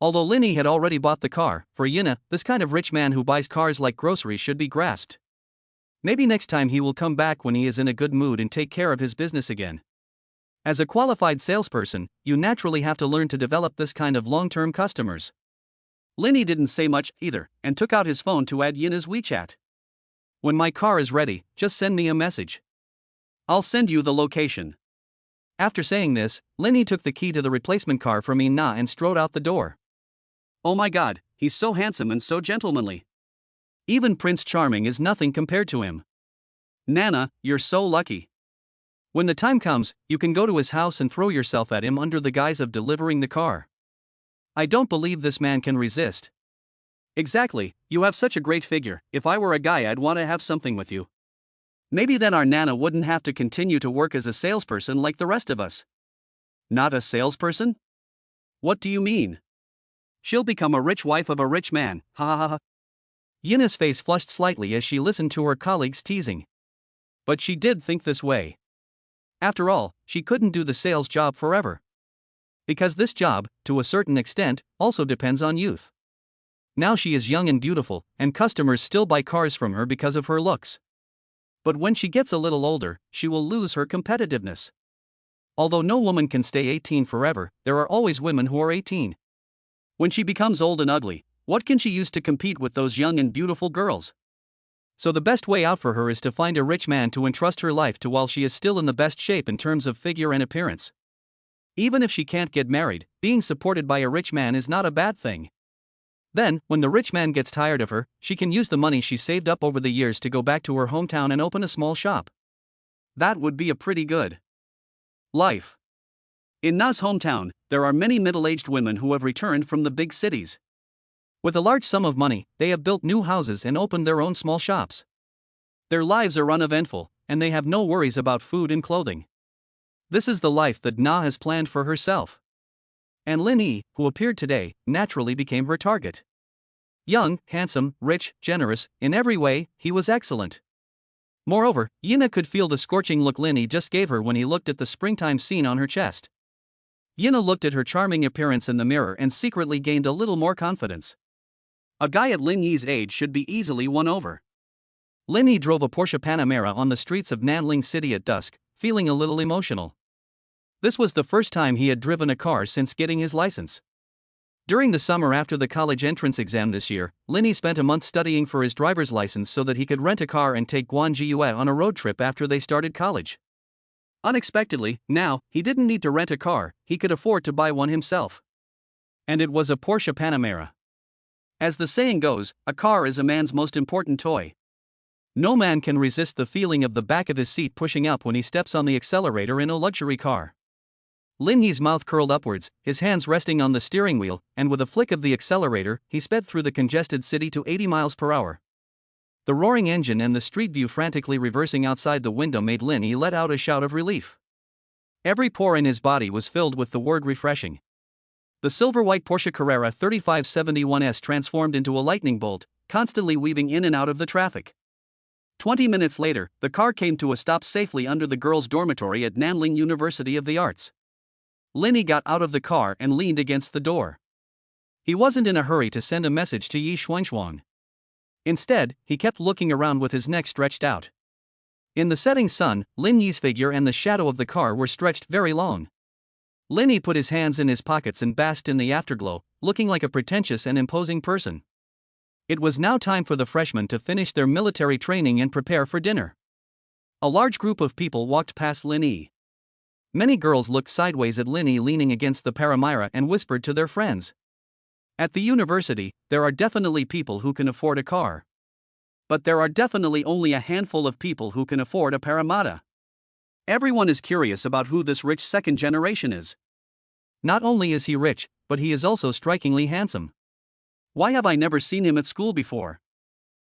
Although Lin Yi had already bought the car, for Yina, this kind of rich man who buys cars like groceries should be grasped. Maybe next time he will come back when he is in a good mood and take care of his business again. As a qualified salesperson, you naturally have to learn to develop this kind of long-term customers. Lin Yi didn't say much either, and took out his phone to add Yina's WeChat. When my car is ready, just send me a message. I'll send you the location. After saying this, Lin Yi took the key to the replacement car from Ina and strode out the door. Oh my god, he's so handsome and so gentlemanly. Even Prince Charming is nothing compared to him. Nana, you're so lucky. When the time comes, you can go to his house and throw yourself at him under the guise of delivering the car. I don't believe this man can resist. Exactly, you have such a great figure. If I were a guy, I'd want to have something with you. Maybe then our Nana wouldn't have to continue to work as a salesperson like the rest of us. Not a salesperson? What do you mean? She'll become a rich wife of a rich man, ha ha ha. Yina's face flushed slightly as she listened to her colleagues teasing. But she did think this way. After all, she couldn't do the sales job forever. Because this job, to a certain extent, also depends on youth. Now she is young and beautiful, and customers still buy cars from her because of her looks. But when she gets a little older, she will lose her competitiveness. Although no woman can stay 18 forever, there are always women who are 18. When she becomes old and ugly, what can she use to compete with those young and beautiful girls? So the best way out for her is to find a rich man to entrust her life to while she is still in the best shape in terms of figure and appearance. Even if she can't get married, being supported by a rich man is not a bad thing. Then, when the rich man gets tired of her, she can use the money she saved up over the years to go back to her hometown and open a small shop. That would be a pretty good life. In Na's hometown, there are many middle-aged women who have returned from the big cities. With a large sum of money, they have built new houses and opened their own small shops. Their lives are uneventful, and they have no worries about food and clothing. This is the life that Na has planned for herself. And Lin Yi, who appeared today, naturally became her target. Young, handsome, rich, generous, in every way, he was excellent. Moreover, Yina could feel the scorching look Lin Yi just gave her when he looked at the springtime scene on her chest. Yina looked at her charming appearance in the mirror and secretly gained a little more confidence. A guy at Lin Yi's age should be easily won over. Lin Yi drove a Porsche Panamera on the streets of Nanling City at dusk, feeling a little emotional. This was the first time he had driven a car since getting his license. During the summer after the college entrance exam this year, Lin Yi spent a month studying for his driver's license so that he could rent a car and take Guan Jiyue on a road trip after they started college. Unexpectedly, now, he didn't need to rent a car, he could afford to buy one himself. And it was a Porsche Panamera. As the saying goes, a car is a man's most important toy. No man can resist the feeling of the back of his seat pushing up when he steps on the accelerator in a luxury car. Lin Yi's mouth curled upwards, his hands resting on the steering wheel, and with a flick of the accelerator, he sped through the congested city to 80 miles per hour. The roaring engine and the street view frantically reversing outside the window made Lin Yi let out a shout of relief. Every pore in his body was filled with the word refreshing. The silver-white Porsche Carrera 3571S transformed into a lightning bolt, constantly weaving in and out of the traffic. 20 minutes later, the car came to a stop safely under the girls' dormitory at Nanling University of the Arts. Lin Yi got out of the car and leaned against the door. He wasn't in a hurry to send a message to Yi Shuangshuang. Instead, he kept looking around with his neck stretched out. In the setting sun, Lin Yi's figure and the shadow of the car were stretched very long. Lin Yi put his hands in his pockets and basked in the afterglow, looking like a pretentious and imposing person. It was now time for the freshmen to finish their military training and prepare for dinner. A large group of people walked past Lin Yi. Many girls looked sideways at Lin Yi leaning against the paramira and whispered to their friends. At the university, there are definitely people who can afford a car. But there are definitely only a handful of people who can afford a paramata. Everyone is curious about who this rich second generation is. Not only is he rich, but he is also strikingly handsome. Why have I never seen him at school before?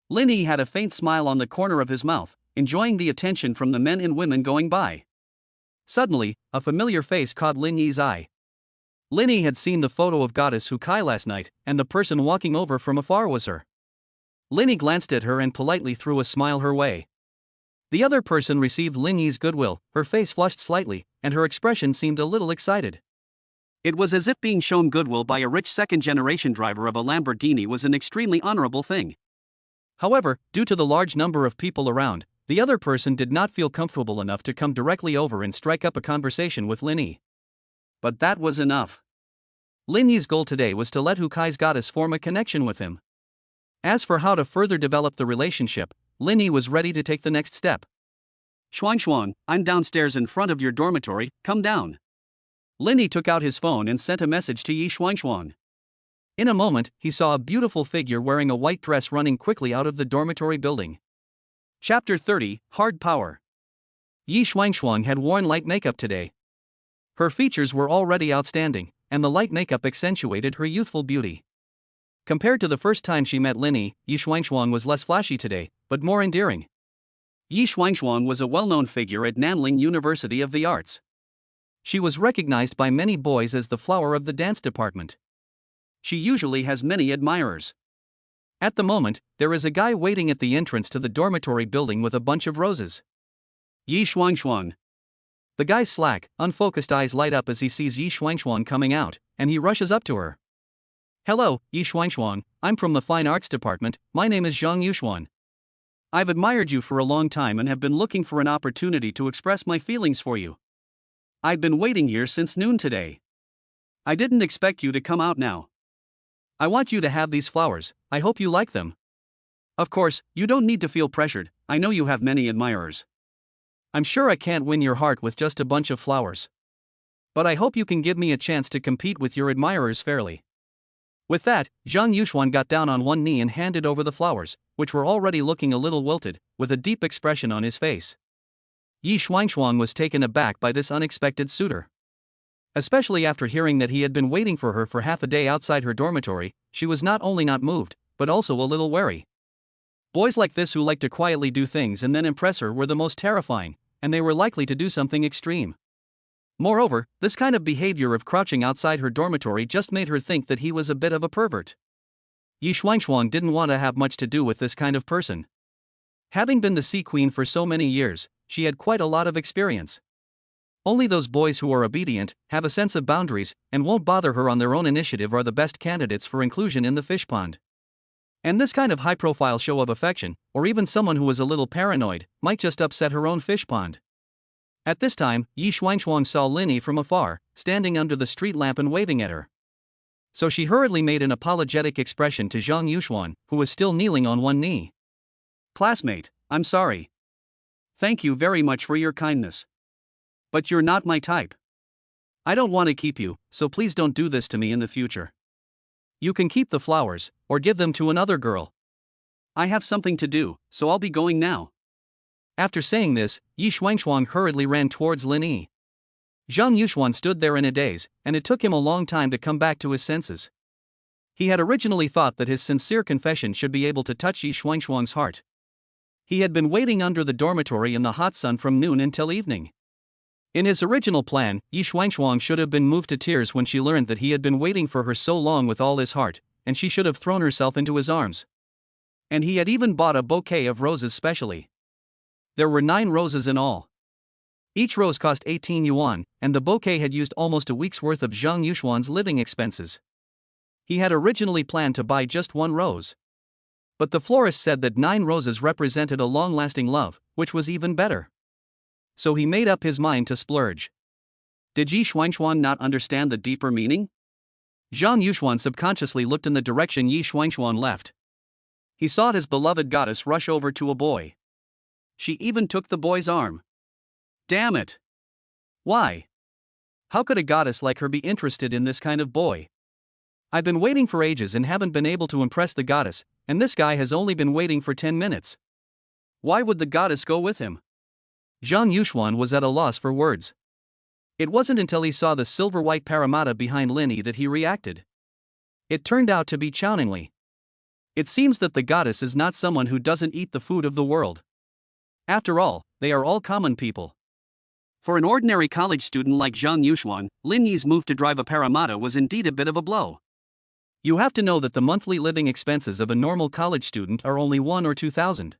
Lin Yi had a faint smile on the corner of his mouth, enjoying the attention from the men and women going by. Suddenly, a familiar face caught Lin Yi's eye. Lin Yi had seen the photo of Goddess Hukai last night, and the person walking over from afar was her. Lin Yi glanced at her and politely threw a smile her way. The other person received Lin Yi's goodwill, her face flushed slightly, and her expression seemed a little excited. It was as if being shown goodwill by a rich second-generation driver of a Lamborghini was an extremely honorable thing. However, due to the large number of people around, the other person did not feel comfortable enough to come directly over and strike up a conversation with Lin Yi. But that was enough. Lin Yi's goal today was to let Hukai's goddess form a connection with him. As for how to further develop the relationship, Lin Yi was ready to take the next step. Shuang, I'm downstairs in front of your dormitory, come down. Lin Yi took out his phone and sent a message to Yi Shuang. In a moment, he saw a beautiful figure wearing a white dress running quickly out of the dormitory building. Chapter 30, Hard Power. Yi Shuang had worn light makeup today. Her features were already outstanding, and the light makeup accentuated her youthful beauty. Compared to the first time she met Lin Yi, Yi Shuang was less flashy today, but more endearing. Yi Shuang was a well-known figure at Nanling University of the Arts. She was recognized by many boys as the flower of the dance department. She usually has many admirers. At the moment, there is a guy waiting at the entrance to the dormitory building with a bunch of roses. Yi Shuang. The guy's slack, unfocused eyes light up as he sees Yi Shuang coming out, and he rushes up to her. Hello, Yi Shuang, I'm from the Fine Arts Department, my name is Zhang Yuxuan. I've admired you for a long time and have been looking for an opportunity to express my feelings for you. I've been waiting here since noon today. I didn't expect you to come out now. I want you to have these flowers, I hope you like them. Of course, you don't need to feel pressured, I know you have many admirers. I'm sure I can't win your heart with just a bunch of flowers. But I hope you can give me a chance to compete with your admirers fairly. With that, Zhang Yuxuan got down on one knee and handed over the flowers, which were already looking a little wilted, with a deep expression on his face. Yi Shuang was taken aback by this unexpected suitor. Especially after hearing that he had been waiting for her for half a day outside her dormitory, she was not only not moved, but also a little wary. Boys like this who like to quietly do things and then impress her were the most terrifying, and they were likely to do something extreme. Moreover, this kind of behavior of crouching outside her dormitory just made her think that he was a bit of a pervert. Yi Shuang didn't want to have much to do with this kind of person. Having been the Sea Queen for so many years, she had quite a lot of experience. Only those boys who are obedient, have a sense of boundaries, and won't bother her on their own initiative are the best candidates for inclusion in the fish pond. And this kind of high-profile show of affection, or even someone who is a little paranoid, might just upset her own fish pond. At this time, Yi Shuang saw Lin Yi from afar, standing under the street lamp and waving at her. So she hurriedly made an apologetic expression to Zhang Yuxuan, who was still kneeling on one knee. Classmate, I'm sorry. Thank you very much for your kindness. But you're not my type. I don't want to keep you, so please don't do this to me in the future. You can keep the flowers, or give them to another girl. I have something to do, so I'll be going now. After saying this, Yi Shuang hurriedly ran towards Lin Yi. Zhang Yuxuan stood there in a daze, and it took him a long time to come back to his senses. He had originally thought that his sincere confession should be able to touch Yi Shuang's heart. He had been waiting under the dormitory in the hot sun from noon until evening. In his original plan, Yi Shuang should have been moved to tears when she learned that he had been waiting for her so long with all his heart, and she should have thrown herself into his arms. And he had even bought a bouquet of roses specially. There were 9 roses in all. Each rose cost 18 yuan, and the bouquet had used almost a week's worth of Zhang Yuxuan's living expenses. He had originally planned to buy just 1 rose. But the florist said that 9 roses represented a long-lasting love, which was even better. So he made up his mind to splurge. Did Yi Xuanxuan not understand the deeper meaning? Zhang Yuxuan subconsciously looked in the direction Yi Xuanxuan left. He saw his beloved goddess rush over to a boy. She even took the boy's arm. Damn it! Why? How could a goddess like her be interested in this kind of boy? I've been waiting for ages and haven't been able to impress the goddess, and this guy has only been waiting for 10 minutes. Why would the goddess go with him? Zhang Yuxuan was at a loss for words. It wasn't until he saw the silver-white Parramatta behind Linny that he reacted. It turned out to be Chowningli. It seems that the goddess is not someone who doesn't eat the food of the world. After all, they are all common people. For an ordinary college student like Zhang Yuxuan, Lin Yi's move to drive a Parramatta was indeed a bit of a blow. You have to know that the monthly living expenses of a normal college student are only 1,000 or 2,000.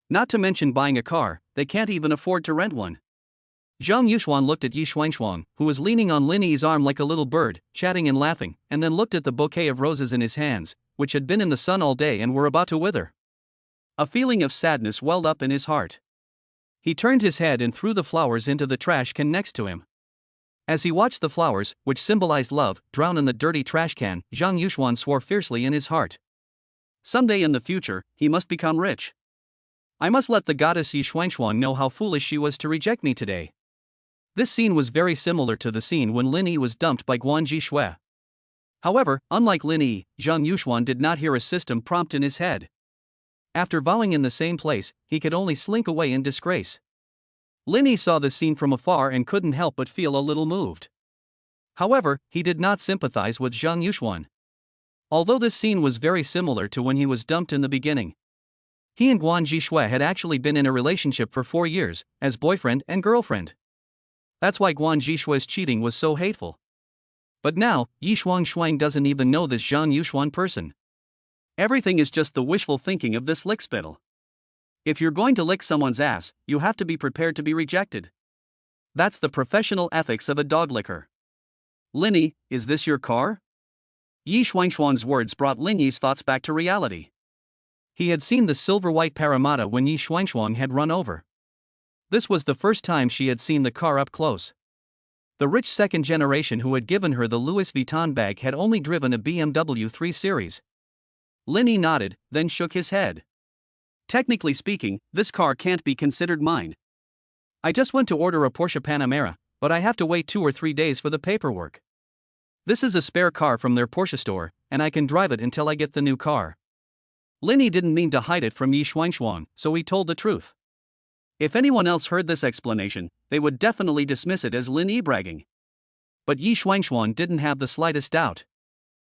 Not to mention buying a car, they can't even afford to rent one. Zhang Yuxuan looked at Yi Xuanxuan, who was leaning on Lin Yi's arm like a little bird, chatting and laughing, and then looked at the bouquet of roses in his hands, which had been in the sun all day and were about to wither. A feeling of sadness welled up in his heart. He turned his head and threw the flowers into the trash can next to him. As he watched the flowers, which symbolized love, drown in the dirty trash can, Zhang Yuxuan swore fiercely in his heart. Someday in the future, he must become rich. I must let the goddess Yi Xuanxuan know how foolish she was to reject me today. This scene was very similar to the scene when Lin Yi was dumped by Guanji Shui. However, unlike Lin Yi, Zhang Yuxuan did not hear a system prompt in his head. After vowing in the same place, he could only slink away in disgrace. Lin Yi saw the scene from afar and couldn't help but feel a little moved. However, he did not sympathize with Zhang Yuxuan. Although this scene was very similar to when he was dumped in the beginning. He and Guanji Shui had actually been in a relationship for 4 years, as boyfriend and girlfriend. That's why Guanji Shui's cheating was so hateful. But now, Yi Xuanxuan doesn't even know this Zhang Yuxuan person. Everything is just the wishful thinking of this lickspittle. If you're going to lick someone's ass, you have to be prepared to be rejected. That's the professional ethics of a dog licker. Lin Yi, is this your car? Yi Xuanxuan's words brought Lin Yi's thoughts back to reality. He had seen the silver-white Parramatta when Yi Xuanxuan had run over. This was the first time she had seen the car up close. The rich second generation who had given her the Louis Vuitton bag had only driven a BMW 3 Series. Lin Yi nodded, then shook his head. Technically speaking, this car can't be considered mine. I just went to order a Porsche Panamera, but I have to wait 2 or 3 days for the paperwork. This is a spare car from their Porsche store, and I can drive it until I get the new car. Lin Yi didn't mean to hide it from Yi Xuanxuan, so he told the truth. If anyone else heard this explanation, they would definitely dismiss it as Lin Yi bragging. But Yi Xuanxuan didn't have the slightest doubt.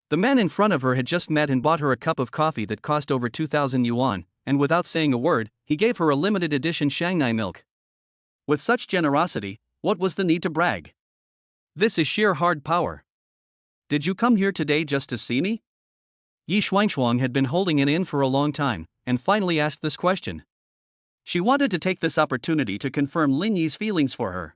The man in front of her had just met and bought her a cup of coffee that cost over 2,000 yuan, and without saying a word, he gave her a limited edition Shanghai milk. With such generosity, what was the need to brag? This is sheer hard power. Did you come here today just to see me? Yi Xuanxuan had been holding it in for a long time, and finally asked this question. She wanted to take this opportunity to confirm Lin Yi's feelings for her.